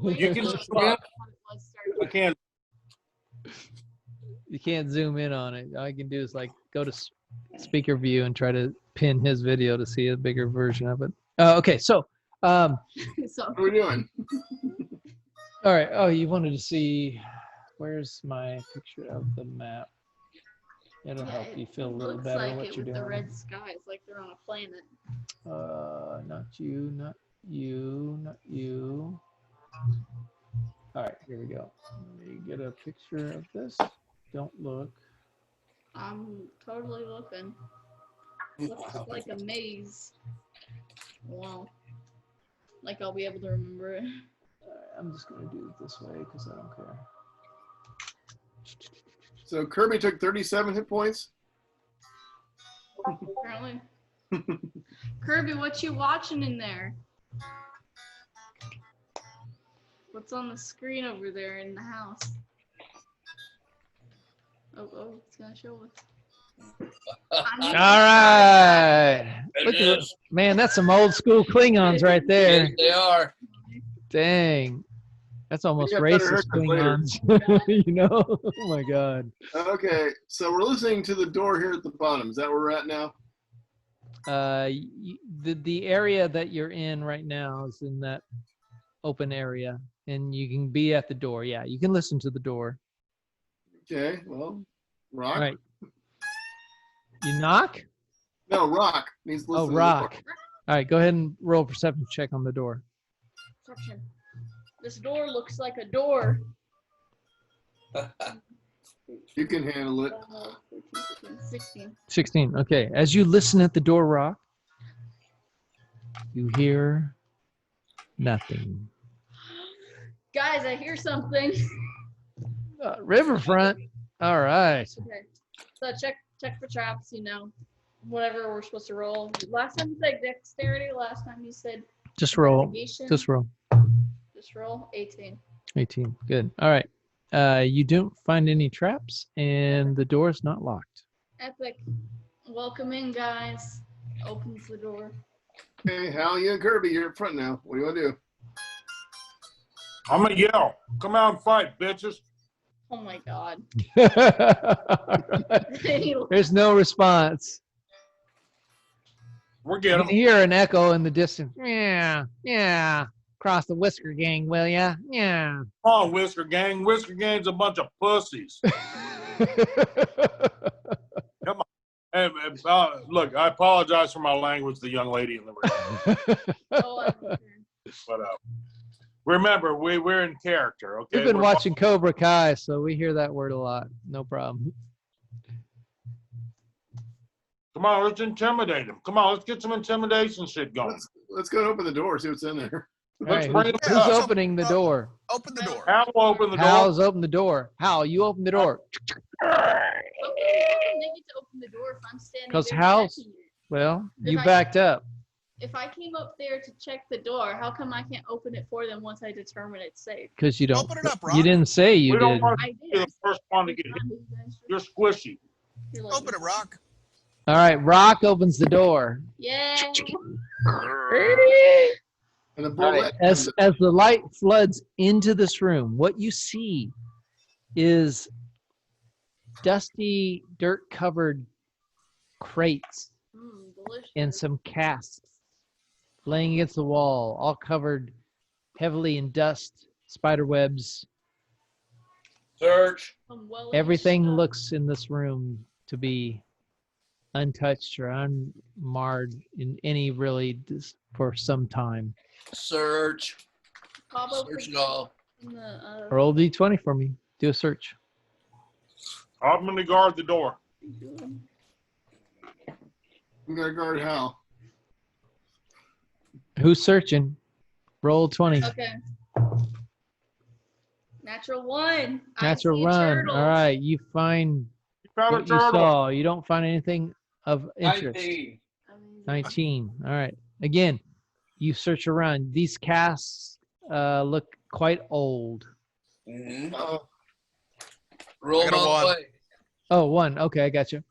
You can spot. I can't. You can't zoom in on it. All I can do is like go to speaker view and try to pin his video to see a bigger version of it. Okay, so So What are we doing? all right. Oh, you wanted to see where's my picture of the map? It'll help you feel a little looks better like what it you're with doing. the red skies, like they're on a planet. Not you, not you, not you. All right, here we go. Let me get a picture of this. Don't look. I'm totally looking. Looks like a maze. Wow. Like I'll be able to remember it. I'm just gonna do it this way because I don't care. So Kirby took 37 hit points. Apparently. Kirby, what you watching in there? What's on the screen over there in the house? Oh, it's gonna show us. All right. It Look at is. this. Man, that's some old school Klingons right there. Yes, they are. Dang. That's almost got better racist haircuts later. Klingons. You know? Oh my God. Okay, so we're listening to the door here at the bottom. Is that where we're at now? The area that you're in right now is in that open area, and you can be at the door. Yeah, you can listen to the door. Okay, well, Rock. All right. You knock? No, Rock needs to listen Oh, to the rock. door. All right, go ahead and roll a perception check on the door. Perception. This door looks like a door. You can handle it. 13, 16. 16. Okay. As you listen at the door, Rock, you hear nothing. Guys, I hear something. Riverfront. All right. Okay. So check for traps, whatever we're supposed to roll. Last time you said dexterity, last time you said Just roll. navigation. Just roll. Just roll 18. 18. Good. All right. You don't find any traps, and the door is not locked. Epic. Welcome in, guys. Opens the door. Hey, Hal, you and Kirby, you're up front now. What do you want to do? I'm gonna yell. Come out and fight, bitches. Oh my god. There's no response. We're You getting can hear an echo in the distance. Yeah, yeah. Across the Whisker Gang, will ya? Yeah. Come on, Whisker Gang. Whisker Gang's a bunch of pussies. Come on. Hey, look, I apologize for my language, the young lady in the room. Oh, I'm sure. But remember, we're in character, okay? We've been We're watching Cobra Kai, so we hear that word a lot. No problem. Come on, let's intimidate him. Come on, let's get some intimidation shit going. Let's go and open the door, see what's in there. All Let's right, bring him who's up. opening the door? Open the door. Hal will open the door. Hal's open the door. Hal, you open the door. Okay, they get to open the door if I'm standing 'Cause there Hal's- checking it. Well, If you I- backed up. If I came up there to check the door, how come I can't open it for them once I determine it's safe? Because you don't. Open it up, Rock. You didn't say you We don't did. want I to did. be the first one to get hit. You're squishy. Open it, Rock. All right, Rock opens the door. Yeah. And the All bullet. right, as the light floods into this room, what you see is dusty, dirt-covered crates Delicious. and some casks laying against the wall, all covered heavily in dust, spider webs. Search. Some well Everything stuff. looks in this room to be untouched or unmarred in any for some time. Search. Pop open Search it all. the, Roll D20 for me. Do a search. I'm going to guard the door. I'm going to guard Hal. Who's searching? Roll 20. Okay. Natural 1. Natural I see run. turtles. All right. You find You found a what you turtle. saw. You don't find anything of interest. 19. Amazing. 19. All right. Again, you search around. These casts look quite old. Mm-hmm. Oh, Roll I got a my one. way. Oh, 1. Okay, I got you.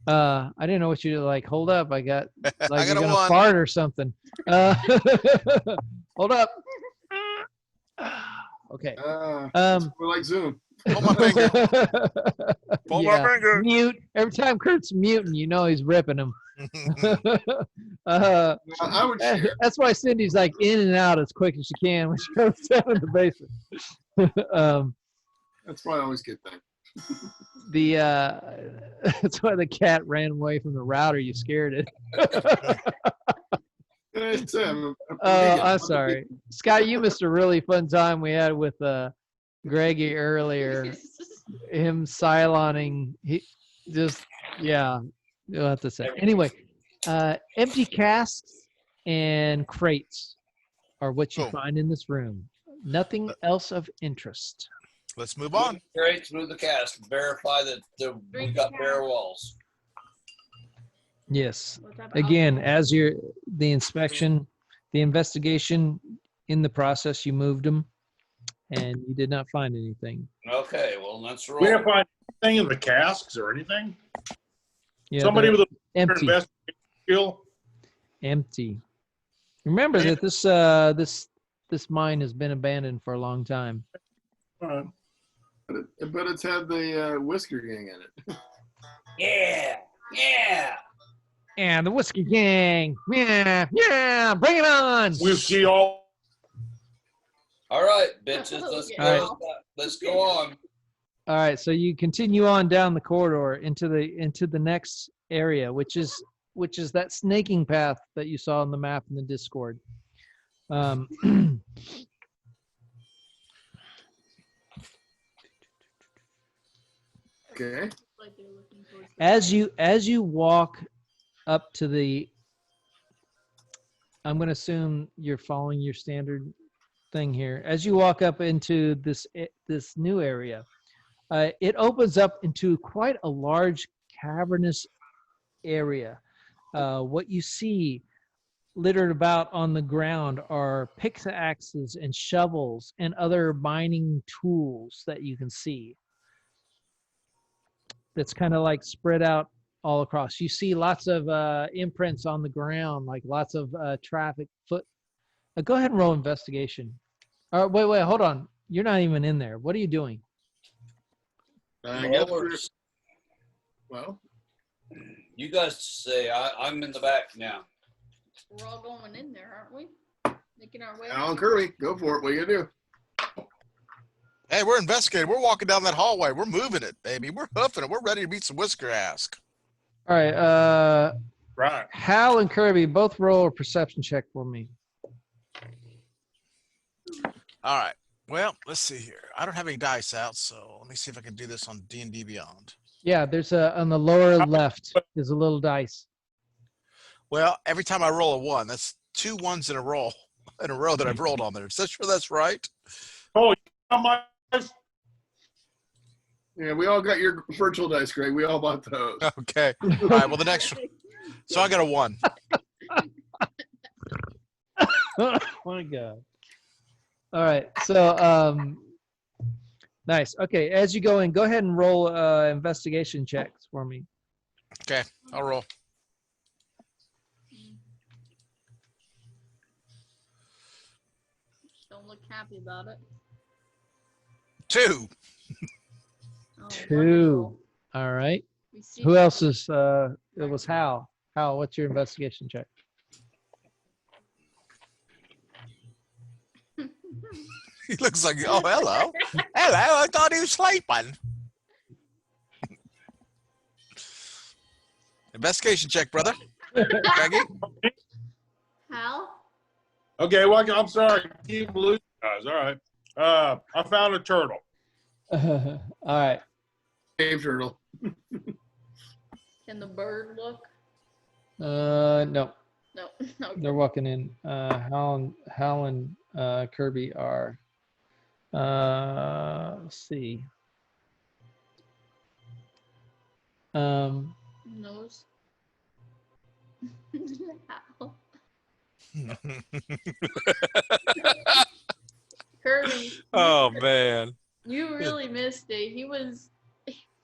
I didn't know what you like. Hold up, I got like I you're got a gonna 1. fart or something. Uh, hold up. Okay. We're like Zoom. Pull my finger. Pull my Yeah, finger. mute. Every time Kurt's muting, you know he's ripping him. I would share. That's why Cindy's like in and out as quick as she can when she comes down in the basement. That's probably always a good thing. That's why the cat ran away from the router. You scared it. I'm sorry, Scott. You missed a really fun time we had with Greggy earlier. Him Cyloning. He just you'll have to say. Anyway, empty casks and crates are what you Cool. find in this room. Nothing else of interest. Let's move on. Straight through the cast. Verify that we got bare walls. Yes. What type of Again, alcohol? as the inspection, the investigation in the process, you moved them, and you did not find anything. Okay, well, let's roll. We didn't find anything in the casks or anything. Yeah, Somebody they're with a empty. investigation skill. Empty. Remember that this mine has been abandoned for a long time. All But it's had the Whisker Gang in it. Yeah. And the Whisker Gang. Yeah, bring it on. We see all. All right, bitches. Let's All go. right. Let's go on. All right, so you continue on down the corridor into the next area, which is that snaking path that you saw on the map in the Discord. Okay. Like they're looking towards the As you walk up to the, I'm going to assume you're following your standard thing here. As you walk up into this new area, it opens up into quite a large cavernous area. What you see littered about on the ground are pickaxes and shovels and other mining tools that you can see. That's kind of like spread out all across. You see lots of imprints on the ground, like lots of traffic foot. Go ahead and roll investigation. Wait, hold on. You're not even in there. What are you doing? I guess Lowers. well, You guys say I'm in the back now. We're all going in there, aren't we? Making our way. Alan Curry, go for it. What are you gonna do? Hey, we're investigating. We're walking down that hallway. We're moving it, baby. We're hoofing it. We're ready to beat some Whisker ass. All right. Right. Hal and Kirby, both roll a perception check for me. All right. Well, let's see here. I don't have any dice out, so let me see if I can do this on D&D Beyond. Yeah, there's on the lower left is a little dice. Well, every time I roll a 1, that's 2 1s in a row that I've rolled on there. Is that sure that's right? Oh, you got my dice? Yeah, we all got your virtual dice, Greg. We all bought those. Okay. All right. Well, the next one. So I got a 1. Oh my God. All right. So nice. Okay, as you go in, go ahead and roll investigation checks for me. Okay. I'll roll. Don't look happy about it. 2. Oh, 2. wonderful. All right. We see Who else is it was Hal. Hal, what's your investigation check? He looks like, oh, hello. Hello. I thought he was sleeping. Investigation check, brother. Greggy? Hal? Okay, well, I'm sorry. Keep losing, guys. All right. I found a turtle. All right. Cave turtle. Can the bird look? No, No. Okay. they're walking in. Hal and Kirby are. Let's see. Nose. Hal. Kirby. Oh, man. You really missed it. He was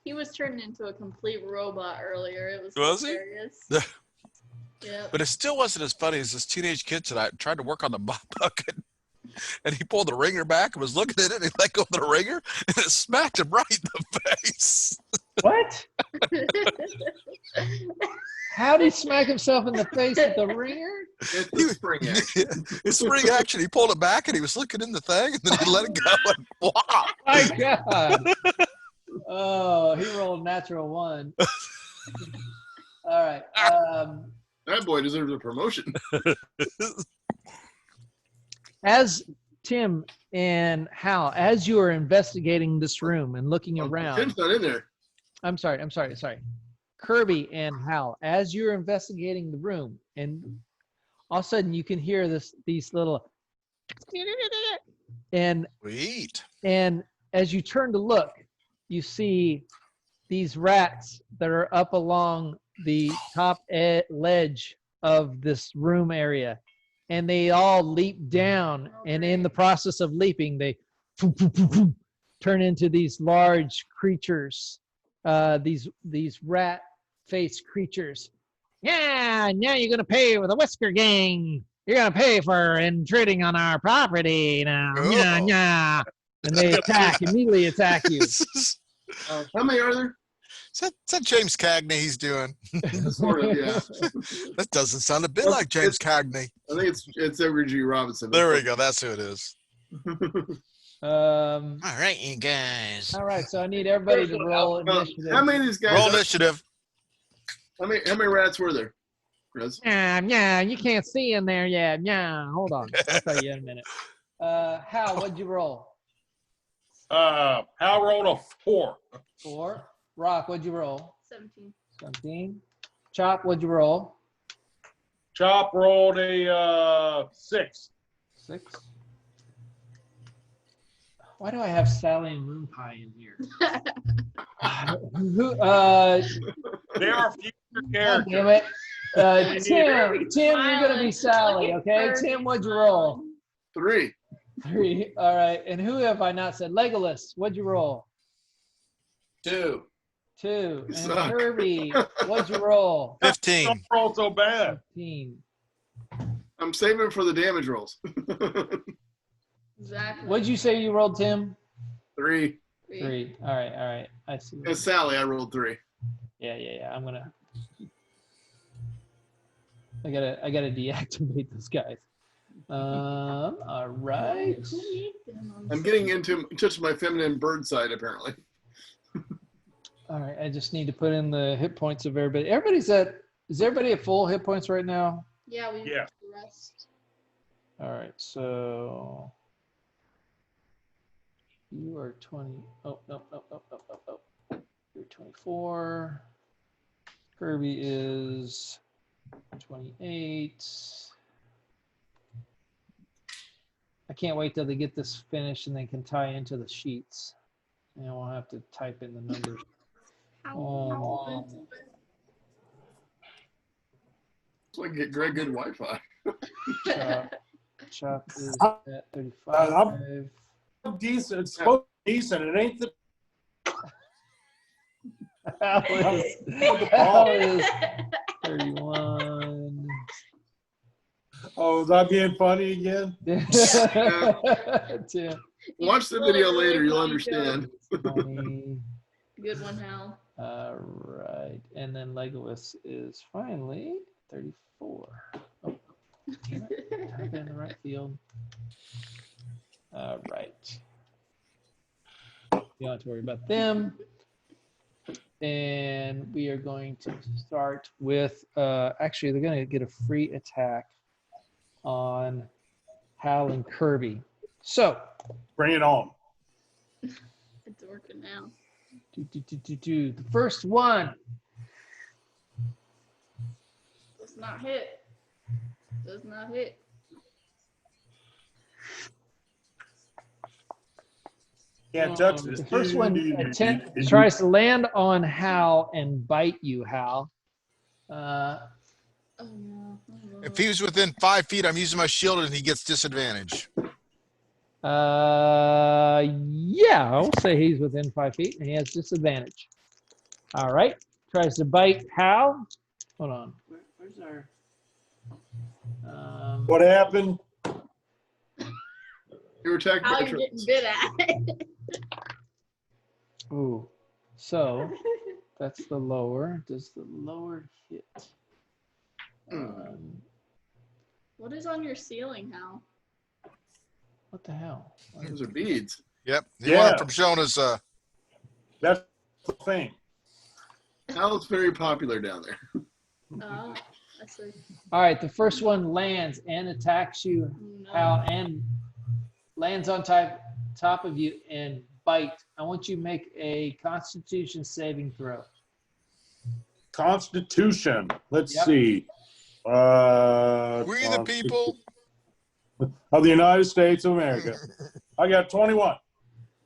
He was turned into a complete robot earlier. It was Was he? hilarious. Yep. But it still wasn't as funny as this teenage kid tonight tried to work on the mop bucket. And he pulled the ringer back and was looking at it, and he let go of the ringer, and it smacked him right in the face. What? How did he smack himself in the face with the ringer? It's the spring action. It's spring action. He pulled it back, and he was looking in the thing, and then he let it go. And wow. My God. Oh, he rolled natural 1. All right. That boy deserves a promotion. As Tim and Hal, as you are investigating this room and looking around, Tim's not in there. I'm sorry. Kirby and Hal, as you're investigating the room, and all of a sudden you can hear these little, and Sweet. as you turn to look, you see these rats that are up along the top ledge of this room area, and they all leap down, and in the process of leaping, they turn into these large creatures, these rat-faced creatures. Yeah, now you're gonna pay with the Whisker Gang. You're gonna pay for intruding on our property now. Oh. Yeah. And they immediately attack you. How many are there? Is that James Cagney he's doing? Sort of, yeah. That doesn't sound a bit like James Cagney. I think it's Edgar G. Robinson. There we go. That's who it is. All All right, you guys. right, so I need everybody to roll initiative. How many of these guys? Roll initiative. How many rats were there, Chris? Yeah, you can't see in there yet. Yeah, hold on. I'll tell you in a minute. Hal, what'd you roll? Hal rolled a 4. 4. Rock, what'd you roll? 17. 17. Chop, what'd you roll? Chop rolled a 6. 6. Why do I have Sally and Moon Pie in here? They are future God characters. damn it. Tim, you're gonna be Sally, okay? Tim, what'd you roll? 3. 3. All right. And who have I not said? Legolas, what'd you roll? 2. 2. You And suck. Kirby, what'd you roll? 15. Don't roll so bad. 15. I'm saving for the damage rolls. Exactly. What'd you say you rolled, Tim? 3. 3. All right. I see. And Sally, I rolled 3. Yeah. I gotta deactivate those guys. All right. Who made them on I'm getting into touch my feminine bird side apparently. All right. I just need to put in the hit points of everybody. Is everybody at full hit points right now? Yeah, we Yeah. rest. All right. So you are 20. Oh, no. You're 24. Kirby is 28. I can't wait till they get this finished and they can tie into the sheets. And we'll have to type in the numbers. So I can get Greg good Wi-Fi. Chop is at 35. Decent. It's supposed to be decent. It ain't the. Hal is 31. Oh, was I being funny again? Tim. Watch the video later, you'll understand. 20. Good one, Hal. All right. And then Legolas is finally 34. Oh, damn it. Type in the right field. All right. You don't have to worry about them. And we are going to start with, actually, they're going to get a free attack on Hal and Kirby. So, Bring it on. It's working now. the first one. Does not hit. Does not hit. Can't touch this. The first one tries to land on Hal and bite you, Hal. Oh no. If he was within 5 feet, I'm using my shield and he gets disadvantage. Yeah, I'll say he's within 5 feet and he has disadvantage. All right. Tries to bite Hal. Hold on. Where's our... What happened? You were attacked How by you getting bit at? Ooh. So that's the lower. Does the lower hit? What is on your ceiling, Hal? What the hell? Those are beads. Yep. He Yeah. won it from showing his. That's the thing. Hal's very popular down there. I see. All right. The first one lands and attacks you, No. Hal, and lands on top of you and bite. I want you to make a Constitution saving throw. Constitution. Let's Yep. see. We the people. Of the United States of America. I got 21.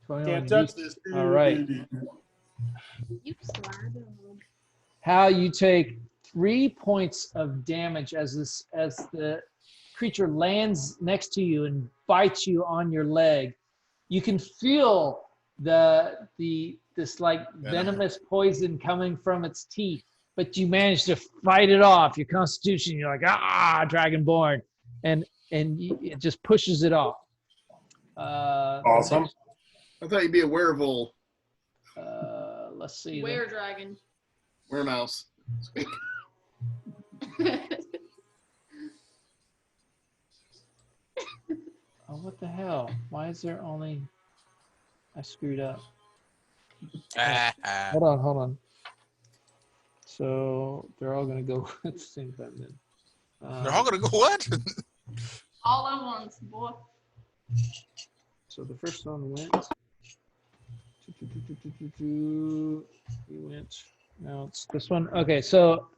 21. Can't touch this. All right. You sly dog. How you take 3 points of damage as the creature lands next to you and bites you on your leg. You can feel this like venomous poison coming from its teeth, but you manage to fight it off. Your Constitution, you're like, Dragonborn, and it just pushes it off. Awesome. I thought you'd be a werewolf. Let's see. Were dragon. Weremouse. Oh, what the hell? Why is there only... I screwed up. Hold on. So they're all going to go at the same time then. They're all gonna go what? All at once, boy. So the first one went. He went. Now it's this one. Okay, so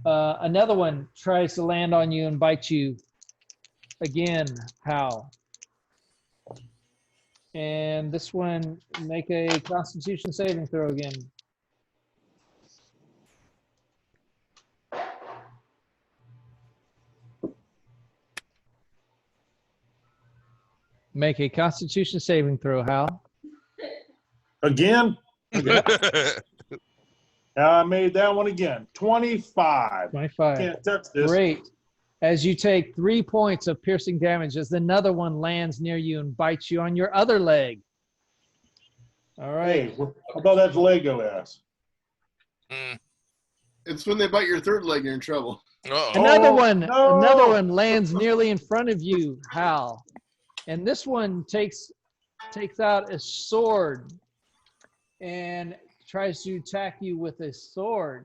another one tries to land on you and bite you again. How? And this one, make a Constitution saving throw again. Make a Constitution saving throw, Hal. Again? I made that one again. 25. 25. Can't touch this. Great. As you take 3 points of piercing damage as another one lands near you and bites you on your other leg. All right. Hey, how about that Lego ass? It's when they bite your third leg, you're in trouble. Another one no. lands nearly in front of you, Hal. And this one takes out a sword and tries to attack you with a sword.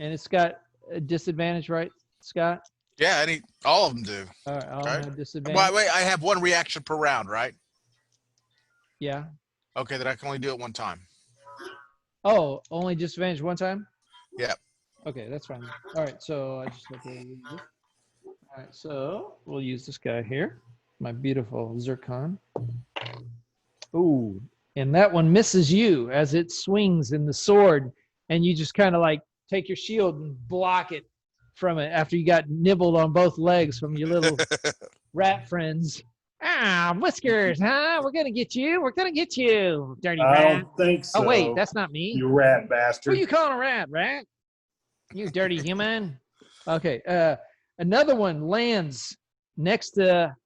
And it's got a disadvantage, right, Scott? Yeah, all of them do. All right, all Okay. have disadvantage. Wait, I have one reaction per round, right? Yeah. Okay, then I can only do it one time. Oh, only disadvantage one time? Yep. Okay, that's fine. All right, so I just have to use this. All right, so we'll use this guy here, my beautiful zircon. Ooh, and that one misses you as it swings in the sword, and you just kind of like take your shield and block it from it after you got nibbled on both legs from your little rat friends. Whiskers, huh? We're gonna get you. We're gonna get you, dirty I rat. don't think so. Oh wait, that's not me. You rat Who bastard. you calling a rat? You dirty human. Okay, another one lands next to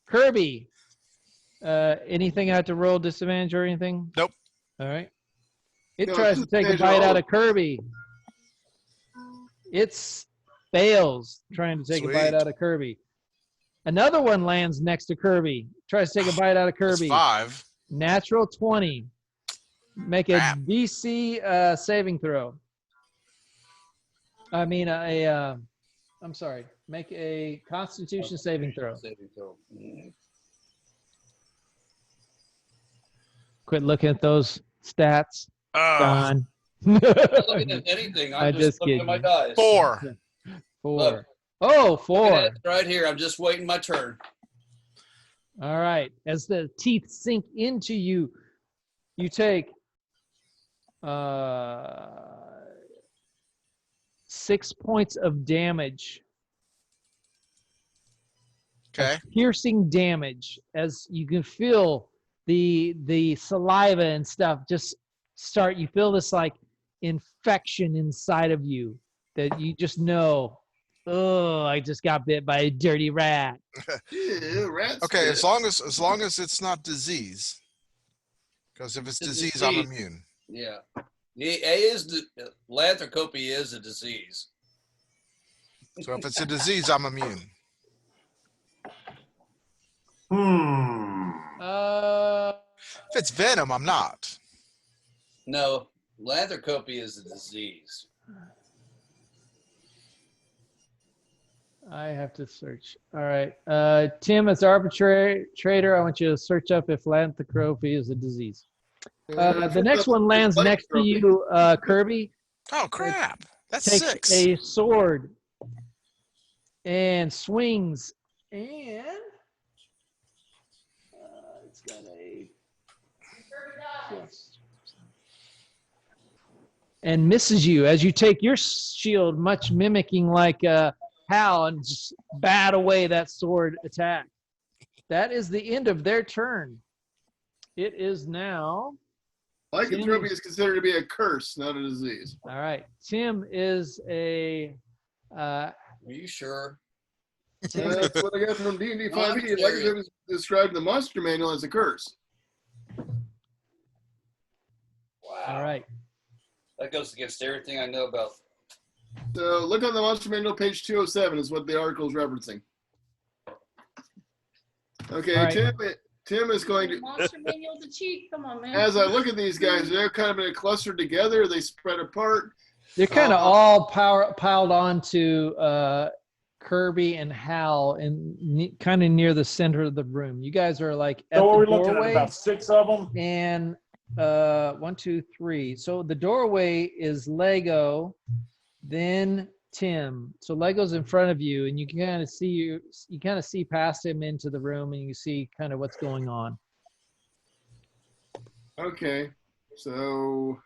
Kirby. Anything I have to roll disadvantage or anything? Nope. All right. It No, tries to take a disadvantage bite all. out of Kirby. It fails trying to take a bite Sweet. out of Kirby. Another one lands next to Kirby. Tries to take a bite out of That's Kirby. 5. Natural 20. Make a Crap. DC saving throw. I mean, I'm sorry. Make a Constitution saving throw. Quit looking at those stats, Don. I'm not looking at anything. I'm I just just looking at my kidding. dice. 4. 4. Look. Oh, Look 4. at it right here. I'm just waiting my turn. All right. As the teeth sink into you, you take 6 points of damage. Okay. Piercing damage as you can feel the saliva and stuff just start. You feel this like infection inside of you that you just know. Oh, I just got bit by a dirty rat. Ew, rat Okay, spit. as long as it's not disease. Because if it's It's disease, I'm disease. immune. Yeah. Lanthropy is a disease. So if it's a disease, I'm immune. If it's venom, I'm not. No, Lanthropy is a disease. I have to search. All right. Tim, as arbitrator, I want you to search up if Lanthropy is a disease. The next one lands next to you, Kirby. Oh, crap. That's Takes 6. a sword and swings, and it's got a and misses you as you take your shield, much mimicking like Hal, and just bat away that sword attack. That is the end of their turn. It is now. Lycanthropy is considered to be a curse, not a disease. All right. Tim is a. Are you sure? That's what I got from D&D 5e. Well, Lycanthropy is described in the monster manual as a curse. Wow. All right. That goes against everything I know about. So look on the monster manual, page 207 is what the article is referencing. Okay, right. Tim is going to. Monster manual's a cheat. Come on, man. As I look at these guys, they're kind of in a cluster together. They spread apart. They're kind of all piled onto Kirby and Hal, and kind of near the center of the room. You guys are like at So the are we looking at doorway, about 6 of them? and 1, 2, 3. So the doorway is Lego, then Tim. So Lego's in front of you, and you can kind of see you kind of see past him into the room, and you see kind of what's going on. Okay, so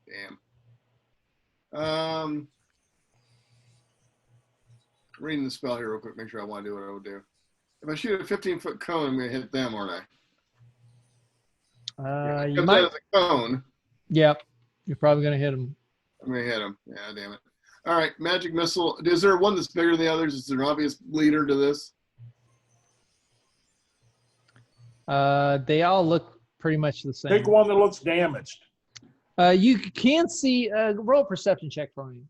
damn. Reading the spell here real quick. Make sure I want to do what I would do. If I shoot a 15-foot cone, I'm going to hit them, aren't I? You Comes might. out as a cone. Yep. You're probably gonna hit him. I'm going to hit him. Yeah, damn it. All right, magic missile. Is there one that's bigger than the others? Is there an obvious leader to this? They all look pretty much the same. Pick one that looks damaged. You can see. Roll a perception check for me.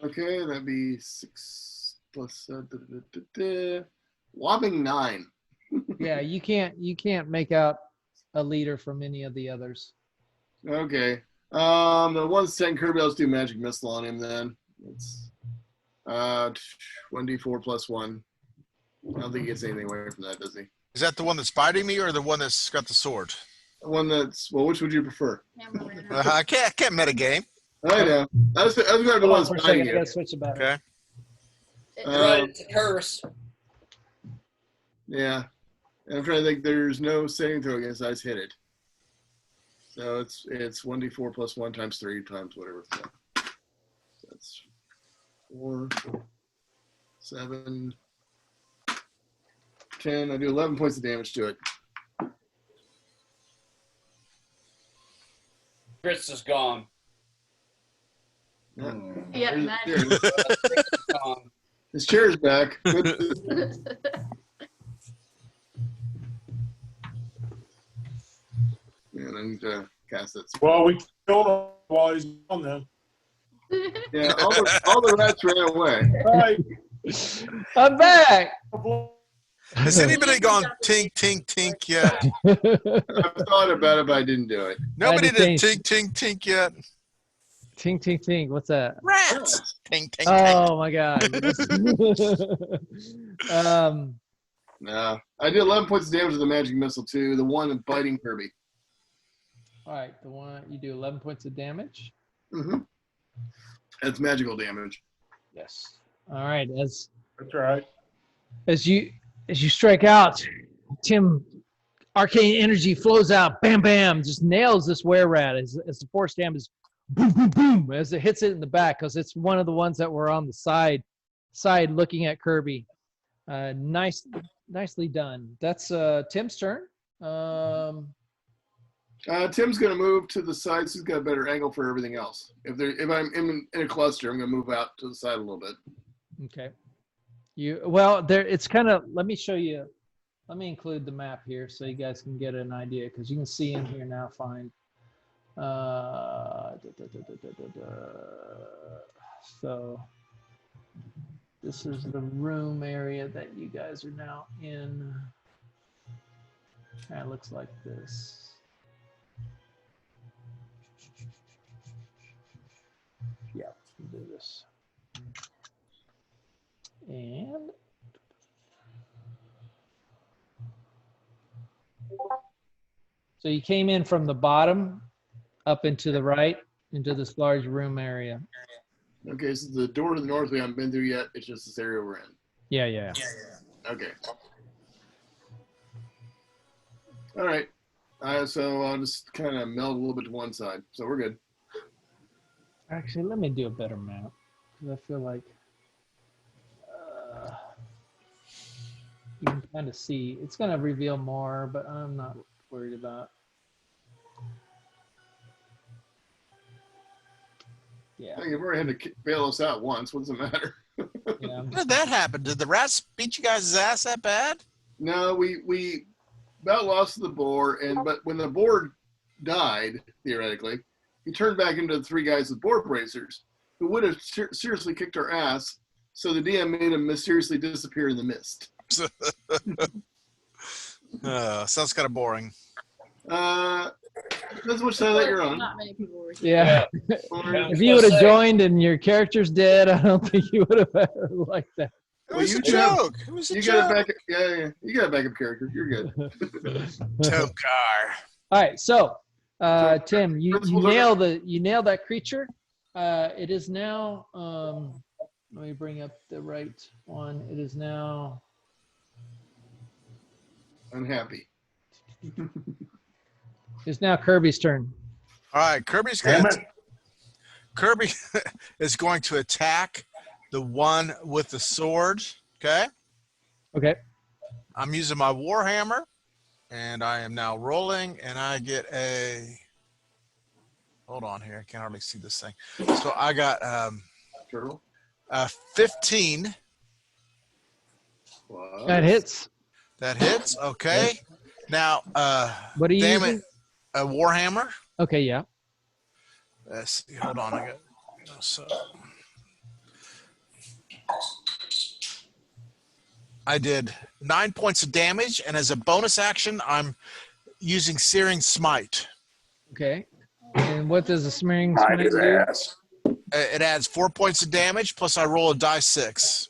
Okay, that'd be 6 plus whopping 9. Yeah, you can't make out a leader from any of the others. Okay. The one saying Kirby, let's do magic missile on him then. It's 1d4 plus 1. I don't think he gets anything away from that, does he? Is that the one that's biting me or the one that's got the sword? The one that's, well, which would you prefer? I can't metagame. I know. I was going to the one that's biting I you. gotta switch it back. Okay. Right, it's a curse. Yeah. And I'm trying to think, there's no saving throw against I just hit it. So it's 1d4 plus 1 times 3 times whatever. So that's 4, 7, 10. I do 11 points of damage to it. Chris is gone. Yeah. Yeah, There's magic. his chair. Gone. His chair's back. And I need to cast it. Well, we killed him while he's on then. Yeah, all the rats ran away. All right. I'm back. Has anybody gone tink, tink, tink yet? I thought about it, but I didn't do it. Nobody Had to did change. tink, tink, tink yet. Tink, tink, tink. What's that? Rats. Tink, tink, tink. Oh my god. No, I did 11 points of damage to the magic missile too. The one biting Kirby. All right, the one you do 11 points of damage. Mm-hmm. That's magical damage. Yes. All right. That's right. As you strike out, Tim, arcane energy flows out. Bam, bam, just nails this were-rat as the force damage, boom, boom, boom, as it hits it in the back because it's one of the ones that were on the side looking at Kirby. Nice nicely done. That's Tim's turn. Tim's going to move to the side so he's got a better angle for everything else. If I'm in a cluster, I'm going to move out to the side a little bit. Okay. Well, there it's kind of, let me show you. Let me include the map here so you guys can get an idea, because you can see in here now fine. So this is the room area that you guys are now in. It looks like this. Yeah, we'll do this. And so you came in from the bottom up into the right into this large room area. Okay, so the door to the north we haven't been through yet. It's just this area we're in. Yeah. Okay. All right. So I'll just kind of meld a little bit to one side. So we're good. Actually, let me do a better map, because I feel like you can kind of see. It's going to reveal more, but I'm not worried about. Yeah. You've already had to bail us out once. What does it matter? Yeah. When did that happen? Did the rats beat you guys' ass that bad? No, we about lost the boar, but when the boar died, theoretically, he turned back into the three guys with boar bracers, who would have seriously kicked our ass. So the DM made him mysteriously disappear in the mist. Sounds kind of boring. That's which side that you're on. Not many people were here. Yeah. If you would have joined and your character's dead, I don't think you would have liked that. It was you a do have- joke. It was a You joke. got a backup, yeah. You got a backup character. You're good. Tokar. All right, so Tim, you Principles are- nailed that creature. It is now. Let me bring up the right one. It is now. Unhappy. It's now Kirby's turn. All right, Kirby is going to attack the one with the sword. Okay. Okay. I'm using my Warhammer, and I am now rolling, and I get a. Hold on here. I can't hardly see this thing. So I got Turtle. 15. Wow. That hits. That hits. Okay. Now, What are you damn using? it, a Warhammer. Okay, yeah. Let's see. Hold on. I got. So I did 9 points of damage, and as a bonus action, I'm using Searing Smite. Okay. And what does the smearing smite do? It adds 4 points of damage, plus I roll a die 6.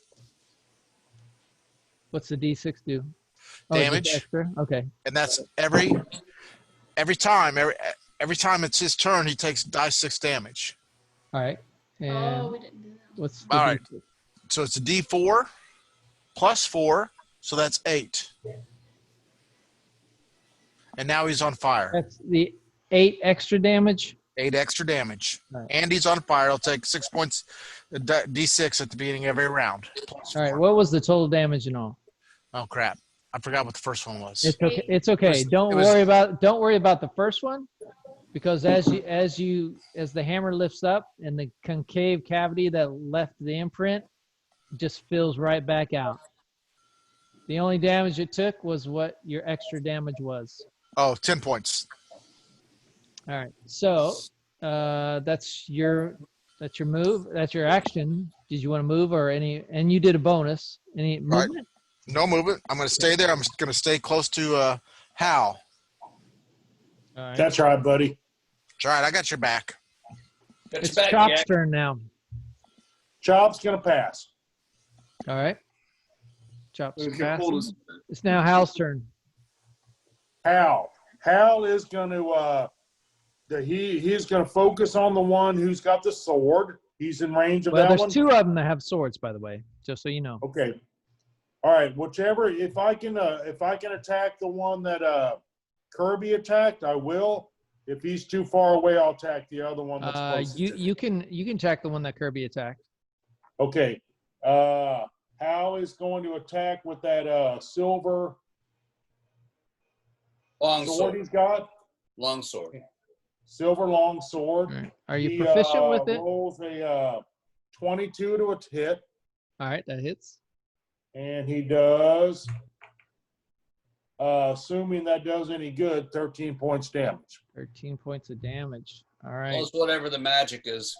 What's the D6 do? Oh, it's just Damage. extra? Okay. And that's every time it's his turn, he takes die 6 damage. All right. And Oh, we didn't do that. what's the All right. D6? So it's a D4 plus 4, so that's 8. And now he's on fire. That's the 8 extra damage. 8 extra damage. Right. And he's on fire. He'll take 6 points, D6 at the beginning of every round. Plus All right. 4. What was the total damage and all? Oh crap! I forgot what the first one was. It's okay. It's okay. Don't worry about the first one, because as the hammer lifts up and the concave cavity that left the imprint just fills right back out. The only damage it took was what your extra damage was. Oh, 10 points. All right. So that's your move. That's your action. Did you want to move or any? And you did a bonus. Any Right. movement? No movement. I'm going to stay there. I'm going to stay close to Hal. All right. That's right, buddy. All right, I got your back. It's Chop's turn now. Chop's gonna pass. All right. Chop's We can hold us- passing. It's now Hal's turn. Hal is gonna he's gonna focus on the one who's got the sword. He's in range of Well, that there's one. 2 of them that have swords, by the way, just so you know. Okay. All right. Whichever. If I can attack the one that Kirby attacked, I will. If he's too far away, I'll attack the other one that's closest to You can attack the one that Kirby attacked. Okay. Hal is going to attack with that silver Long sword sword. he's got. Long sword. Silver long sword. All right. Are you He, proficient with it? Rolls a 22 to a hit, All right, that hits. and he does, assuming that does any good, 13 points damage. 13 points of damage. All right. Plus whatever the magic is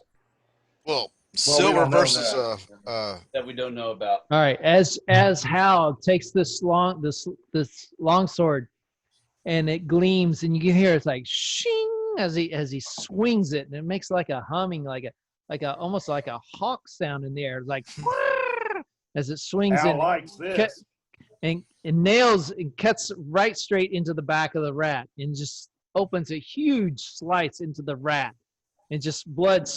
Well, we silver don't know versus that. that we don't know about. All right. As Hal takes this long sword, and it gleams, and you can hear it's like shing as he swings it, and it makes like a humming, like a almost like a hawk sound in the air, like as it swings Hal in. likes this. And nails and cuts right straight into the back of the rat and just opens a huge slice into the rat, and just blood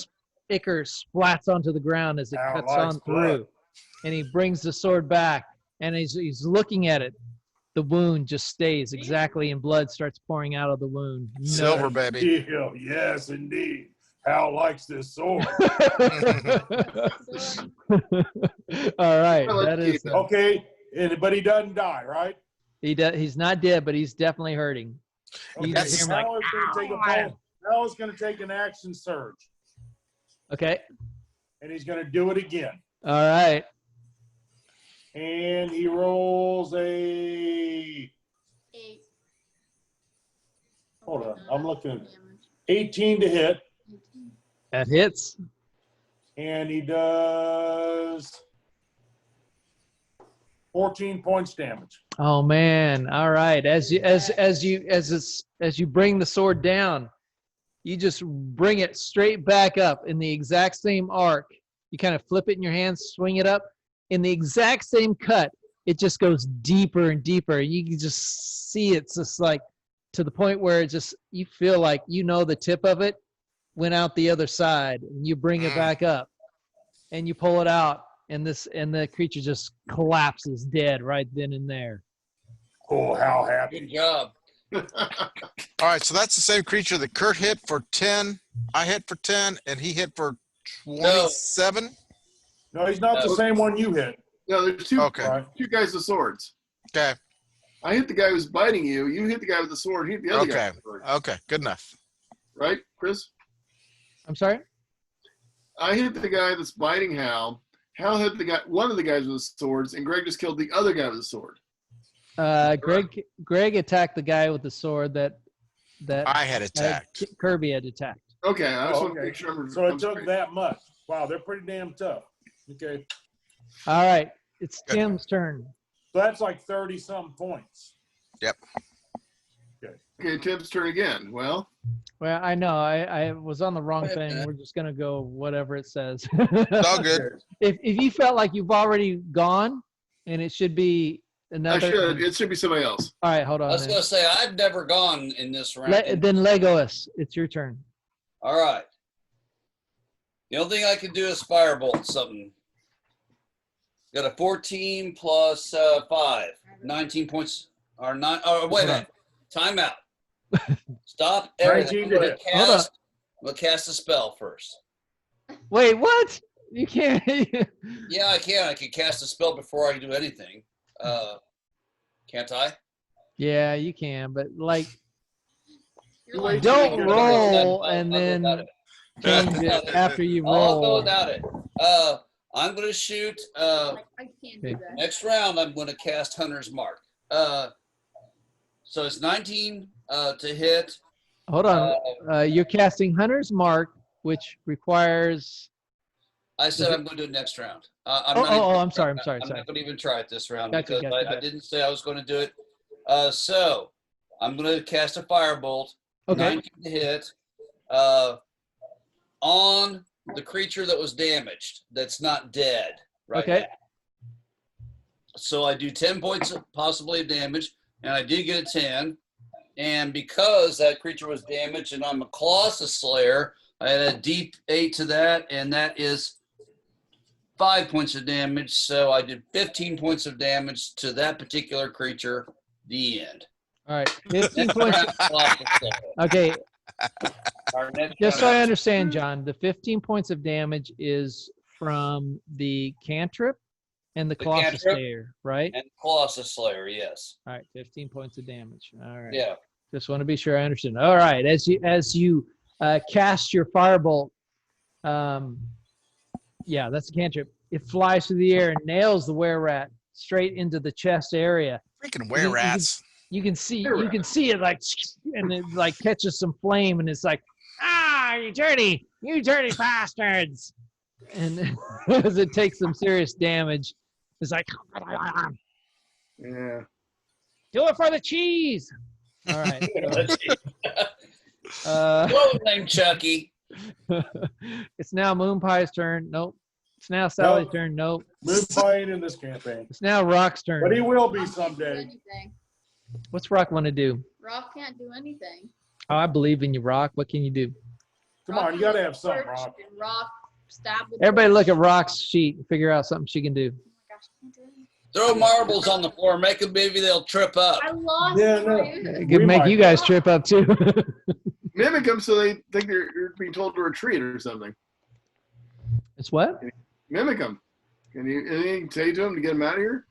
ichor splats onto the ground as it Hal cuts likes on through. And he brings the sword back, and he's looking at it. The wound just stays exactly, and blood starts pouring out of the wound. Silver, baby. Deal. Yes, indeed. Hal likes this sword. All right, Well, that is. Okay, but he doesn't die, right? He's not dead, but he's definitely hurting. You Okay, just hear him like, Hal is going to take an action surge, okay, and he's going to do it again. all right. And he rolls a. 8. Hold on, I'm looking. 18 to hit, That hits. and he does 14 points damage. Oh man! All right. As you bring the sword down, you just bring it straight back up in the exact same arc. You kind of flip it in your hands, swing it up in the exact same cut. It just goes deeper and deeper. You can just see it's just like to the point where it just you feel like the tip of it went out the other side, and you bring it back up, and you pull it out, and the creature just collapses dead right then and there. Oh, how happy. Good job. All right, so that's the same creature that Kurt hit for 10. I hit for 10, and he hit for 27. No, he's not the same one you hit. No, there's two, Okay. two guys with swords. Okay. I hit the guy who's biting you. You hit the guy with the sword. He hit the other guy Okay. with the sword. Okay. Good enough. Right, Chris? I'm sorry. I hit the guy that's biting Hal. Hal hit one of the guys with the swords, and Greg just killed the other guy with the sword. Greg attacked the guy with the sword that I had attacked. Kirby had attacked. Okay, I just want to Okay. make sure I'm. So it I'm took straight. that much. Wow, they're pretty damn tough. Okay. All right, it's Good. Tim's turn. So that's like 30-some points. Okay, Tim's turn again. Well, Well, I know I was on the wrong Wait a thing. minute. We're just gonna go whatever it says. It's all good. If you felt like you've already gone, and it should be another. it should be somebody else. All right, hold I on. was Then. going to say, I've never gone in this round. Then Legolas, it's your turn. All right. The only thing I can do is firebolt something. Got a 14 plus 5. 19 points. Or 9. Oh, wait a minute. Time out. Stop everything. I'm 19 to going hit. Hold on. to cast a spell first. Wait, what? You can't. Yeah, I can. I can cast a spell before I do anything. Can't I? Yeah, you can, but like, You're like, don't I'll roll go and without then it. change it after you I'll go roll. without it. I'm going to shoot. like, I can't do Okay. that. Next round, I'm going to cast Hunter's Mark. So it's 19 to hit. Hold on. You're casting Hunter's Mark, which requires. I said Does I'm going to do it next round. I'm sorry. I'm not going to even try it this round Gotcha, because gotcha, I gotcha. didn't say I was going to do it. So I'm going to cast a firebolt. Okay. 19 to hit on the creature that was damaged. That's not dead right Okay. now. So I do 10 points possibly of damage, and I do get a 10. And because that creature was damaged and I'm a Colossus Slayer, I had a D8 to that, and that is 5 points of damage. So I did 15 points of damage to that particular creature. The end. All right. 15 Next points. round, Colossus Slayer. Okay. Our next Just so I round- understand, John, the 15 points of damage is from the cantrip, And the The Colossus cantrip. Slayer, right? And Colossus Slayer, yes. All right, 15 points of damage. All right. Yeah. Just want to be sure I understand. All right, as you cast your firebolt, yeah, that's a cantrip. It flies through the air and nails the were-rat straight into the chest area. Freaking were-rats. You can see it like, and it like catches some flame, and it's like, you dirty bastards! And as it takes some serious damage, it's like, Yeah. do it for the cheese. All right. What was named Chucky? It's now Moon Pie's turn. Nope. It's now Sally's Nope. turn. Nope. Moon Pie ain't in this campaign, It's now Rock's turn. but he will be Rock can't do someday. anything. What's Rock want to do? Rock can't do anything. Oh, I believe in you, Rock. What can you do? Come on, you gotta have something, Torch Rock. and Rock stab with Everybody torch. look at Rock's sheet and figure out something she can do. Oh my gosh, I can't do anything. Throw marbles on the floor. Make them, maybe they'll trip up. I lost. Yeah, no. dude. It could make might. you guys trip up too. Mimic them so they think you're being told to retreat or something. It's what? Mimic them. Can you anything say to them to get them out of here?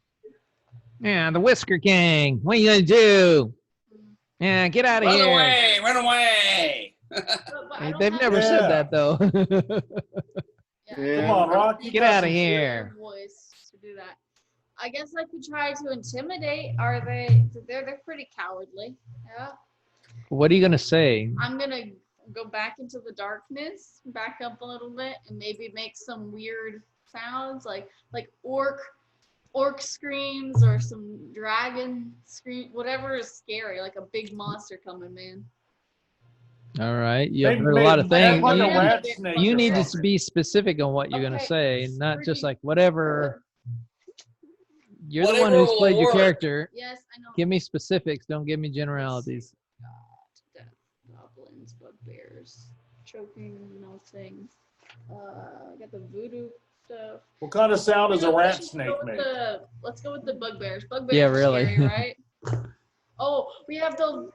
Yeah, the Whisker Gang. What are you gonna do? Yeah, get out of Run here. away! Run away! But I Hey, don't they've have never a- said Yeah. that though. Yeah. Come on, Rock. you Get got outta some here. Voice to do that. I guess I could try to intimidate. Are they? They're pretty cowardly. Yeah. What are you gonna say? I'm gonna go back into the darkness, back up a little bit, and maybe make some weird sounds like orc screams or some dragon scream, whatever is scary, like a big monster coming, man. All right, you have They heard a lot of made- things. like a You- rat snake You or need to something. be specific on what you're gonna Okay. say, not just Pretty- like whatever. You're the one Whatever who's will played your work. character. Yes, I know. Give me specifics. Don't give me generalities. Death, goblins, bugbears, choking, melting. I got the voodoo stuff. What kind of sound does a rat Let's snake go with make? let's go with the bugbears. Bugbears Yeah, are really. scary, right? Oh, we have the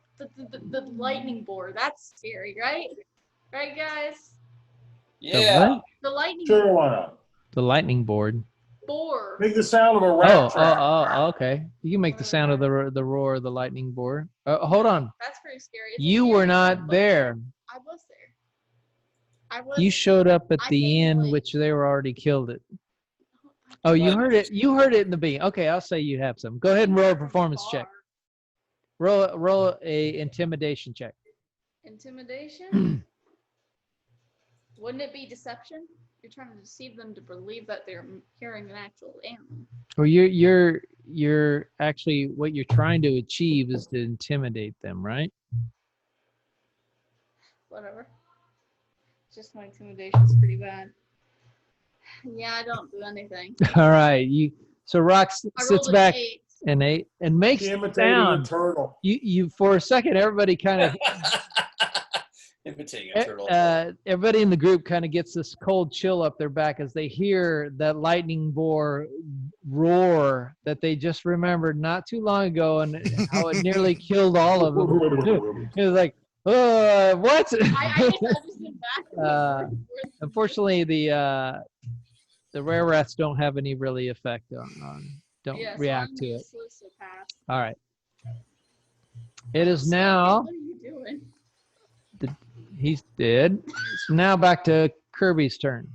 lightning boar. That's scary, right? Right, guys? Yeah. what? The lightning Sure, why not? The lightning board. boar. Make the sound of a rat trap. Okay. You can make the sound of the roar of the lightning board. Hold on. That's pretty scary. It's You scary, were not but there. I was there. I was. You showed up at I the made end, noise. which they were already killed it. Oh, you heard it. You heard it in the beginning. Okay, I'll say you have some. Go ahead and roll a performance check. Roll a intimidation check. Intimidation? Wouldn't it be deception? You're trying to deceive them to believe that they're hearing an actual animal. Or you're actually what you're trying to achieve is to intimidate them, right? Whatever. Just my intimidation's pretty bad. Yeah, I don't do anything. All right. So Rock I sits rolled an back 8. and makes He the imitated a sound. turtle. You for a second, everybody kind of Imitating a turtle. everybody in the group kind of gets this cold chill up their back as they hear that lightning boar roar that they just remembered not too long ago and how it nearly killed all of them. It was like, what? I just understood back. Unfortunately, the rare rats don't have any really effect on don't Yeah, so react I'm to it. useless, so pass. All right. It is now. What are you doing? He's dead. It's now back to Kirby's turn.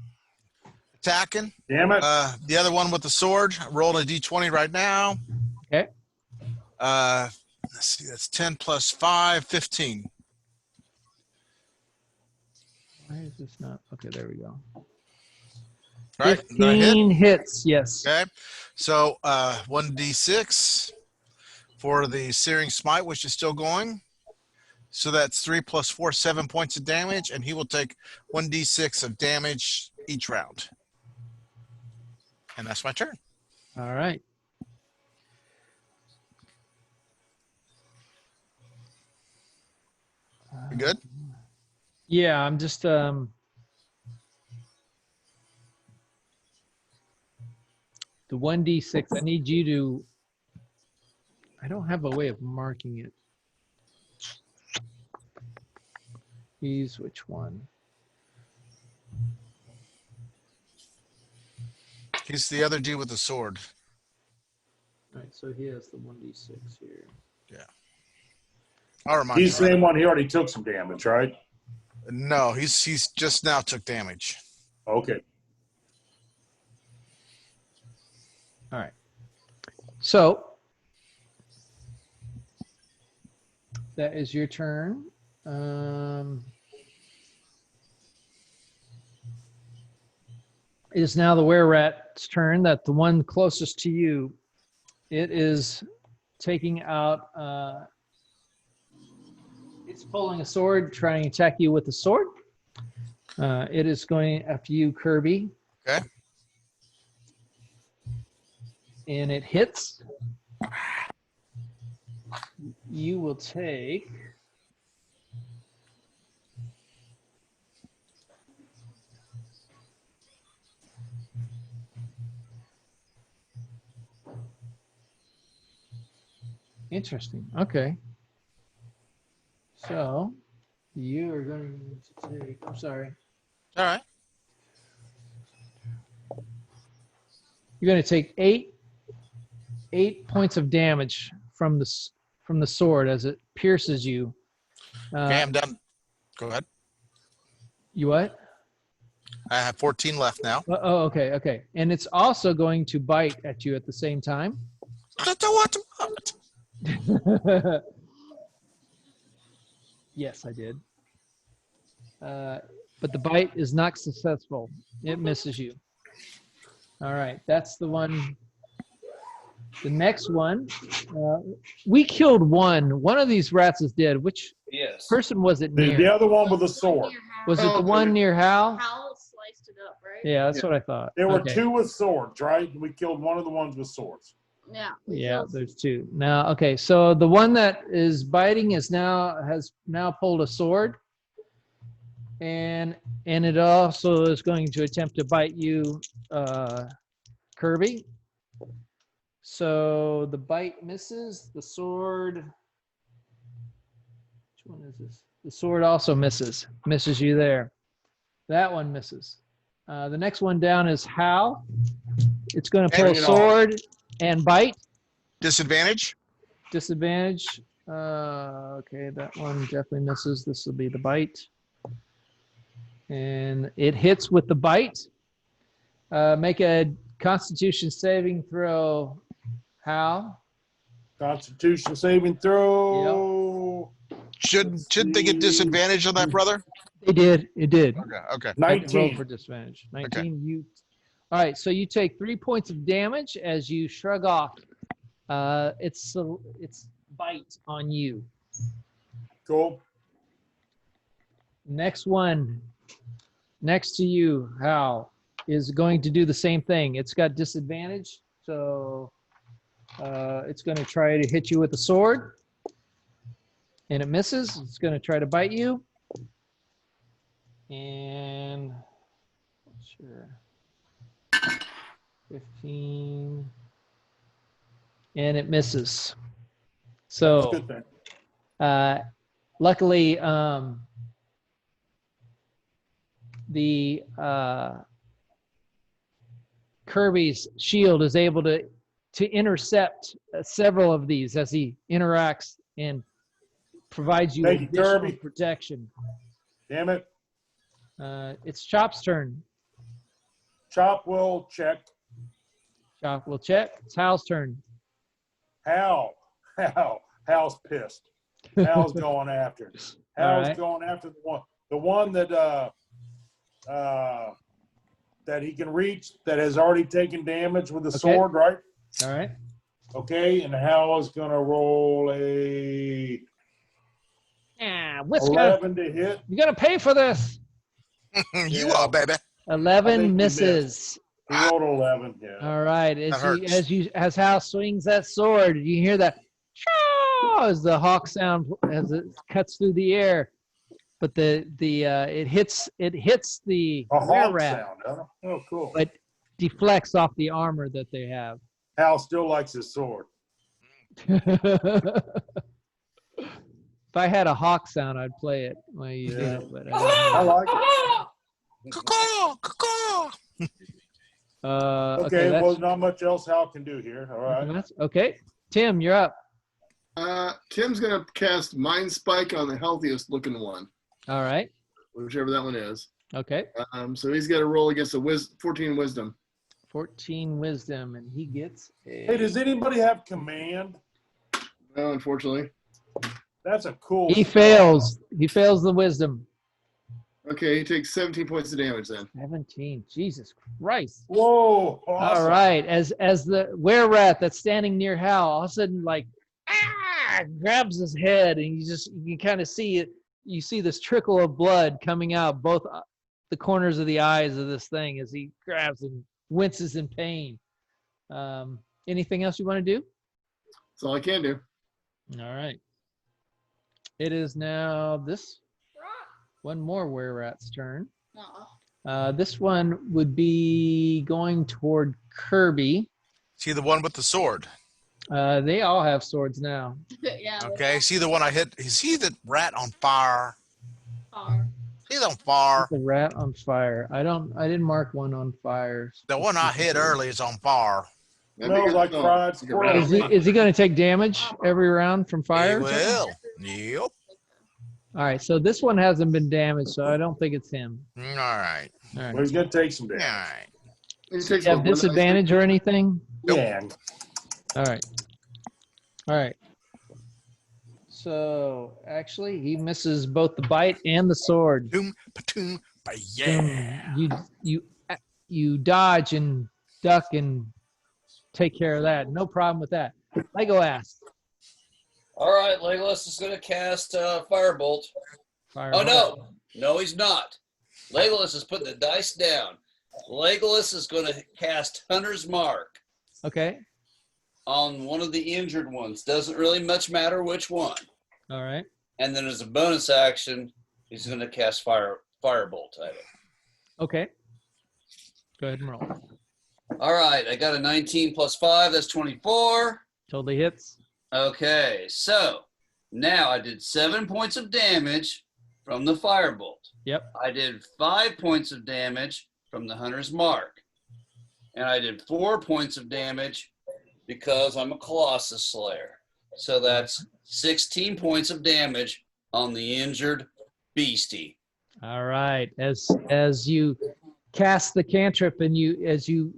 Attacking. Damn it. The other one with the sword. Rolling a d20 right now. Okay. Let's see. That's 10 plus 5, 15. Why is this not? Okay, there we go. All right. Another hit. 15 hits. Yes. Okay. So 1d6 for the Searing Smite, which is still going. So that's 3 plus 4, 7 points of damage, and he will take 1d6 of damage each round. And that's my turn. All right. You good? Yeah, I'm just the 1d6. I need you to. I don't have a way of marking it. Use which one? He He's the other dude with the sword. All right, so he has the 1d6 here. I'll remind He's you. the same one. He already took some damage, right? No, he's just now took damage. Okay. All right. So that is your turn. It is now the were-rat's turn. That the one closest to you. It is taking out. It's pulling a sword, trying to attack you with a sword. It is going after you, Kirby. Okay. And it hits. You will take. Interesting. Okay. So you are going to take. I'm sorry. All right. You're going to take eight points of damage from the sword as it pierces you. Okay, I'm done. Go ahead. You what? I have 14 left now. Oh, okay, okay. And it's also going to bite at you at the same time. Yes, I did. But the bite is not successful. It misses you. All right, that's the one. The next one, we killed one. One of these rats is dead. Which Yes. person was it The near? other one with the sword. Was it the one near Hal? Hal sliced it up, right? Yeah, that's what I thought. There were Okay. 2 with swords, right? We killed one of the ones with swords. Yeah. Yeah, there's 2. Now, okay, so the one that is biting has now pulled a sword. And it also is going to attempt to bite you, Kirby. So the bite misses. The sword. Which one is this? The sword also misses. Misses you there. That one misses. The next one down is Hal. It's going to pull a Hang it on. sword and bite. Disadvantage? Disadvantage. Okay, that one definitely misses. This will be the bite. And it hits with the bite. Make a Constitution saving throw, Hal. Constitution saving throw. Shouldn't they get disadvantage on that, brother? It did. It did. Okay. I can roll 19. for disadvantage. 19. You. All right. So you take 3 points of damage as you shrug off. It's bite on you. Cool. Next one, next to you, Hal, is going to do the same thing. It's got disadvantage, so it's going to try to hit you with a sword, and it misses. It's going to try to bite you, and sure, 15, and it misses. That's So, a good thing. luckily, the Kirby's shield is able to intercept several of these as he interacts and provides you Thank you, additional Kirby. protection. Damn it. It's Chop's turn. Chop will check. Chop will check. It's Hal's turn. Hal's pissed. Hal's going after. Hal's right. going after the one that that he can reach that has already taken damage with the sword, right? All right. Okay, and Hal is gonna roll a Yeah, Whisker, 11 to hit. you're gonna pay for this. You are, baby. I 11 think he misses. He rolled 11. Yeah. All right. That hurts. As Hal swings that sword, you hear that as the hawk sound as it cuts through the air. But it hits the A hawk rat, sound. Huh? Oh, cool. but deflects off the armor that they have. Hal still likes his sword. If I had a hawk sound, I'd play it while you did it. But I like it. Caw-caw, caw-caw. Okay, well, not much else Hal can do here. All right. Okay. Tim, you're up. Tim's going to cast Mind Spike on the healthiest looking one, All right. whichever that one is. Okay. So he's got to roll against a 14 wisdom. 14 wisdom, and he gets a... Hey, does anybody have command? No, unfortunately. That's a cool. He fails. He fails the wisdom. Okay, he takes 17 points of damage then. 17. Jesus Christ. Whoa. Awesome. All right. As the were-rat that's standing near Hal, all of a sudden, like, grabs his head, and you can kind of see it. You see this trickle of blood coming out both the corners of the eyes of this thing as he grabs and winces in pain. Anything else you want to do? That's all I can do. All right. It is now this one more were-rat's turn. This one would be going toward Kirby. See the one with the sword? They all have swords now. Yeah. Okay. See the one I hit? Is he the rat on fire? Far. He's on fire. The rat on fire. I didn't mark one on fire. The one I hit early is on fire. Smells like fried squirrel. Is he going to take damage every round from fire? He will. Yep. All right. So this one hasn't been damaged, so I don't think it's him. All right. All right. Well, he's going to take some All damage. right. He Do takes you have one disadvantage or anything? Yeah. All right. All right. So actually, he misses both the bite and the sword. Boom, patoom, yeah. You dodge and duck and take care of that. No problem with that. Lego asks. All right, Legolas is going to cast Firebolt. Oh, no, he's not. Legolas is putting the dice down. Legolas is going to cast Hunter's Mark Okay. on one of the injured ones. Doesn't really much matter which one. All right. And then as a bonus action, he's going to cast Firebolt at it. Okay. Go ahead and roll. All right, I got a 19 plus 5. That's 24. Totally hits. Okay, so now I did 7 points of damage from the Firebolt. Yep. I did 5 points of damage from the Hunter's Mark. And I did 4 points of damage because I'm a Colossus Slayer. So that's 16 points of damage on the injured beastie. All right. As you cast the cantrip and you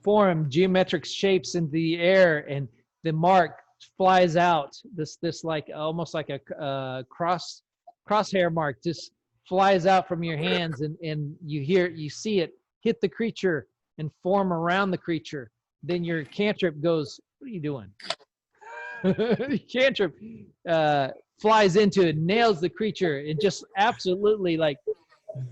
form geometric shapes into the air, and the mark flies out. This like almost like a crosshair mark just flies out from your hands, and you see it hit the creature and form around the creature. Then your cantrip goes, what are you doing? Cantrip flies into it, nails the creature, and just absolutely like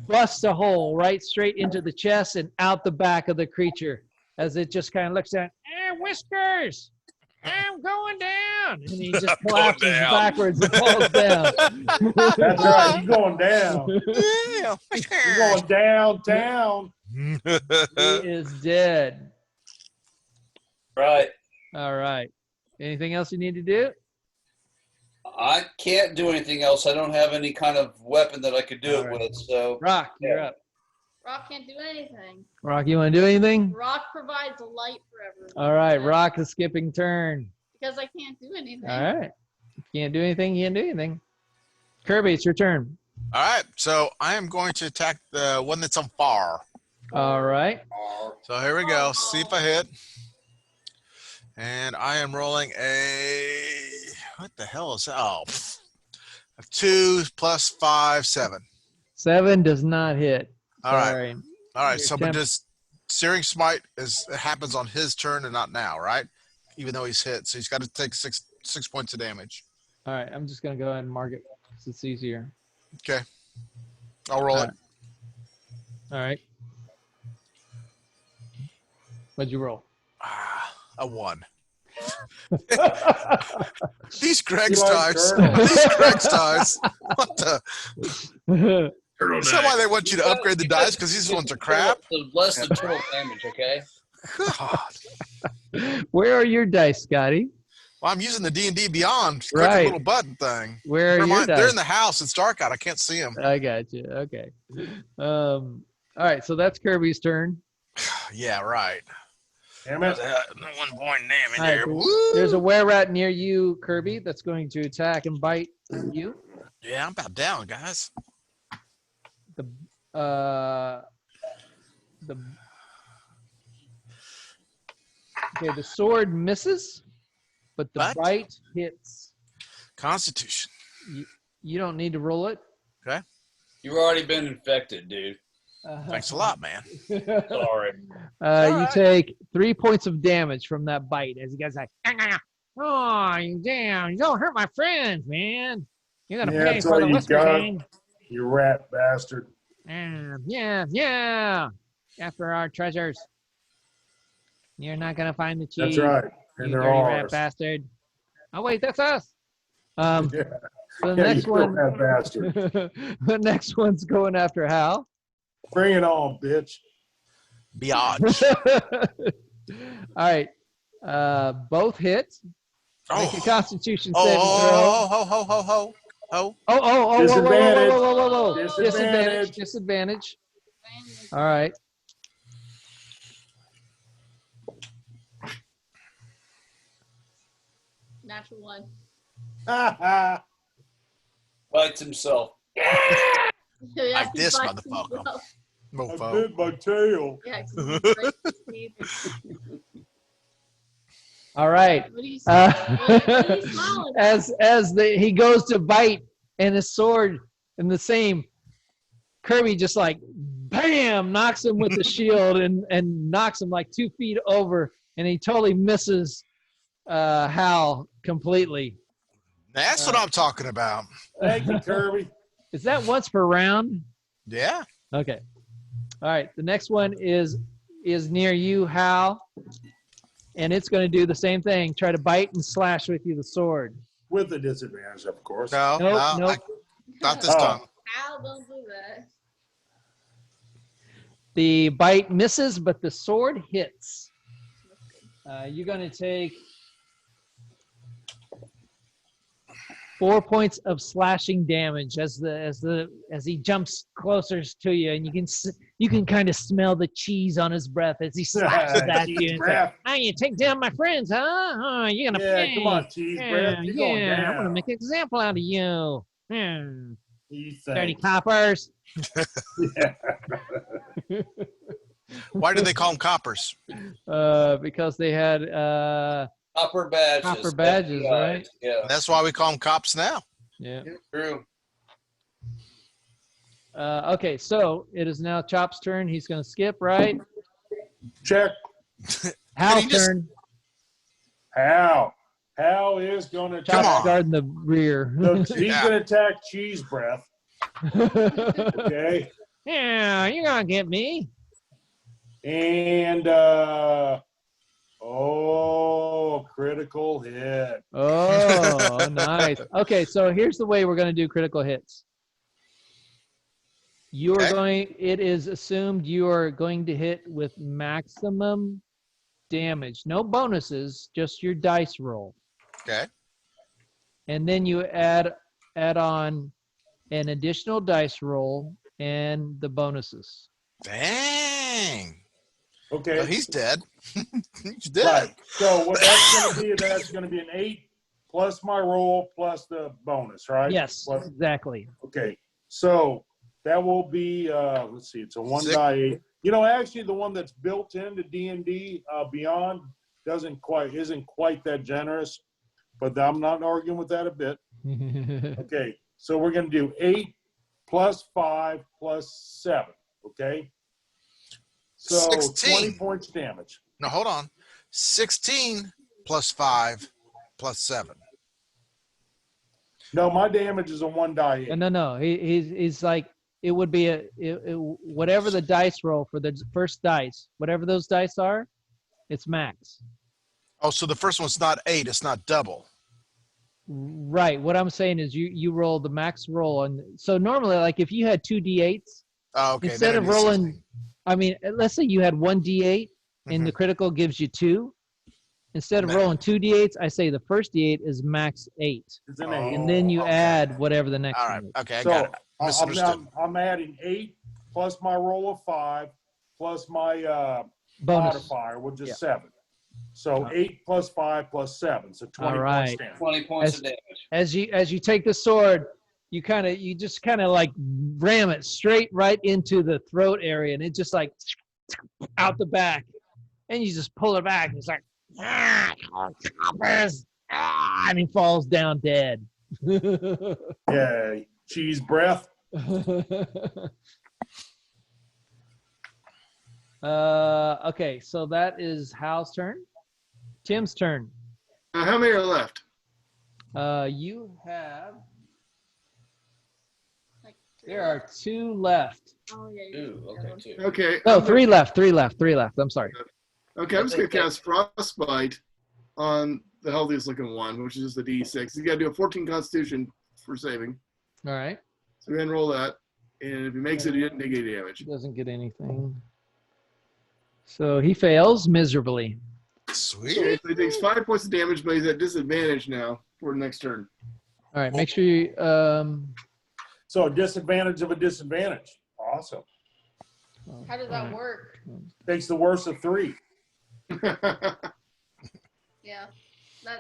busts a hole right straight into the chest and out the back of the creature as it just kind of looks at, Whiskers, I'm going down. And he just collapses backwards and falls down. That's right. You're going down. Yeah. You're going down. He is dead. Right. All right. Anything else you need to do? I can't do anything else. I don't have any kind of weapon that I could do it with. So Rock, you're up. Rock can't do anything. Rock, you want to do anything? Rock provides light for everyone. All right. Rock is skipping turn. Because I can't do anything. All right. If you can't do anything, you can't do anything. Kirby, it's your turn. All right. So I am going to attack the one that's on fire. All right. So here we go. See if I hit. And I am rolling what the hell is that? Oh, a 2 plus 5, 7. 7 does not hit. All right. Sorry. All right. Your So, but temp- just Searing Smite it happens on his turn and not now, right? Even though he's hit. So he's got to take 6 points of damage. All right. I'm just going to go ahead and mark it because it's easier. Okay. I'll roll it. All right. What'd you roll? A 1. These Greg's You like dice. turtles. These Greg's dice. What the? Is that why they want you to upgrade the dice? Because these ones are crap? Less than total damage, okay? God. Where are your dice, Scotty? Well, I'm using the D&D Beyond. Click Right. the little button thing. Where are Never your mind, dice? they're in the house. It's dark out. I can't see them. I got you. Okay. All All right, so that's Kirby's turn. Yeah, right. Damn it. 1 point damage All right, there. there's a Woo! were-rat near you, Kirby, that's going to attack and bite you. Yeah, I'm about down, guys. The okay, the sword misses, but the What? bite hits. Constitution. You don't need to roll it. You've already been infected, dude. Thanks a lot, man. Sorry. You right. take 3 points of damage from that bite as you guys like, oh, you damn, you don't hurt my friends, man. You're gonna Yeah, pay that's for all the you Whisker got. Gang. You rat bastard. Yeah. After our treasures. You're not gonna find the cheese. That's right. You And they're dirty rat ours. bastard. Oh wait, that's us. Yeah. So the Yeah, next you one, rat bastard. the next one's going after Hal. Bring it on, bitch. Biatch. All right. Both hit. Make a Oh. Constitution saving throw. Ho. Whoa. Disadvantage. Whoa. Disadvantage. Disadvantage. All right. Natural 1. Ha Bites himself. Yeah, Like he this bites motherfucker. himself. I Mofo. bit my tail. Yeah, 'cause he breaks his teeth. All right. What are you what are you smiling at? He goes to bite and his sword in the same, Kirby just like bam knocks him with the shield and knocks him like 2 feet over, and he totally misses Hal completely. That's what I'm talking about. Thank you, Kirby. Is that once per round? Yeah. Okay. All right. The next one is near you, Hal, and it's going to do the same thing. Try to bite and slash with you the sword. With the disadvantage, of course. No, Nope. not this Oh. time. Al, don't do that. The bite misses, but the sword hits. You're going to take 4 points of slashing damage as he jumps closer to you, and you can kind of smell the cheese on his breath as he slashes at Cheese you. And breath. say, you take down my friends, huh? You're gonna Yeah, pay. come on, cheese breath. You're going I'm gonna down. make an example out of you. You Dirty think. coppers. Yeah. Why do they call them coppers? Because they had Copper badges. Copper badges, FBI. right? Yeah. That's why we call them cops now. yeah. True. Okay, so it is now Chop's turn. He's gonna skip, right? Check. Hal's he just- turn. Hal is going to Come Chop's on. guarding the rear. So he's Yeah. going to attack Cheese Breath. Okay. Yeah, you're gonna get me. And critical hit. Oh, nice. Okay, so here's the way we're going to do critical hits. Okay. It is assumed you are going to hit with maximum damage. No bonuses, just your dice roll. Okay. And then you add on an additional dice roll and the bonuses. Dang. Okay. Well, he's dead. He's dead. Right. So what that's going to be an 8 plus my roll plus the bonus, right? Yes, Plus- exactly. okay. So that will be let's see, it's a 1 Six. die 8. You know, actually the one that's built into D&D Beyond isn't quite that generous, but I'm not arguing with that a bit. Okay. So we're going to do 8 plus 5 plus 7, okay? So 16. 20 points damage. No, hold on. 16 plus 5 plus 7. No, my damage is a 1 die 8. No. He's like, it would be whatever the dice roll for the first dice, whatever those dice are, it's max. Oh, so the first one's not 8. It's not double. Right. What I'm saying is you roll the max roll. And so normally, like if you had 2 D8s, Oh, okay. instead then of it is rolling, 16. I mean, let's say you had 1 D8 and the critical gives you 2. Instead of Ma- rolling 2 D8s, I say the first D8 is max 8. It's an Oh. 8. And then you okay. add whatever the next All one right. is. Okay. I So got it. Misunderstood. I'm adding 8 plus my roll of 5 plus my Bonus. modifier, which is Yeah. 7. So 8 plus 5 plus 7. So 20 All points right. damage. 20 points of damage. As you take the sword, you just kind of like ram it straight right into the throat area, and it just like out the back, and you just pull it back, and it's like, choppers, and he falls down dead. Yeah, cheese breath. Okay, so that is Hal's turn. Tim's turn. How many are left? You have. Like There are 2 left. Oh yeah. Ooh, okay, too. Okay. No, I'm 3 left. 3 left. 3 left. I'm sorry. Okay, I'm just gonna cast Frostbite on the healthiest looking one, which is the D6. You gotta do a 14 Constitution for saving. All right. So go ahead and roll that. And if he makes it, he didn't take any damage. He doesn't get anything. So he fails miserably. Sweet. Okay, so he takes 5 points of damage, but he's at disadvantage now for the next turn. All right. Make sure you. So a disadvantage of a disadvantage. Awesome. How does that work? Takes the worst of 3. Yeah.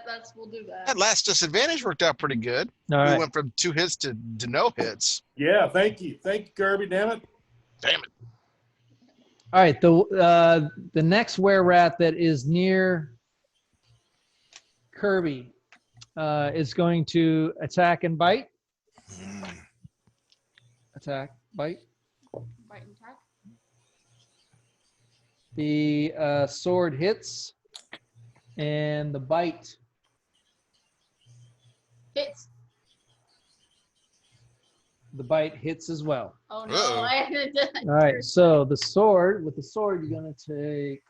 That's we'll do that. That last disadvantage worked out pretty good. All We right. went from 2 hits to no hits. Yeah, thank you. Thank you, Kirby, damn it. Damn it. All right. The next were-rat that is near Kirby is going to attack and bite. Attack, bite. Bite and attack. The sword hits, and the bite Hits. hits as well. Oh no, Uh-oh. I haven't done All right. So with the sword, you're gonna take,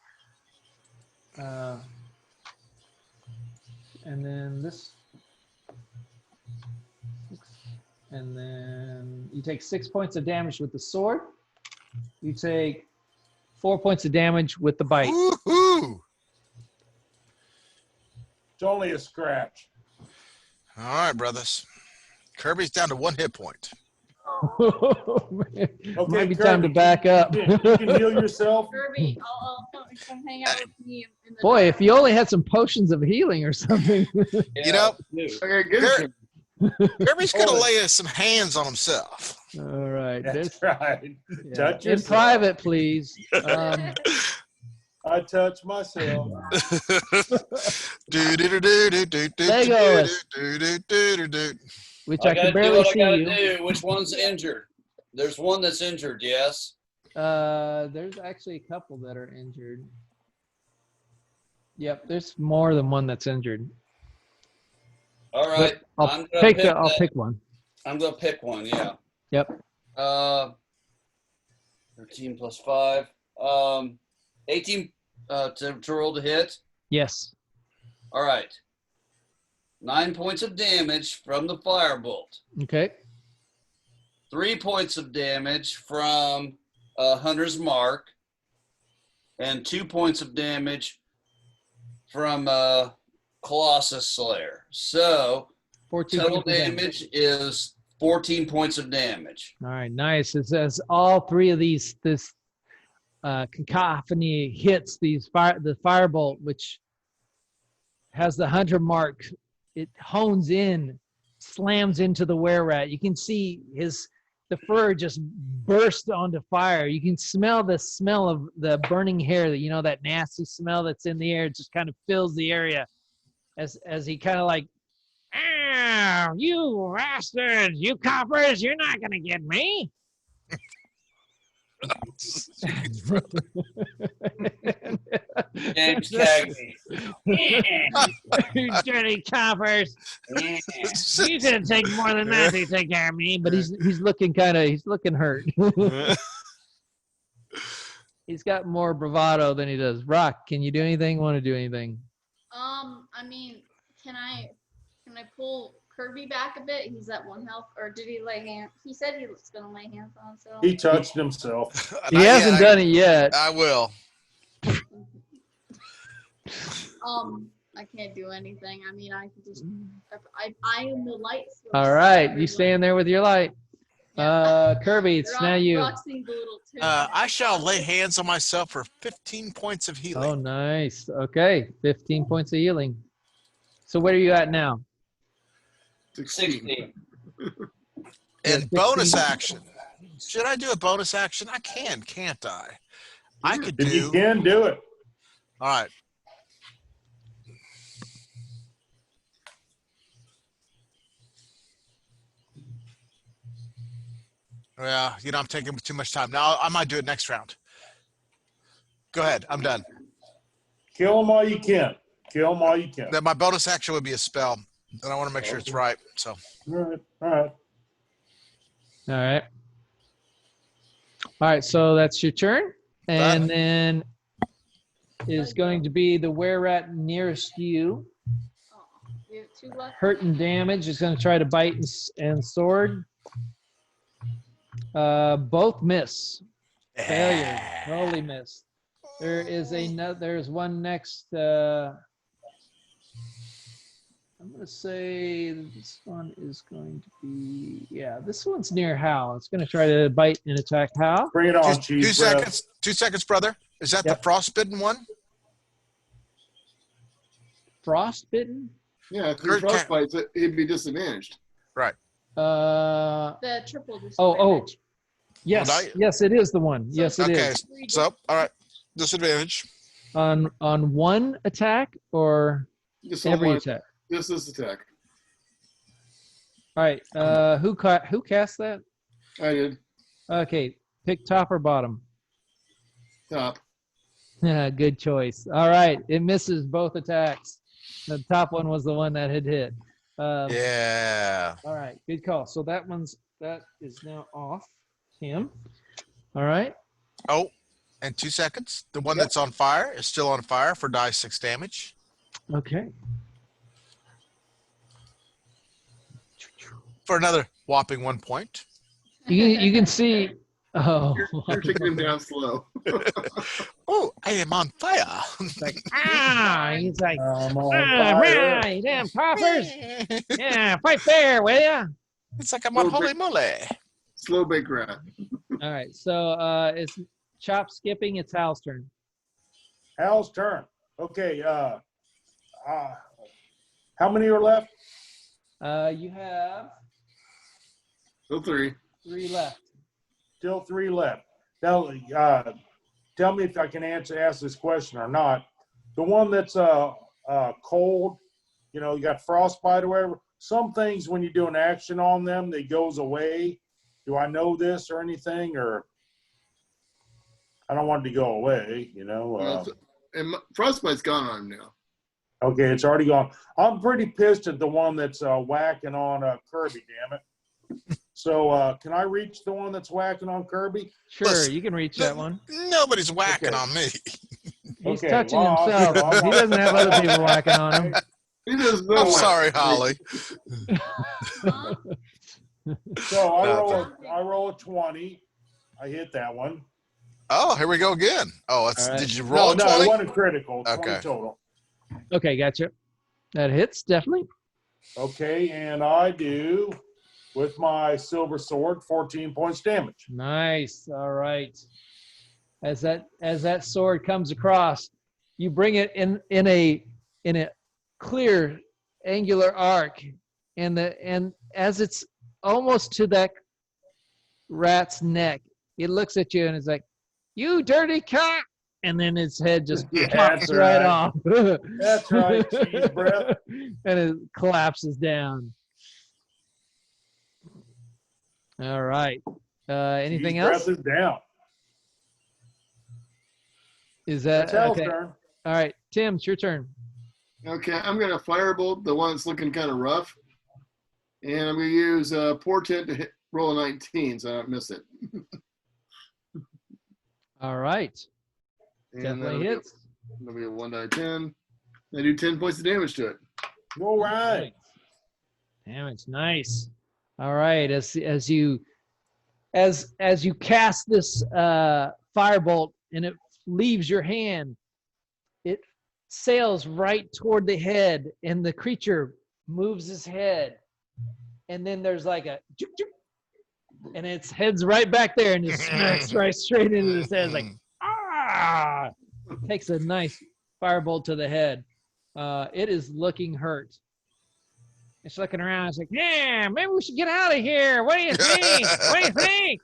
and then this, and then you take 6 points of damage with the sword. You take 4 points of damage with the bite. Woo-hoo. It's only a scratch. All right, brothers. Kirby's down to 1 hit point. Oh, man. Okay, Might be time to Kirby, back up. You can heal yourself. Kirby, I'll come hang out with me in the Boy, if you only had some potions of healing or something. You know, Okay, good. Kurt- Kirby's going to lay some hands on himself. All right. That's right. Yeah. Touch In yourself. private, please. I touch myself. Legolas. Which I I can gotta do barely what I see gotta you. do. Which one's injured? There's one that's injured, yes. There's actually a couple that are injured. Yep, there's more than one that's injured. All right. I'll I'm gonna pick one. I'm gonna pick one, yeah. Yep. 13 plus 5. 18 to roll to hit. Yes. All right. 9 points of damage from the firebolt. Okay. 3 points of damage from Hunter's Mark. And 2 points of damage from Colossus Slayer. So 14 total points of damage is 14 points of damage. All right, nice. It says all 3 of this cacophony hits the firebolt, which has the hunter mark. It hones in, slams into the were-rat. You can see the fur just burst onto fire. You can smell the smell of the burning hair, that nasty smell that's in the air. It just kind of fills the area as he kind of like, "Ah, you bastards, you coppers, you're not going to get me." James Cagney. You dirty coppers. You couldn't take more than that to take care of me. But he's looking hurt. He's got more bravado than he does. Rock, can you do anything? Want to do anything? I mean, can I pull Kirby back a bit? He's at 1 health, or did he lay hands? He said he was gonna lay hands on himself. He touched himself. He hasn't done it yet. I will. I can't do anything. I mean, I can just I am the light source. All right, you stand there with your light. Kirby, it's now you. Rock's being belittled too. I shall lay hands on myself for 15 points of healing. Oh, nice. Okay, 15 points of healing. So where are you at now? 16. And bonus action. Should I do a bonus action? I can, can't I? I could If you do. can, do it. All right. Well, I'm taking too much time. Now I might do it next round. Go ahead. I'm done. Kill them all you can. Kill them all you can. Then my bonus action would be a spell, and I want to make sure it's right. So. All right. All right. All right. All right, so that's your turn. And then is going to be the were-rat nearest you. Oh, we have 2 left. Hurt and damage is going to try to bite and sword. Both miss. Failure. Totally miss. There is another. There's one next. I'm going to say this one is going to be. Yeah, this one's near Hal. It's going to try to bite and attack Hal. Bring it on, Two cheese seconds. 2 seconds, brother. Is that the frostbitten one? Frostbitten. Yeah, if he frostbites, he'd be disadvantaged. Right. The triple disadvantage. Oh. Yes. Well, Yes, it is the one. Yes, it Okay. is. So, all right. Disadvantage. On one attack or Just on every one- attack. Just this attack. All right. Who cast that? I did. Okay. Pick top or bottom. Top. Good choice. All right. It misses both attacks. The top one was the one that had hit. Yeah. All right. Good call. So that is now off him. All right. Oh, and 2 seconds. The one that's on fire is still on fire for die 6 damage. Okay. For another whopping 1 point. You can see. Oh. You're taking him down slow. Oh, I am on fire. He's like, he's like, I'm on fire. right, damn coppers. Yeah, fight fair, will ya? It's like I'm on holy moly. Slow bake rat. All right, so it's chop skipping. It's Hal's turn. Hal's turn. Okay. How many are left? You have Still 3. 3 left. Still 3 left. Now, tell me if I can ask this question or not. The one that's cold, you got frostbite or whatever. Some things when you do an action on them, they goes away. Do I know this or anything, or I don't want it to go away? And frostbite's gone on him now. Okay, it's already gone. I'm pretty pissed at the one that's whacking on Kirby. Damn it! So can I reach the one that's whacking on Kirby? Sure, Listen, you can reach that one. Nobody's whacking Okay. on me. He's Okay, touching well, himself. He doesn't have other people whacking on him. He doesn't know I'm what- sorry, Holly. Huh? So I roll a 20. I hit that one. Oh, here we go again. Oh, All right. did you roll No, a 20? it wasn't critical. 20 Okay. total. Okay, gotcha. That hits definitely. Okay, and I do with my silver sword 14 points damage. Nice. All right. As that sword comes across, you bring it in a clear angular arc, and as it's almost to that rat's neck, it looks at you and it's like, "You dirty cock!" And then its head just Yeah, pops that's right right. off. That's right, cheese breath. And it collapses down. All right. Anything Cheese else? breath is down. Is that That's Hal's okay? turn. All right, Tim, it's your turn. Okay, I'm going to firebolt the one that's looking kind of rough. And I'm going to use Portent to roll a 19 so I don't miss it. All right. And Definitely hits. That'll be a 1 die 10. I do 10 points of damage to it. All right. Damage, nice. All right, as you cast this firebolt and it leaves your hand, it sails right toward the head, and the creature moves his head, and then there's like a and its head's right back there and just smacks right straight into his head. It's like, ah! Takes a nice firebolt to the head. It is looking hurt. It's looking around. It's like, yeah, maybe we should get out of here. What do you think? What do you think?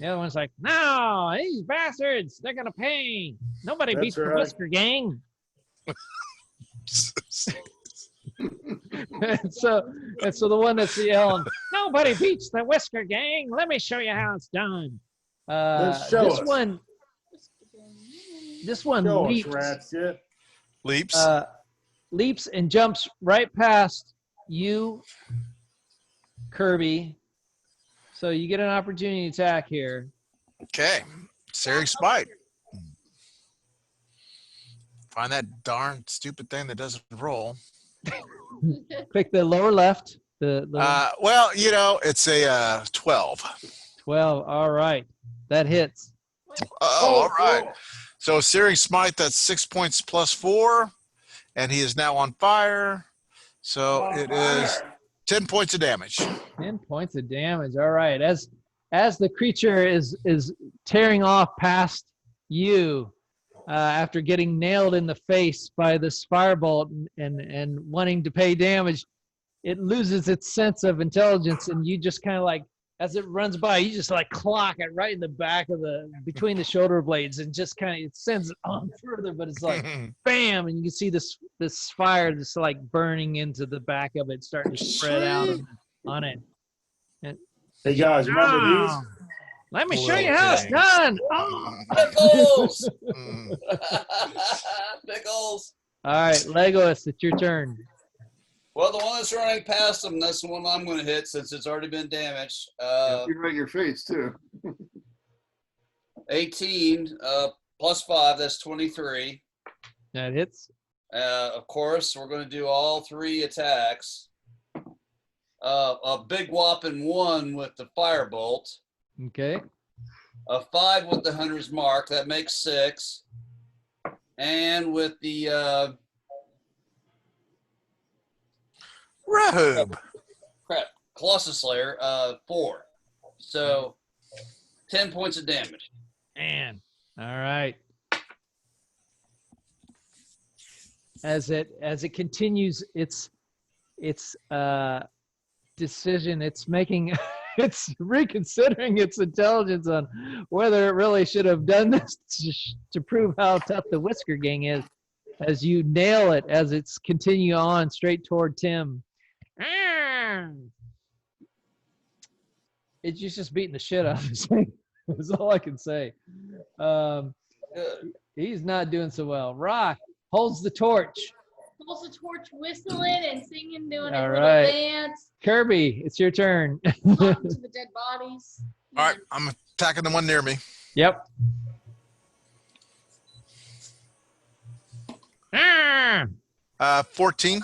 The other one's like, no, these bastards, they're going to pay. Nobody That's beats the right. Whisker Gang. and so the one that's yelling, nobody beats the Whisker Gang. Let me show you how it's done. Let's show this us. one Show us, leaps, Ratchet. Leaps. leaps and jumps right past you, Kirby. So you get an opportunity to attack here. Okay. Searing Smite. Find that darn stupid thing that doesn't roll. Pick the lower left. Well, you know, it's a 12. 12. All right. That hits. Oh, all right. So Searing Smite, that's 6 points plus 4, and he is now on fire. So it is 10 points of damage. 10 points of damage. All right. As the creature is tearing off past you, after getting nailed in the face by this firebolt and wanting to pay damage, it loses its sense of intelligence, and you just kind of like, as it runs by, you just like clock it right in the back of between the shoulder blades, and just kind of, it sends it on further, but it's like bam, and you can see this fire just like burning into the back of it, starting to spread out on it. And, Hey guys, remember these? let me show you how it's done. Pickles! Pickles! All right, Legolas, it's your turn. Well, the one that's running past him, that's the one I'm going to hit since it's already been damaged. You're right in your face, too. 18 plus 5, that's 23. That hits. Of course, we're going to do all 3 attacks. A big whopping 1 with the firebolt. Okay. A 5 with the Hunter's Mark, that makes 6. And with the Robe. Colossus Slayer, 4. So 10 points of damage. Man. All right. As it continues its decision, it's making it's reconsidering its intelligence on whether it really should have done this to prove how tough the Whisker Gang is. As you nail it, as it's continue on straight toward Tim. It's just beating the shit out of this thing. That's all I can say. He's not doing so well. Rock holds the torch. Holds the torch, whistling and singing, doing All a right. little dance, Kirby, it's your turn. talking to the dead bodies. All right, I'm attacking the one near me. Yep. 14.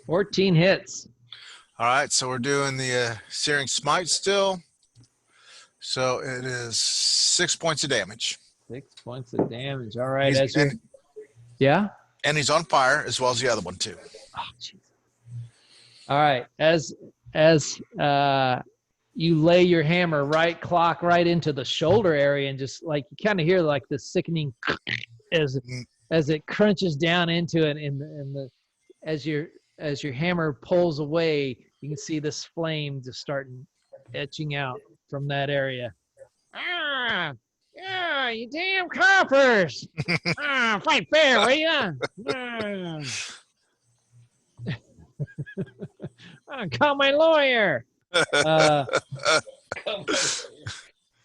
14 hits. All right, so we're doing the Searing Smite still. So it is 6 points of damage. 6 points of damage. All right. He's- Yeah? And he's on fire as well as the other one too. Oh, jeez. All right. As you lay your hammer clock right into the shoulder area, and just like you kind of hear like the sickening as it crunches down into it, and as your hammer pulls away, you can see this flame just starting etching out from that area. Yeah, you damn coppers! Fight fair, will ya? Call my lawyer. The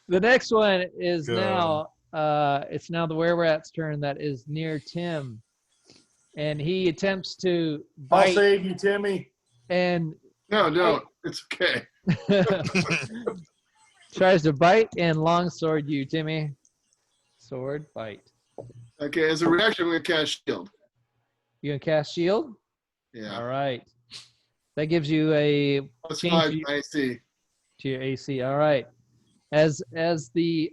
next one is now it's now the were-rat's turn that is near Tim, and he attempts to bite. I'll save you, Timmy. And No, don't. It's okay. tries to bite and longsword you, Timmy. Sword, bite. Okay, as a reaction, I'm going to cast shield. You gonna cast shield? Yeah. All right. That gives you a Plus change 5 to AC. your AC. All right. As the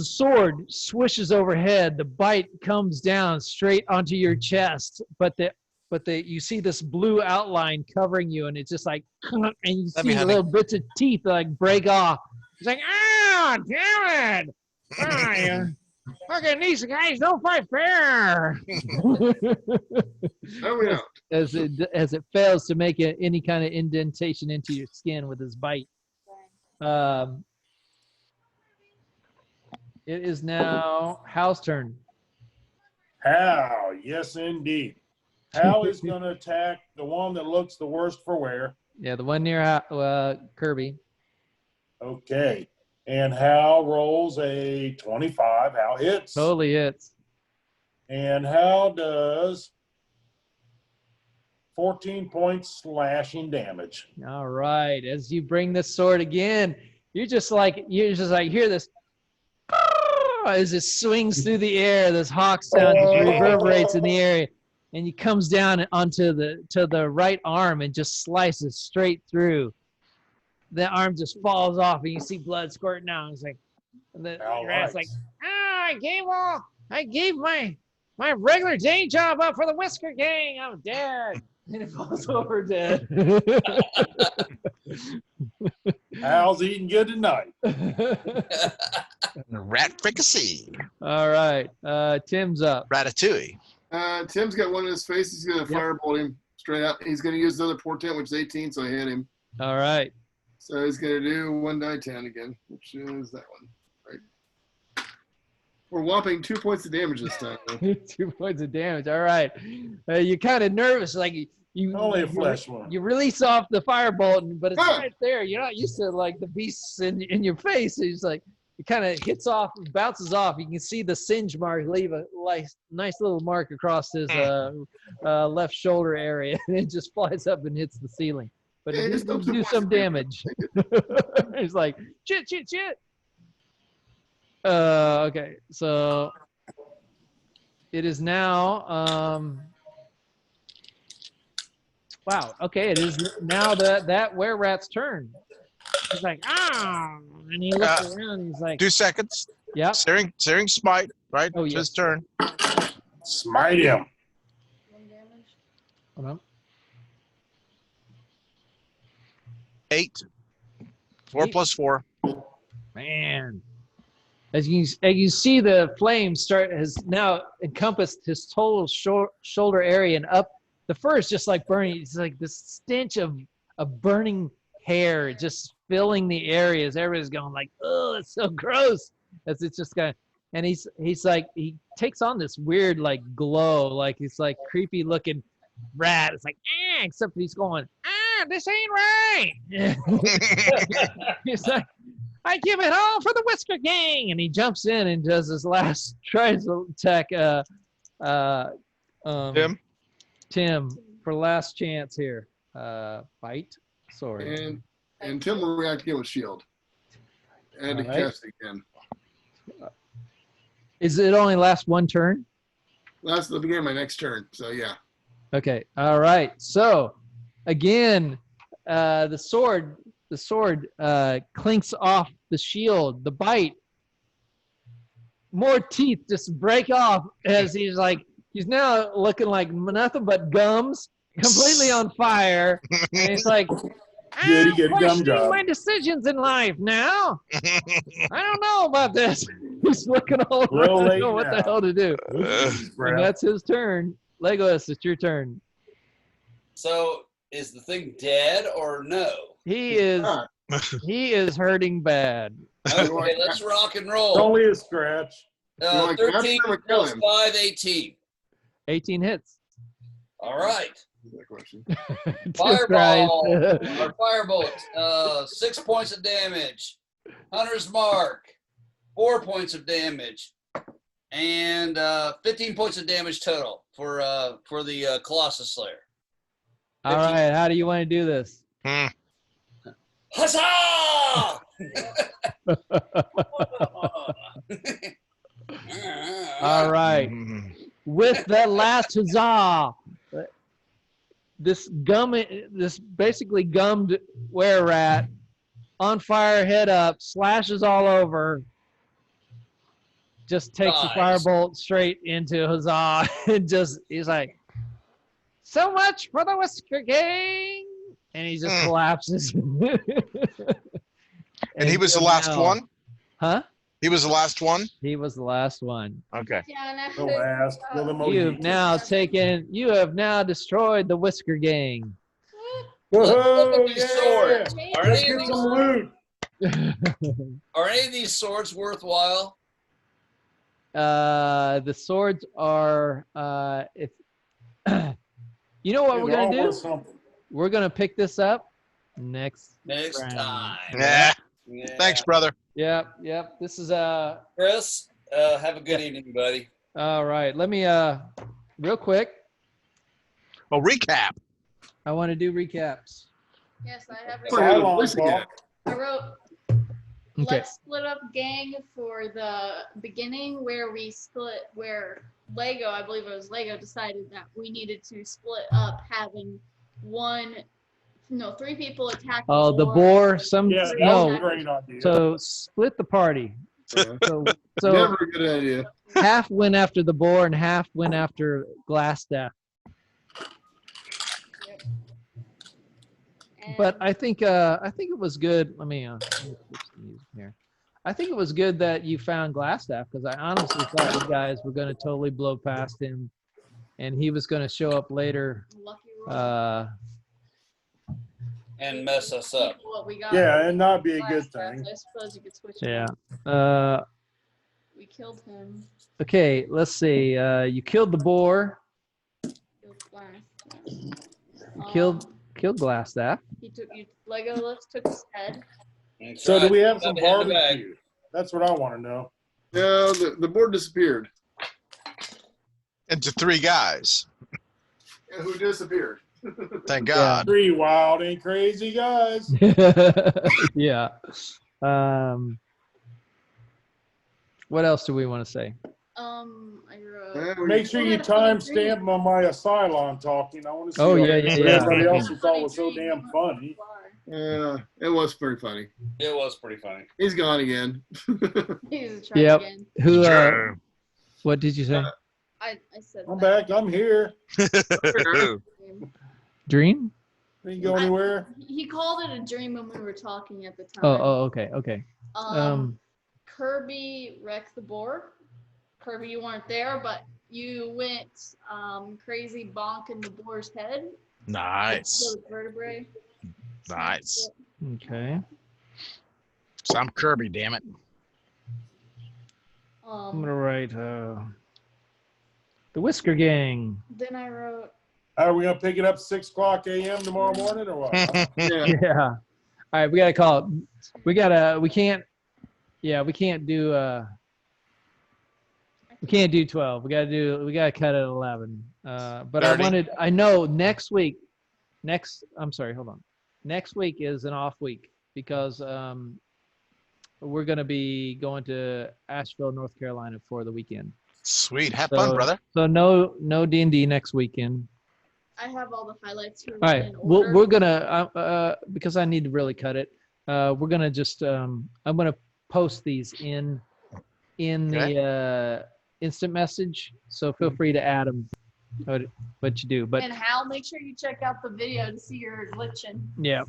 sword swishes overhead, the bite comes down straight onto your chest, but but you see this blue outline covering you, and it's just like, and you Let me, see honey. little bits of teeth like break off. It's like, ah, damn it! Ah, yeah. Fucking these guys don't fight fair. No, we don't. as it fails to make any kind of indentation into your skin with his bite. It is now Hal's turn. Hal, yes indeed. Hal is going to attack the one that looks the worst for wear. Yeah, the one near Kirby. Okay. And Hal rolls a 25. Hal hits. Totally hits. And Hal does 14 points slashing damage. All right. As you bring this sword again, you're just like hear this as it swings through the air. This hawk sound just reverberates in the air, and he comes down onto the right arm and just slices straight through. The arm just falls off, and you see blood squirting out. It's like the rat's like, I gave my regular day job up for the Whisker Gang. I'm dead. And it falls over dead. Hal's eating good tonight. Rat fricassee. All right. Tim's up. Ratatouille. Tim's got one in his face. He's going to firebolt him straight up. He's going to use the other portent, which is 18, so I hit him. All right. So he's going to do 1 die 10 again, which is that one. Right. We're whopping 2 points of damage this time. 2 points of damage. All right. You're kind of nervous, like you Only a flesh wound. You release off the firebolt, but it's right there. You're not used to like the beasts in your face. It's like it kind of hits off, bounces off. You can see the singe mark leave a nice little mark across his left shoulder area, and it just flies up and hits the ceiling. But it does do some damage. It's like shit. Okay, so it is now. Wow. Okay, it is now that were-rat's turn. He's like, and he looks around. And he's like, 2 seconds. yeah. Searing smite. Right. Oh, It's yeah. his turn. Smite him. 1 damage. Hold on. 8. 4 Eight. plus 4. Man. As you see, the flame has now encompassed his total shoulder area and up. The fur is just like burning. It's like this stench of burning hair just filling the areas. Everybody's going like, oh, it's so gross. As it's just kind of, and he's like, he takes on this weird like glow, like it's like creepy looking rat. It's like, except he's going, this ain't right. He's like, I give it all for the Whisker Gang, and he jumps in and does his last tries to attack Tim for last chance here. Fight sword. And Tim will react again with shield. And to cast again. Is it only last one turn? That's the beginning of my next turn. So yeah. Okay. All right. So again, the sword clinks off the shield. The bite. More teeth just break off as he's now looking like nothing but gums, completely on fire. And he's like, I'm questioning my decisions in life now. I don't know about this. He's looking all around. I don't know what the hell to do. And that's his turn. Legolas, it's your turn. So is the thing dead or no? He is hurting bad. Okay, let's rock and roll. Only a scratch. 13 plus 5, 18. 18 hits. All right. That question. Fireball or firebolt. 6 points of damage. Hunter's Mark. 4 points of damage. And 15 points of damage total for the Colossus Slayer. All right. How do you want to do this? Huzzah! All right. With that last huzzah, this basically gummed were-rat on fire, head up, slashes all over, just takes the firebolt straight into huzzah, and he's like, So much for the Whisker Gang. And he just collapses. And he was the last one? Huh? He was the last one? He was the last one. Okay. Yeah, and The last. Well, the You have now destroyed the Whisker Gang. Whoa, These yeah. swords. Are Let's any, of get these, some loot. are any of these swords worthwhile? The swords are if you know what They're we're gonna all do? worth something. We're gonna pick this up next round. Time. Yeah. Yeah. Thanks, brother. Yep. This is Chris, have a good evening, buddy. all right. Let me real quick. Well, recap. I want to do recaps. Yes, I have. Cylon Listen, talk. I wrote. Okay. Let's split up gang for the beginning where Lego, I believe it was Lego, decided that we needed to split up having 3 people attack Oh, the boar. Yeah, that was a No. great idea. So split the party. So Never a good idea. half went after the boar and half went after Glassstaff. But I think it was good. Let me switch the music here. I think it was good that you found Glassstaff because I honestly thought you guys were going to totally blow past him, and he was going to show up later. Lucky roll. And mess us up. What we got. Yeah, and not be a good Last round, thing. so I suppose you could switch. Yeah. it. We killed him. Okay. Let's see. You killed the boar. Killed Glass. You killed Glassstaff. He took you. Legolas took his head. That's So do right. we have some Got the hand in the bag. barbecue? That's what I want to know. No, the board disappeared. Into 3 guys. Yeah, who disappeared? Thank God. 3 wild and crazy guys. Yeah. What else do we want to say? I wrote. Make sure you timestamp on my Cylon talking. I want to see Oh, all yeah, this. yeah, yeah. Everybody else who thought was so damn funny. Yeah, it was pretty funny. It was pretty funny. He's gone again. He's trying Yep. again. Who? Sure. What did you say? I said. I'm that. back. I'm here. Dream? Didn't go anywhere. He called it a dream when we were talking at the time. Oh, okay. Kirby wrecked the boar. Kirby, you weren't there, but you went crazy bonking the boar's head. Nice. Killed vertebrae. Nice. Okay. So I'm Kirby, damn it. I'm gonna write the Whisker Gang. Then I wrote. Are we gonna pick it up 6:00 a.m. tomorrow morning or what? Yeah. Yeah. All right, we gotta call it. We can't do. We can't do 12. We gotta cut it at 11. But 30. I know next week. Hold on. Next week is an off week because we're gonna be going to Asheville, North Carolina for the weekend. Sweet. Have fun, brother. So no D&D next weekend. I have all the highlights here. All right, we're gonna because I need to really cut it. We're gonna just I'm gonna post these in the instant message. So feel free to add them. What you do, but And Hal, make sure you check out the video to see your glitching. yeah.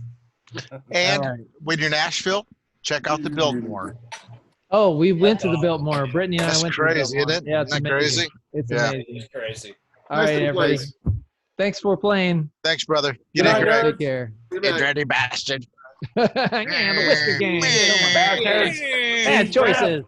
And All right. when you're in Asheville, check out the Biltmore. Oh, we went to the Biltmore. Brittany and I That's went crazy, to the Biltmore. isn't it? Yeah, it's Isn't that amazing. crazy? It's Yeah. amazing. It's crazy. All Nice right, little everybody. place. Thanks for playing. Thanks, brother. Good You did night, great. Take care. Good You night. dirty bastard. Yeah, the Whisker Gang. Man. Bad choices.